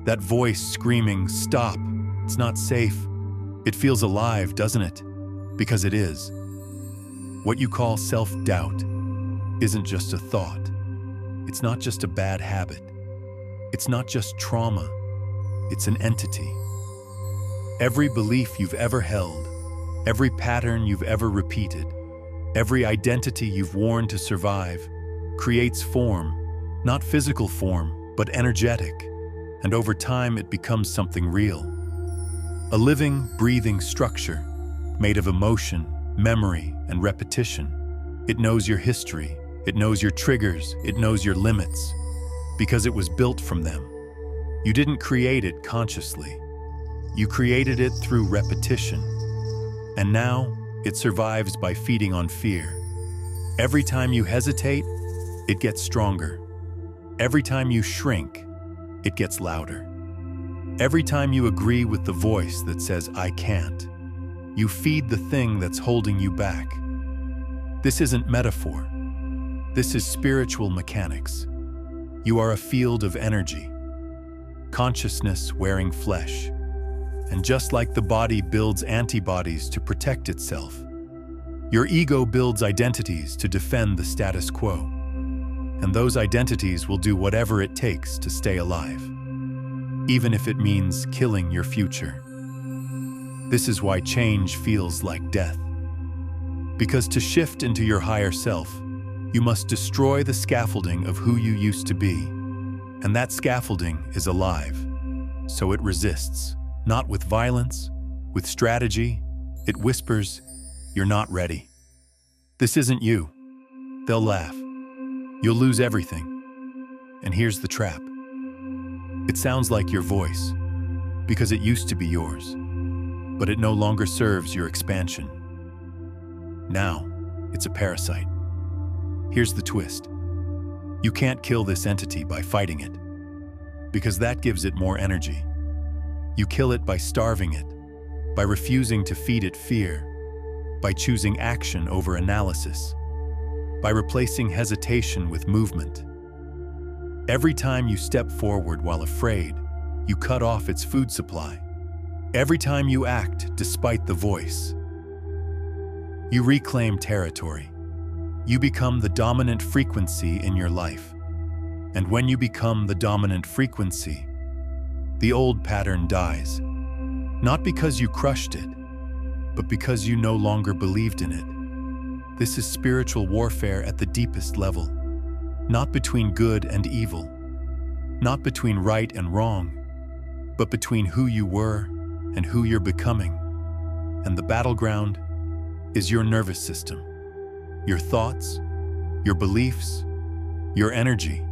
that voice screaming, "Stop, it's not safe." It feels alive, doesn't it? Because it is. What you call self-doubt isn't just a thought. It's not just a bad habit. It's not just trauma. It's an entity. Every belief you've ever held, every pattern you've ever repeated, every identity you've worn to survive creates form, not physical form, but energetic. And over time, it becomes something real. A living, breathing structure made of emotion, memory, and repetition. It knows your history, it knows your triggers, it knows your limits, because it was built from them. You didn't create it consciously. You created it through repetition. And now, it survives by feeding on fear. Every time you hesitate, it gets stronger. Every time you shrink, it gets louder. Every time you agree with the voice that says, "I can't," you feed the thing that's holding you back. This isn't metaphor. This is spiritual mechanics. You are a field of energy, consciousness wearing flesh. And just like the body builds antibodies to protect itself, your ego builds identities to defend the status quo. And those identities will do whatever it takes to stay alive, even if it means killing your future. This is why change feels like death. Because to shift into your higher self, you must destroy the scaffolding of who you used to be. And that scaffolding is alive, so it resists, not with violence, with strategy. It whispers, "You're not ready. This isn't you." They'll laugh. You'll lose everything. And here's the trap. It sounds like your voice, because it used to be yours, but it no longer serves your expansion. Now, it's a parasite. Here's the twist. You can't kill this entity by fighting it, because that gives it more energy. You kill it by starving it, by refusing to feed it fear, by choosing action over analysis, by replacing hesitation with movement. Every time you step forward while afraid, you cut off its food supply. Every time you act despite the voice, you reclaim territory. You become the dominant frequency in your life. And when you become the dominant frequency, the old pattern dies. Not because you crushed it, but because you no longer believed in it. This is spiritual warfare at the deepest level. Not between good and evil, not between right and wrong, but between who you were and who you're becoming. And the battleground is your nervous system, your thoughts, your beliefs, your energy.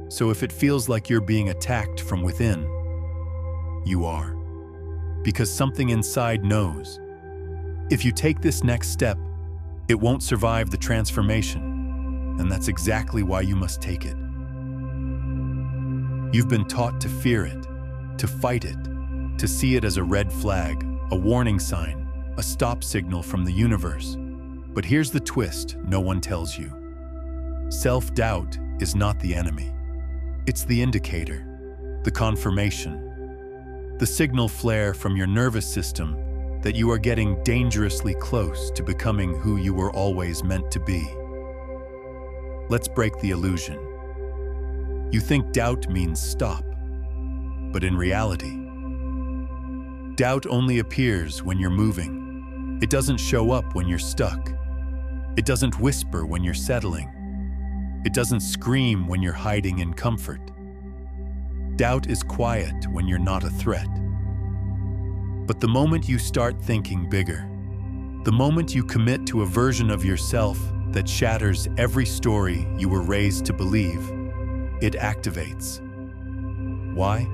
So if it feels like you're being attacked from within, you are. Because something inside knows. If you take this next step, it won't survive the transformation. And that's exactly why you must take it. You've been taught to fear it, to fight it, to see it as a red flag, a warning sign, a stop signal from the universe. But here's the twist no one tells you. Self-doubt is not the enemy. It's the indicator, the confirmation, the signal flare from your nervous system that you are getting dangerously close to becoming who you were always meant to be. Let's break the illusion. You think doubt means stop, but in reality, doubt only appears when you're moving. It doesn't show up when you're stuck. It doesn't whisper when you're settling. It doesn't scream when you're hiding in comfort. Doubt is quiet when you're not a threat. But the moment you start thinking bigger, the moment you commit to a version of yourself that shatters every story you were raised to believe, it activates. Why?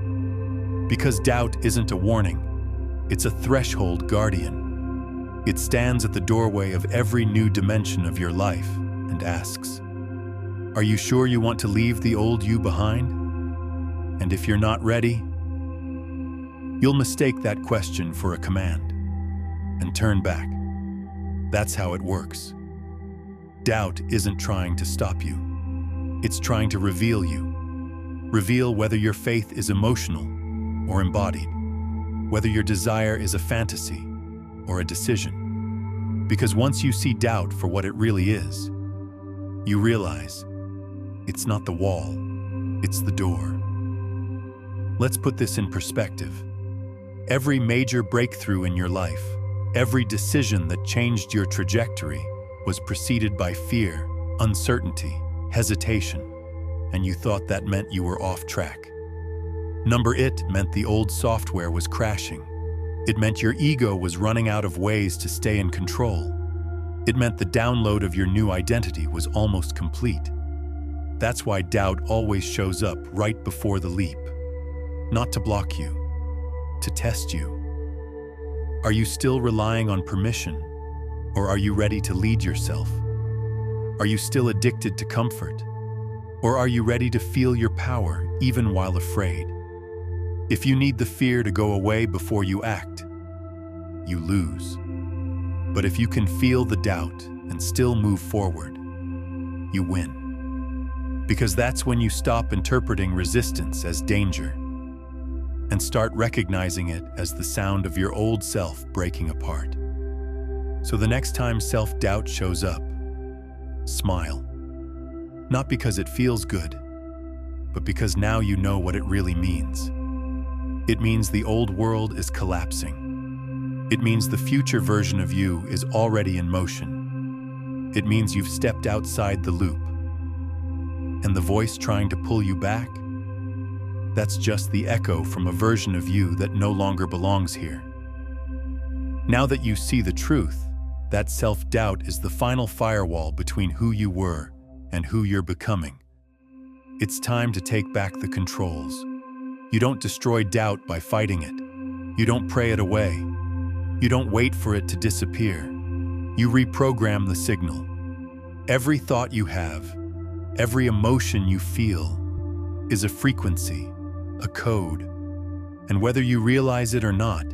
Because doubt isn't a warning, it's a threshold guardian. It stands at the doorway of every new dimension of your life and asks, "Are you sure you want to leave the old you behind?" And if you're not ready, you'll mistake that question for a command and turn back. That's how it works. Doubt isn't trying to stop you. It's trying to reveal you. Reveal whether your faith is emotional or embodied, whether your desire is a fantasy or a decision. Because once you see doubt for what it really is, you realize it's not the wall, it's the door. Let's put this in perspective. Every major breakthrough in your life, every decision that changed your trajectory was preceded by fear, uncertainty, hesitation, and you thought that meant you were off track. Number it meant the old software was crashing. It meant your ego was running out of ways to stay in control. It meant the download of your new identity was almost complete. That's why doubt always shows up right before the leap. Not to block you, to test you. Are you still relying on permission, or are you ready to lead yourself? Are you still addicted to comfort, or are you ready to feel your power even while afraid? If you need the fear to go away before you act, you lose. But if you can feel the doubt and still move forward, you win. Because that's when you stop interpreting resistance as danger and start recognizing it as the sound of your old self breaking apart. So the next time self-doubt shows up, smile. Not because it feels good, but because now you know what it really means. It means the old world is collapsing. It means the future version of you is already in motion. It means you've stepped outside the loop. And the voice trying to pull you back? That's just the echo from a version of you that no longer belongs here. Now that you see the truth, that self-doubt is the final firewall between who you were and who you're becoming. It's time to take back the controls. You don't destroy doubt by fighting it. You don't pray it away. You don't wait for it to disappear. You reprogram the signal. Every thought you have, every emotion you feel, is a frequency, a code. And whether you realize it or not,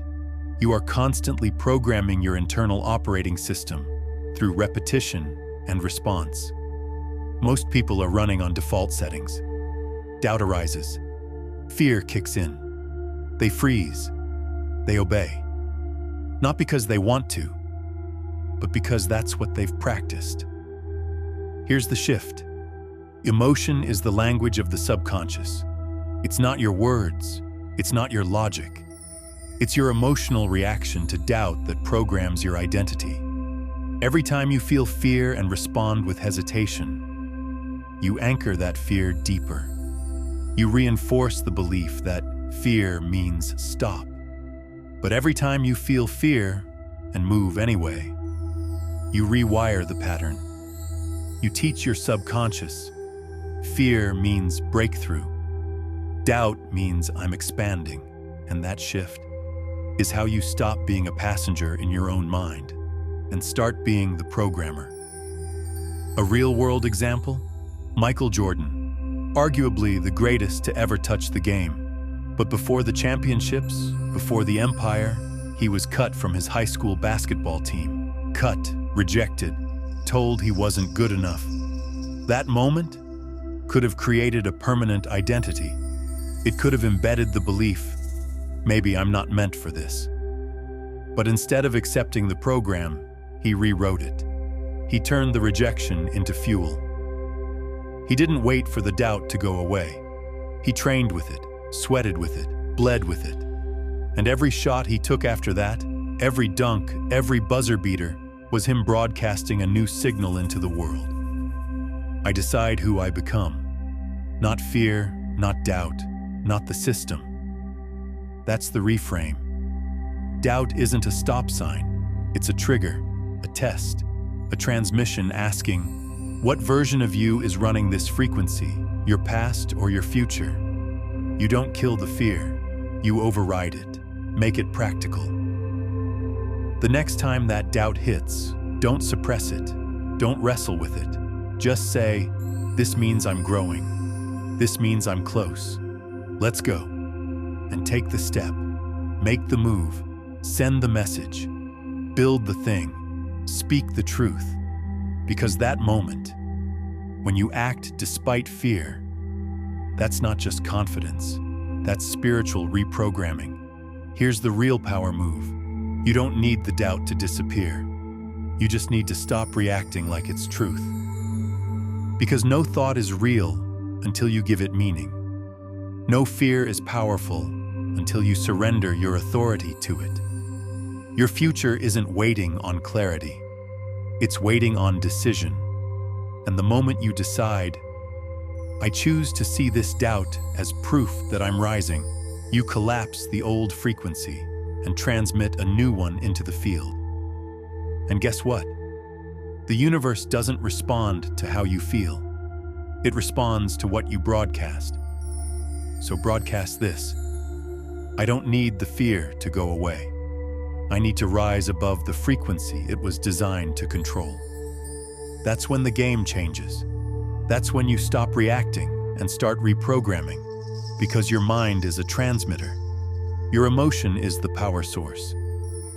you are constantly programming your internal operating system through repetition and response. Most people are running on default settings. Doubt arises. Fear kicks in. They freeze. They obey. Not because they want to, but because that's what they've practiced. Here's the shift. Emotion is the language of the subconscious. It's not your words. It's not your logic. It's your emotional reaction to doubt that programs your identity. Every time you feel fear and respond with hesitation, you anchor that fear deeper. You reinforce the belief that fear means stop. But every time you feel fear and move anyway, you rewire the pattern. You teach your subconscious, fear means breakthrough. Doubt means I'm expanding, and that shift is how you stop being a passenger in your own mind and start being the programmer. A real-world example? Michael Jordan, arguably the greatest to ever touch the game. But before the championships, before the empire, he was cut from his high school basketball team. Cut, rejected, told he wasn't good enough. That moment could have created a permanent identity. It could have embedded the belief, maybe I'm not meant for this. But instead of accepting the program, he rewrote it. He turned the rejection into fuel. He didn't wait for the doubt to go away. He trained with it, sweated with it, bled with it. And every shot he took after that, every dunk, every buzzer beater, was him broadcasting a new signal into the world. I decide who I become. Not fear, not doubt, not the system. That's the reframe. Doubt isn't a stop sign. It's a trigger, a test, a transmission asking, what version of you is running this frequency, your past or your future? You don't kill the fear. you override it. Make it practical. The next time that doubt hits, don't suppress it. Don't wrestle with it. Just say, "This means I'm growing. This means I'm close. Let's go." And take the step. Make the move. Send the message. Build the thing. Speak the truth. Because that moment, when you act despite fear, that's not just confidence. That's spiritual reprogramming. Here's the real power move. You don't need the doubt to disappear. You just need to stop reacting like it's truth. Because no thought is real until you give it meaning. No fear is powerful until you surrender your authority to it. Your future isn't waiting on clarity. It's waiting on decision. And the moment you decide, "I choose to see this doubt as proof that I'm rising," you collapse the old frequency and transmit a new one into the field. And guess what? The universe doesn't respond to how you feel. It responds to what you broadcast. So broadcast this: "I don't need the fear to go away. I need to rise above the frequency it was designed to control." That's when the game changes. That's when you stop reacting and start reprogramming, because your mind is a transmitter. Your emotion is the power source,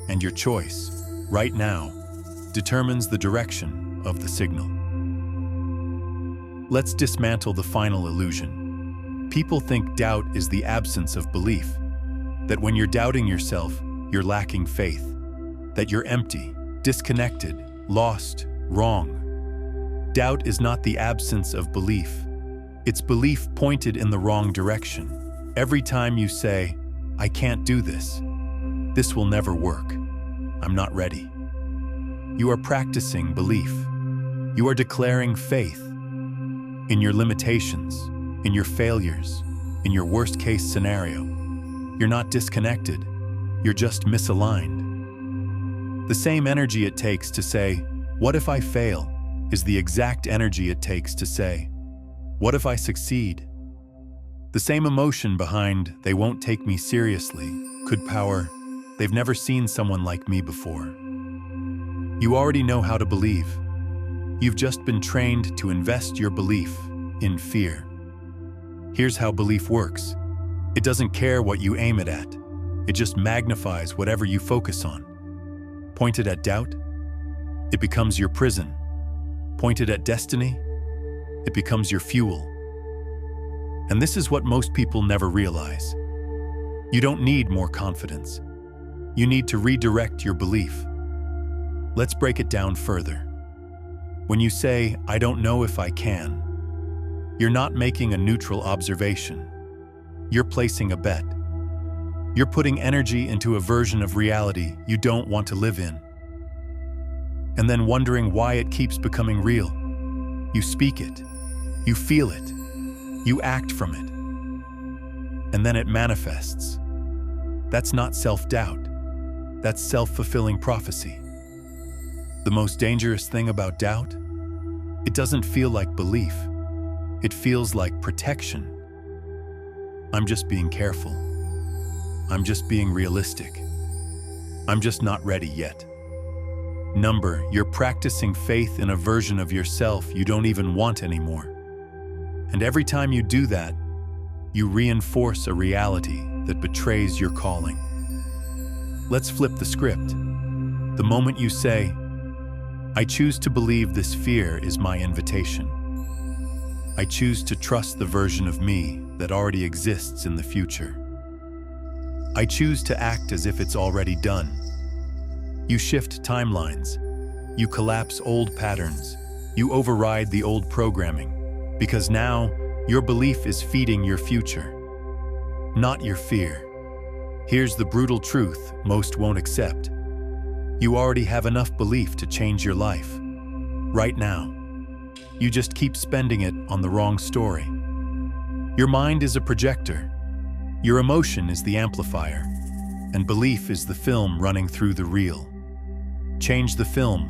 and your choice, right now, determines the direction of the signal. Let's dismantle the final illusion. People think doubt is the absence of belief, that when you're doubting yourself, you're lacking faith, that you're empty, disconnected, lost, wrong. Doubt is not the absence of belief. It's belief pointed in the wrong direction. Every time you say, "I can't do this. This will never work. I'm not ready," you are practicing belief. You are declaring faith in your limitations, in your failures, in your worst-case scenario. You're not disconnected. You're just misaligned. The same energy it takes to say, "What if I fail?" is the exact energy it takes to say, "What if I succeed?" The same emotion behind "they won't take me seriously" could power "they've never seen someone like me before." You already know how to believe. You've just been trained to invest your belief in fear. Here's how belief works. It doesn't care what you aim it at. It just magnifies whatever you focus on. Pointed at doubt, it becomes your prison. Pointed at destiny, it becomes your fuel. And this is what most people never realize. You don't need more confidence. You need to redirect your belief. Let's break it down further. When you say, "I don't know if I can," you're not making a neutral observation. You're placing a bet. You're putting energy into a version of reality you don't want to live in, and then wondering why it keeps becoming real. You speak it. You feel it. You act from it. And then it manifests. That's not self-doubt. That's self-fulfilling prophecy. The most dangerous thing about doubt? It doesn't feel like belief. It feels like protection. I'm just being careful. I'm just being realistic. I'm just not ready yet. You're practicing faith in a version of yourself you don't even want anymore. And every time you do that, you reinforce a reality that betrays your calling. Let's flip the script. The moment you say, "I choose to believe this fear is my invitation. I choose to trust the version of me that already exists in the future. I choose to act as if it's already done." You shift timelines. You collapse old patterns. You override the old programming. Because now, your belief is feeding your future, not your fear. Here's the brutal truth most won't accept. You already have enough belief to change your life. Right now. You just keep spending it on the wrong story. Your mind is a projector. Your emotion is the amplifier. And belief is the film running through the reel. Change the film,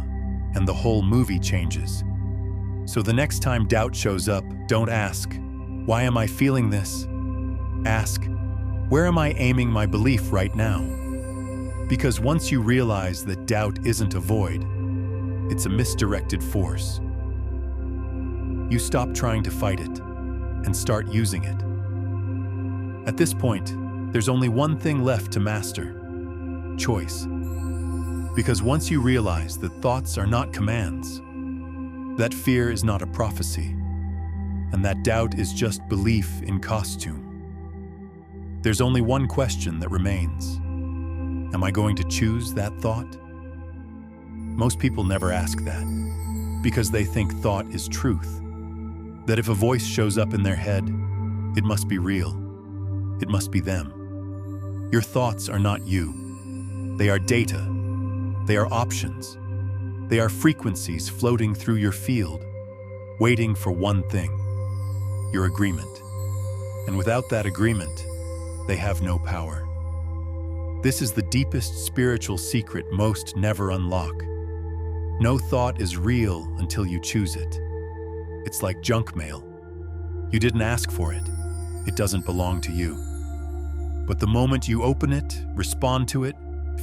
and the whole movie changes. So the next time doubt shows up, don't ask, "Why am I feeling this?" Ask, Where am I aiming my belief right now? Because once you realize that doubt isn't a void, it's a misdirected force, you stop trying to fight it and start using it. At this point, there's only one thing left to master: choice. Because once you realize that thoughts are not commands, that fear is not a prophecy, and that doubt is just belief in costume, there's only one question that remains. Am I going to choose that thought? Most people never ask that, because they think thought is truth. That if a voice shows up in their head, it must be real. It must be them. Your thoughts are not you. They are data. They are options. They are frequencies floating through your field, waiting for one thing: your agreement. And without that agreement, they have no power. This is the deepest spiritual secret most never unlock. No thought is real until you choose it. It's like junk mail. You didn't ask for it. It doesn't belong to you. But the moment you open it, respond to it,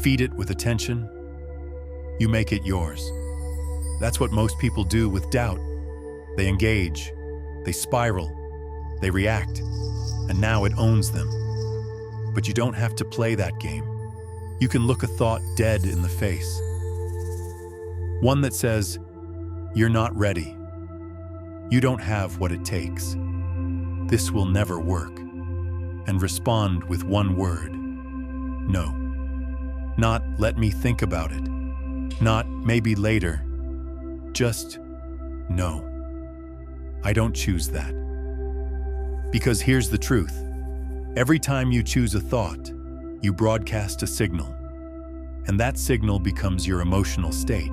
feed it with attention, you make it yours. That's what most people do with doubt. They engage, they spiral, they react, and now it owns them. But you don't have to play that game. You can look a thought dead in the face. One that says, "You're not ready. You don't have what it takes. This will never work." And respond with one word: no. Not "let me think about it." Not "maybe later." Just no. I don't choose that. Because here's the truth. Every time you choose a thought, you broadcast a signal. And that signal becomes your emotional state.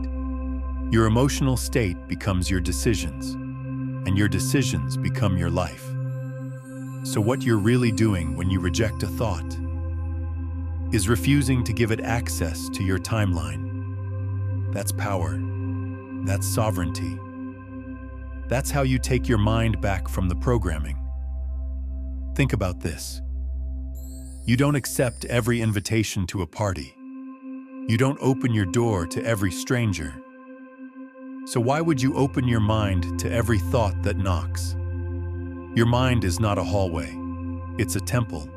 Your emotional state becomes your decisions. And your decisions become your life. So what you're really doing when you reject a thought is refusing to give it access to your timeline. That's power. That's sovereignty. That's how you take your mind back from the programming. Think about this. You don't accept every invitation to a party. You don't open your door to every stranger. So why would you open your mind to every thought that knocks? Your mind is not a hallway. It's a temple.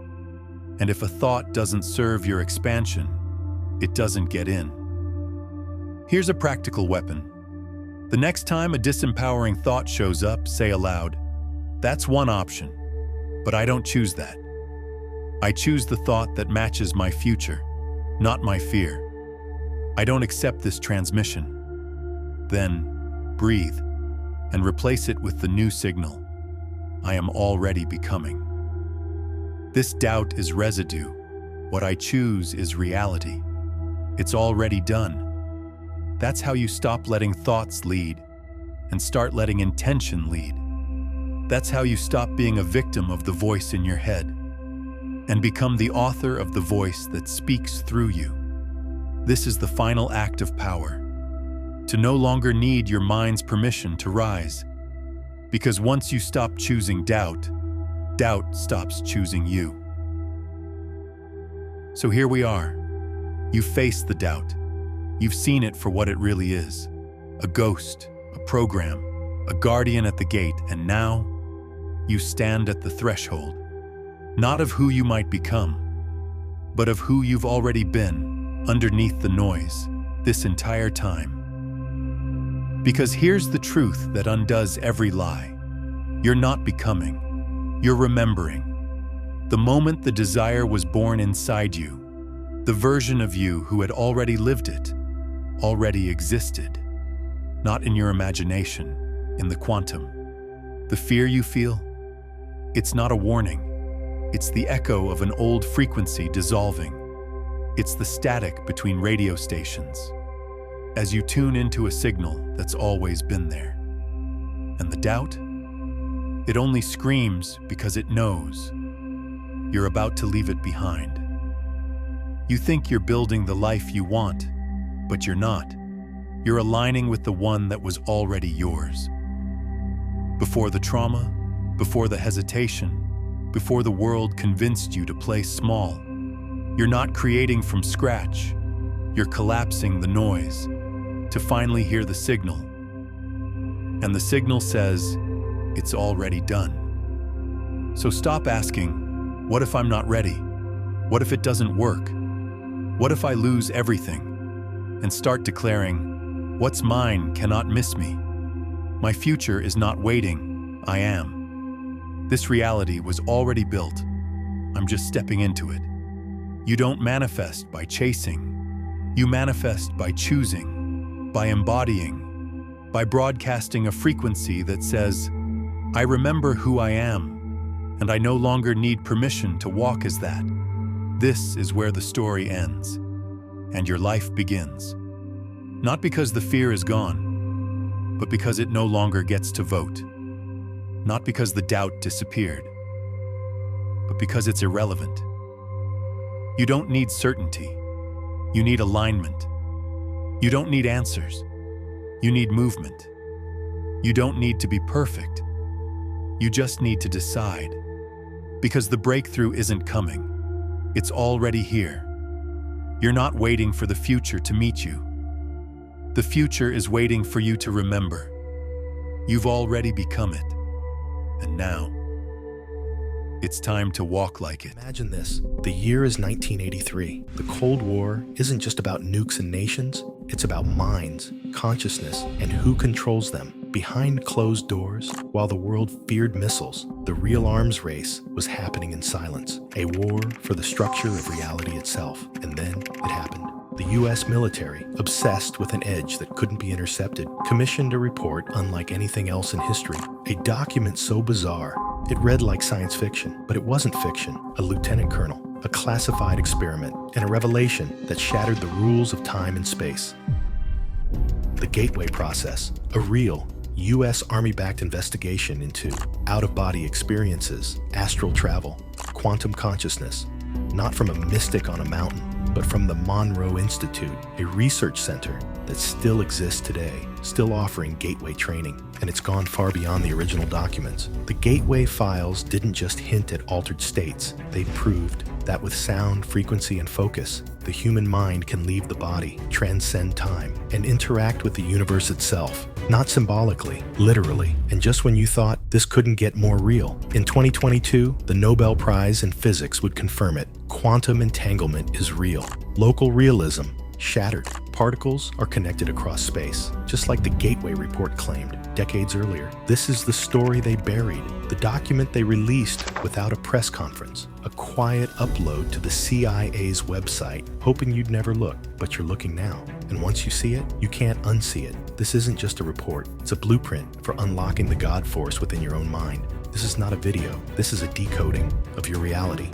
And if a thought doesn't serve your expansion, it doesn't get in. Here's a practical weapon. The next time a disempowering thought shows up, say aloud, "That's one option, but I don't choose that. I choose the thought that matches my future, not my fear. I don't accept this transmission." Then breathe and replace it with the new signal: I am already becoming. This doubt is residue. What I choose is reality. It's already done. That's how you stop letting thoughts lead and start letting intention lead. That's how you stop being a victim of the voice in your head and become the author of the voice that speaks through you. This is the final act of power, to no longer need your mind's permission to rise. Because once you stop choosing doubt, doubt stops choosing you. So here we are. You've faced the doubt. You've seen it for what it really is: a ghost, a program, a guardian at the gate, and now you stand at the threshold, not of who you might become, but of who you've already been underneath the noise this entire time. Because here's the truth that undoes every lie. You're not becoming, you're remembering. The moment the desire was born inside you, the version of you who had already lived it, already existed. Not in your imagination, in the quantum. The fear you feel, it's not a warning. It's the echo of an old frequency dissolving. It's the static between radio stations, as you tune into a signal that's always been there. And the doubt? It only screams because it knows you're about to leave it behind. You think you're building the life you want, but you're not. You're aligning with the one that was already yours. Before the trauma, before the hesitation, before the world convinced you to play small. You're not creating from scratch. You're collapsing the noise to finally hear the signal. And the signal says, it's already done. So stop asking, what if I'm not ready? What if it doesn't work? What if I lose everything? And start declaring, what's mine cannot miss me. My future is not waiting, I am. This reality was already built. I'm just stepping into it. You don't manifest by chasing. You manifest by choosing, by embodying, by broadcasting a frequency that says, I remember who I am, and I no longer need permission to walk as that. This is where the story ends, and your life begins. Not because the fear is gone, but because it no longer gets to vote. Not because the doubt disappeared, but because it's irrelevant. You don't need certainty. You need alignment. You don't need answers. You need movement. You don't need to be perfect. You just need to decide. Because the breakthrough isn't coming. It's already here. You're not waiting for the future to meet you. The future is waiting for you to remember. You've already become it. And now, it's time to walk like it. Imagine this. The year is 1983. The Cold War isn't just about nukes and nations. It's about minds, consciousness, and who controls them. Behind closed doors, while the world feared missiles, the real arms race was happening in silence. A war for the structure of reality itself. And then it happened. The U.S. military, obsessed with an edge that couldn't be intercepted, commissioned a report unlike anything else in history. A document so bizarre, it read like science fiction, but it wasn't fiction. A lieutenant colonel, a classified experiment, and a revelation that shattered the rules of time and space. The Gateway Process, a real U.S. Army-backed investigation into out-of-body experiences, astral travel, quantum consciousness, not from a mystic on a mountain, but from the Monroe Institute, a research center that still exists today, still offering Gateway training, and it's gone far beyond the original documents. The Gateway files didn't just hint at altered states, they proved that with sound, frequency, and focus, the human mind can leave the body, transcend time, and interact with the universe itself. Not symbolically, literally. And just when you thought this couldn't get more real, in 2022, the Nobel Prize in Physics would confirm it. Quantum entanglement is real. Local realism shattered. Particles are connected across space, just like the Gateway report claimed decades earlier. This is the story they buried, the document they released without a press conference, a quiet upload to the CIA's website, hoping you'd never look, but you're looking now. And once you see it, you can't unsee it. This isn't just a report, it's a blueprint for unlocking the God force within your own mind. This is not a video, this is a decoding of your reality.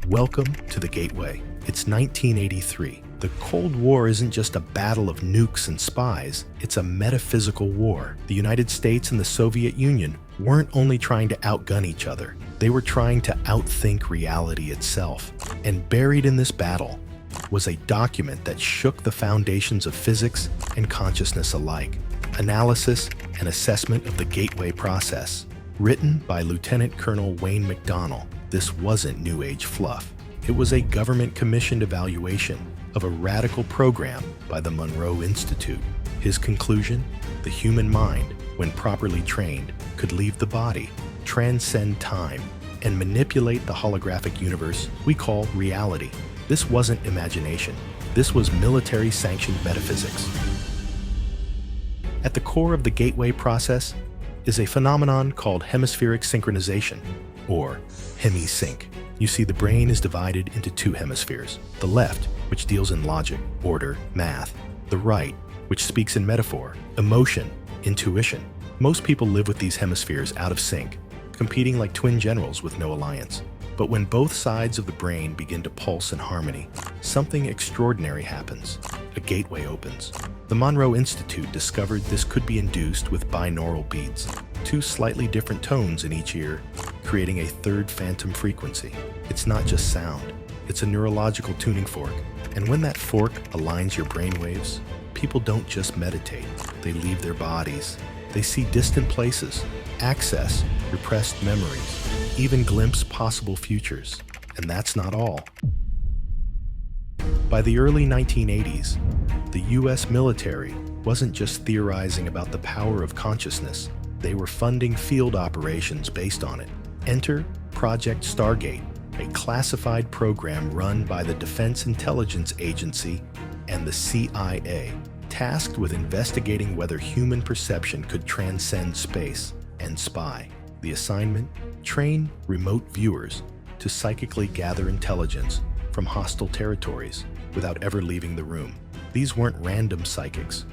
Welcome to the Gateway. It's 1983. The Cold War isn't just a battle of nukes and spies, it's a metaphysical war. The United States and the Soviet Union weren't only trying to outgun each other, they were trying to outthink reality itself. And buried in this battle was a document that shook the foundations of physics and consciousness alike. Analysis and assessment of the Gateway Process, written by Lieutenant Colonel Wayne McDonnell. This wasn't New Age fluff. It was a government-commissioned evaluation of a radical program by the Monroe Institute. His conclusion? The human mind, when properly trained, could leave the body, transcend time, and manipulate the holographic universe we call reality. This wasn't imagination. This was military-sanctioned metaphysics. At the core of the Gateway Process is a phenomenon called hemispheric synchronization, or hemisync. You see, the brain is divided into two hemispheres. The left, which deals in logic, order, math. The right, which speaks in metaphor, emotion, intuition. Most people live with these hemispheres out of sync, competing like twin generals with no alliance. But when both sides of the brain begin to pulse in harmony, something extraordinary happens. A gateway opens. The Monroe Institute discovered this could be induced with binaural beats, two slightly different tones in each ear, creating a third phantom frequency. It's not just sound, it's a neurological tuning fork. And when that fork aligns your brain waves, people don't just meditate, they leave their bodies. They see distant places, access repressed memories, even glimpse possible futures. And that's not all. By the early 1980s, the US military wasn't just theorizing about the power of consciousness, they were funding field operations based on it. Enter Project Stargate, a classified program run by the Defense Intelligence Agency and the CIA, tasked with investigating whether human perception could transcend space and spy. The assignment: train remote viewers to psychically gather intelligence from hostile territories without ever leaving the room. These weren't random psychics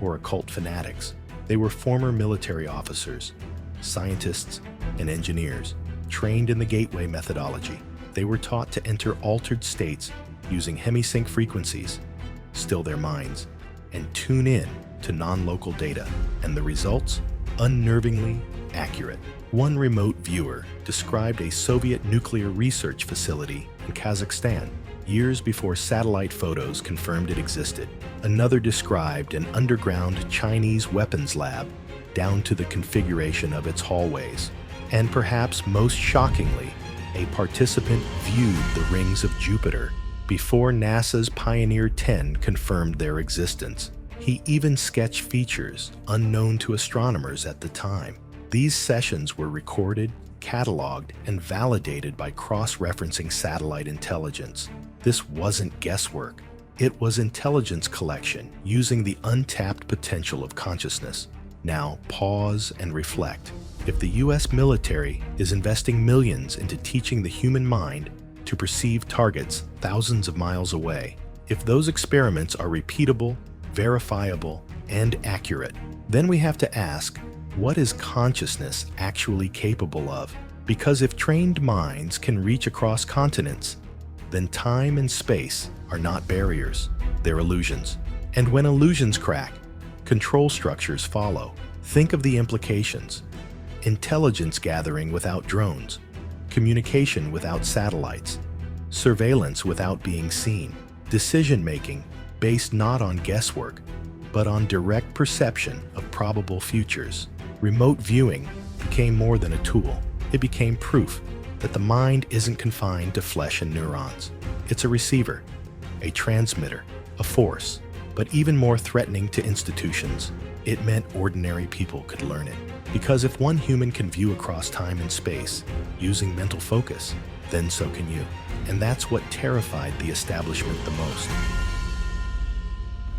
or occult fanatics. They were former military officers, scientists, and engineers trained in the gateway methodology. They were taught to enter altered states using hemisync frequencies, still their minds, and tune in to non-local data. And the results? Unnervingly accurate. One remote viewer described a Soviet nuclear research facility in Kazakhstan years before satellite photos confirmed it existed. Another described an underground Chinese weapons lab down to the configuration of its hallways. And perhaps most shockingly, a participant viewed the rings of Jupiter before NASA's Pioneer 10 confirmed their existence. He even sketched features unknown to astronomers at the time. These sessions were recorded, cataloged, and validated by cross-referencing satellite intelligence. This wasn't guesswork. It was intelligence collection using the untapped potential of consciousness. Now, pause and reflect. If the US military is investing millions into teaching the human mind to perceive targets thousands of miles away, if those experiments are repeatable, verifiable, and accurate, then we have to ask, what is consciousness actually capable of? Because if trained minds can reach across continents, then time and space are not barriers, they're illusions. And when illusions crack, control structures follow. Think of the implications. Intelligence gathering without drones, communication without satellites, surveillance without being seen, decision-making based not on guesswork, but on direct perception of probable futures. Remote viewing became more than a tool. It became proof that the mind isn't confined to flesh and neurons. It's a receiver, a transmitter, a force, but even more threatening to institutions. It meant ordinary people could learn it. Because if one human can view across time and space using mental focus, then so can you. And that's what terrified the establishment the most.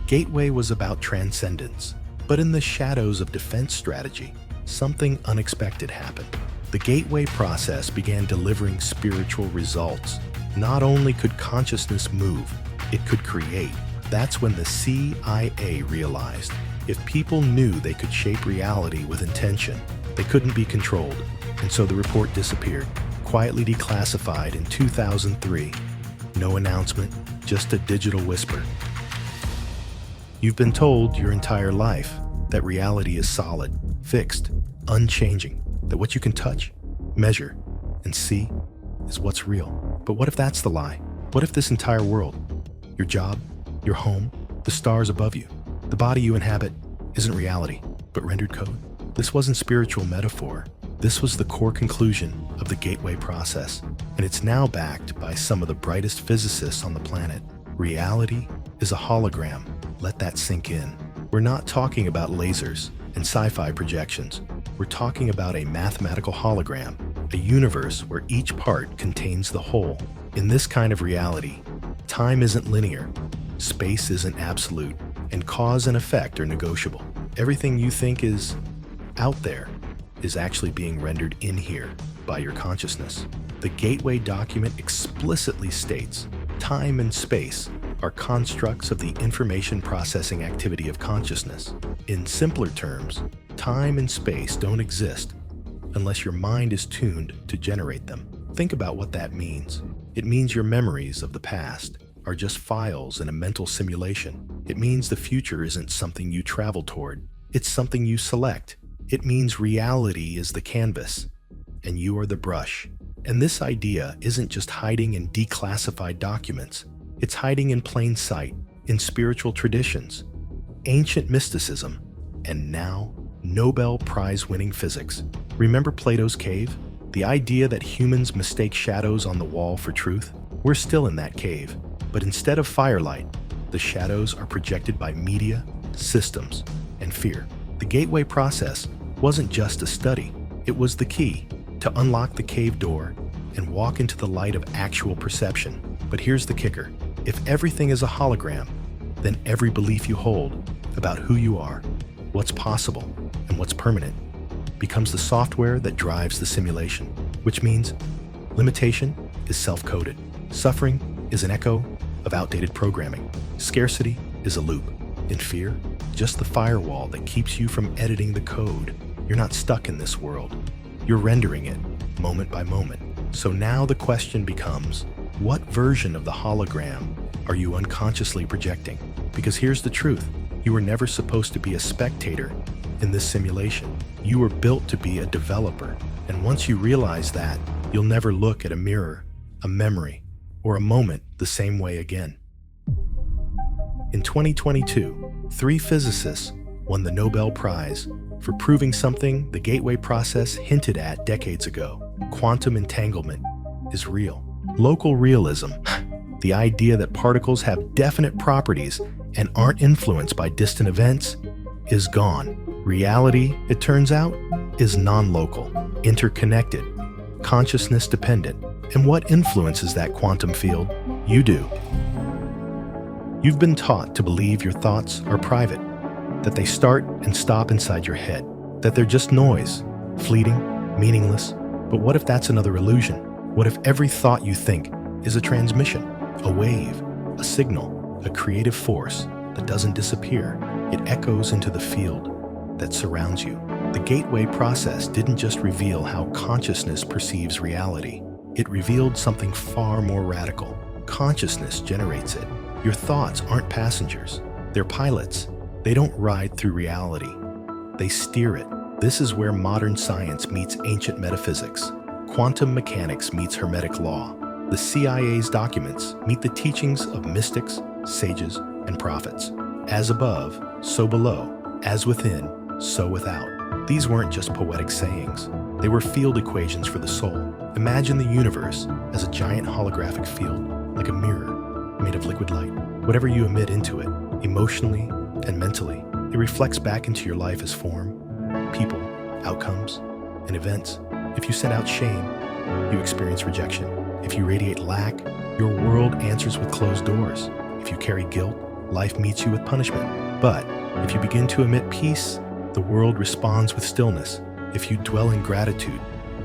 Gateway was about transcendence, but in the shadows of defense strategy, something unexpected happened. The Gateway process began delivering spiritual results. Not only could consciousness move, it could create. That's when the CIA realized if people knew they could shape reality with intention, they couldn't be controlled. And so the report disappeared, quietly declassified in 2003. No announcement, just a digital whisper. You've been told your entire life that reality is solid, fixed, unchanging, that what you can touch, measure, and see is what's real. But what if that's the lie? What if this entire world, your job, your home, the stars above you, the body you inhabit, isn't reality, but rendered code? This wasn't spiritual metaphor. This was the core conclusion of the Gateway process, and it's now backed by some of the brightest physicists on the planet. Reality is a hologram. Let that sink in. We're not talking about lasers and sci-fi projections. We're talking about a mathematical hologram, a universe where each part contains the whole. In this kind of reality, time isn't linear, space isn't absolute, and cause and effect are negotiable. Everything you think is out there is actually being rendered in here by your consciousness. The Gateway document explicitly states time and space are constructs of the information processing activity of consciousness. In simpler terms, time and space don't exist unless your mind is tuned to generate them. Think about what that means. It means your memories of the past are just files in a mental simulation. It means the future isn't something you travel toward. It's something you select. It means reality is the canvas, and you are the brush. And this idea isn't just hiding in declassified documents. It's hiding in plain sight, in spiritual traditions, ancient mysticism, and now Nobel Prize-winning physics. Remember Plato's cave? The idea that humans mistake shadows on the wall for truth? We're still in that cave, but instead of firelight, the shadows are projected by media, systems, and fear. The gateway process wasn't just a study, it was the key to unlock the cave door and walk into the light of actual perception. But here's the kicker. If everything is a hologram, then every belief you hold about who you are, what's possible, and what's permanent becomes the software that drives the simulation, which means limitation is self-coded. Suffering is an echo of outdated programming. Scarcity is a loop. And fear, just the firewall that keeps you from editing the code. You're not stuck in this world. You're rendering it moment by moment. So now the question becomes, what version of the hologram are you unconsciously projecting? Because here's the truth. You were never supposed to be a spectator in this simulation. You were built to be a developer. And once you realize that, you'll never look at a mirror, a memory, or a moment the same way again. In 2022, 3 physicists won the Nobel Prize for proving something the gateway process hinted at decades ago. Quantum entanglement is real. Local realism, the idea that particles have definite properties and aren't influenced by distant events, is gone. Reality, it turns out, is non-local, interconnected, consciousness-dependent. And what influences that quantum field? You do. You've been taught to believe your thoughts are private, that they start and stop inside your head, that they're just noise, fleeting, meaningless. But what if that's another illusion? What if every thought you think is a transmission, a wave, a signal, a creative force that doesn't disappear? It echoes into the field that surrounds you. The gateway process didn't just reveal how consciousness perceives reality. It revealed something far more radical. Consciousness generates it. Your thoughts aren't passengers. They're pilots. They don't ride through reality. They steer it. This is where modern science meets ancient metaphysics. Quantum mechanics meets hermetic law. The CIA's documents meet the teachings of mystics, sages, and prophets. As above, so below. As within, so without. These weren't just poetic sayings. They were field equations for the soul. Imagine the universe as a giant holographic field, like a mirror made of liquid light. Whatever you emit into it, emotionally and mentally, it reflects back into your life as form, people, outcomes, and events. If you send out shame, you experience rejection. If you radiate lack, your world answers with closed doors. If you carry guilt, life meets you with punishment. But if you begin to emit peace, the world responds with stillness. If you dwell in gratitude,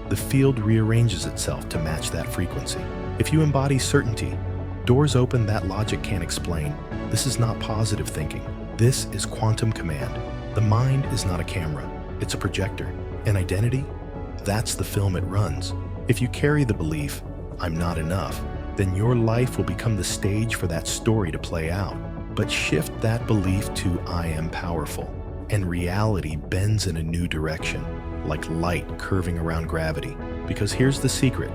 the field rearranges itself to match that frequency. If you embody certainty, doors open that logic can't explain. This is not positive thinking. This is quantum command. The mind is not a camera, it's a projector. And identity? That's the film it runs. If you carry the belief, I'm not enough, then your life will become the stage for that story to play out. But shift that belief to I am powerful, and reality bends in a new direction, like light curving around gravity. Because here's the secret.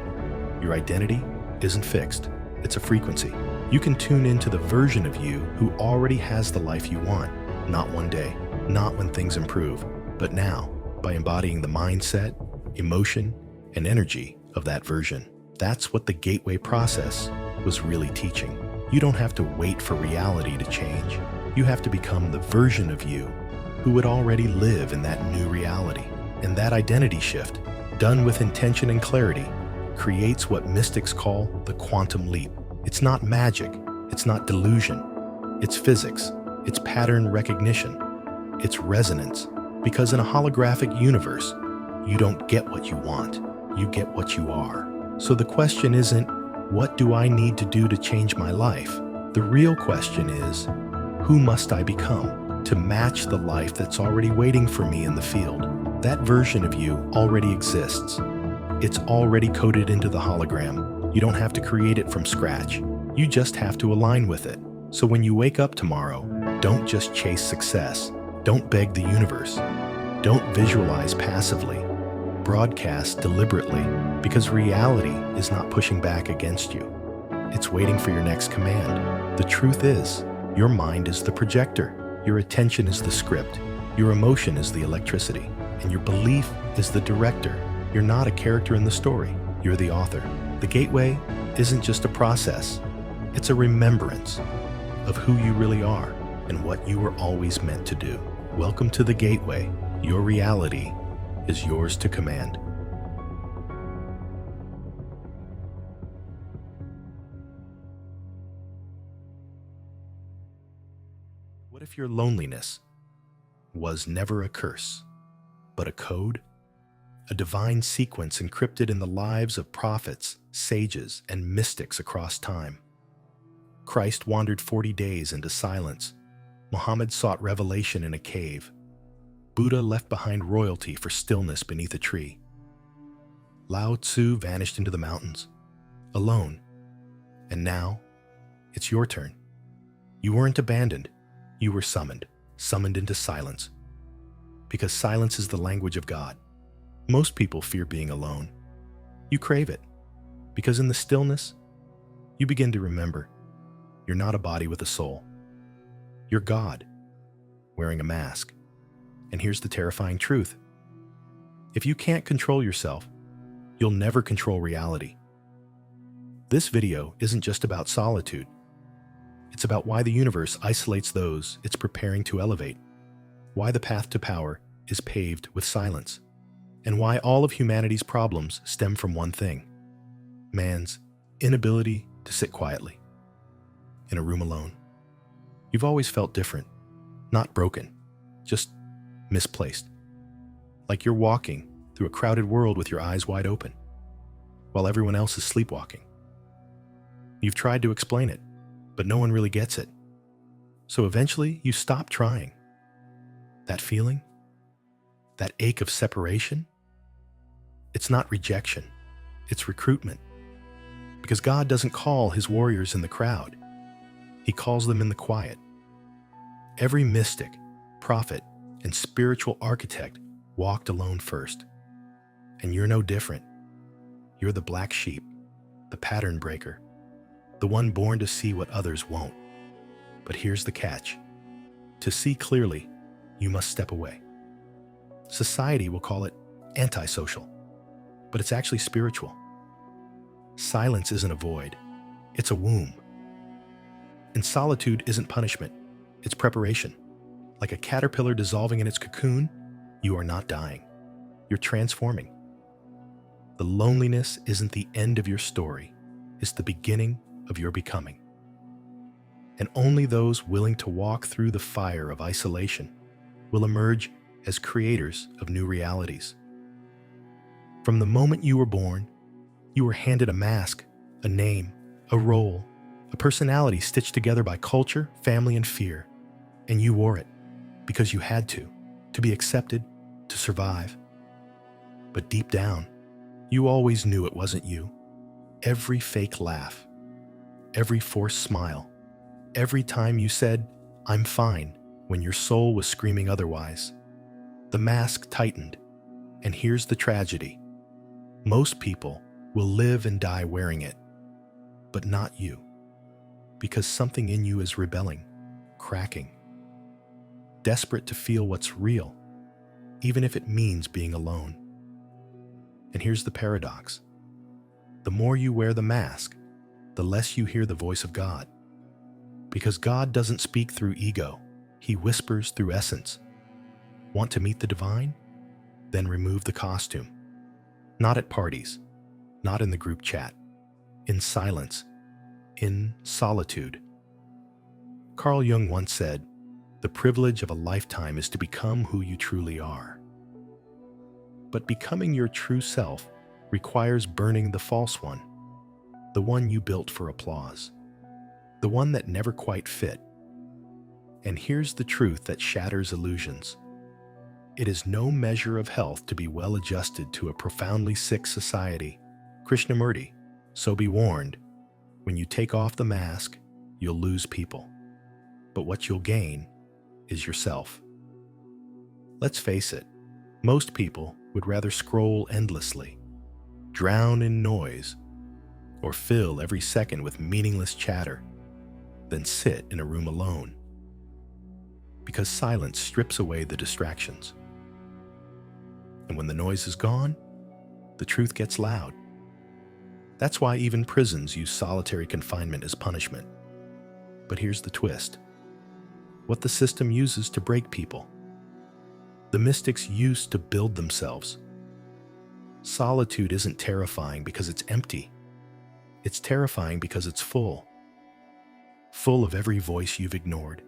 Your identity isn't fixed. It's a frequency. You can tune into the version of you who already has the life you want. Not one day, not when things improve, but now, by embodying the mindset, emotion, and energy of that version. That's what the gateway process was really teaching. You don't have to wait for reality to change. You have to become the version of you who would already live in that new reality. And that identity shift, done with intention and clarity, creates what mystics call the quantum leap. It's not magic, it's not delusion, it's physics, it's pattern recognition, it's resonance. Because in a holographic universe, you don't get what you want, you get what you are. So the question isn't, what do I need to do to change my life? The real question is, who must I become to match the life that's already waiting for me in the field? That version of you already exists. It's already coded into the hologram. You don't have to create it from scratch. You just have to align with it. So when you wake up tomorrow, don't just chase success. Don't beg the universe. Don't visualize passively. Broadcast deliberately, because reality is not pushing back against you. It's waiting for your next command. The truth is, your mind is the projector. Your attention is the script. Your emotion is the electricity. and your belief is the director. You're not a character in the story, you're the author. The gateway isn't just a process, it's a remembrance of who you really are and what you were always meant to do. Welcome to the gateway. Your reality is yours to command. What if your loneliness was never a curse, but a code? A divine sequence encrypted in the lives of prophets, sages, and mystics across time. Christ wandered 40 days into silence. Muhammad sought revelation in a cave. Buddha left behind royalty for stillness beneath a tree. Lao Tzu vanished into the mountains, alone. And now, it's your turn. You weren't abandoned. You were summoned into silence. Because silence is the language of God. Most people fear being alone. You crave it, because in the stillness, you begin to remember you're not a body with a soul. You're God, wearing a mask. And here's the terrifying truth. If you can't control yourself, you'll never control reality. This video isn't just about solitude. It's about why the universe isolates those it's preparing to elevate, why the path to power is paved with silence, and why all of humanity's problems stem from one thing: man's inability to sit quietly in a room alone. You've always felt different, not broken, just misplaced. Like you're walking through a crowded world with your eyes wide open, while everyone else is sleepwalking. You've tried to explain it, but no one really gets it. So eventually you stop trying. That feeling, that ache of separation, it's not rejection, it's recruitment. Because God doesn't call his warriors in the crowd. He calls them in the quiet. Every mystic, prophet, and spiritual architect walked alone first. And you're no different. You're the black sheep, the pattern breaker, the one born to see what others won't. But here's the catch. To see clearly, you must step away. Society will call it antisocial, but it's actually spiritual. Silence isn't a void, it's a womb. And solitude isn't punishment, it's preparation. Like a caterpillar dissolving in its cocoon, you are not dying, you're transforming. The loneliness isn't the end of your story, it's the beginning of your becoming. And only those willing to walk through the fire of isolation will emerge as creators of new realities. From the moment you were born, you were handed a mask, a name, a role, a personality stitched together by culture, family, and fear. And you wore it because you had to be accepted, to survive. But deep down, you always knew it wasn't you. Every fake laugh, every forced smile, every time you said, "I'm fine," when your soul was screaming otherwise. The mask tightened, and here's the tragedy. Most people will live and die wearing it, but not you, because something in you is rebelling, cracking, desperate to feel what's real, even if it means being alone. And here's the paradox. The more you wear the mask, the less you hear the voice of God. Because God doesn't speak through ego, he whispers through essence. Want to meet the divine? Then remove the costume. Not at parties, not in the group chat, in silence, in solitude. Carl Jung once said, "The privilege of a lifetime is to become who you truly are." But becoming your true self requires burning the false one, the one you built for applause, the one that never quite fit. And here's the truth that shatters illusions. It is no measure of health to be well adjusted to a profoundly sick society. Krishnamurti, so be warned, when you take off the mask, you'll lose people. But what you'll gain is yourself. Let's face it, most people would rather scroll endlessly, drown in noise, or fill every second with meaningless chatter than sit in a room alone. Because silence strips away the distractions. And when the noise is gone, the truth gets loud. That's why even prisons use solitary confinement as punishment. But here's the twist. What the system uses to break people, the mystics used to build themselves. Solitude isn't terrifying because it's empty. It's terrifying because it's full. Full of every voice you've ignored,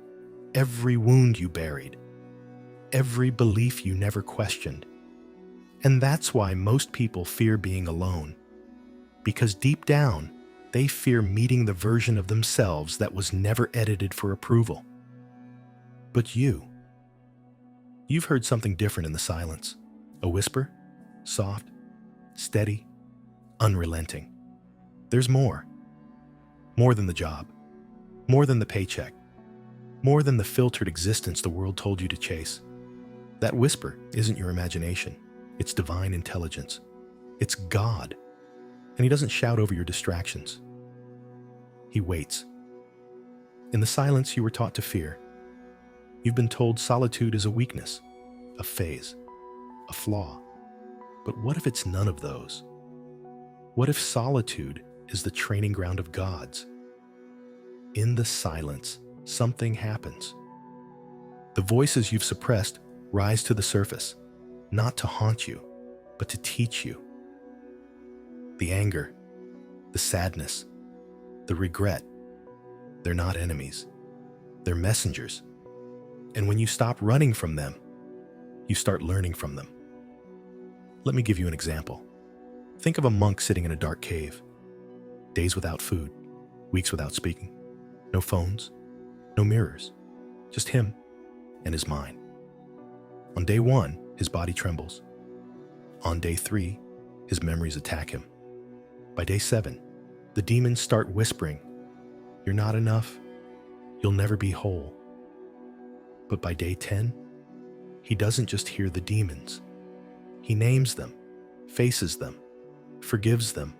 every wound you buried, every belief you never questioned. And that's why most people fear being alone. Because deep down, they fear meeting the version of themselves that was never edited for approval. But you've heard something different in the silence. A whisper, soft, steady, unrelenting. There's more. More than the job. More than the paycheck. More than the filtered existence the world told you to chase. That whisper isn't your imagination. It's divine intelligence. It's God. And He doesn't shout over your distractions. He waits. In the silence you were taught to fear, you've been told solitude is a weakness, a phase, a flaw. But what if it's none of those? What if solitude is the training ground of gods? In the silence, something happens. The voices you've suppressed rise to the surface, not to haunt you, but to teach you. The anger, the sadness, the regret, they're not enemies. They're messengers. And when you stop running from them, you start learning from them. Let me give you an example. Think of a monk sitting in a dark cave. Days without food, weeks without speaking. No phones, no mirrors, just him and his mind. On day 1, his body trembles. On day 3, his memories attack him. By day 7, the demons start whispering, "You're not enough. You'll never be whole." But by day 10, he doesn't just hear the demons. He names them, faces them, forgives them,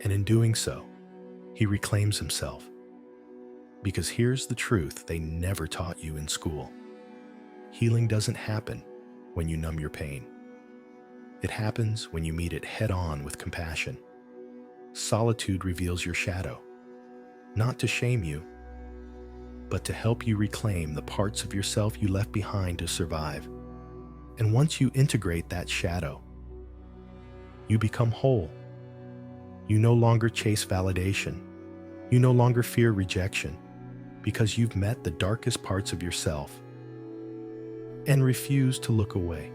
and in doing so, he reclaims himself. Because here's the truth they never taught you in school. Healing doesn't happen when you numb your pain. It happens when you meet it head-on with compassion. Solitude reveals your shadow, not to shame you, but to help you reclaim the parts of yourself you left behind to survive. And once you integrate that shadow, you become whole. You no longer chase validation. You no longer fear rejection, because you've met the darkest parts of yourself and refuse to look away.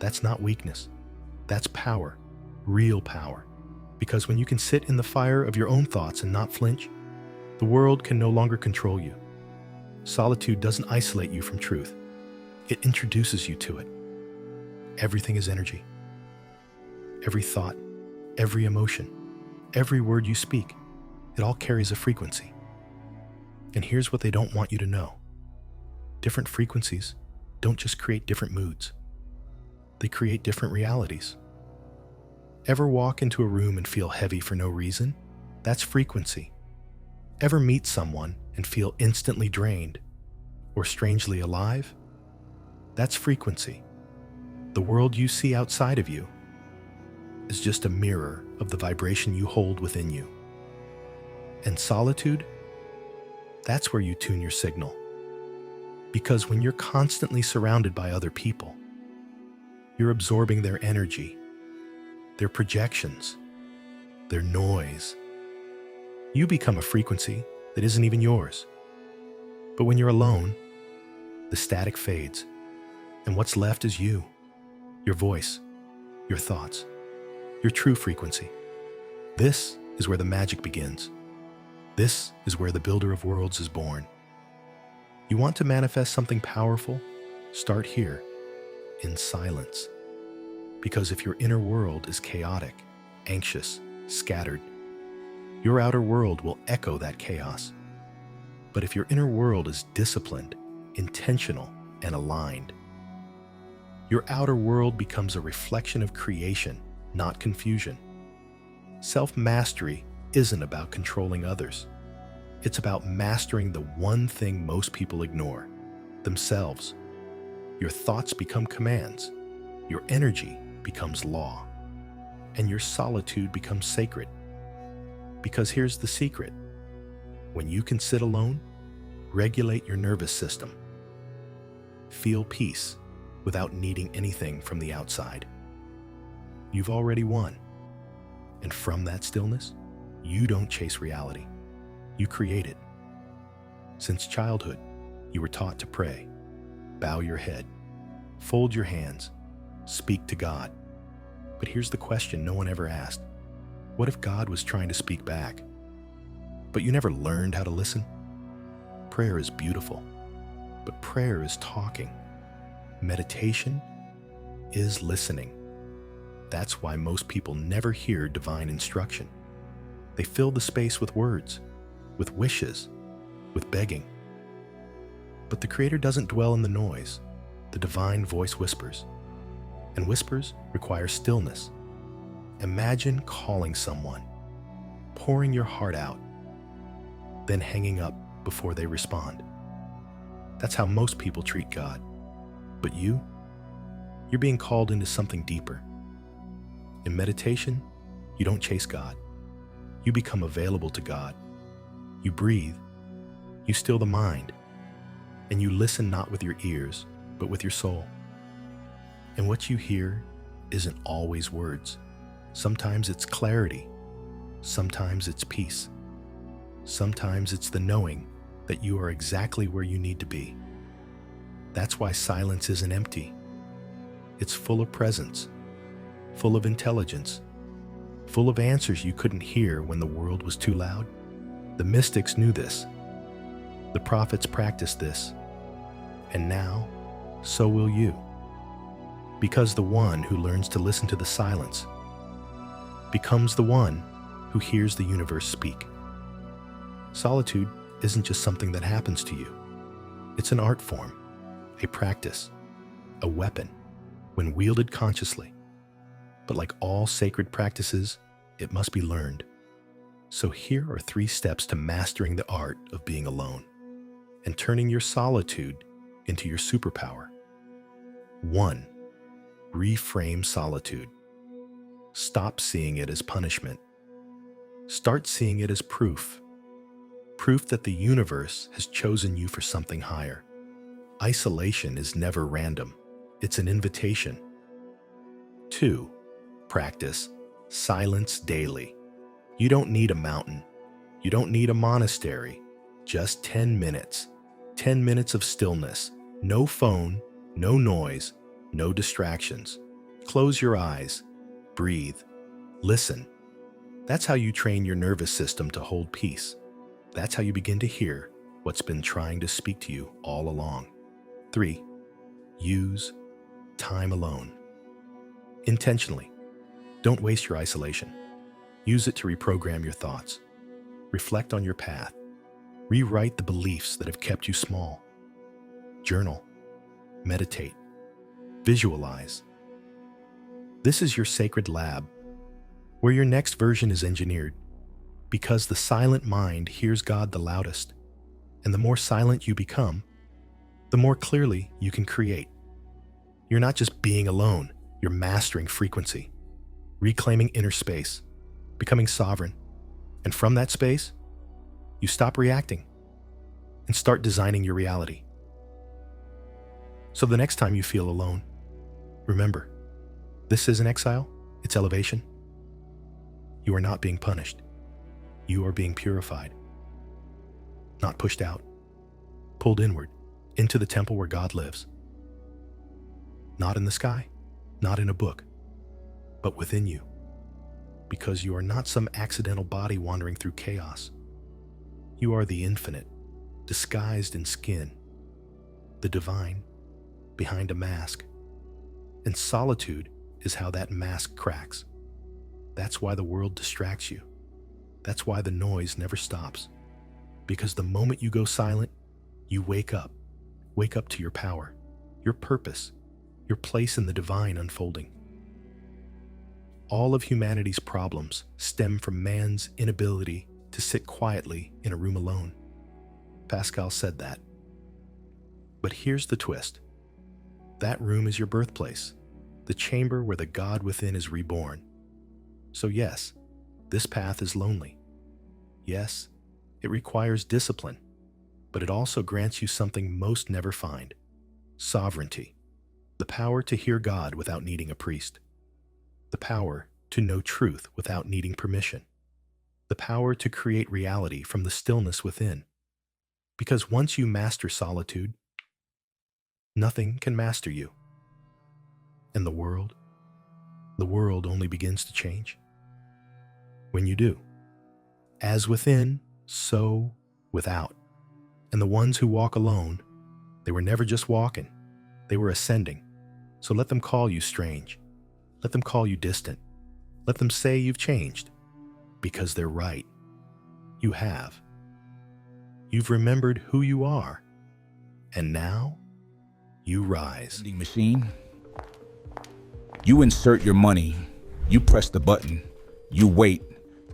That's not weakness. That's power, real power. Because when you can sit in the fire of your own thoughts and not flinch, the world can no longer control you. Solitude doesn't isolate you from truth. It introduces you to it. Everything is energy. Every thought, every emotion, every word you speak, it all carries a frequency. And here's what they don't want you to know. Different frequencies don't just create different moods. They create different realities. Ever walk into a room and feel heavy for no reason? That's frequency. Ever meet someone and feel instantly drained or strangely alive? That's frequency. The world you see outside of you is just a mirror of the vibration you hold within you. And solitude, that's where you tune your signal. Because when you're constantly surrounded by other people, you're absorbing their energy, their projections, their noise. You become a frequency that isn't even yours. But when you're alone, the static fades, and what's left is you, your voice, your thoughts, your true frequency. This is where the magic begins. This is where the builder of worlds is born. You want to manifest something powerful? Start here, in silence. Because if your inner world is chaotic, anxious, scattered, your outer world will echo that chaos. But if your inner world is disciplined, intentional, and aligned, your outer world becomes a reflection of creation, not confusion. Self-mastery isn't about controlling others. It's about mastering the one thing most people ignore, themselves. Your thoughts become commands. Your energy becomes law, and your solitude becomes sacred. Because here's the secret. When you can sit alone, regulate your nervous system. Feel peace without needing anything from the outside. You've already won. And from that stillness, you don't chase reality. You create it. Since childhood, you were taught to pray, bow your head, fold your hands, speak to God. But here's the question no one ever asked. What if God was trying to speak back? But you never learned how to listen? Prayer is beautiful, but prayer is talking. Meditation is listening. That's why most people never hear divine instruction. They fill the space with words, with wishes, with begging. But the Creator doesn't dwell in the noise. The divine voice whispers, and whispers require stillness. Imagine calling someone, pouring your heart out, then hanging up before they respond. That's how most people treat God. But you're being called into something deeper. In meditation, you don't chase God. You become available to God. You breathe. You still the mind. And you listen not with your ears, but with your soul. And what you hear isn't always words. Sometimes it's clarity. Sometimes it's peace. Sometimes it's the knowing that you are exactly where you need to be. That's why silence isn't empty. It's full of presence, full of intelligence, full of answers you couldn't hear when the world was too loud. The mystics knew this. The prophets practiced this. And now, so will you. Because the one who learns to listen to the silence becomes the one who hears the universe speak. Solitude isn't just something that happens to you. It's an art form, a practice, a weapon, when wielded consciously. But like all sacred practices, it must be learned. So here are 3 steps to mastering the art of being alone and turning your solitude into your superpower. 1. Reframe solitude. Stop seeing it as punishment. Start seeing it as proof. Proof that the universe has chosen you for something higher. Isolation is never random. It's an invitation. 2. Practice silence daily. You don't need a mountain. You don't need a monastery. Just 10 minutes. 10 minutes of stillness. No phone, no noise, no distractions. Close your eyes. Breathe. Listen. That's how you train your nervous system to hold peace. That's how you begin to hear what's been trying to speak to you all along. 3. Use time alone. Intentionally. Don't waste your isolation. Use it to reprogram your thoughts. Reflect on your path. Rewrite the beliefs that have kept you small. Journal. Meditate. Visualize. This is your sacred lab, where your next version is engineered, because the silent mind hears God the loudest, and the more silent you become, the more clearly you can create. You're not just being alone, you're mastering frequency, reclaiming inner space, becoming sovereign. And from that space, you stop reacting and start designing your reality. So the next time you feel alone, remember, this isn't exile, it's elevation. You are not being punished. You are being purified. Not pushed out, pulled inward, into the temple where God lives. Not in the sky, not in a book, but within you. Because you are not some accidental body wandering through chaos. You are the infinite, disguised in skin, the divine, behind a mask. And solitude is how that mask cracks. That's why the world distracts you. That's why the noise never stops. Because the moment you go silent, you wake up to your power, your purpose, your place in the divine unfolding. All of humanity's problems stem from man's inability to sit quietly in a room alone. Pascal said that. But here's the twist. That room is your birthplace. the chamber where the God within is reborn. So yes, this path is lonely. Yes, it requires discipline, but it also grants you something most never find: sovereignty, the power to hear God without needing a priest, the power to know truth without needing permission, the power to create reality from the stillness within. Because once you master solitude, nothing can master you. And the world only begins to change when you do. As within, so without. And the ones who walk alone, they were never just walking, they were ascending. So let them call you strange. Let them call you distant. Let them say you've changed, because they're right. You have. You've remembered who you are, and now you rise. Vending machine. You insert your money, you press the button, you wait,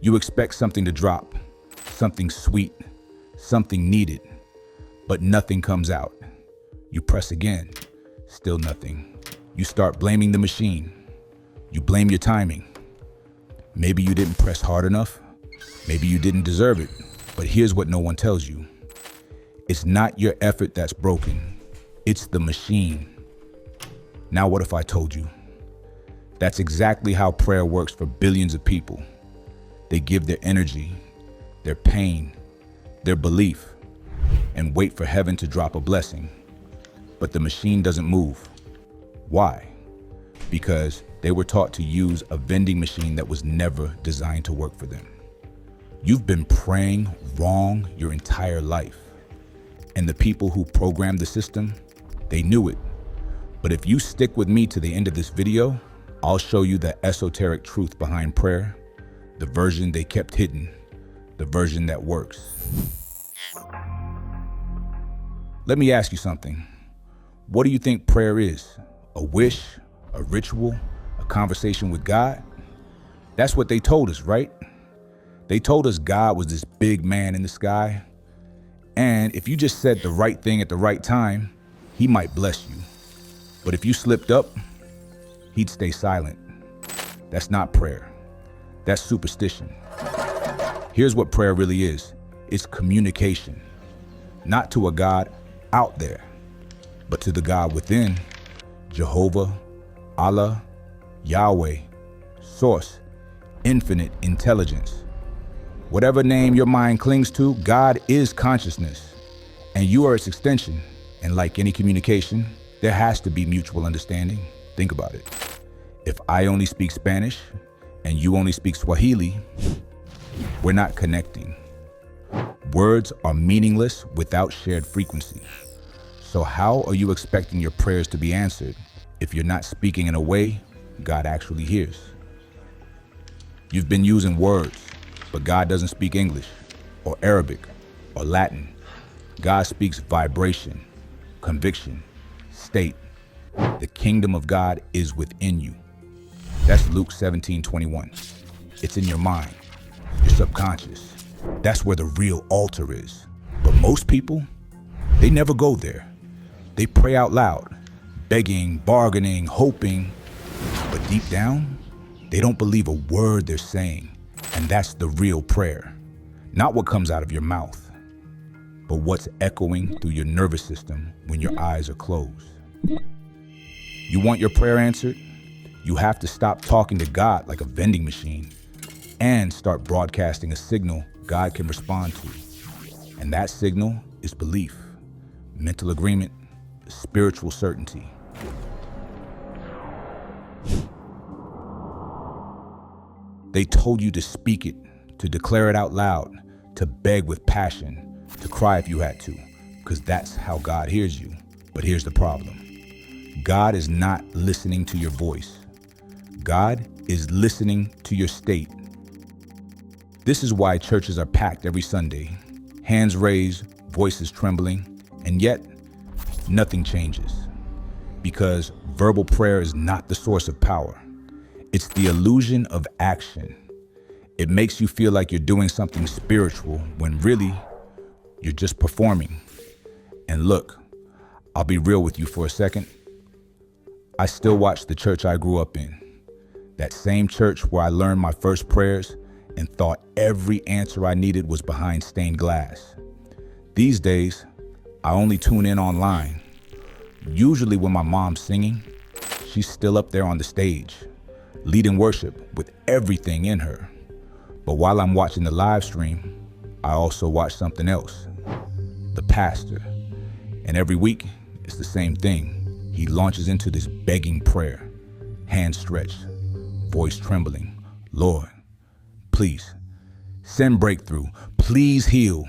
you expect something to drop, something sweet, something needed, but nothing comes out. You press again, still nothing. You start blaming the machine. You blame your timing. Maybe you didn't press hard enough. Maybe you didn't deserve it. But here's what no one tells you. It's not your effort that's broken. It's the machine. Now what if I told you? That's exactly how prayer works for billions of people. They give their energy, their pain, their belief, and wait for heaven to drop a blessing. But the machine doesn't move. Why? Because they were taught to use a vending machine that was never designed to work for them. You've been praying wrong your entire life. And the people who programmed the system, they knew it. But if you stick with me to the end of this video, I'll show you the esoteric truth behind prayer, the version they kept hidden, the version that works. Let me ask you something. What do you think prayer is? A wish, a ritual, a conversation with God? That's what they told us, right? They told us God was this big man in the sky, and if you just said the right thing at the right time, he might bless you. But if you slipped up, he'd stay silent. That's not prayer. That's superstition. Here's what prayer really is. It's communication, not to a God out there, but to the God within, Jehovah, Allah, Yahweh, Source, infinite intelligence. Whatever name your mind clings to, God is consciousness, and you are its extension. And like any communication, there has to be mutual understanding. Think about it. If I only speak Spanish and you only speak Swahili, we're not connecting. Words are meaningless without shared frequency. So how are you expecting your prayers to be answered if you're not speaking in a way God actually hears? You've been using words, but God doesn't speak English or Arabic or Latin. God speaks vibration, conviction, state. The kingdom of God is within you. That's Luke 17:21. It's in your mind, your subconscious. That's where the real altar is. But most people, they never go there. They pray out loud, begging, bargaining, hoping, but deep down, they don't believe a word they're saying. And that's the real prayer. Not what comes out of your mouth, but what's echoing through your nervous system when your eyes are closed. You want your prayer answered? You have to stop talking to God like a vending machine and start broadcasting a signal God can respond to. And that signal is belief, mental agreement, spiritual certainty. They told you to speak it, to declare it out loud, to beg with passion, to cry if you had to, because that's how God hears you. But here's the problem. God is not listening to your voice. God is listening to your state. This is why churches are packed every Sunday, hands raised, voices trembling, and yet nothing changes. Because verbal prayer is not the source of power. It's the illusion of action. It makes you feel like you're doing something spiritual when really you're just performing. And look, I'll be real with you for a second. I still watch the church I grew up in. That same church where I learned my first prayers and thought every answer I needed was behind stained glass. These days, I only tune in online. Usually when my mom's singing, she's still up there on the stage, leading worship with everything in her. But while I'm watching the live stream, I also watch something else, the pastor. And every week, it's the same thing. He launches into this begging prayer, hands stretched, voice trembling. Lord, please, send breakthrough. Please heal.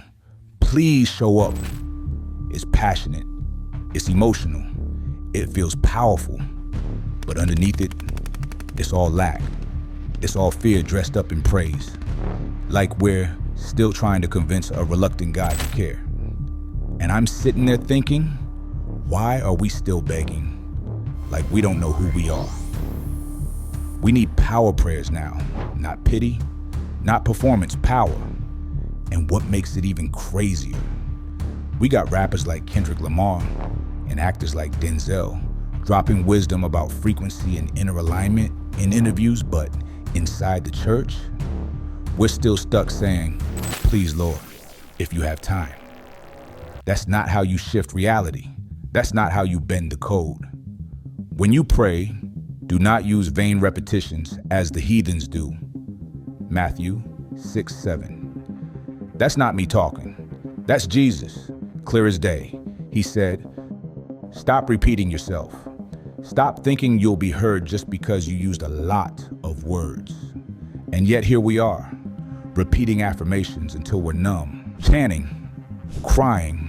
Please show up. It's passionate. It's emotional. It feels powerful. But underneath it, it's all lack. It's all fear dressed up in praise. Like we're still trying to convince a reluctant God to care. And I'm sitting there thinking, why are we still begging? Like we don't know who we are. We need power prayers now, not pity, not performance, power. And what makes it even crazier? We got rappers like Kendrick Lamar and actors like Denzel dropping wisdom about frequency and inner alignment in interviews, but inside the church, we're still stuck saying, please, Lord, if you have time. That's not how you shift reality. That's not how you bend the code. When you pray, do not use vain repetitions as the heathens do. Matthew 6:7. That's not me talking. That's Jesus, clear as day. He said, stop repeating yourself. Stop thinking you'll be heard just because you used a lot of words. And yet here we are, repeating affirmations until we're numb, chanting, crying,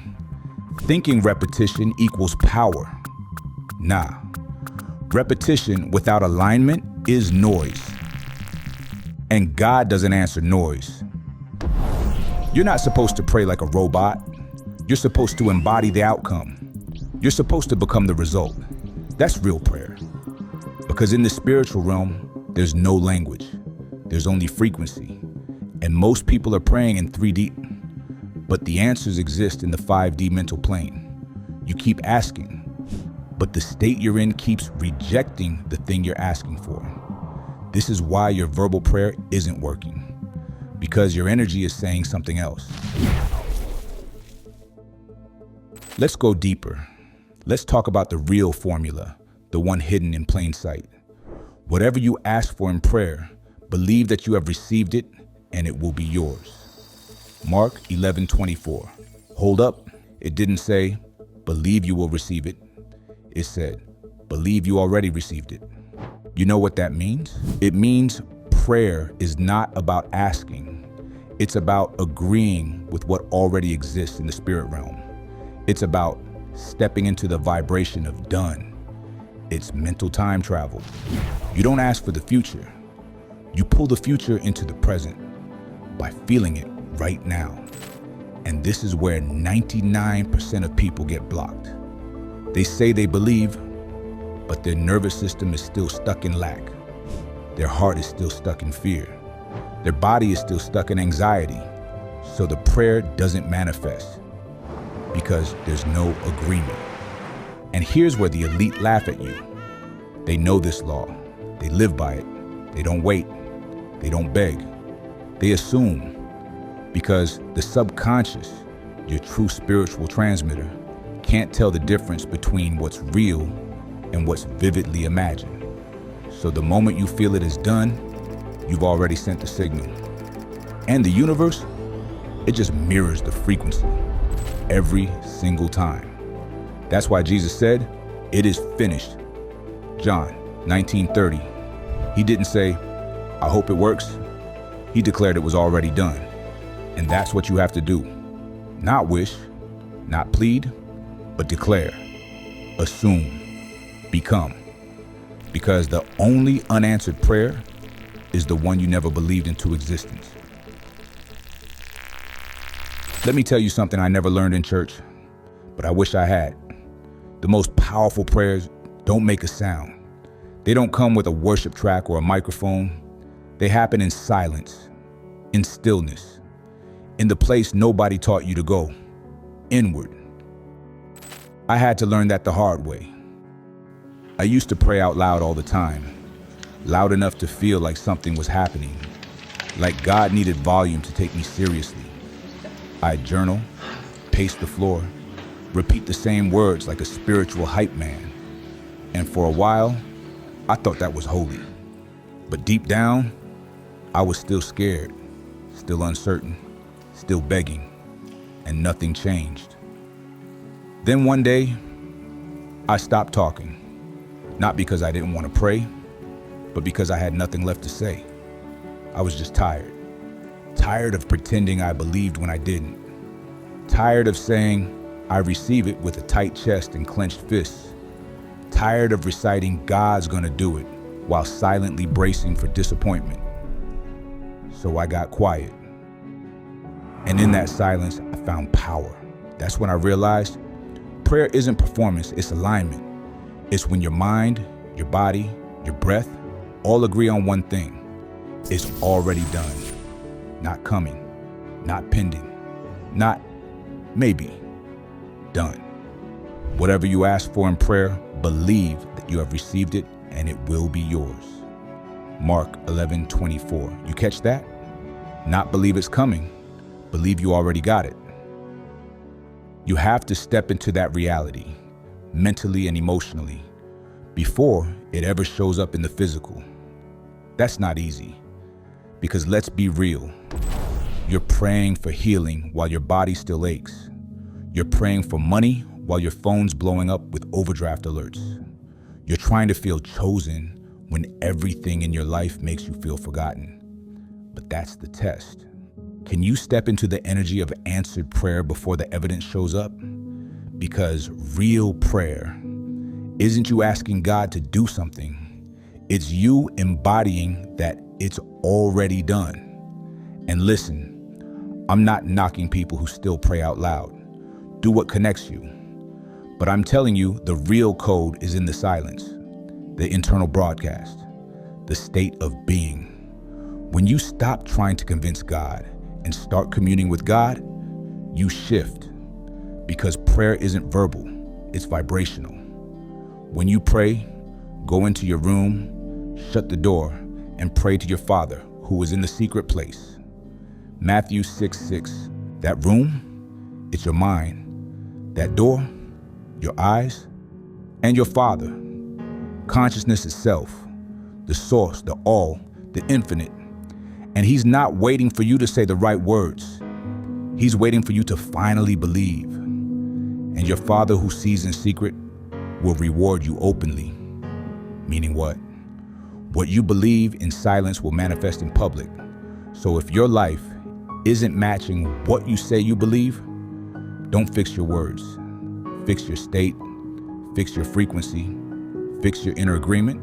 thinking repetition equals power. Nah. Repetition without alignment is noise. And God doesn't answer noise. You're not supposed to pray like a robot. You're supposed to embody the outcome. You're supposed to become the result. That's real prayer. Because in the spiritual realm, there's no language. There's only frequency. And most people are praying in 3D. But the answers exist in the 5D mental plane. You keep asking, but the state you're in keeps rejecting the thing you're asking for. This is why your verbal prayer isn't working, because your energy is saying something else. Let's go deeper. Let's talk about the real formula, the one hidden in plain sight. Whatever you ask for in prayer, believe that you have received it and it will be yours. Mark 11:24. Hold up. It didn't say, believe you will receive it. It said, believe you already received it. You know what that means? It means prayer is not about asking. It's about agreeing with what already exists in the spirit realm. It's about stepping into the vibration of done. It's mental time travel. You don't ask for the future. You pull the future into the present by feeling it right now. And this is where 99% of people get blocked. They say they believe, but their nervous system is still stuck in lack. Their heart is still stuck in fear. Their body is still stuck in anxiety. So the prayer doesn't manifest because there's no agreement. And here's where the elite laugh at you. They know this law. They live by it. They don't wait. They don't beg. They assume, because the subconscious, your true spiritual transmitter, can't tell the difference between what's real and what's vividly imagined. So the moment you feel it is done, you've already sent the signal. And the universe, it just mirrors the frequency every single time. That's why Jesus said, it is finished. John 19:30. He didn't say, I hope it works. He declared it was already done. And that's what you have to do. Not wish, not plead, but declare, assume, become. Because the only unanswered prayer is the one you never believed into existence. Let me tell you something I never learned in church, but I wish I had. The most powerful prayers don't make a sound. They don't come with a worship track or a microphone. They happen in silence, in stillness, in the place nobody taught you to go, inward. I had to learn that the hard way. I used to pray out loud all the time, loud enough to feel like something was happening, like God needed volume to take me seriously. I'd journal, pace the floor, repeat the same words like a spiritual hype man. And for a while, I thought that was holy. But deep down, I was still scared, still uncertain, still begging, and nothing changed. Then one day, I stopped talking, not because I didn't want to pray, but because I had nothing left to say. I was just tired. Tired of pretending I believed when I didn't. Tired of saying I receive it with a tight chest and clenched fists. Tired of reciting God's gonna do it while silently bracing for disappointment. So I got quiet. And in that silence, I found power. That's when I realized prayer isn't performance, it's alignment. It's when your mind, your body, your breath all agree on one thing. It's already done. Not coming, not pending, not maybe. Done. Whatever you ask for in prayer, believe that you have received it and it will be yours. Mark 11:24. You catch that? Not believe it's coming, believe you already got it. You have to step into that reality, mentally and emotionally, before it ever shows up in the physical. That's not easy, because let's be real. You're praying for healing while your body still aches. You're praying for money while your phone's blowing up with overdraft alerts. You're trying to feel chosen when everything in your life makes you feel forgotten. But that's the test. Can you step into the energy of answered prayer before the evidence shows up? Because real prayer isn't you asking God to do something. It's you embodying that it's already done. And listen, I'm not knocking people who still pray out loud. Do what connects you. But I'm telling you, the real code is in the silence, the internal broadcast, the state of being. When you stop trying to convince God and start communing with God, you shift. Because prayer isn't verbal, it's vibrational. When you pray, go into your room, shut the door, and pray to your Father who is in the secret place. Matthew 6:6. That room, it's your mind. That door, your eyes, and your Father. Consciousness itself, the source, the all, the infinite. And He's not waiting for you to say the right words. He's waiting for you to finally believe. And your Father who sees in secret will reward you openly. Meaning what? What you believe in silence will manifest in public. So if your life isn't matching what you say you believe, don't fix your words. Fix your state, fix your frequency, fix your inner agreement,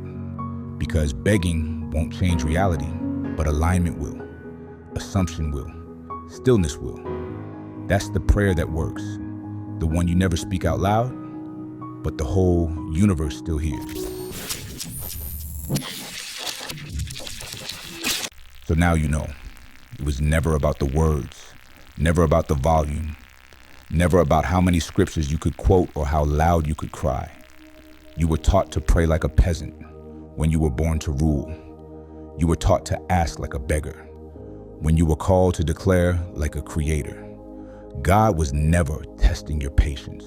because begging won't change reality, but alignment will, assumption will, stillness will. That's the prayer that works, the one you never speak out loud, but the whole universe still hears. So now you know, it was never about the words, never about the volume, never about how many scriptures you could quote or how loud you could cry. You were taught to pray like a peasant when you were born to rule. You were taught to ask like a beggar when you were called to declare like a creator. God was never testing your patience.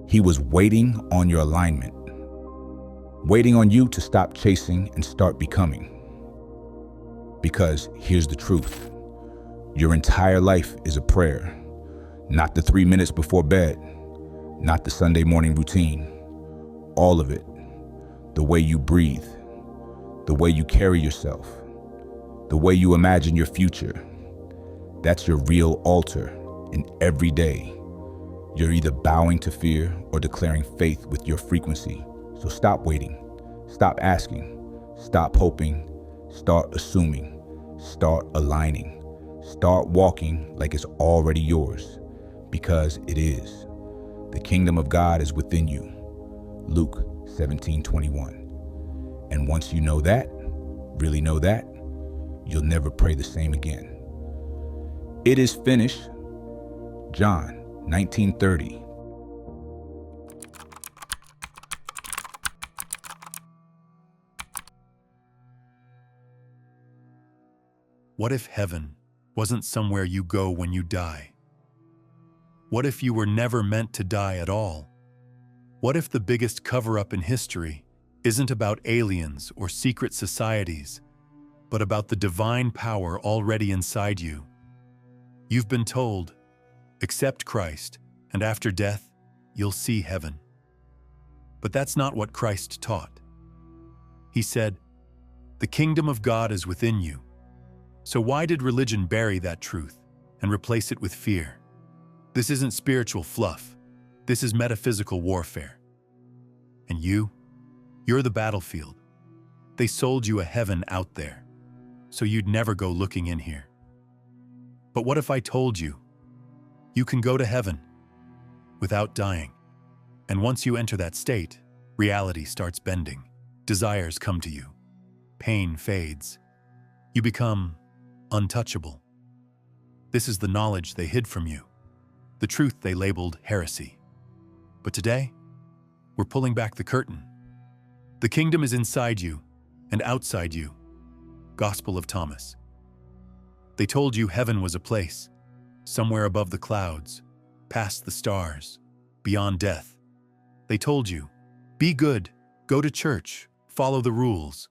He was waiting on your alignment, waiting on you to stop chasing and start becoming. Because here's the truth. Your entire life is a prayer. Not the 3 minutes before bed, not the Sunday morning routine. All of it. The way you breathe, the way you carry yourself, the way you imagine your future. That's your real altar. And every day, you're either bowing to fear or declaring faith with your frequency. So stop waiting, stop asking, stop hoping, start assuming, start aligning, start walking like it's already yours, because it is. The kingdom of God is within you. Luke 17:21. And once you know that, really know that, you'll never pray the same again. It is finished. John 19:30. What if heaven wasn't somewhere you go when you die? What if you were never meant to die at all? What if the biggest cover-up in history isn't about aliens or secret societies, but about the divine power already inside you? You've been told, accept Christ, and after death, you'll see heaven. But that's not what Christ taught. He said, the kingdom of God is within you. So why did religion bury that truth and replace it with fear? This isn't spiritual fluff. This is metaphysical warfare. And you're the battlefield. They sold you a heaven out there, so you'd never go looking in here. But what if I told you, you can go to heaven without dying? And once you enter that state, reality starts bending. Desires come to you. Pain fades. You become untouchable. This is the knowledge they hid from you, the truth they labeled heresy. But today, we're pulling back the curtain. The kingdom is inside you and outside you. Gospel of Thomas. They told you heaven was a place, somewhere above the clouds, past the stars, beyond death. They told you, be good, go to church, follow the rules,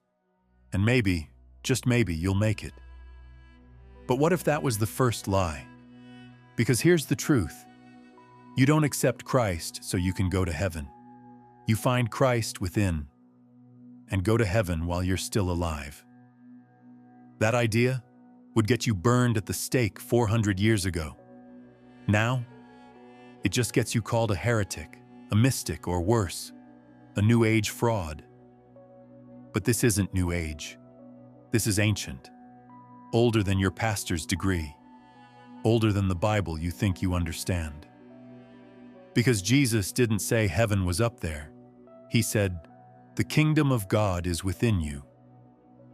and maybe, just maybe, you'll make it. But what if that was the first lie? Because here's the truth. You don't accept Christ so you can go to heaven. You find Christ within and go to heaven while you're still alive. That idea would get you burned at the stake 400 years ago. Now, it just gets you called a heretic, a mystic, or worse, a New Age fraud. But this isn't New Age. This is ancient, older than your pastor's degree, older than the Bible you think you understand. Because Jesus didn't say heaven was up there. He said, the kingdom of God is within you.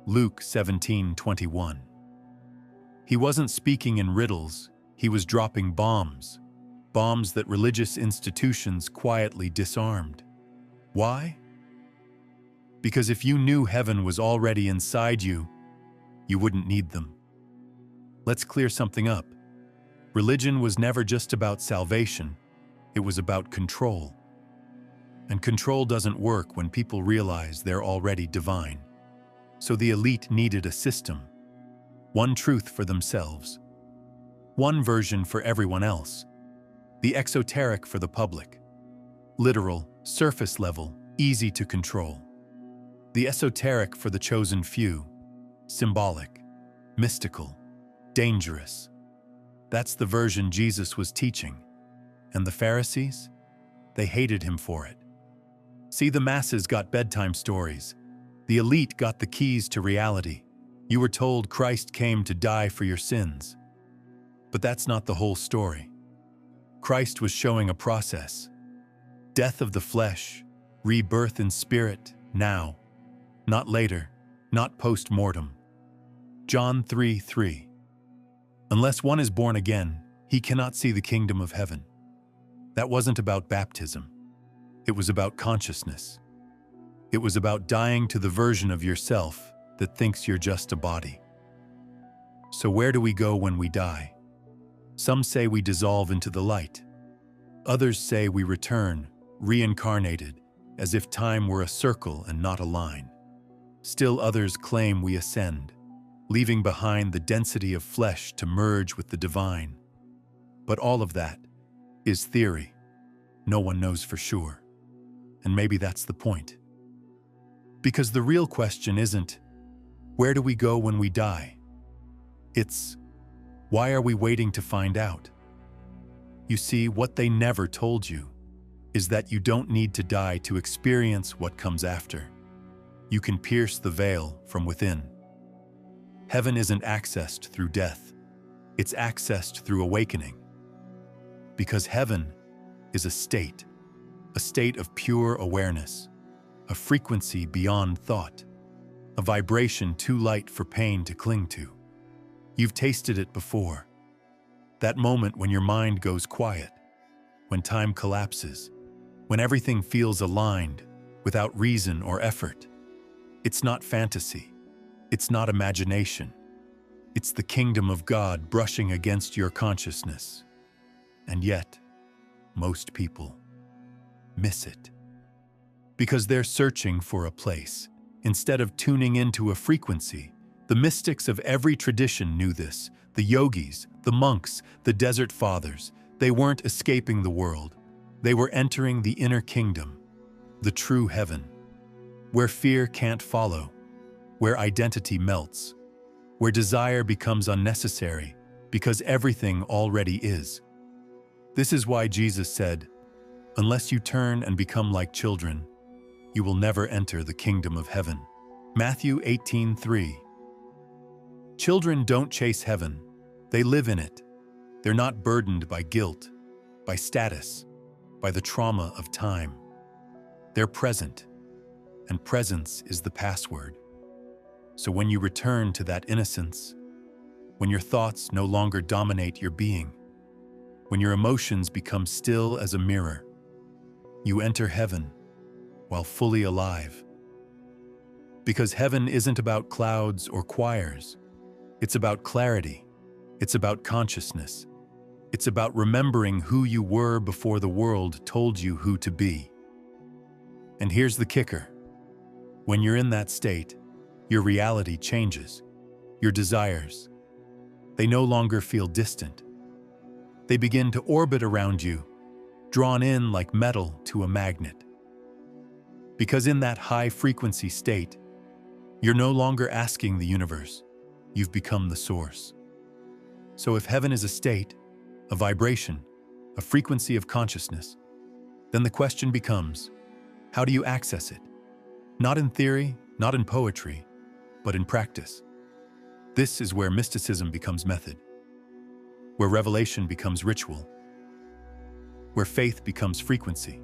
Luke 17:21. He wasn't speaking in riddles, he was dropping bombs, bombs that religious institutions quietly disarmed. Why? Because if you knew heaven was already inside you, you wouldn't need them. Let's clear something up. Religion was never just about salvation, it was about control. And control doesn't work when people realize they're already divine. So the elite needed a system, one truth for themselves, one version for everyone else, the exoteric for the public, literal, surface level, easy to control, the esoteric for the chosen few, symbolic, mystical, dangerous. That's the version Jesus was teaching. And the Pharisees? They hated him for it. See, the masses got bedtime stories. The elite got the keys to reality. You were told Christ came to die for your sins. But that's not the whole story. Christ was showing a process. Death of the flesh, rebirth in spirit, now. Not later, not post-mortem. John 3:3. Unless one is born again, he cannot see the kingdom of heaven. That wasn't about baptism. It was about consciousness. It was about dying to the version of yourself that thinks you're just a body. So where do we go when we die? Some say we dissolve into the light. Others say we return, reincarnated, as if time were a circle and not a line. Still others claim we ascend, leaving behind the density of flesh to merge with the divine. But all of that is theory. No one knows for sure. And maybe that's the point. Because the real question isn't, where do we go when we die? It's, why are we waiting to find out? You see, what they never told you is that you don't need to die to experience what comes after. You can pierce the veil from within. Heaven isn't accessed through death. It's accessed through awakening. Because heaven is a state of pure awareness, a frequency beyond thought, a vibration too light for pain to cling to. You've tasted it before. That moment when your mind goes quiet, when time collapses, when everything feels aligned without reason or effort. It's not fantasy. It's not imagination. It's the kingdom of God brushing against your consciousness. And yet, most people miss it. Because they're searching for a place, instead of tuning into a frequency. The mystics of every tradition knew this. The yogis, the monks, the desert fathers. They weren't escaping the world. They were entering the inner kingdom, the true heaven, where fear can't follow, where identity melts, where desire becomes unnecessary because everything already is. This is why Jesus said, "Unless you turn and become like children, you will never enter the kingdom of heaven." Matthew 18:3. Children don't chase heaven, they live in it. They're not burdened by guilt, by status, by the trauma of time. They're present, and presence is the password. So when you return to that innocence, when your thoughts no longer dominate your being, when your emotions become still as a mirror, you enter heaven while fully alive. Because heaven isn't about clouds or choirs. It's about clarity. It's about consciousness. It's about remembering who you were before the world told you who to be. And here's the kicker. When you're in that state, your reality changes. Your desires, they no longer feel distant. They begin to orbit around you, drawn in like metal to a magnet. Because in that high-frequency state, you're no longer asking the universe. You've become the source. So if heaven is a state, a vibration, a frequency of consciousness, then the question becomes, how do you access it? Not in theory, not in poetry, but in practice. This is where mysticism becomes method, where revelation becomes ritual, where faith becomes frequency.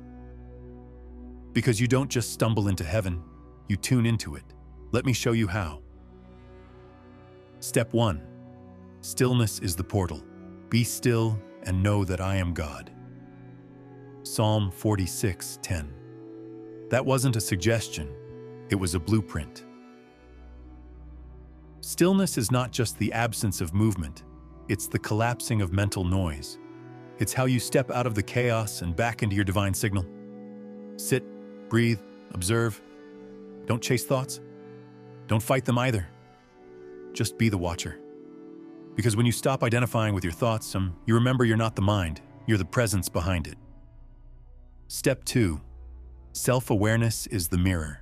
Because you don't just stumble into heaven, you tune into it. Let me show you how. Step 1. Stillness is the portal. Be still and know that I am God. Psalm 46:10. That wasn't a suggestion, it was a blueprint. Stillness is not just the absence of movement, it's the collapsing of mental noise. It's how you step out of the chaos and back into your divine signal. Sit, breathe, observe. Don't chase thoughts. Don't fight them either. Just be the watcher. Because when you stop identifying with your thoughts, you remember you're not the mind, you're the presence behind it. Step 2. Self-awareness is the mirror.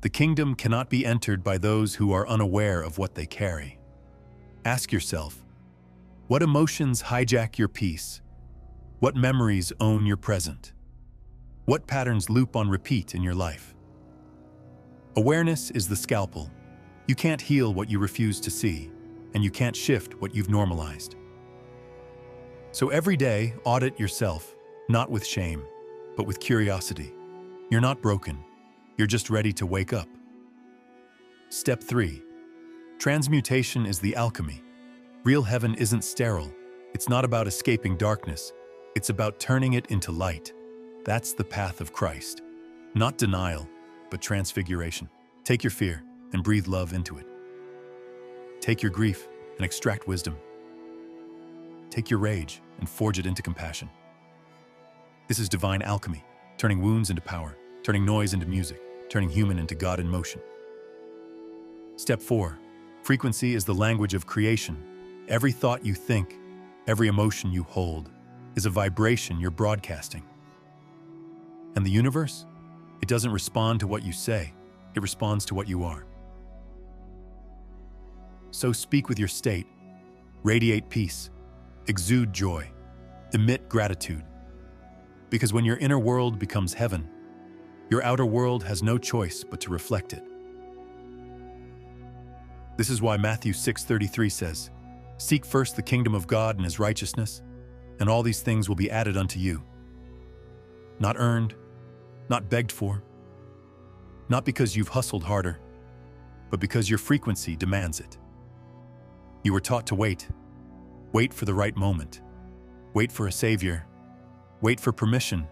The kingdom cannot be entered by those who are unaware of what they carry. Ask yourself, what emotions hijack your peace? What memories own your present? What patterns loop on repeat in your life? Awareness is the scalpel. You can't heal what you refuse to see, and you can't shift what you've normalized. So every day, audit yourself, not with shame, but with curiosity. You're not broken. You're just ready to wake up. Step 3. Transmutation is the alchemy. Real heaven isn't sterile. It's not about escaping darkness. It's about turning it into light. That's the path of Christ. Not denial, but transfiguration. Take your fear and breathe love into it. Take your grief and extract wisdom. Take your rage and forge it into compassion. This is divine alchemy, turning wounds into power, turning noise into music, turning human into God in motion. Step 4. Frequency is the language of creation. Every thought you think, every emotion you hold, is a vibration you're broadcasting. And the universe? It doesn't respond to what you say, it responds to what you are. So speak with your state, radiate peace, exude joy, emit gratitude. Because when your inner world becomes heaven, your outer world has no choice but to reflect it. This is why Matthew 6:33 says, "Seek first the kingdom of God and his righteousness, and all these things will be added unto you." Not earned, not begged for, not because you've hustled harder, but because your frequency demands it. You were taught to wait. Wait for the right moment. Wait for a savior. Wait for permission.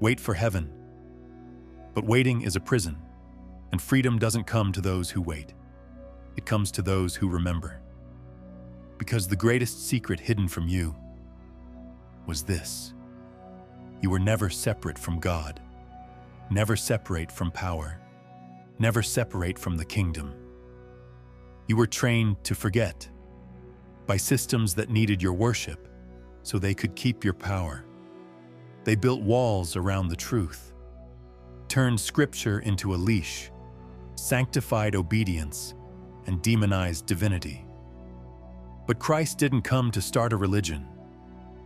Wait for heaven. But waiting is a prison, and freedom doesn't come to those who wait. It comes to those who remember. Because the greatest secret hidden from you was this: you were never separate from God, never separate from power, never separate from the kingdom. You were trained to forget by systems that needed your worship so they could keep your power. They built walls around the truth, turned scripture into a leash, sanctified obedience, and demonized divinity. But Christ didn't come to start a religion.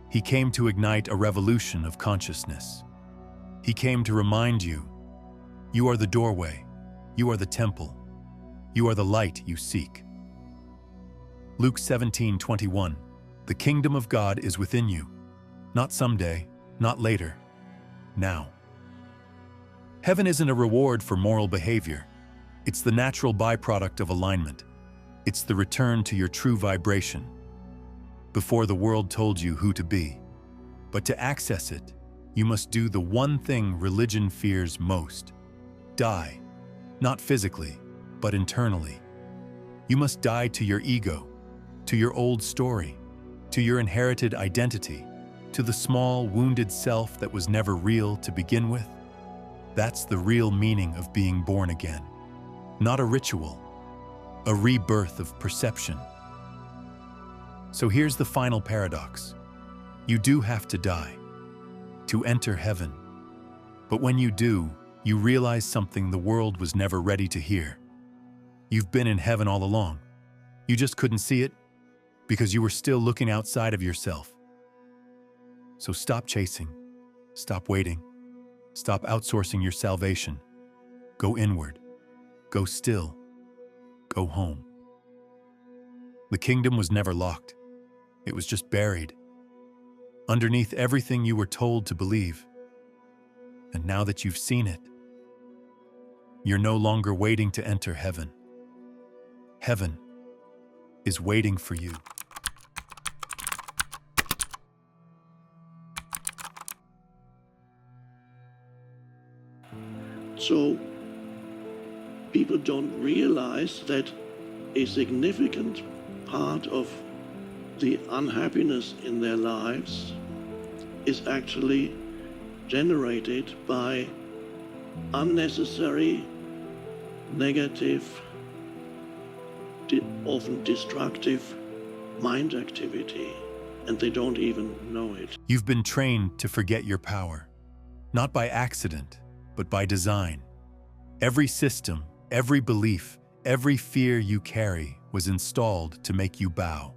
He came to ignite a revolution of consciousness. He came to remind you, you are the doorway, you are the temple, you are the light you seek. Luke 17:21, the kingdom of God is within you, not someday, not later, now. Heaven isn't a reward for moral behavior. It's the natural byproduct of alignment. It's the return to your true vibration. Before the world told you who to be. But to access it, you must do the one thing religion fears most: die. Not physically, but internally. You must die to your ego, to your old story, to your inherited identity, to the small, wounded self that was never real to begin with. That's the real meaning of being born again. Not a ritual, a rebirth of perception. So here's the final paradox. You do have to die to enter heaven. But when you do, you realize something the world was never ready to hear. You've been in heaven all along. You just couldn't see it because you were still looking outside of yourself. So stop chasing, stop waiting, stop outsourcing your salvation. Go inward, go still, go home. The kingdom was never locked. It was just buried underneath everything you were told to believe. And now that you've seen it, you're no longer waiting to enter heaven. Heaven is waiting for you. So people don't realize that a significant part of the unhappiness in their lives is actually generated by unnecessary, negative, often destructive mind activity, and they don't even know it. You've been trained to forget your power, not by accident, but by design. Every system, every belief, every fear you carry was installed to make you bow.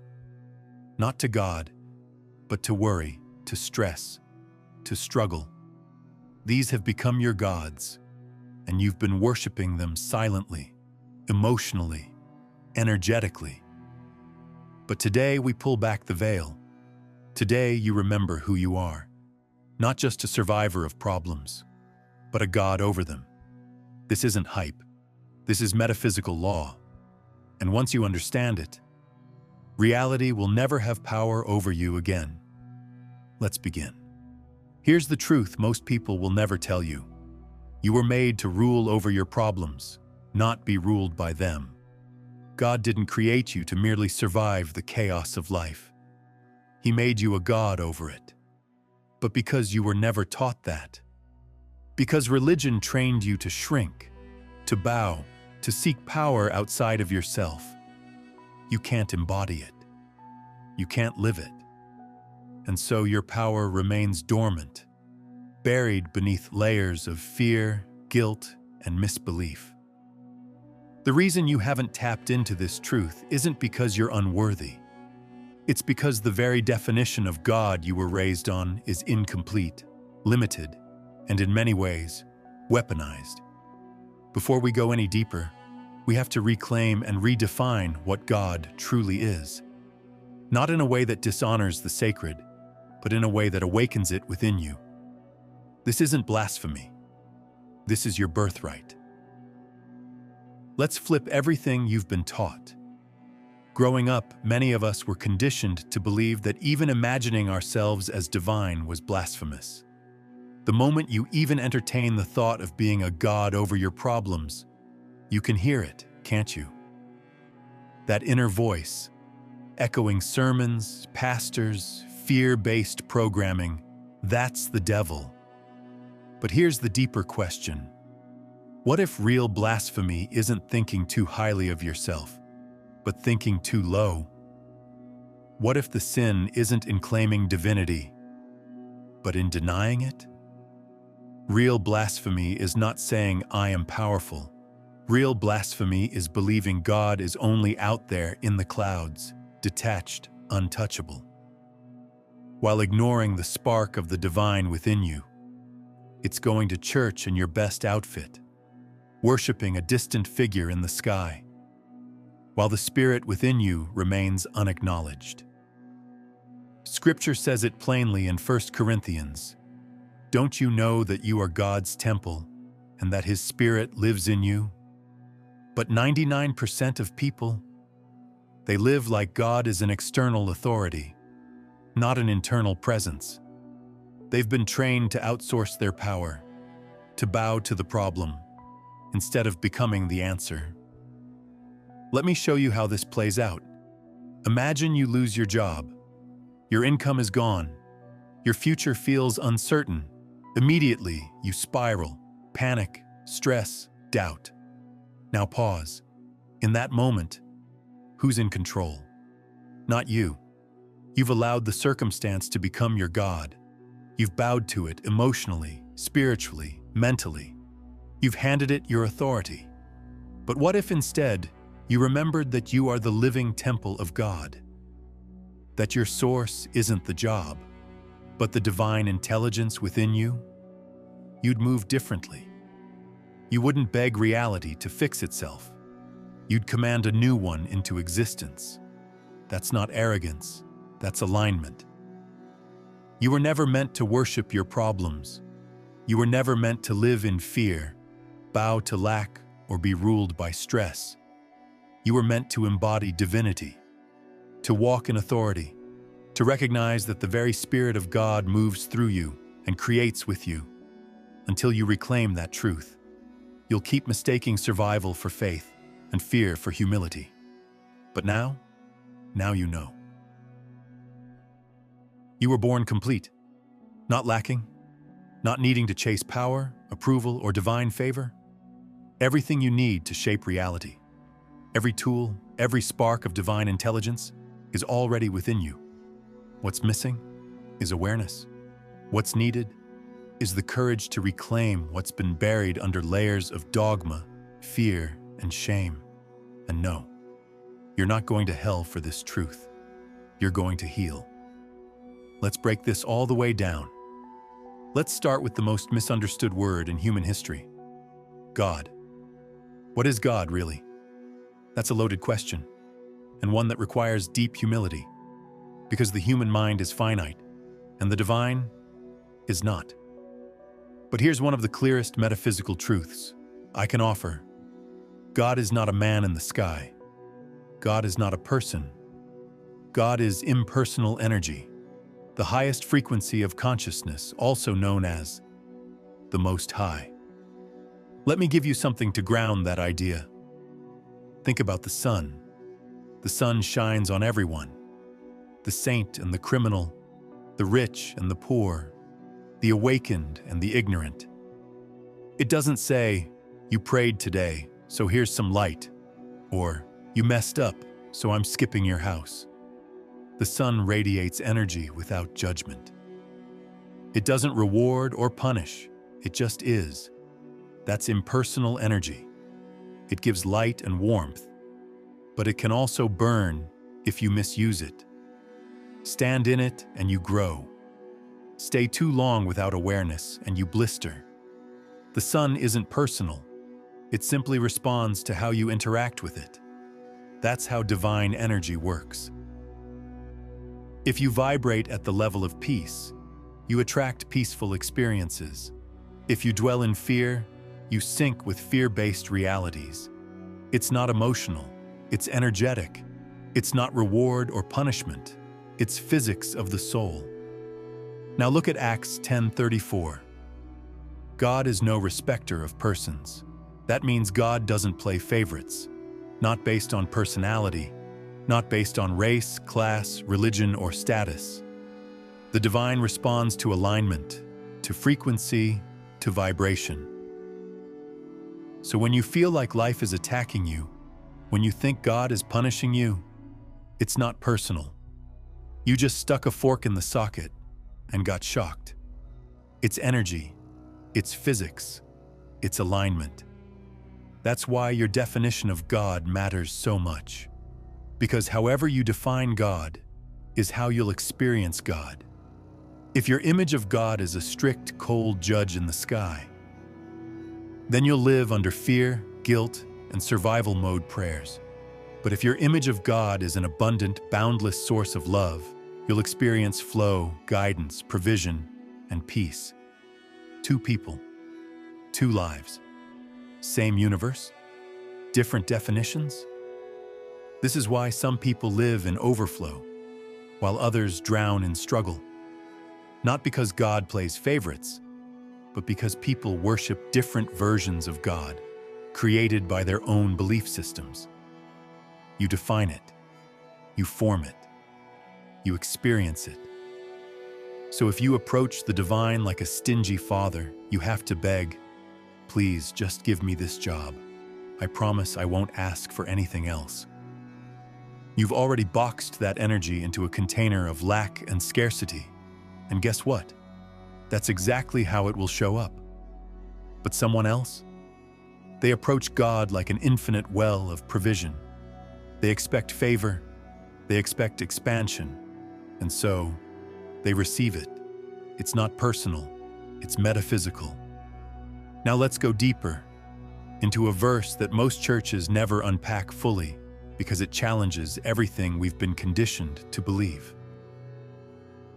Not to God, but to worry, to stress, to struggle. These have become your gods, and you've been worshiping them silently, emotionally, energetically. But today we pull back the veil. Today you remember who you are, not just a survivor of problems, but a God over them. This isn't hype. This is metaphysical law. And once you understand it, reality will never have power over you again. Let's begin. Here's the truth most people will never tell you. You were made to rule over your problems, not be ruled by them. God didn't create you to merely survive the chaos of life. He made you a God over it. But because you were never taught that, because religion trained you to shrink, to bow, to seek power outside of yourself, you can't embody it. You can't live it. And so your power remains dormant, buried beneath layers of fear, guilt, and misbelief. The reason you haven't tapped into this truth isn't because you're unworthy. It's because the very definition of God you were raised on is incomplete, limited, and in many ways, weaponized. Before we go any deeper, we have to reclaim and redefine what God truly is. Not in a way that dishonors the sacred, but in a way that awakens it within you. This isn't blasphemy. This is your birthright. Let's flip everything you've been taught. Growing up, many of us were conditioned to believe that even imagining ourselves as divine was blasphemous. The moment you even entertain the thought of being a god over your problems, you can hear it, can't you? That inner voice, echoing sermons, pastors, fear-based programming. That's the devil. But here's the deeper question. What if real blasphemy isn't thinking too highly of yourself, but thinking too low? What if the sin isn't in claiming divinity, but in denying it? Real blasphemy is not saying, "I am powerful." Real blasphemy is believing God is only out there in the clouds, detached, untouchable, while ignoring the spark of the divine within you. It's going to church in your best outfit, worshiping a distant figure in the sky, while the spirit within you remains unacknowledged. Scripture says it plainly in 1 Corinthians, "Don't you know that you are God's temple and that His Spirit lives in you?" But 99% of people, they live like God is an external authority, not an internal presence. They've been trained to outsource their power, to bow to the problem, instead of becoming the answer. Let me show you how this plays out. Imagine you lose your job. Your income is gone. Your future feels uncertain. Immediately, you spiral, panic, stress, doubt. Now pause. In that moment, who's in control? Not you. You've allowed the circumstance to become your God. You've bowed to it emotionally, spiritually, mentally. You've handed it your authority. But what if instead you remembered that you are the living temple of God? That your source isn't the job, but the divine intelligence within you? You'd move differently. You wouldn't beg reality to fix itself. You'd command a new one into existence. That's not arrogance, that's alignment. You were never meant to worship your problems. You were never meant to live in fear, bow to lack, or be ruled by stress. You were meant to embody divinity, to walk in authority, to recognize that the very Spirit of God moves through you and creates with you. Until you reclaim that truth, you'll keep mistaking survival for faith and fear for humility. But now you know. You were born complete, not lacking, not needing to chase power, approval, or divine favor. Everything you need to shape reality. Every tool, every spark of divine intelligence is already within you. What's missing is awareness. What's needed is the courage to reclaim what's been buried under layers of dogma, fear, and shame. And no, you're not going to hell for this truth. You're going to heal. Let's break this all the way down. Let's start with the most misunderstood word in human history: God. What is God, really? That's a loaded question, and one that requires deep humility, because the human mind is finite, and the divine is not. But here's one of the clearest metaphysical truths I can offer. God is not a man in the sky. God is not a person. God is impersonal energy, the highest frequency of consciousness, also known as the Most High. Let me give you something to ground that idea. Think about the sun. The sun shines on everyone. The saint and the criminal, the rich and the poor, the awakened and the ignorant. It doesn't say, "You prayed today, so here's some light," or "You messed up, so I'm skipping your house." The sun radiates energy without judgment. It doesn't reward or punish, it just is. That's impersonal energy. It gives light and warmth, but it can also burn if you misuse it. Stand in it and you grow. Stay too long without awareness and you blister. The sun isn't personal. It simply responds to how you interact with it. That's how divine energy works. If you vibrate at the level of peace, you attract peaceful experiences. If you dwell in fear, you sync with fear-based realities. It's not emotional, it's energetic. It's not reward or punishment, it's physics of the soul. Now look at Acts 10:34. God is no respecter of persons. That means God doesn't play favorites, not based on personality, not based on race, class, religion, or status. The divine responds to alignment, to frequency, to vibration. So when you feel like life is attacking you, when you think God is punishing you, it's not personal. You just stuck a fork in the socket and got shocked. It's energy, it's physics, it's alignment. That's why your definition of God matters so much. Because however you define God is how you'll experience God. If your image of God is a strict, cold judge in the sky, then you'll live under fear, guilt, and survival mode prayers. But if your image of God is an abundant, boundless source of love, you'll experience flow, guidance, provision, and peace. Two people, two lives, same universe, different definitions. This is why some people live in overflow, while others drown in struggle. Not because God plays favorites, but because people worship different versions of God, created by their own belief systems. You define it, you form it, you experience it. So if you approach the divine like a stingy father, you have to beg, "Please just give me this job. I promise I won't ask for anything else." You've already boxed that energy into a container of lack and scarcity. And guess what? That's exactly how it will show up. But someone else? They approach God like an infinite well of provision. They expect favor, they expect expansion, and so they receive it. It's not personal, it's metaphysical. Now let's go deeper into a verse that most churches never unpack fully because it challenges everything we've been conditioned to believe.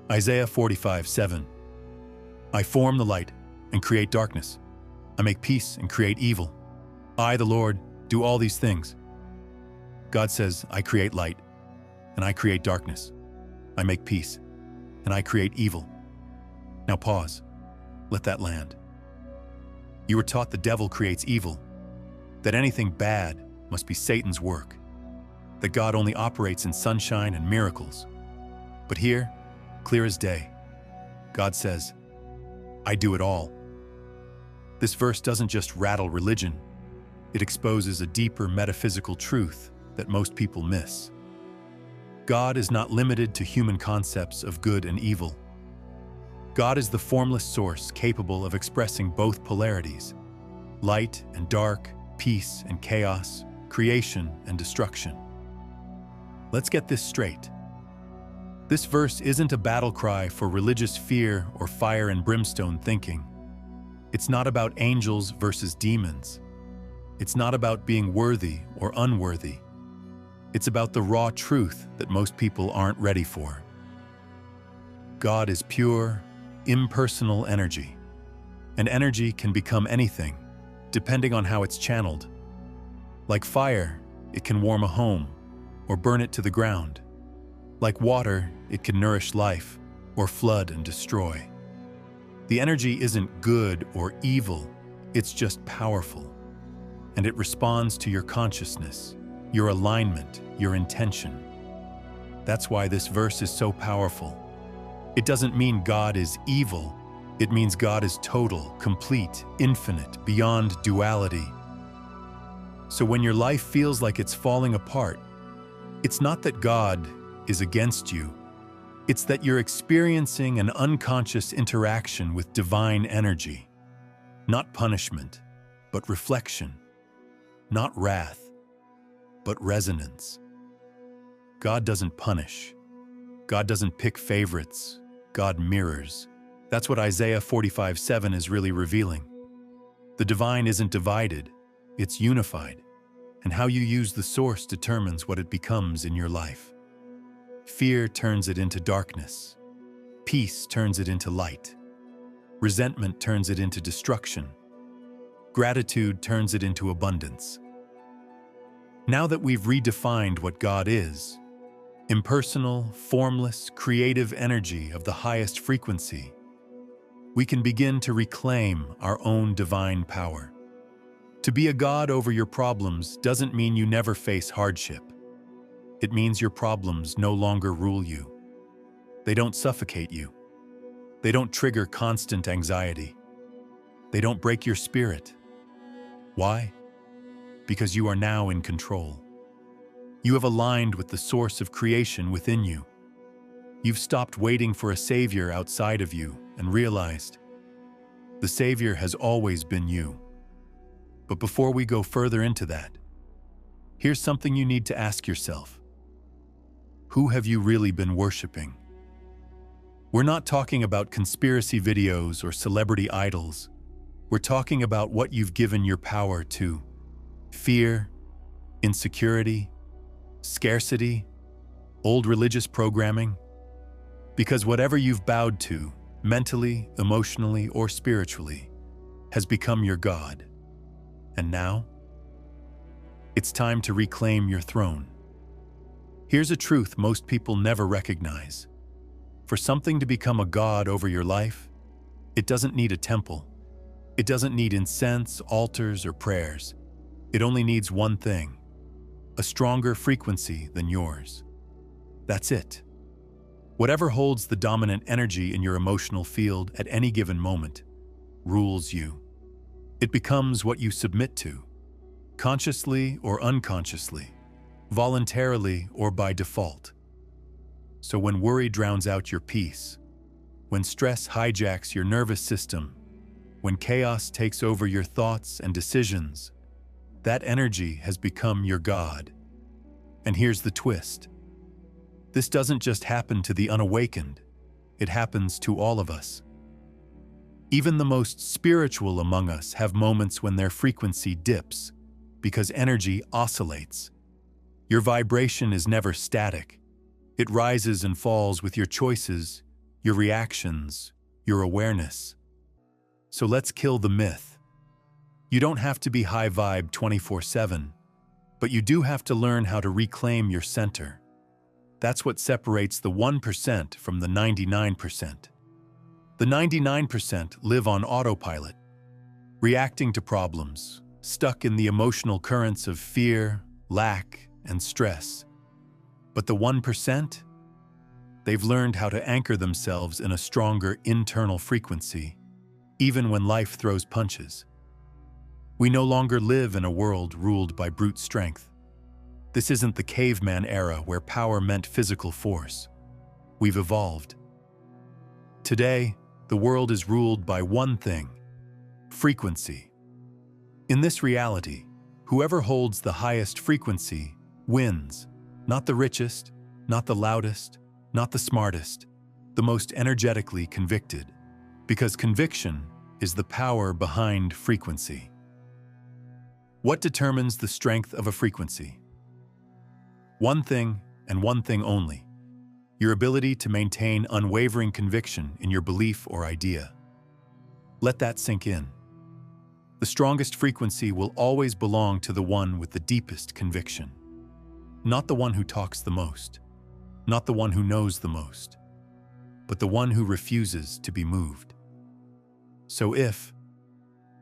Isaiah 45:7. I form the light and create darkness. I make peace and create evil. I, the Lord, do all these things. God says, I create light and I create darkness. I make peace and I create evil. Now pause. Let that land. You were taught the devil creates evil, that anything bad must be Satan's work, that God only operates in sunshine and miracles. But here, clear as day, God says, I do it all. This verse doesn't just rattle religion, it exposes a deeper metaphysical truth that most people miss. God is not limited to human concepts of good and evil. God is the formless source capable of expressing both polarities, light and dark, peace and chaos, creation and destruction. Let's get this straight. This verse isn't a battle cry for religious fear or fire and brimstone thinking. It's not about angels versus demons. It's not about being worthy or unworthy. It's about the raw truth that most people aren't ready for. God is pure, impersonal energy. And energy can become anything, depending on how it's channeled. Like fire, it can warm a home or burn it to the ground. Like water, it can nourish life or flood and destroy. The energy isn't good or evil, it's just powerful. And it responds to your consciousness, your alignment, your intention. That's why this verse is so powerful. It doesn't mean God is evil. It means God is total, complete, infinite, beyond duality. So when your life feels like it's falling apart, it's not that God is against you. It's that you're experiencing an unconscious interaction with divine energy. Not punishment, but reflection. Not wrath, but resonance. God doesn't punish. God doesn't pick favorites. God mirrors. That's what Isaiah 45:7 is really revealing. The divine isn't divided, it's unified. And how you use the source determines what it becomes in your life. Fear turns it into darkness. Peace turns it into light. Resentment turns it into destruction. Gratitude turns it into abundance. Now that we've redefined what God is, impersonal, formless, creative energy of the highest frequency, we can begin to reclaim our own divine power. To be a God over your problems doesn't mean you never face hardship. It means your problems no longer rule you. They don't suffocate you. They don't trigger constant anxiety. They don't break your spirit. Why? Because you are now in control. You have aligned with the source of creation within you. You've stopped waiting for a savior outside of you and realized the savior has always been you. But before we go further into that, here's something you need to ask yourself. Who have you really been worshiping? We're not talking about conspiracy videos or celebrity idols. We're talking about what you've given your power to. Fear, insecurity, scarcity, old religious programming. Because whatever you've bowed to, mentally, emotionally, or spiritually, has become your God. And now, it's time to reclaim your throne. Here's a truth most people never recognize. For something to become a god over your life, it doesn't need a temple. It doesn't need incense, altars, or prayers. It only needs one thing: a stronger frequency than yours. That's it. Whatever holds the dominant energy in your emotional field at any given moment rules you. It becomes what you submit to, consciously or unconsciously, voluntarily or by default. So when worry drowns out your peace, when stress hijacks your nervous system, when chaos takes over your thoughts and decisions, that energy has become your God. And here's the twist. This doesn't just happen to the unawakened, it happens to all of us. Even the most spiritual among us have moments when their frequency dips, because energy oscillates. Your vibration is never static. It rises and falls with your choices, your reactions, your awareness. So let's kill the myth. You don't have to be high vibe 24/7, but you do have to learn how to reclaim your center. That's what separates the 1% from the 99%. The 99% live on autopilot, reacting to problems, stuck in the emotional currents of fear, lack, and stress. But the 1%? They've learned how to anchor themselves in a stronger internal frequency, even when life throws punches. We no longer live in a world ruled by brute strength. This isn't the caveman era where power meant physical force. We've evolved. Today, the world is ruled by one thing: frequency. In this reality, whoever holds the highest frequency wins. Not the richest, not the loudest, not the smartest, the most energetically convicted. Because conviction is the power behind frequency. What determines the strength of a frequency? One thing, and one thing only: your ability to maintain unwavering conviction in your belief or idea. Let that sink in. The strongest frequency will always belong to the one with the deepest conviction. Not the one who talks the most, not the one who knows the most, but the one who refuses to be moved. So if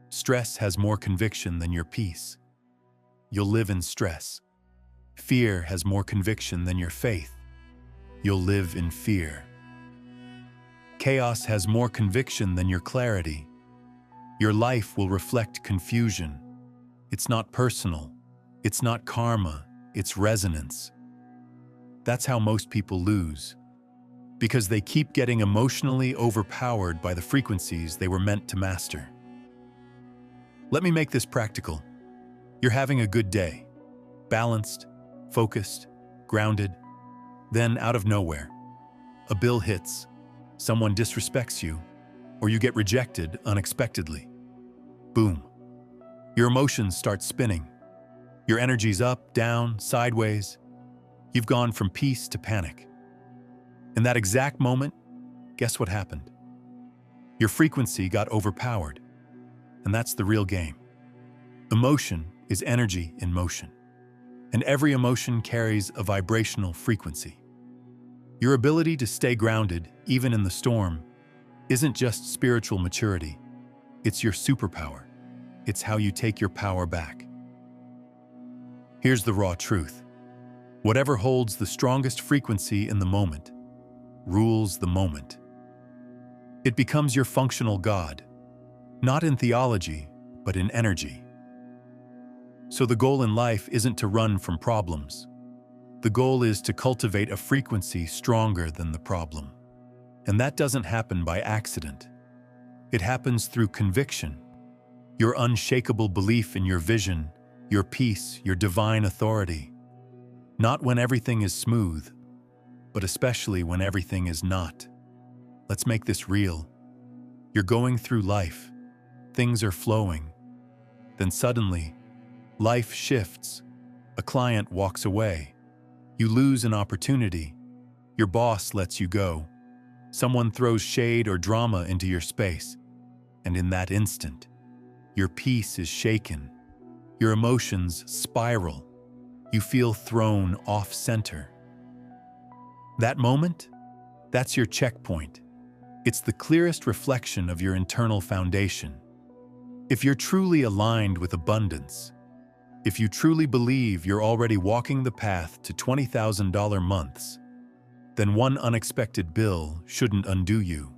stress has more conviction than your peace, you'll live in stress. Fear has more conviction than your faith, you'll live in fear. Chaos has more conviction than your clarity. Your life will reflect confusion. It's not personal. It's not karma. It's resonance. That's how most people lose, because they keep getting emotionally overpowered by the frequencies they were meant to master. Let me make this practical. You're having a good day, balanced, focused, grounded. Then, out of nowhere, a bill hits, someone disrespects you, or you get rejected unexpectedly. Boom. Your emotions start spinning. Your energy's up, down, sideways. You've gone from peace to panic. In that exact moment, guess what happened? Your frequency got overpowered. And that's the real game. Emotion is energy in motion. And every emotion carries a vibrational frequency. Your ability to stay grounded, even in the storm, isn't just spiritual maturity. It's your superpower. It's how you take your power back. Here's the raw truth. Whatever holds the strongest frequency in the moment rules the moment. It becomes your functional God, not in theology, but in energy. So the goal in life isn't to run from problems. The goal is to cultivate a frequency stronger than the problem. And that doesn't happen by accident. It happens through conviction, your unshakable belief in your vision, your peace, your divine authority. Not when everything is smooth, but especially when everything is not. Let's make this real. You're going through life. Things are flowing. Then suddenly, life shifts. A client walks away. You lose an opportunity. Your boss lets you go. Someone throws shade or drama into your space. And in that instant, your peace is shaken. Your emotions spiral. You feel thrown off center. That moment, that's your checkpoint. It's the clearest reflection of your internal foundation. If you're truly aligned with abundance, if you truly believe you're already walking the path to $20,000 months, then one unexpected bill shouldn't undo you.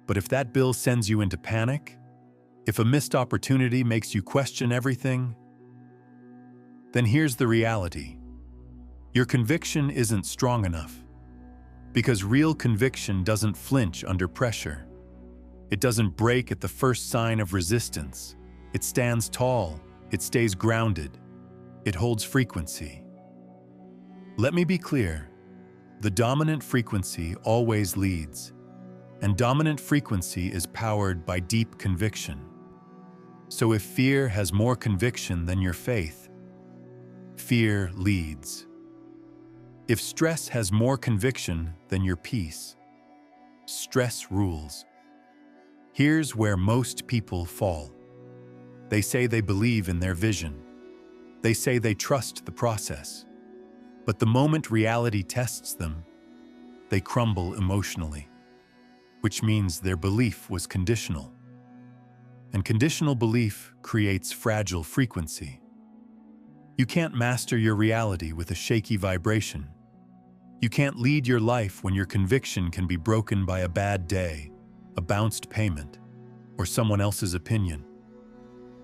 But if that bill sends you into panic, if a missed opportunity makes you question everything, then here's the reality. Your conviction isn't strong enough. Because real conviction doesn't flinch under pressure. It doesn't break at the first sign of resistance. It stands tall. It stays grounded. It holds frequency. Let me be clear. The dominant frequency always leads. And dominant frequency is powered by deep conviction. So if fear has more conviction than your faith, fear leads. If stress has more conviction than your peace, stress rules. Here's where most people fall. They say they believe in their vision. They say they trust the process. But the moment reality tests them, they crumble emotionally, which means their belief was conditional. And conditional belief creates fragile frequency. You can't master your reality with a shaky vibration. You can't lead your life when your conviction can be broken by a bad day, a bounced payment, or someone else's opinion.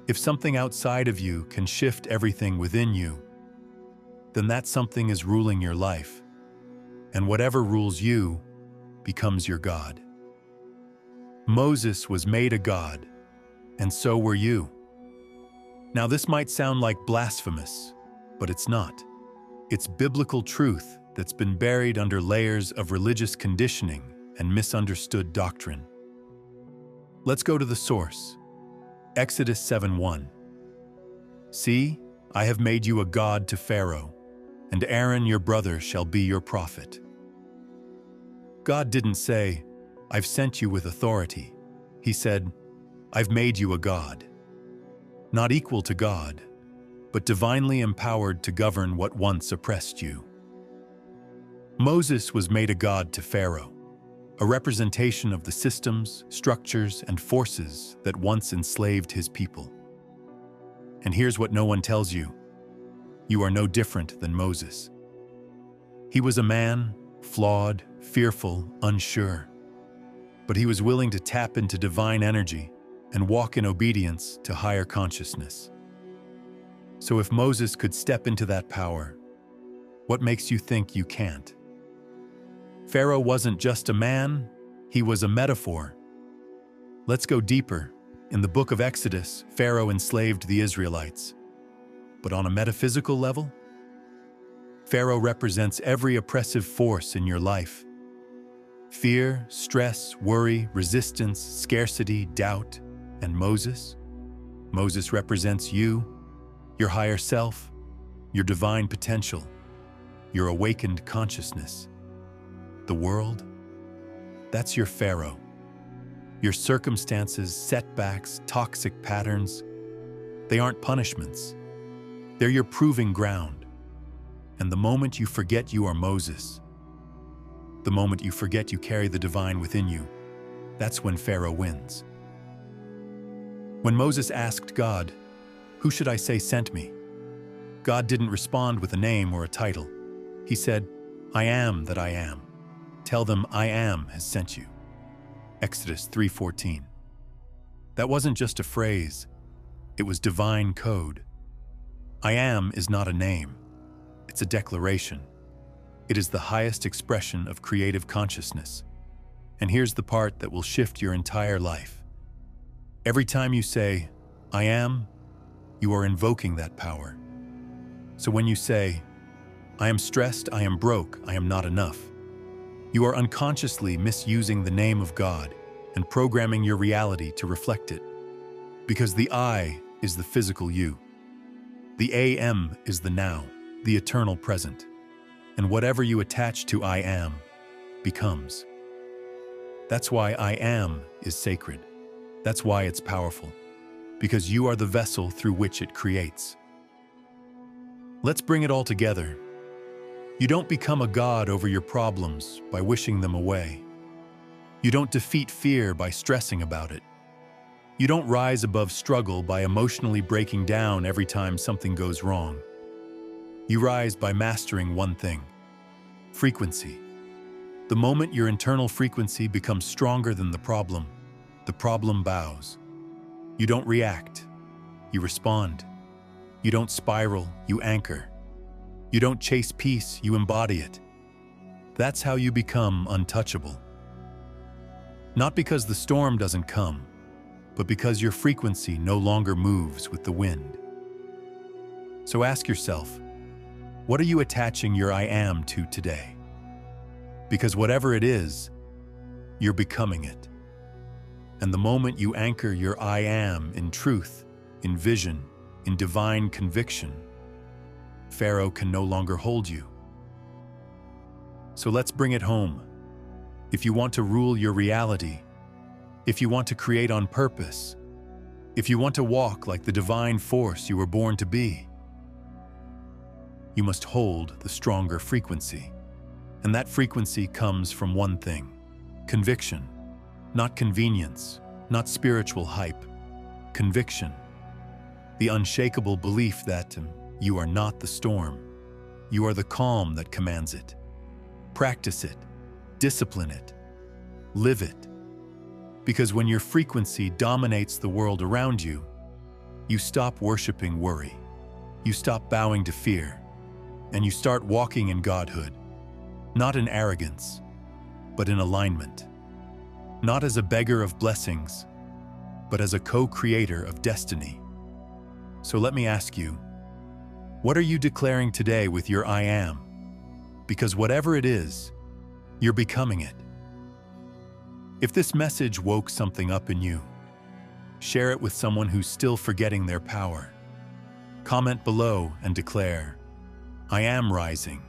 If something outside of you can shift everything within you, then that something is ruling your life, and whatever rules you becomes your God. Moses was made a god, and so were you. Now this might sound like blasphemous, but it's not. It's biblical truth that's been buried under layers of religious conditioning and misunderstood doctrine. Let's go to the source. Exodus 7:1. See, I have made you a god to Pharaoh, and Aaron your brother shall be your prophet. God didn't say, I've sent you with authority. He said, I've made you a god. Not equal to God, but divinely empowered to govern what once oppressed you. Moses was made a god to Pharaoh, a representation of the systems, structures, and forces that once enslaved his people. And here's what no one tells you. You are no different than Moses. He was a man, flawed, fearful, unsure. But he was willing to tap into divine energy and walk in obedience to higher consciousness. So if Moses could step into that power, what makes you think you can't? Pharaoh wasn't just a man, he was a metaphor. Let's go deeper. In the book of Exodus, Pharaoh enslaved the Israelites. But on a metaphysical level, Pharaoh represents every oppressive force in your life. Fear, stress, worry, resistance, scarcity, doubt. And Moses? Moses represents you, your higher self, your divine potential, your awakened consciousness. The world? That's your Pharaoh. Your circumstances, setbacks, toxic patterns, they aren't punishments. They're your proving ground. And the moment you forget you are Moses, the moment you forget you carry the divine within you, that's when Pharaoh wins. When Moses asked God, "Who should I say sent me?" God didn't respond with a name or a title. He said, "I am that I am. Tell them I am has sent you." Exodus 3:14. That wasn't just a phrase. It was divine code. I am is not a name. It's a declaration. It is the highest expression of creative consciousness. And here's the part that will shift your entire life. Every time you say, "I am," you are invoking that power. So when you say, "I am stressed, I am broke, I am not enough," you are unconsciously misusing the name of God and programming your reality to reflect it. Because the I is the physical you. The AM is the now, the eternal present. And whatever you attach to I am becomes. That's why I am is sacred. That's why it's powerful. Because you are the vessel through which it creates. Let's bring it all together. You don't become a god over your problems by wishing them away. You don't defeat fear by stressing about it. You don't rise above struggle by emotionally breaking down every time something goes wrong. You rise by mastering one thing: frequency. The moment your internal frequency becomes stronger than the problem bows. You don't react, you respond. You don't spiral, you anchor. You don't chase peace, you embody it. That's how you become untouchable. Not because the storm doesn't come, but because your frequency no longer moves with the wind. So ask yourself, what are you attaching your I am to today? Because whatever it is, you're becoming it. And the moment you anchor your I am in truth, in vision, in divine conviction, Pharaoh can no longer hold you. So let's bring it home. If you want to rule your reality, if you want to create on purpose, if you want to walk like the divine force you were born to be, you must hold the stronger frequency. And that frequency comes from one thing: conviction. Not convenience, not spiritual hype. Conviction. The unshakable belief that you are not the storm. You are the calm that commands it. Practice it. Discipline it. Live it. Because when your frequency dominates the world around you, you stop worshiping worry. You stop bowing to fear. And you start walking in godhood. Not in arrogance, but in alignment. Not as a beggar of blessings, but as a co-creator of destiny. So let me ask you, what are you declaring today with your I am? Because whatever it is, you're becoming it. If this message woke something up in you, share it with someone who's still forgetting their power. Comment below and declare, "I am rising."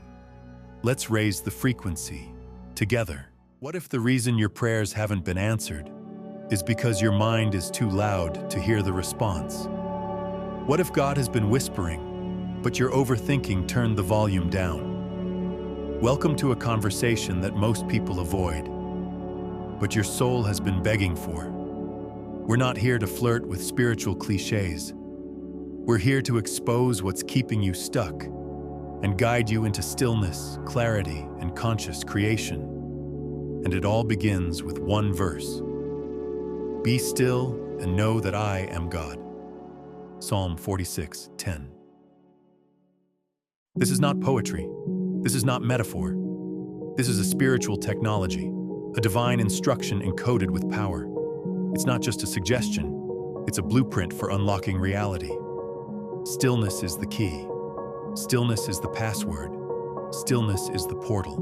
Let's raise the frequency together. What if the reason your prayers haven't been answered is because your mind is too loud to hear the response? What if God has been whispering, but your overthinking turned the volume down? Welcome to a conversation that most people avoid, but your soul has been begging for. We're not here to flirt with spiritual cliches. We're here to expose what's keeping you stuck and guide you into stillness, clarity, and conscious creation. And it all begins with one verse. Be still and know that I am God. Psalm 46:10. This is not poetry. This is not metaphor. This is a spiritual technology, a divine instruction encoded with power. It's not just a suggestion. It's a blueprint for unlocking reality. Stillness is the key. Stillness is the password. Stillness is the portal.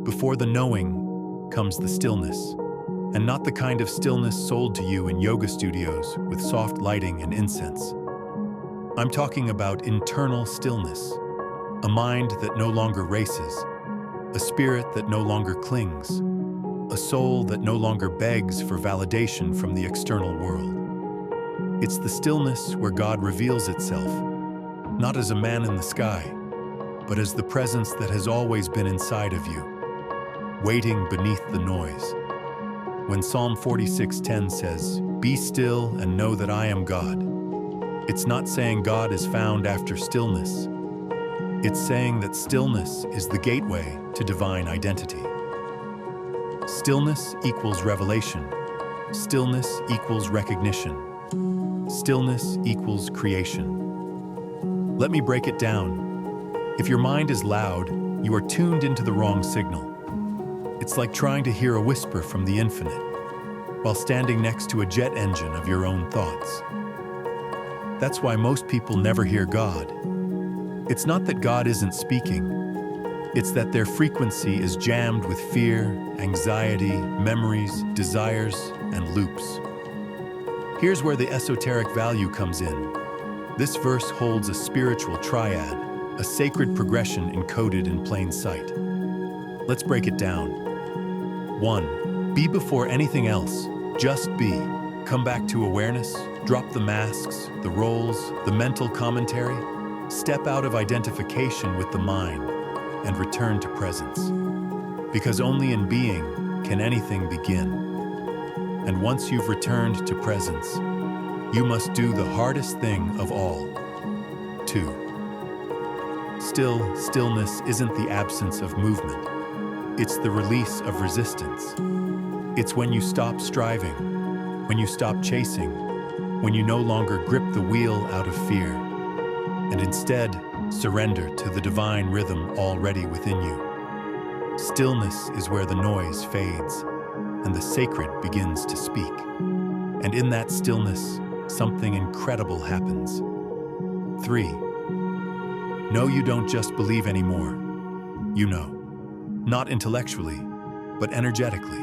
Before the knowing comes the stillness, and not the kind of stillness sold to you in yoga studios with soft lighting and incense. I'm talking about internal stillness, a mind that no longer races, a spirit that no longer clings, a soul that no longer begs for validation from the external world. It's the stillness where God reveals itself, not as a man in the sky, but as the presence that has always been inside of you, waiting beneath the noise. When Psalm 46:10 says, "Be still and know that I am God," It's not saying God is found after stillness. It's saying that stillness is the gateway to divine identity. Stillness equals revelation. Stillness equals recognition. Stillness equals creation. Let me break it down. If your mind is loud, you are tuned into the wrong signal. It's like trying to hear a whisper from the infinite while standing next to a jet engine of your own thoughts. That's why most people never hear God. It's not that God isn't speaking. It's that their frequency is jammed with fear, anxiety, memories, desires, and loops. Here's where the esoteric value comes in. This verse holds a spiritual triad, a sacred progression encoded in plain sight. Let's break it down. 1. Be before anything else. Just be. Come back to awareness. Drop the masks, the roles, the mental commentary. Step out of identification with the mind and return to presence. Because only in being can anything begin. And once you've returned to presence, you must do the hardest thing of all. 2. Stillness isn't the absence of movement. It's the release of resistance. It's when you stop striving, when you stop chasing, when you no longer grip the wheel out of fear, and instead surrender to the divine rhythm already within you. Stillness is where the noise fades and the sacred begins to speak. And in that stillness, something incredible happens. 3. No, you don't just believe anymore. You know. Not intellectually, but energetically.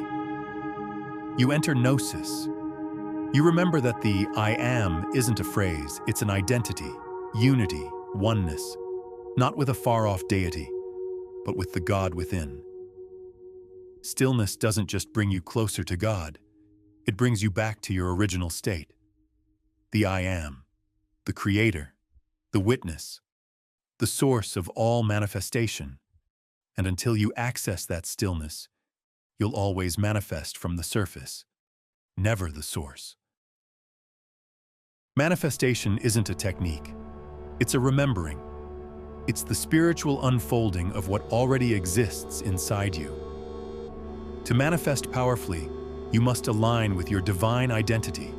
You enter gnosis. You remember that the I am isn't a phrase, it's an identity, unity, oneness, not with a far-off deity, but with the God within. Stillness doesn't just bring you closer to God, it brings you back to your original state. The I am, the creator, the witness, the source of all manifestation. And until you access that stillness, you'll always manifest from the surface, never the source. Manifestation isn't a technique. It's a remembering. It's the spiritual unfolding of what already exists inside you. To manifest powerfully, you must align with your divine identity.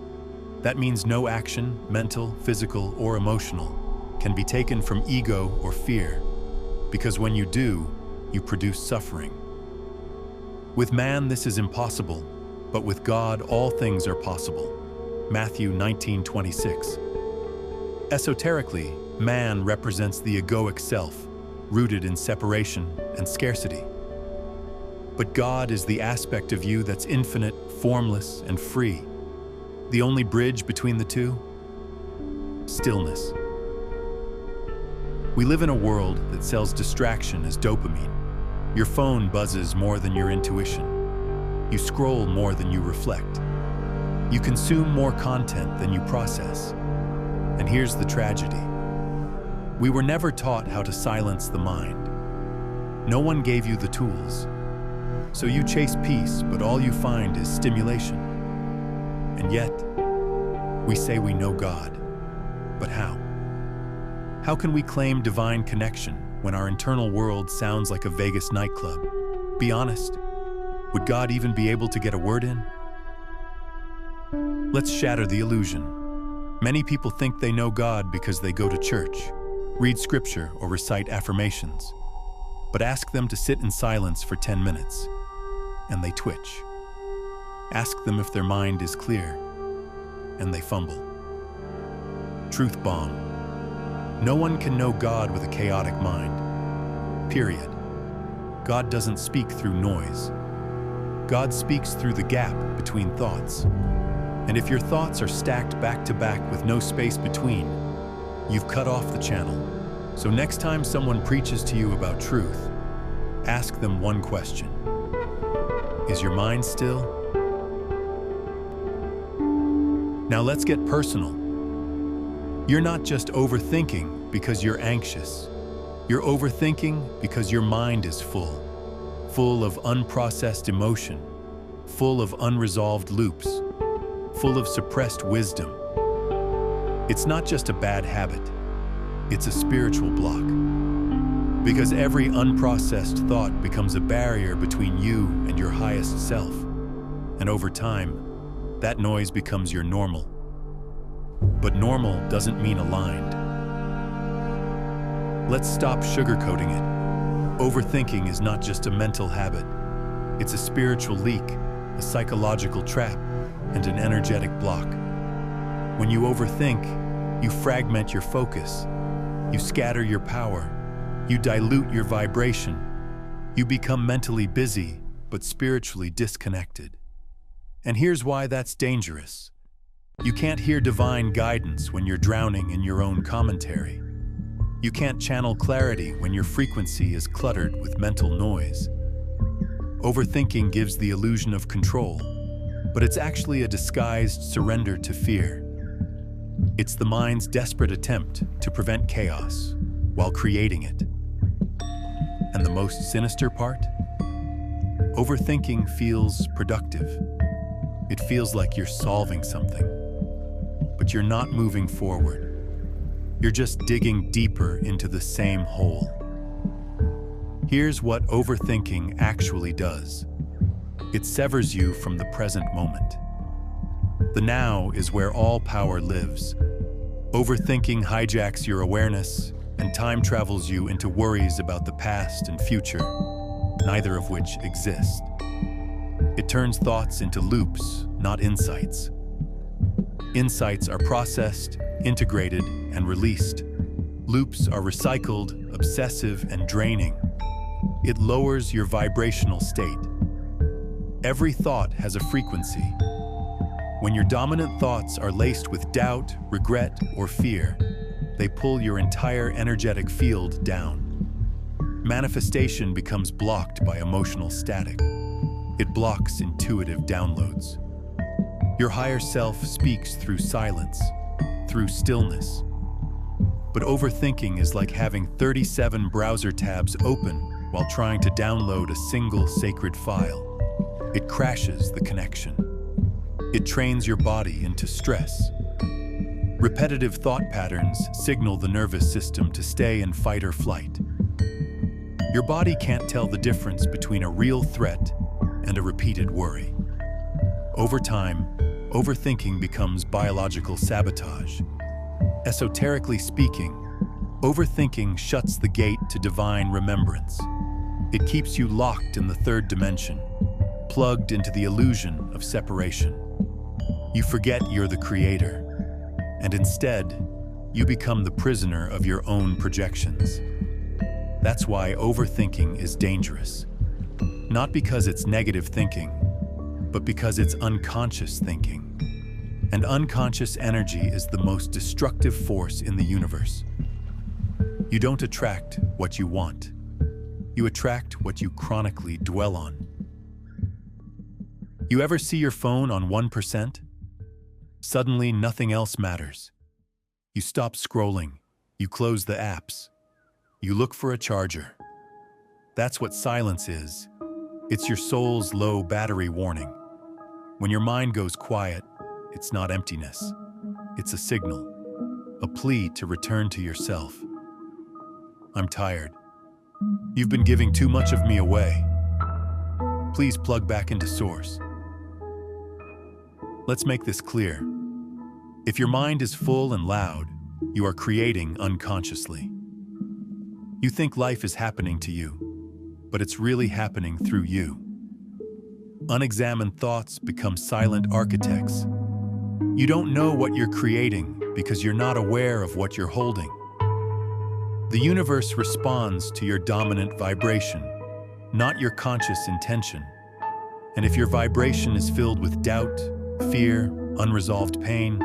That means no action, mental, physical, or emotional, can be taken from ego or fear, because when you do, you produce suffering. With man, this is impossible, but with God, all things are possible. Matthew 19:26. Esoterically, man represents the egoic self, rooted in separation and scarcity. But God is the aspect of you that's infinite, formless, and free. The only bridge between the two? Stillness. We live in a world that sells distraction as dopamine. Your phone buzzes more than your intuition. You scroll more than you reflect. You consume more content than you process. And here's the tragedy. We were never taught how to silence the mind. No one gave you the tools. So you chase peace, but all you find is stimulation. And yet, we say we know God. But how? How can we claim divine connection when our internal world sounds like a Vegas nightclub? Be honest. Would God even be able to get a word in? Let's shatter the illusion. Many people think they know God because they go to church, read scripture, or recite affirmations. But ask them to sit in silence for 10 minutes, and they twitch. Ask them if their mind is clear, and they fumble. Truth bomb. No one can know God with a chaotic mind. Period. God doesn't speak through noise. God speaks through the gap between thoughts. And if your thoughts are stacked back to back with no space between, you've cut off the channel. So next time someone preaches to you about truth, ask them one question. Is your mind still? Now let's get personal. You're not just overthinking because you're anxious. You're overthinking because your mind is full of unprocessed emotion, full of unresolved loops, full of suppressed wisdom. It's not just a bad habit, it's a spiritual block. Because every unprocessed thought becomes a barrier between you and your highest self. And over time, that noise becomes your normal. But normal doesn't mean aligned. Let's stop sugarcoating it. Overthinking is not just a mental habit. It's a spiritual leak, a psychological trap, and an energetic block. When you overthink, you fragment your focus. You scatter your power. You dilute your vibration. You become mentally busy, but spiritually disconnected. And here's why that's dangerous. You can't hear divine guidance when you're drowning in your own commentary. You can't channel clarity when your frequency is cluttered with mental noise. Overthinking gives the illusion of control, but it's actually a disguised surrender to fear. It's the mind's desperate attempt to prevent chaos while creating it. And the most sinister part? Overthinking feels productive. It feels like you're solving something, but you're not moving forward. You're just digging deeper into the same hole. Here's what overthinking actually does. It severs you from the present moment. The now is where all power lives. Overthinking hijacks your awareness and time travels you into worries about the past and future, neither of which exist. It turns thoughts into loops, not insights. Insights are processed, integrated, and released. Loops are recycled, obsessive, and draining. It lowers your vibrational state. Every thought has a frequency. When your dominant thoughts are laced with doubt, regret, or fear, they pull your entire energetic field down. Manifestation becomes blocked by emotional static. It blocks intuitive downloads. Your higher self speaks through silence, through stillness. But overthinking is like having 37 browser tabs open while trying to download a single sacred file. It crashes the connection. It trains your body into stress. Repetitive thought patterns signal the nervous system to stay in fight or flight. Your body can't tell the difference between a real threat and a repeated worry. Over time, overthinking becomes biological sabotage. Esoterically speaking, overthinking shuts the gate to divine remembrance. It keeps you locked in the third dimension, plugged into the illusion of separation. You forget you're the creator, and instead, you become the prisoner of your own projections. That's why overthinking is dangerous. Not because it's negative thinking, but because it's unconscious thinking. And unconscious energy is the most destructive force in the universe. You don't attract what you want. You attract what you chronically dwell on. You ever see your phone on 1%? Suddenly, nothing else matters. You stop scrolling. You close the apps. You look for a charger. That's what silence is. It's your soul's low battery warning. When your mind goes quiet, it's not emptiness. It's a signal, a plea to return to yourself. I'm tired. You've been giving too much of me away. Please plug back into source. Let's make this clear. If your mind is full and loud, you are creating unconsciously. You think life is happening to you, but it's really happening through you. Unexamined thoughts become silent architects. You don't know what you're creating because you're not aware of what you're holding. The universe responds to your dominant vibration, not your conscious intention. And if your vibration is filled with doubt, fear, unresolved pain,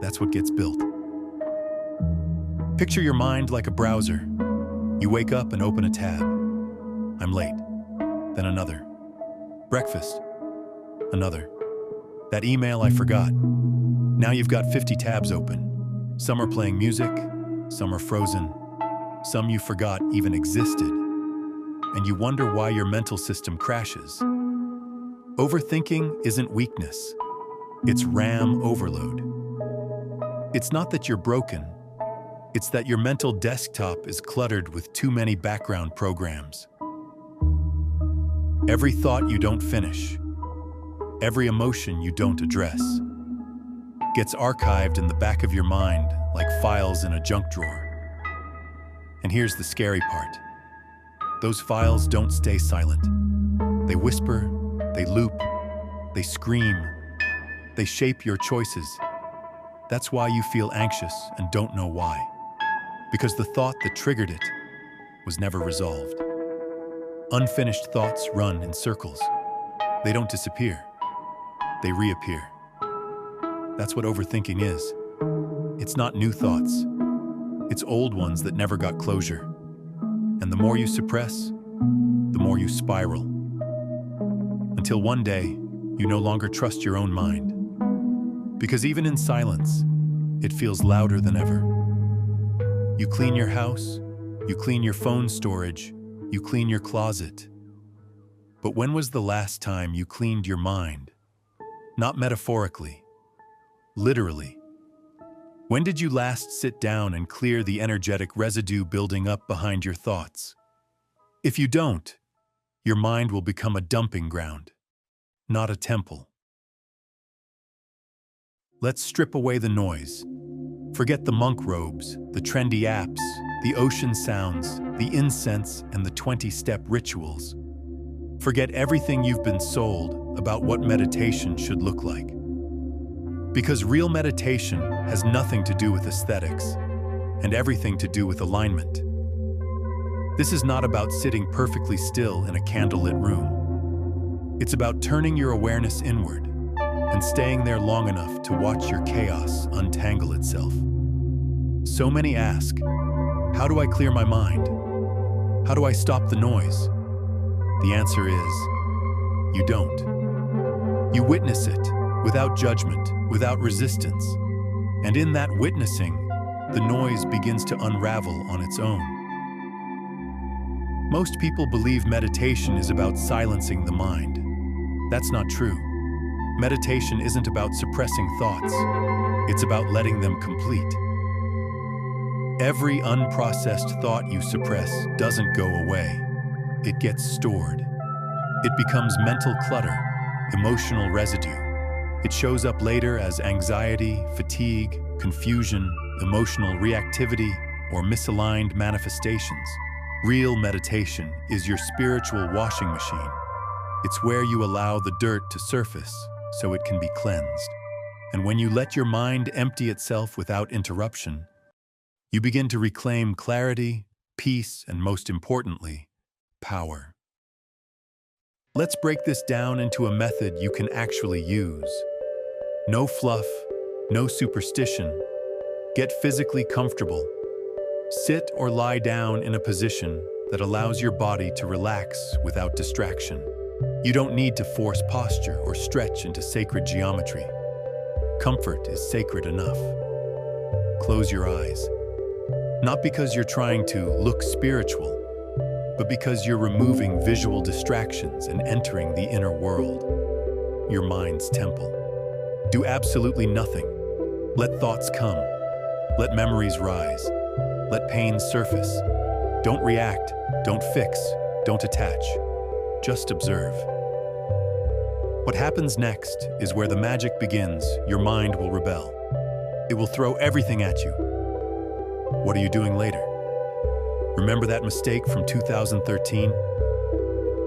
that's what gets built. Picture your mind like a browser. You wake up and open a tab. I'm late. Then another. Breakfast. Another. That email I forgot. Now you've got 50 tabs open. Some are playing music, some are frozen, some you forgot even existed. And you wonder why your mental system crashes. Overthinking isn't weakness. It's RAM overload. It's not that you're broken. It's that your mental desktop is cluttered with too many background programs. Every thought you don't finish, every emotion you don't address, gets archived in the back of your mind like files in a junk drawer. And here's the scary part. Those files don't stay silent. They whisper, they loop, they scream, they shape your choices. That's why you feel anxious and don't know why. Because the thought that triggered it was never resolved. Unfinished thoughts run in circles. They don't disappear. They reappear. That's what overthinking is. It's not new thoughts. It's old ones that never got closure. And the more you suppress, the more you spiral. Until one day, you no longer trust your own mind. Because even in silence, it feels louder than ever. You clean your house, you clean your phone storage, you clean your closet. But when was the last time you cleaned your mind? Not metaphorically, literally. When did you last sit down and clear the energetic residue building up behind your thoughts? If you don't, your mind will become a dumping ground, not a temple. Let's strip away the noise. Forget the monk robes, the trendy apps, the ocean sounds, the incense, and the 20-step rituals. Forget everything you've been sold about what meditation should look like. Because real meditation has nothing to do with aesthetics and everything to do with alignment. This is not about sitting perfectly still in a candlelit room. It's about turning your awareness inward and staying there long enough to watch your chaos untangle itself. So many ask, how do I clear my mind? How do I stop the noise? The answer is, you don't. You witness it without judgment, without resistance. And in that witnessing, the noise begins to unravel on its own. Most people believe meditation is about silencing the mind. That's not true. Meditation isn't about suppressing thoughts. It's about letting them complete. Every unprocessed thought you suppress doesn't go away. It gets stored. It becomes mental clutter, emotional residue. It shows up later as anxiety, fatigue, confusion, emotional reactivity, or misaligned manifestations. Real meditation is your spiritual washing machine. It's where you allow the dirt to surface so it can be cleansed. And when you let your mind empty itself without interruption, you begin to reclaim clarity, peace, and most importantly, power. Let's break this down into a method you can actually use. No fluff, no superstition. Get physically comfortable. Sit or lie down in a position that allows your body to relax without distraction. You don't need to force posture or stretch into sacred geometry. Comfort is sacred enough. Close your eyes. Not because you're trying to look spiritual, but because you're removing visual distractions and entering the inner world, your mind's temple. Do absolutely nothing. Let thoughts come. Let memories rise. Let pain surface. Don't react. Don't fix. Don't attach. Just observe. What happens next is where the magic begins. Your mind will rebel. It will throw everything at you. What are you doing later? Remember that mistake from 2013?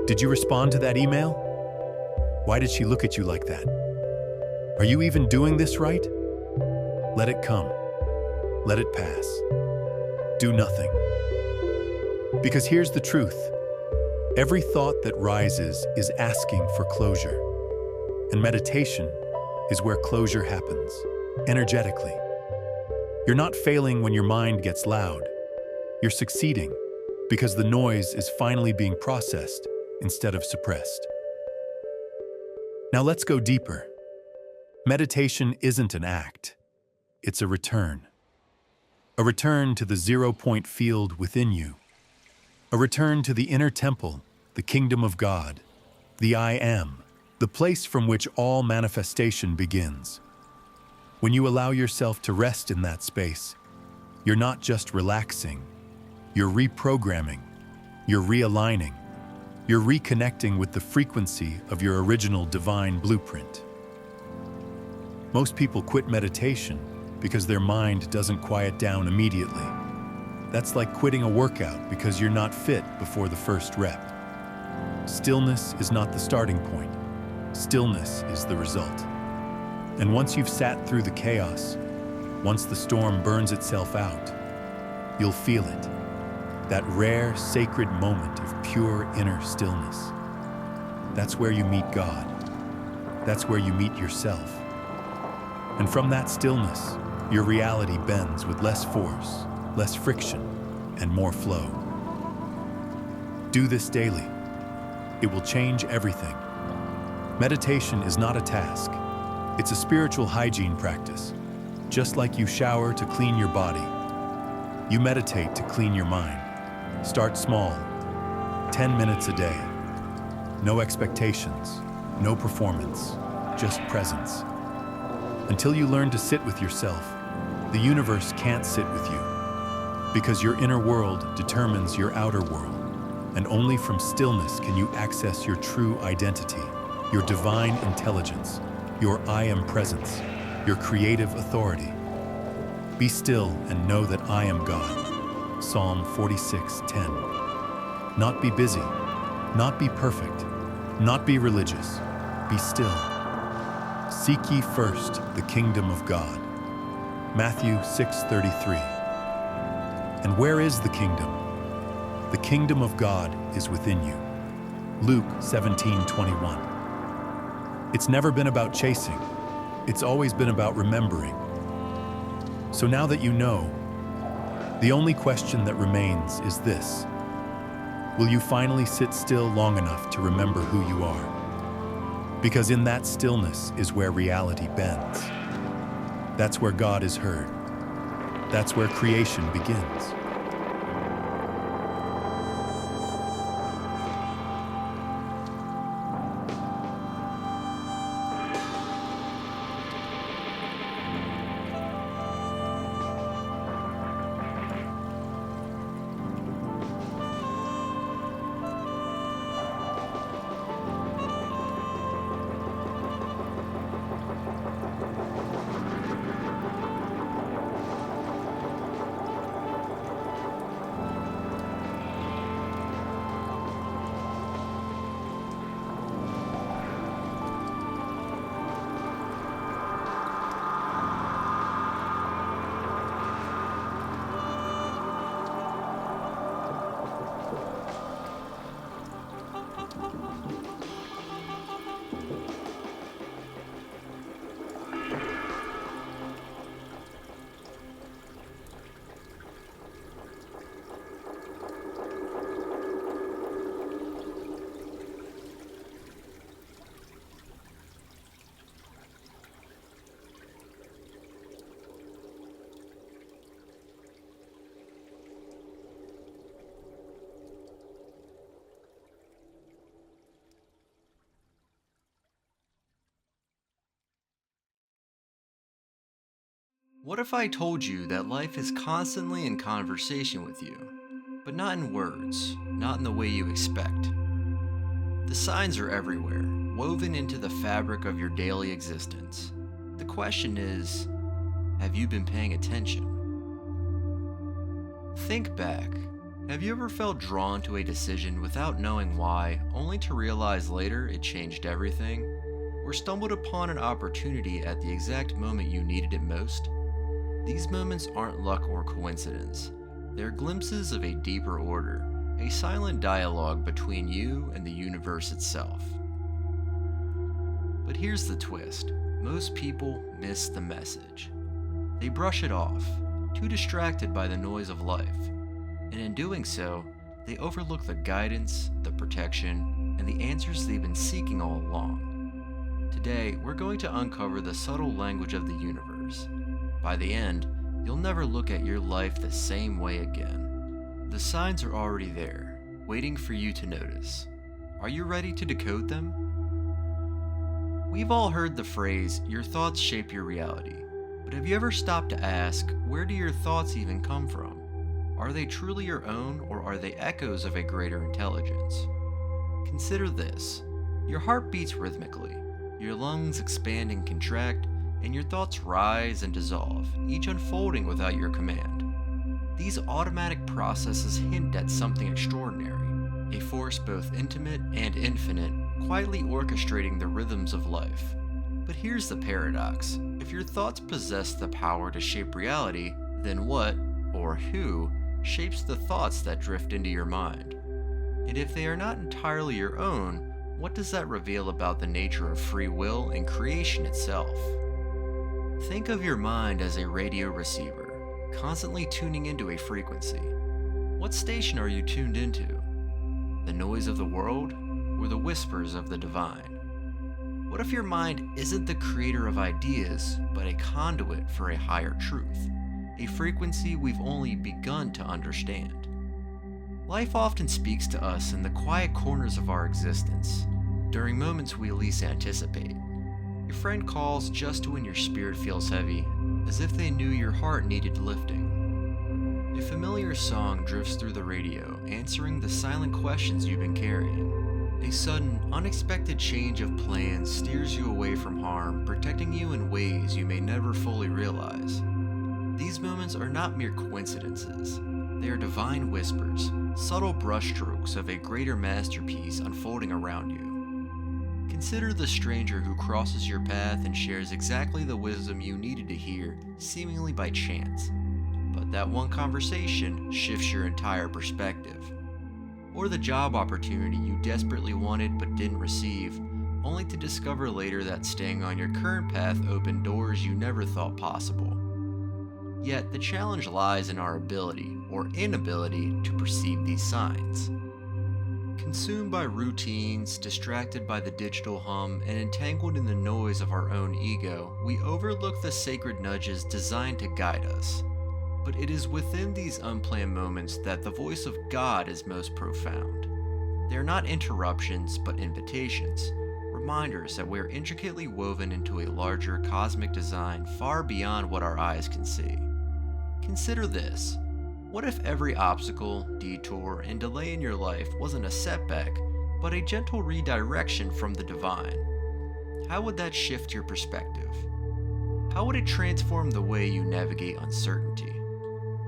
Did you respond to that email? Why did she look at you like that? Are you even doing this right? Let it come. Let it pass. Do nothing. Because here's the truth. Every thought that rises is asking for closure. And meditation is where closure happens, energetically. You're not failing when your mind gets loud. You're succeeding because the noise is finally being processed instead of suppressed. Now let's go deeper. Meditation isn't an act. It's a return. A return to the 0-point field within you. A return to the inner temple, the kingdom of God, the I Am, the place from which all manifestation begins. When you allow yourself to rest in that space, you're not just relaxing, you're reprogramming, you're realigning, you're reconnecting with the frequency of your original divine blueprint. Most people quit meditation because their mind doesn't quiet down immediately. That's like quitting a workout because you're not fit before the first rep. Stillness is not the starting point. Stillness is the result. And once you've sat through the chaos, once the storm burns itself out, you'll feel it. That rare, sacred moment of pure inner stillness. That's where you meet God. That's where you meet yourself. And from that stillness, your reality bends with less force, less friction, and more flow. Do this daily. It will change everything. Meditation is not a task. It's a spiritual hygiene practice. Just like you shower to clean your body, you meditate to clean your mind. Start small, 10 minutes a day. No expectations, no performance, just presence. Until you learn to sit with yourself, the universe can't sit with you, because your inner world determines your outer world, and only from stillness can you access your true identity, your divine intelligence, your I am presence, your creative authority. Be still and know that I am God. Psalm 46:10. Not be busy, not be perfect, not be religious. Be still. Seek ye first the kingdom of God. Matthew 6:33. And where is the kingdom? The kingdom of God is within you. Luke 17:21. It's never been about chasing. It's always been about remembering. So now that you know, the only question that remains is this. Will you finally sit still long enough to remember who you are? Because in that stillness is where reality bends. That's where God is heard. That's where creation begins. What if I told you that life is constantly in conversation with you, but not in words, not in the way you expect? The signs are everywhere, woven into the fabric of your daily existence. The question is, have you been paying attention? Think back. Have you ever felt drawn to a decision without knowing why, only to realize later it changed everything? Or stumbled upon an opportunity at the exact moment you needed it most? These moments aren't luck or coincidence. They're glimpses of a deeper order, a silent dialogue between you and the universe itself. But here's the twist. Most people miss the message. They brush it off, too distracted by the noise of life. And in doing so, they overlook the guidance, the protection, and the answers they've been seeking all along. Today, we're going to uncover the subtle language of the universe. By the end, you'll never look at your life the same way again. The signs are already there, waiting for you to notice. Are you ready to decode them? We've all heard the phrase, your thoughts shape your reality. But have you ever stopped to ask, where do your thoughts even come from? Are they truly your own, or are they echoes of a greater intelligence? Consider this. Your heart beats rhythmically, your lungs expand and contract, and your thoughts rise and dissolve, each unfolding without your command. These automatic processes hint at something extraordinary, a force both intimate and infinite, quietly orchestrating the rhythms of life. But here's the paradox. If your thoughts possess the power to shape reality, then what, or who, shapes the thoughts that drift into your mind? And if they are not entirely your own, what does that reveal about the nature of free will and creation itself? Think of your mind as a radio receiver, constantly tuning into a frequency. What station are you tuned into? The noise of the world, or the whispers of the divine? What if your mind isn't the creator of ideas, but a conduit for a higher truth, a frequency we've only begun to understand? Life often speaks to us in the quiet corners of our existence, during moments we least anticipate. Your friend calls just when your spirit feels heavy, as if they knew your heart needed lifting. A familiar song drifts through the radio, answering the silent questions you've been carrying. A sudden, unexpected change of plans steers you away from harm, protecting you in ways you may never fully realize. These moments are not mere coincidences. They are divine whispers, subtle brushstrokes of a greater masterpiece unfolding around you. Consider the stranger who crosses your path and shares exactly the wisdom you needed to hear, seemingly by chance. But that one conversation shifts your entire perspective. Or the job opportunity you desperately wanted but didn't receive, only to discover later that staying on your current path opened doors you never thought possible. Yet the challenge lies in our ability, or inability, to perceive these signs. Consumed by routines, distracted by the digital hum, and entangled in the noise of our own ego, we overlook the sacred nudges designed to guide us. But it is within these unplanned moments that the voice of God is most profound. They are not interruptions, but invitations, reminders that we are intricately woven into a larger cosmic design far beyond what our eyes can see. Consider this. What if every obstacle, detour, and delay in your life wasn't a setback, but a gentle redirection from the divine? How would that shift your perspective? How would it transform the way you navigate uncertainty?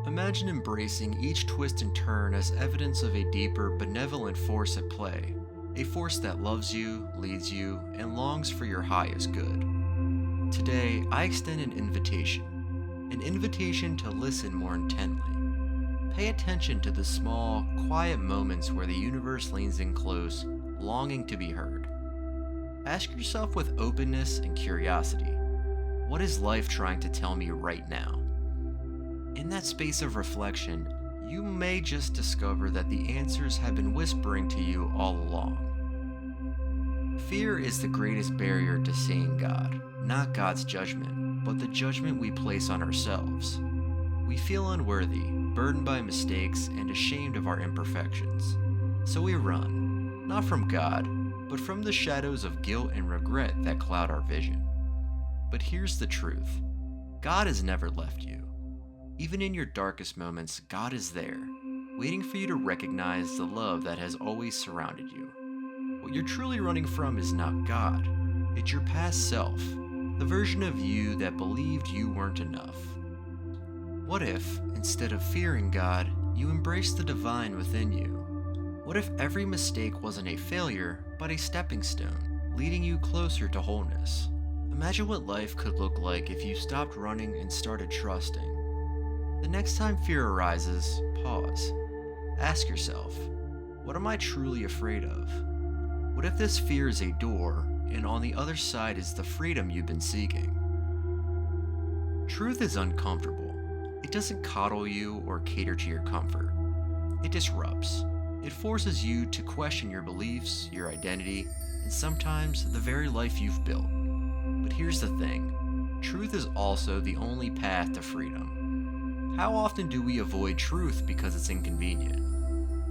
Imagine embracing each twist and turn as evidence of a deeper, benevolent force at play, a force that loves you, leads you, and longs for your highest good. Today, I extend an invitation to listen more intently. Pay attention to the small, quiet moments where the universe leans in close, longing to be heard. Ask yourself with openness and curiosity, what is life trying to tell me right now? In that space of reflection, you may just discover that the answers have been whispering to you all along. Fear is the greatest barrier to seeing God, not God's judgment, but the judgment we place on ourselves. We feel unworthy, burdened by mistakes, and ashamed of our imperfections. So we run, not from God, but from the shadows of guilt and regret that cloud our vision. But here's the truth. God has never left you. Even in your darkest moments, God is there, waiting for you to recognize the love that has always surrounded you. What you're truly running from is not God. It's your past self, the version of you that believed you weren't enough. What if, instead of fearing God, you embraced the divine within you? What if every mistake wasn't a failure, but a stepping stone, leading you closer to wholeness? Imagine what life could look like if you stopped running and started trusting. The next time fear arises, pause. Ask yourself, what am I truly afraid of? What if this fear is a door, and on the other side is the freedom you've been seeking? Truth is uncomfortable. It doesn't coddle you or cater to your comfort. It disrupts. It forces you to question your beliefs, your identity, and sometimes the very life you've built. But here's the thing. Truth is also the only path to freedom. How often do we avoid truth because it's inconvenient?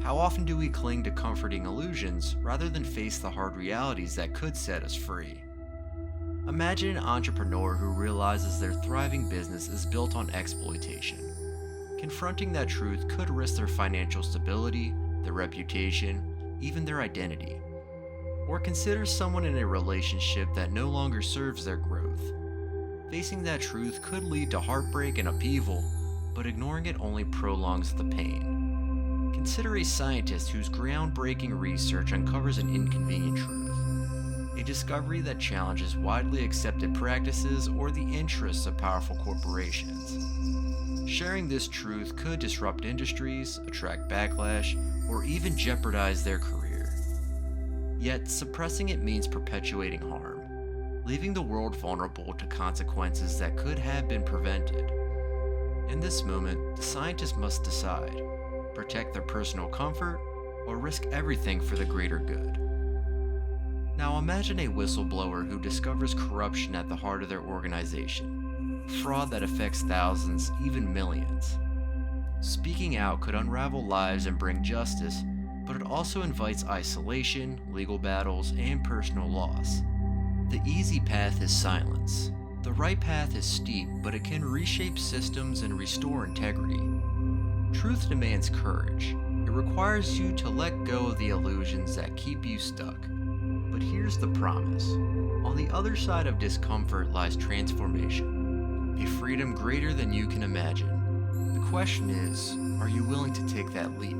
How often do we cling to comforting illusions rather than face the hard realities that could set us free? Imagine an entrepreneur who realizes their thriving business is built on exploitation. Confronting that truth could risk their financial stability, their reputation, even their identity. Or consider someone in a relationship that no longer serves their growth. Facing that truth could lead to heartbreak and upheaval, but ignoring it only prolongs the pain. Consider a scientist whose groundbreaking research uncovers an inconvenient truth, a discovery that challenges widely accepted practices or the interests of powerful corporations. Sharing this truth could disrupt industries, attract backlash, or even jeopardize their career. Yet, suppressing it means perpetuating harm, leaving the world vulnerable to consequences that could have been prevented. In this moment, the scientists must decide: protect their personal comfort or risk everything for the greater good. Now imagine a whistleblower who discovers corruption at the heart of their organization, fraud that affects thousands, even millions. Speaking out could unravel lives and bring justice, but it also invites isolation, legal battles, and personal loss. The easy path is silence. The right path is steep, but it can reshape systems and restore integrity. Truth demands courage. It requires you to let go of the illusions that keep you stuck. But here's the promise. On the other side of discomfort lies transformation, a freedom greater than you can imagine. The question is, are you willing to take that leap?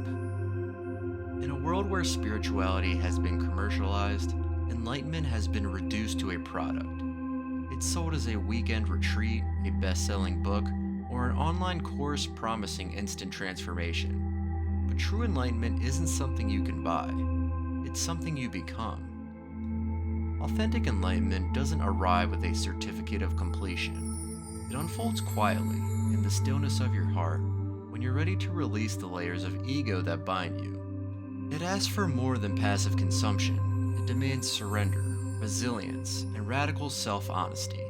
In a world where spirituality has been commercialized, enlightenment has been reduced to a product. It's sold as a weekend retreat, a best-selling book, or an online course promising instant transformation. But true enlightenment isn't something you can buy. It's something you become. Authentic enlightenment doesn't arrive with a certificate of completion. It unfolds quietly, in the stillness of your heart, when you're ready to release the layers of ego that bind you. It asks for more than passive consumption. It demands surrender, resilience, and radical self-honesty.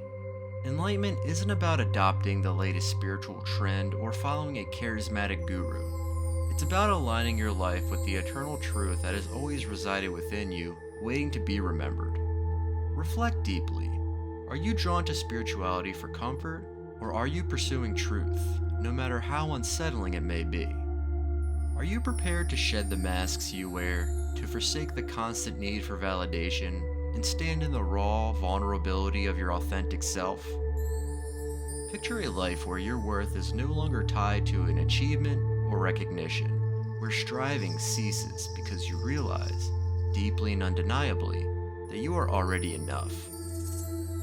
Enlightenment isn't about adopting the latest spiritual trend or following a charismatic guru. It's about aligning your life with the eternal truth that has always resided within you, waiting to be remembered. Reflect deeply. Are you drawn to spirituality for comfort, or are you pursuing truth, no matter how unsettling it may be? Are you prepared to shed the masks you wear, to forsake the constant need for validation, and stand in the raw vulnerability of your authentic self? Picture a life where your worth is no longer tied to an achievement or recognition, where striving ceases because you realize, deeply and undeniably, that you are already enough.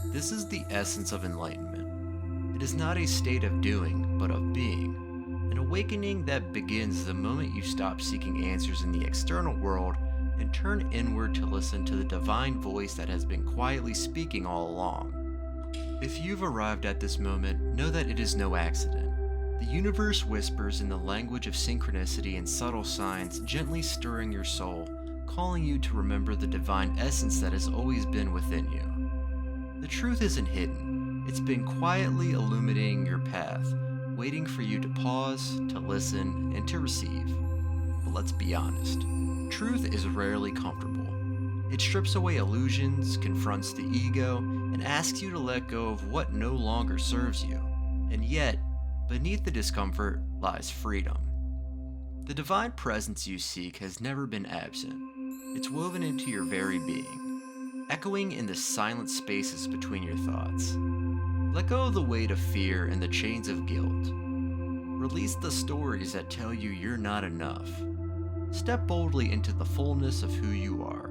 This is the essence of enlightenment. It is not a state of doing, but of being. An awakening that begins the moment you stop seeking answers in the external world and turn inward to listen to the divine voice that has been quietly speaking all along. If you've arrived at this moment, know that it is no accident. The universe whispers in the language of synchronicity and subtle signs, gently stirring your soul, calling you to remember the divine essence that has always been within you. The truth isn't hidden. It's been quietly illuminating your path, waiting for you to pause, to listen, and to receive. But let's be honest, truth is rarely comfortable. It strips away illusions, confronts the ego, and asks you to let go of what no longer serves you. And yet, beneath the discomfort lies freedom. The divine presence you seek has never been absent. It's woven into your very being, echoing in the silent spaces between your thoughts. Let go of the weight of fear and the chains of guilt. Release the stories that tell you you're not enough. Step boldly into the fullness of who you are,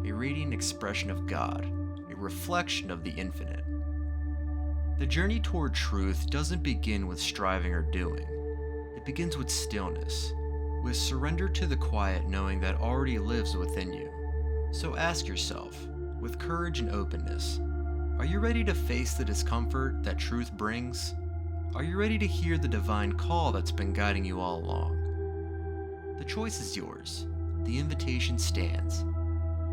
a radiant expression of God, a reflection of the infinite. The journey toward truth doesn't begin with striving or doing. It begins with stillness, with surrender to the quiet knowing that already lives within you. So ask yourself, with courage and openness, are you ready to face the discomfort that truth brings? Are you ready to hear the divine call that's been guiding you all along? The choice is yours. The invitation stands.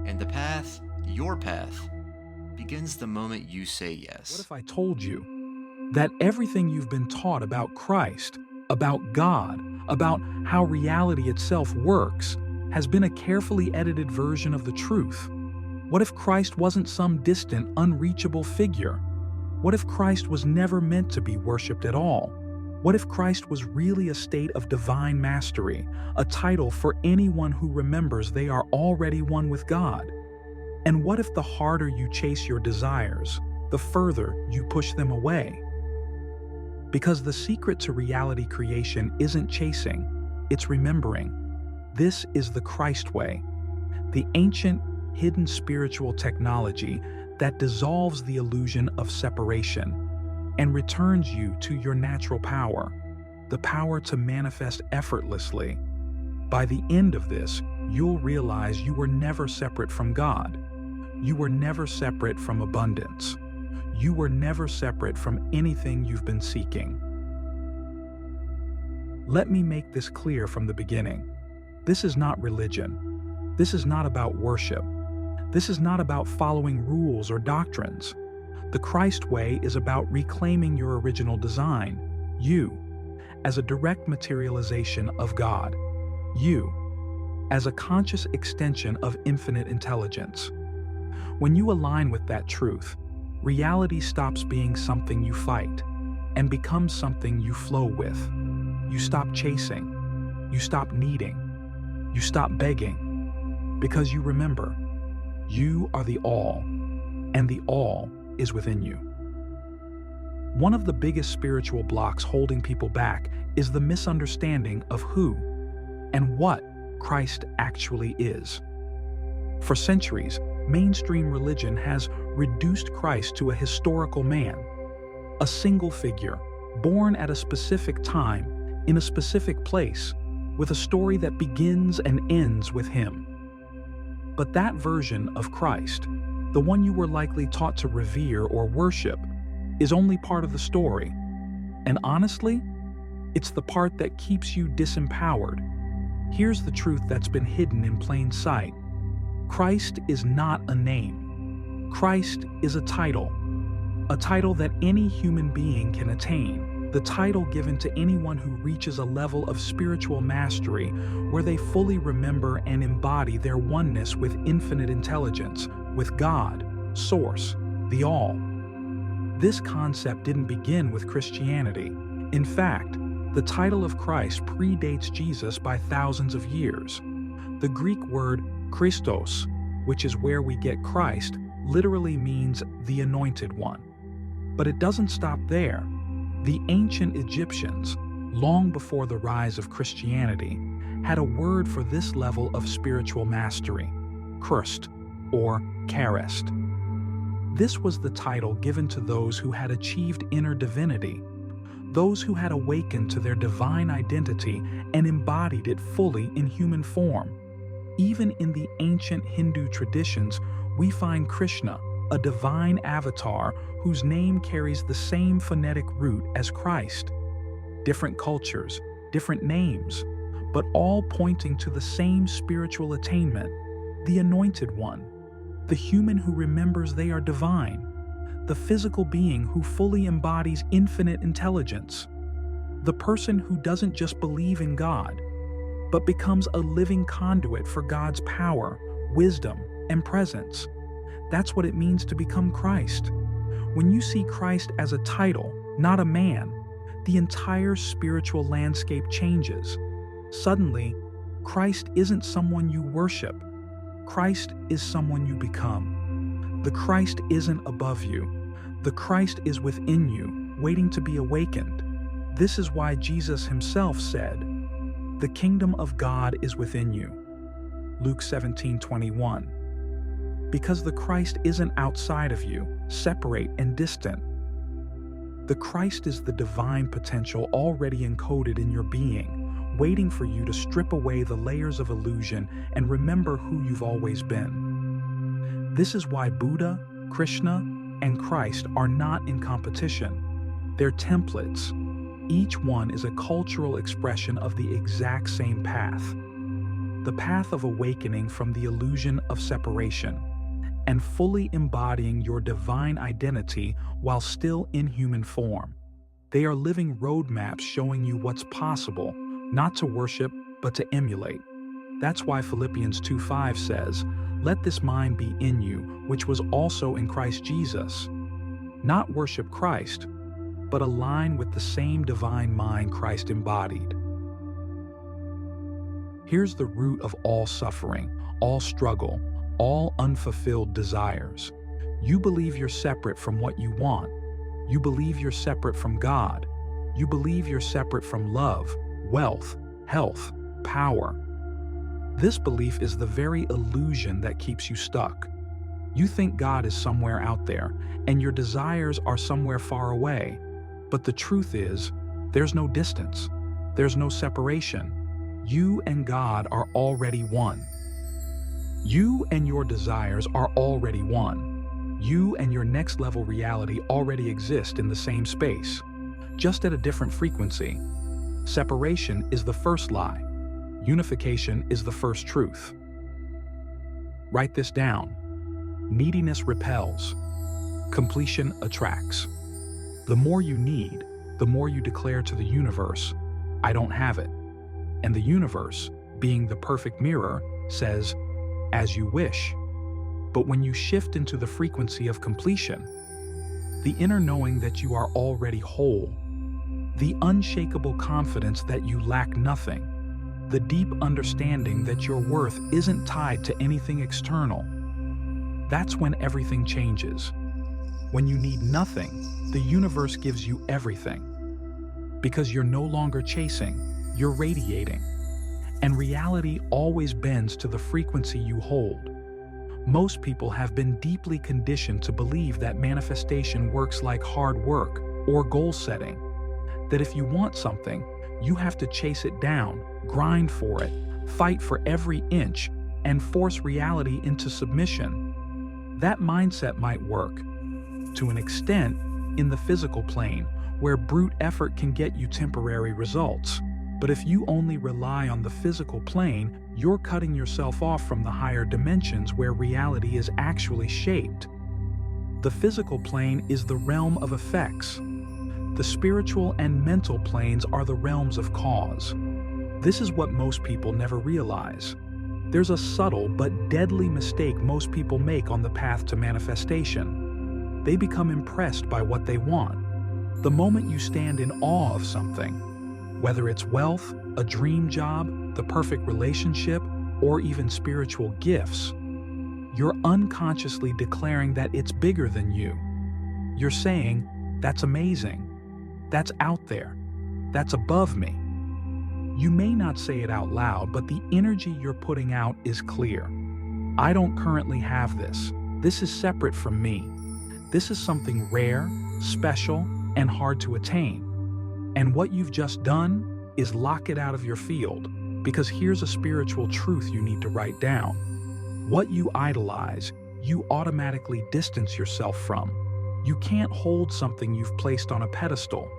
And the path, your path, begins the moment you say yes. What if I told you that everything you've been taught about Christ, about God, about how reality itself works, has been a carefully edited version of the truth? What if Christ wasn't some distant, unreachable figure? What if Christ was never meant to be worshipped at all? What if Christ was really a state of divine mastery, a title for anyone who remembers they are already one with God? And what if the harder you chase your desires, the further you push them away? Because the secret to reality creation isn't chasing, it's remembering. This is the Christ way, the ancient, hidden spiritual technology that dissolves the illusion of separation and returns you to your natural power, the power to manifest effortlessly. By the end of this, you'll realize you were never separate from God. You were never separate from abundance. You were never separate from anything you've been seeking. Let me make this clear from the beginning. This is not religion. This is not about worship. This is not about following rules or doctrines. The Christ way is about reclaiming your original design, you, as a direct materialization of God, you, as a conscious extension of infinite intelligence. When you align with that truth, reality stops being something you fight and becomes something you flow with. You stop chasing, you stop needing, you stop begging, because you remember, you are the all, and the all is within you. One of the biggest spiritual blocks holding people back is the misunderstanding of who and what Christ actually is. For centuries, mainstream religion has reduced Christ to a historical man, a single figure, born at a specific time, in a specific place, with a story that begins and ends with him. But that version of Christ, the one you were likely taught to revere or worship, is only part of the story. And honestly, it's the part that keeps you disempowered. Here's the truth that's been hidden in plain sight. Christ is not a name. Christ is a title that any human being can attain, the title given to anyone who reaches a level of spiritual mastery where they fully remember and embody their oneness with infinite intelligence, with God, Source, the All. This concept didn't begin with Christianity. In fact, the title of Christ predates Jesus by thousands of years. The Greek word Christos, which is where we get Christ, literally means the Anointed One. But it doesn't stop there. The ancient Egyptians, long before the rise of Christianity, had a word for this level of spiritual mastery, Christ, or Charist. This was the title given to those who had achieved inner divinity, those who had awakened to their divine identity and embodied it fully in human form. Even in the ancient Hindu traditions, we find Krishna, a divine avatar whose name carries the same phonetic root as Christ. Different cultures, different names, but all pointing to the same spiritual attainment, the Anointed One, the human who remembers they are divine, the physical being who fully embodies infinite intelligence, the person who doesn't just believe in God, but becomes a living conduit for God's power, wisdom, and presence. That's what it means to become Christ. When you see Christ as a title, not a man, the entire spiritual landscape changes. Suddenly, Christ isn't someone you worship. Christ is someone you become. The Christ isn't above you. The Christ is within you, waiting to be awakened. This is why Jesus himself said, "The kingdom of God is within you." Luke 17:21. Because the Christ isn't outside of you, separate and distant. The Christ is the divine potential already encoded in your being, waiting for you to strip away the layers of illusion and remember who you've always been. This is why Buddha, Krishna, and Christ are not in competition. They're templates. Each one is a cultural expression of the exact same path. The path of awakening from the illusion of separation and fully embodying your divine identity while still in human form. They are living roadmaps showing you what's possible, not to worship, but to emulate. That's why Philippians 2:5 says, Let this mind be in you, which was also in Christ Jesus. Not worship Christ, but align with the same divine mind Christ embodied. Here's the root of all suffering, all struggle, all unfulfilled desires. You believe you're separate from what you want. You believe you're separate from God. You believe you're separate from love, wealth, health, power. This belief is the very illusion that keeps you stuck. You think God is somewhere out there, and your desires are somewhere far away. But the truth is, there's no distance. There's no separation. You and God are already one. You and your desires are already one. You and your next level reality already exist in the same space, just at a different frequency. Separation is the first lie. Unification is the first truth. Write this down. Neediness repels. Completion attracts. The more you need, the more you declare to the universe, I don't have it. And the universe, being the perfect mirror, says, as you wish. But when you shift into the frequency of completion, the inner knowing that you are already whole, the unshakable confidence that you lack nothing, the deep understanding that your worth isn't tied to anything external, that's when everything changes. When you need nothing, the universe gives you everything. Because you're no longer chasing, you're radiating. And reality always bends to the frequency you hold. Most people have been deeply conditioned to believe that manifestation works like hard work or goal setting. That if you want something, you have to chase it down, grind for it, fight for every inch, and force reality into submission. That mindset might work, to an extent, in the physical plane, where brute effort can get you temporary results. But if you only rely on the physical plane, you're cutting yourself off from the higher dimensions where reality is actually shaped. The physical plane is the realm of effects. The spiritual and mental planes are the realms of cause. This is what most people never realize. There's a subtle but deadly mistake most people make on the path to manifestation. They become impressed by what they want. The moment you stand in awe of something, whether it's wealth, a dream job, the perfect relationship, or even spiritual gifts, you're unconsciously declaring that it's bigger than you. You're saying, that's amazing. That's out there. That's above me. You may not say it out loud, but the energy you're putting out is clear. I don't currently have this. This is separate from me. This is something rare, special, and hard to attain. And what you've just done is lock it out of your field, because here's a spiritual truth you need to write down. What you idolize, you automatically distance yourself from. You can't hold something you've placed on a pedestal.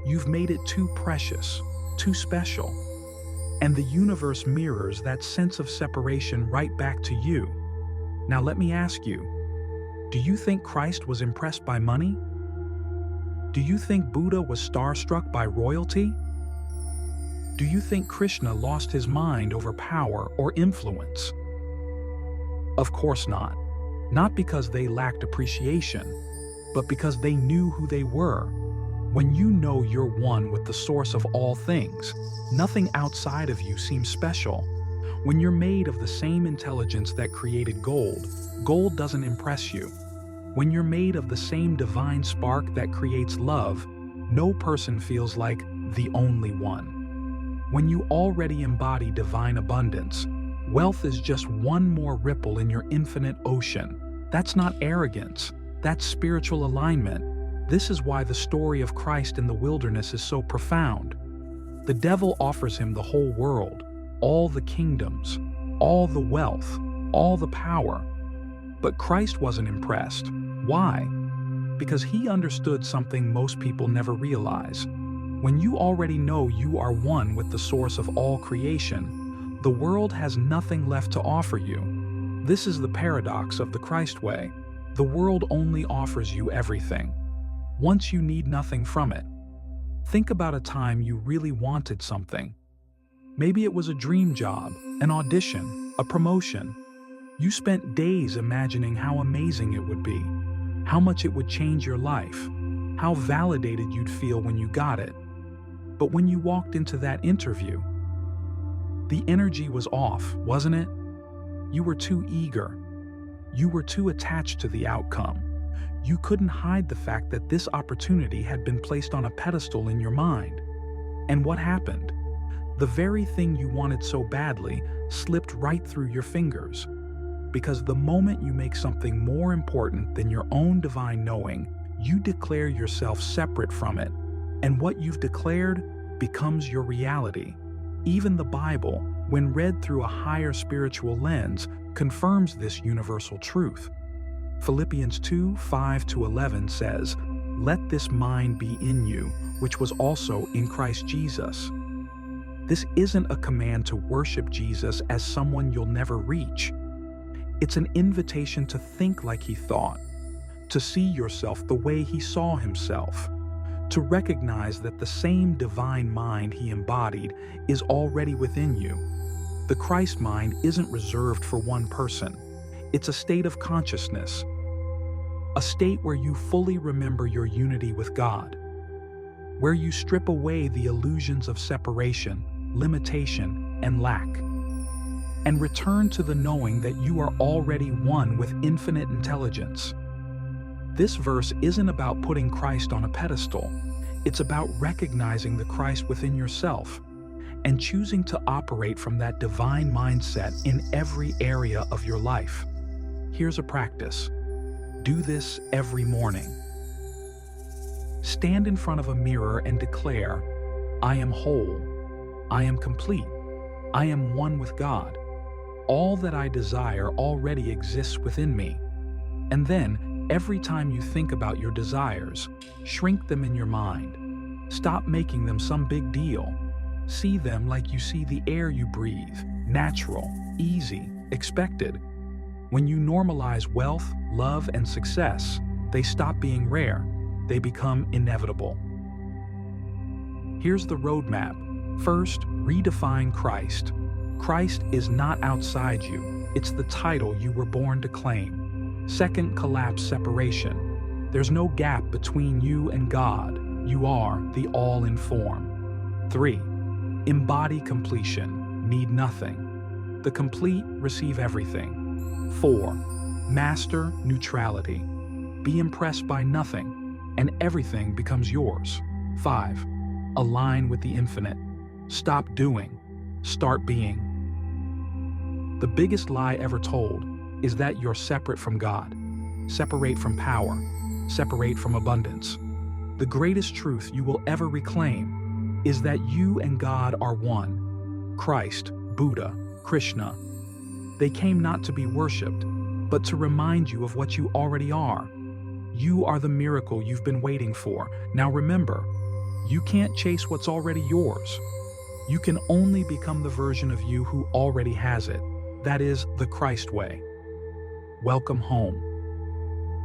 You've made it too precious, too special. And the universe mirrors that sense of separation right back to you. Now let me ask you, do you think Christ was impressed by money? Do you think Buddha was starstruck by royalty? Do you think Krishna lost his mind over power or influence? Of course not. Not because they lacked appreciation, but because they knew who they were. When you know you're one with the source of all things, nothing outside of you seems special. When you're made of the same intelligence that created gold, gold doesn't impress you. When you're made of the same divine spark that creates love, no person feels like the only one. When you already embody divine abundance, wealth is just one more ripple in your infinite ocean. That's not arrogance, that's spiritual alignment. This is why the story of Christ in the wilderness is so profound. The devil offers him the whole world, all the kingdoms, all the wealth, all the power. But Christ wasn't impressed. Why? Because he understood something most people never realize. When you already know you are one with the source of all creation, the world has nothing left to offer you. This is the paradox of the Christ way. The world only offers you everything, once you need nothing from it. Think about a time you really wanted something. Maybe it was a dream job, an audition, a promotion. You spent days imagining how amazing it would be, how much it would change your life, how validated you'd feel when you got it. But when you walked into that interview, the energy was off, wasn't it? You were too eager. You were too attached to the outcome. You couldn't hide the fact that this opportunity had been placed on a pedestal in your mind. And what happened? The very thing you wanted so badly slipped right through your fingers. Because the moment you make something more important than your own divine knowing, you declare yourself separate from it. And what you've declared becomes your reality. Even the Bible, when read through a higher spiritual lens, confirms this universal truth. Philippians 2:5-11 says, "Let this mind be in you, which was also in Christ Jesus." This isn't a command to worship Jesus as someone you'll never reach. It's an invitation to think like he thought, to see yourself the way he saw himself, to recognize that the same divine mind he embodied is already within you. The Christ mind isn't reserved for one person. It's a state of consciousness, a state where you fully remember your unity with God, where you strip away the illusions of separation, limitation, and lack, and return to the knowing that you are already one with infinite intelligence. This verse isn't about putting Christ on a pedestal. It's about recognizing the Christ within yourself and choosing to operate from that divine mindset in every area of your life. Here's a practice. Do this every morning. Stand in front of a mirror and declare, "I am whole. I am complete. I am one with God. All that I desire already exists within me." And then, every time you think about your desires, shrink them in your mind. Stop making them some big deal. See them like you see the air you breathe, natural, easy, expected. When you normalize wealth, love, and success, they stop being rare. They become inevitable. Here's the roadmap. First, redefine Christ. Christ is not outside you. It's the title you were born to claim. Second, collapse separation. There's no gap between you and God. You are the all in form. 3. Embody completion. Need nothing. The complete receive everything. 4. Master neutrality. Be impressed by nothing, and everything becomes yours. 5. Align with the infinite. Stop doing. Start being. The biggest lie ever told is that you're separate from God, separate from power, separate from abundance. The greatest truth you will ever reclaim is that you and God are one. Christ, Buddha, Krishna. They came not to be worshipped, but to remind you of what you already are. You are the miracle you've been waiting for. Now remember, you can't chase what's already yours. You can only become the version of you who already has it. That is the Christ way. Welcome home.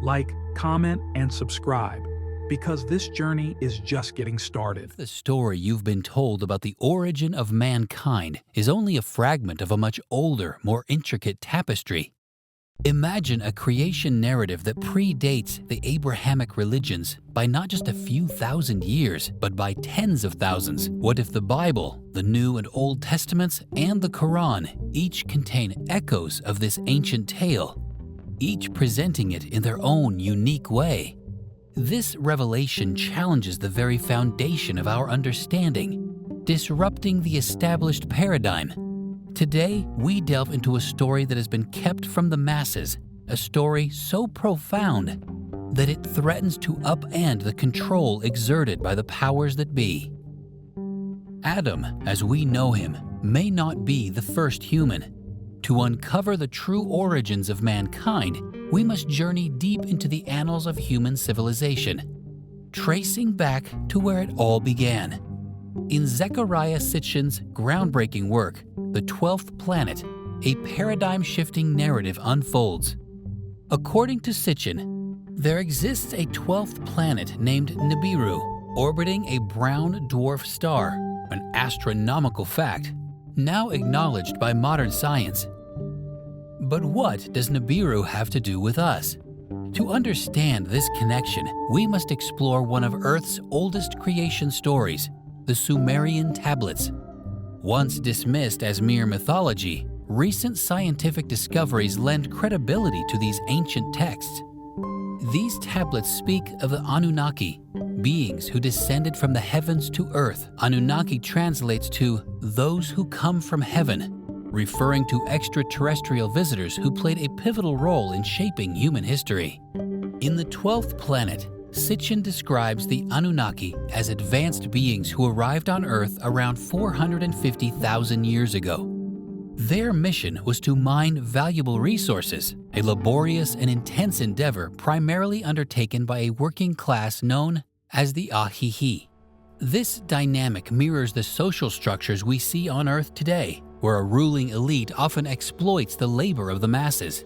Like, comment, and subscribe, because this journey is just getting started. The story you've been told about the origin of mankind is only a fragment of a much older, more intricate tapestry. Imagine a creation narrative that predates the Abrahamic religions by not just a few thousand years, but by tens of thousands. What if the Bible, the New and Old Testaments, and the Quran each contain echoes of this ancient tale, each presenting it in their own unique way? This revelation challenges the very foundation of our understanding, disrupting the established paradigm. Today, we delve into a story that has been kept from the masses, a story so profound that it threatens to upend the control exerted by the powers that be. Adam, as we know him, may not be the first human. To uncover the true origins of mankind, we must journey deep into the annals of human civilization, tracing back to where it all began. In Zecharia Sitchin's groundbreaking work, The 12th Planet, a paradigm-shifting narrative unfolds. According to Sitchin, there exists a 12th planet named Nibiru, orbiting a brown dwarf star, an astronomical fact, now acknowledged by modern science. But what does Nibiru have to do with us? To understand this connection, we must explore one of Earth's oldest creation stories, the Sumerian tablets. Once dismissed as mere mythology, recent scientific discoveries lend credibility to these ancient texts. These tablets speak of the Anunnaki, beings who descended from the heavens to earth. Anunnaki translates to those who come from heaven, referring to extraterrestrial visitors who played a pivotal role in shaping human history. In the 12th planet, Sitchin describes the Anunnaki as advanced beings who arrived on Earth around 450,000 years ago. Their mission was to mine valuable resources, a laborious and intense endeavor primarily undertaken by a working class known as the Ahihi. This dynamic mirrors the social structures we see on Earth today, where a ruling elite often exploits the labor of the masses.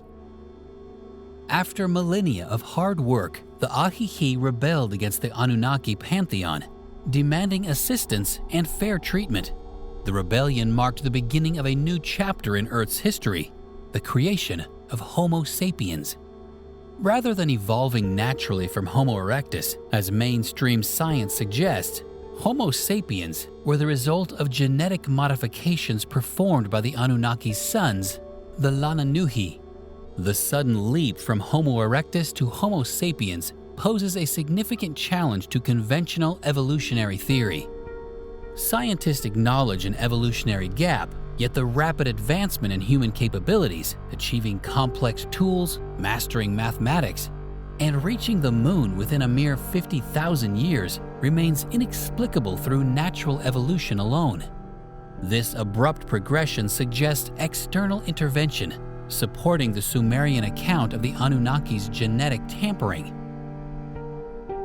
After millennia of hard work, the Ahihi rebelled against the Anunnaki pantheon, demanding assistance and fair treatment. The rebellion marked the beginning of a new chapter in Earth's history, the creation of Homo sapiens. Rather than evolving naturally from Homo erectus, as mainstream science suggests, Homo sapiens were the result of genetic modifications performed by the Anunnaki's sons, the Lananuhi. The sudden leap from Homo erectus to Homo sapiens poses a significant challenge to conventional evolutionary theory. Scientists acknowledge an evolutionary gap, yet the rapid advancement in human capabilities, achieving complex tools, mastering mathematics, and reaching the moon within a mere 50,000 years remains inexplicable through natural evolution alone. This abrupt progression suggests external intervention, supporting the Sumerian account of the Anunnaki's genetic tampering.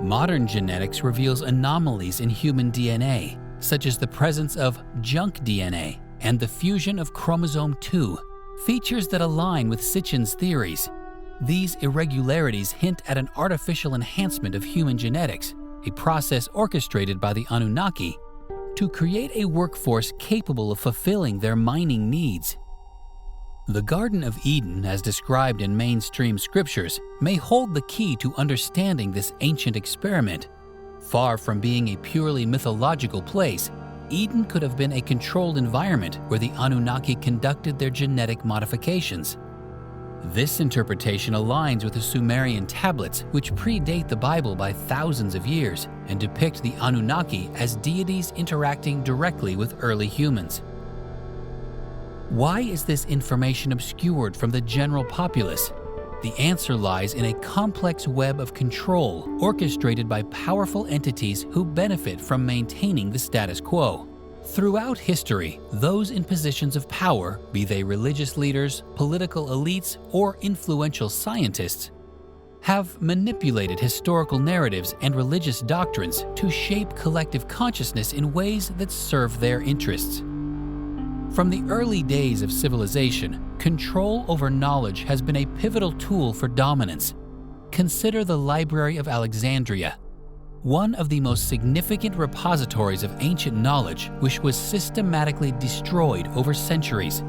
Modern genetics reveals anomalies in human DNA, such as the presence of junk DNA and the fusion of chromosome 2, features that align with Sitchin's theories. These irregularities hint at an artificial enhancement of human genetics, a process orchestrated by the Anunnaki to create a workforce capable of fulfilling their mining needs. The Garden of Eden, as described in mainstream scriptures, may hold the key to understanding this ancient experiment. Far from being a purely mythological place, Eden could have been a controlled environment where the Anunnaki conducted their genetic modifications. This interpretation aligns with the Sumerian tablets, which predate the Bible by thousands of years and depict the Anunnaki as deities interacting directly with early humans. Why is this information obscured from the general populace? The answer lies in a complex web of control orchestrated by powerful entities who benefit from maintaining the status quo. Throughout history, those in positions of power, be they religious leaders, political elites, or influential scientists, have manipulated historical narratives and religious doctrines to shape collective consciousness in ways that serve their interests. From the early days of civilization, control over knowledge has been a pivotal tool for dominance. Consider the Library of Alexandria, one of the most significant repositories of ancient knowledge, which was systematically destroyed over centuries.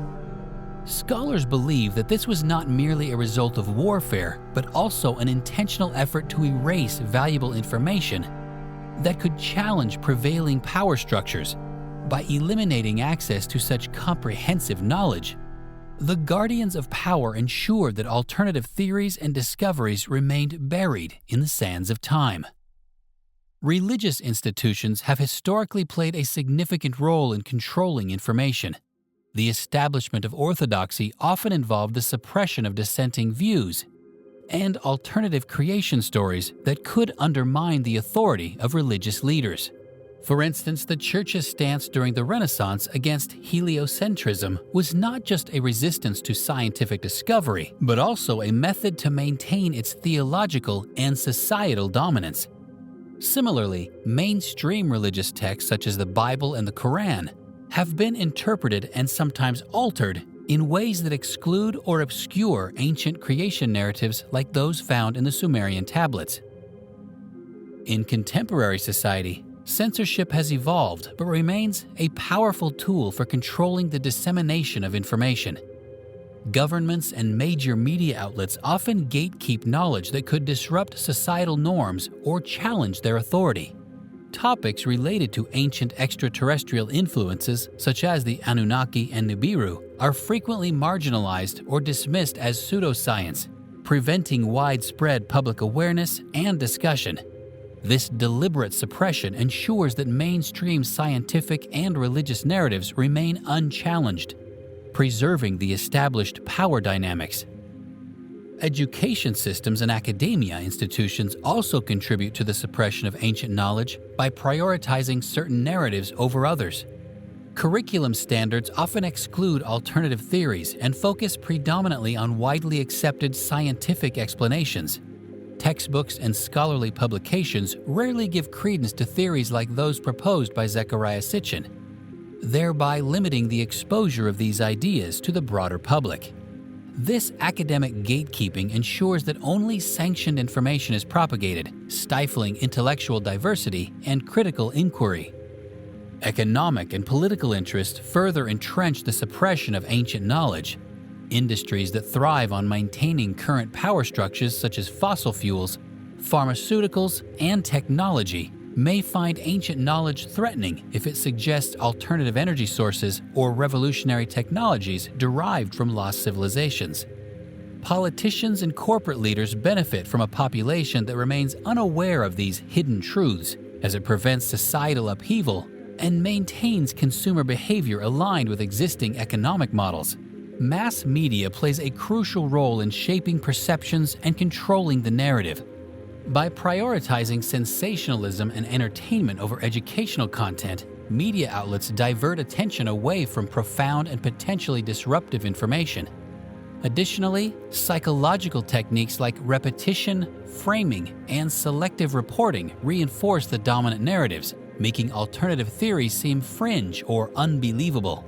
Scholars believe that this was not merely a result of warfare, but also an intentional effort to erase valuable information that could challenge prevailing power structures. By eliminating access to such comprehensive knowledge, the guardians of power ensured that alternative theories and discoveries remained buried in the sands of time. Religious institutions have historically played a significant role in controlling information. The establishment of orthodoxy often involved the suppression of dissenting views and alternative creation stories that could undermine the authority of religious leaders. For instance, the Church's stance during the Renaissance against heliocentrism was not just a resistance to scientific discovery, but also a method to maintain its theological and societal dominance. Similarly, mainstream religious texts such as the Bible and the Quran have been interpreted and sometimes altered in ways that exclude or obscure ancient creation narratives like those found in the Sumerian tablets. In contemporary society, censorship has evolved but remains a powerful tool for controlling the dissemination of information. Governments and major media outlets often gatekeep knowledge that could disrupt societal norms or challenge their authority. Topics related to ancient extraterrestrial influences, such as the Anunnaki and Nibiru, are frequently marginalized or dismissed as pseudoscience, preventing widespread public awareness and discussion. This deliberate suppression ensures that mainstream scientific and religious narratives remain unchallenged, preserving the established power dynamics. Education systems and academia institutions also contribute to the suppression of ancient knowledge by prioritizing certain narratives over others. Curriculum standards often exclude alternative theories and focus predominantly on widely accepted scientific explanations. Textbooks and scholarly publications rarely give credence to theories like those proposed by Zecharia Sitchin, thereby limiting the exposure of these ideas to the broader public. This academic gatekeeping ensures that only sanctioned information is propagated, stifling intellectual diversity and critical inquiry. Economic and political interests further entrench the suppression of ancient knowledge. Industries that thrive on maintaining current power structures such as fossil fuels, pharmaceuticals, and technology may find ancient knowledge threatening if it suggests alternative energy sources or revolutionary technologies derived from lost civilizations. Politicians and corporate leaders benefit from a population that remains unaware of these hidden truths, as it prevents societal upheaval and maintains consumer behavior aligned with existing economic models. Mass media plays a crucial role in shaping perceptions and controlling the narrative. By prioritizing sensationalism and entertainment over educational content, media outlets divert attention away from profound and potentially disruptive information. Additionally, psychological techniques like repetition, framing, and selective reporting reinforce the dominant narratives, making alternative theories seem fringe or unbelievable.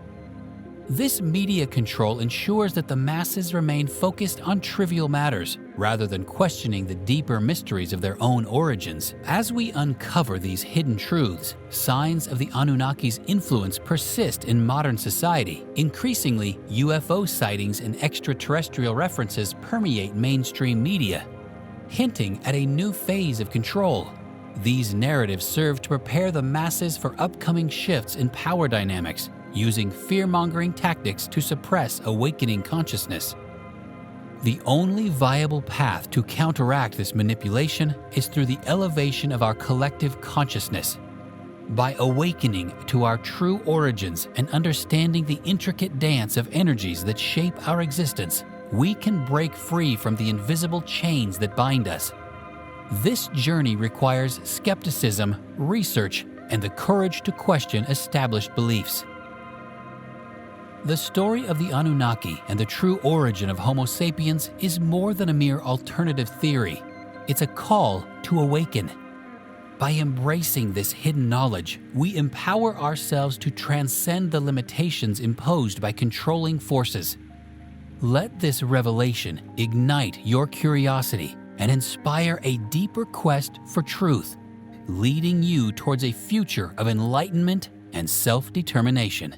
This media control ensures that the masses remain focused on trivial matters rather than questioning the deeper mysteries of their own origins. As we uncover these hidden truths, signs of the Anunnaki's influence persist in modern society. Increasingly, UFO sightings and extraterrestrial references permeate mainstream media, hinting at a new phase of control. These narratives serve to prepare the masses for upcoming shifts in power dynamics, using fear-mongering tactics to suppress awakening consciousness. The only viable path to counteract this manipulation is through the elevation of our collective consciousness. By awakening to our true origins and understanding the intricate dance of energies that shape our existence, we can break free from the invisible chains that bind us. This journey requires skepticism, research, and the courage to question established beliefs. The story of the Anunnaki and the true origin of Homo sapiens is more than a mere alternative theory. It's a call to awaken. By embracing this hidden knowledge, we empower ourselves to transcend the limitations imposed by controlling forces. Let this revelation ignite your curiosity and inspire a deeper quest for truth, leading you towards a future of enlightenment and self-determination.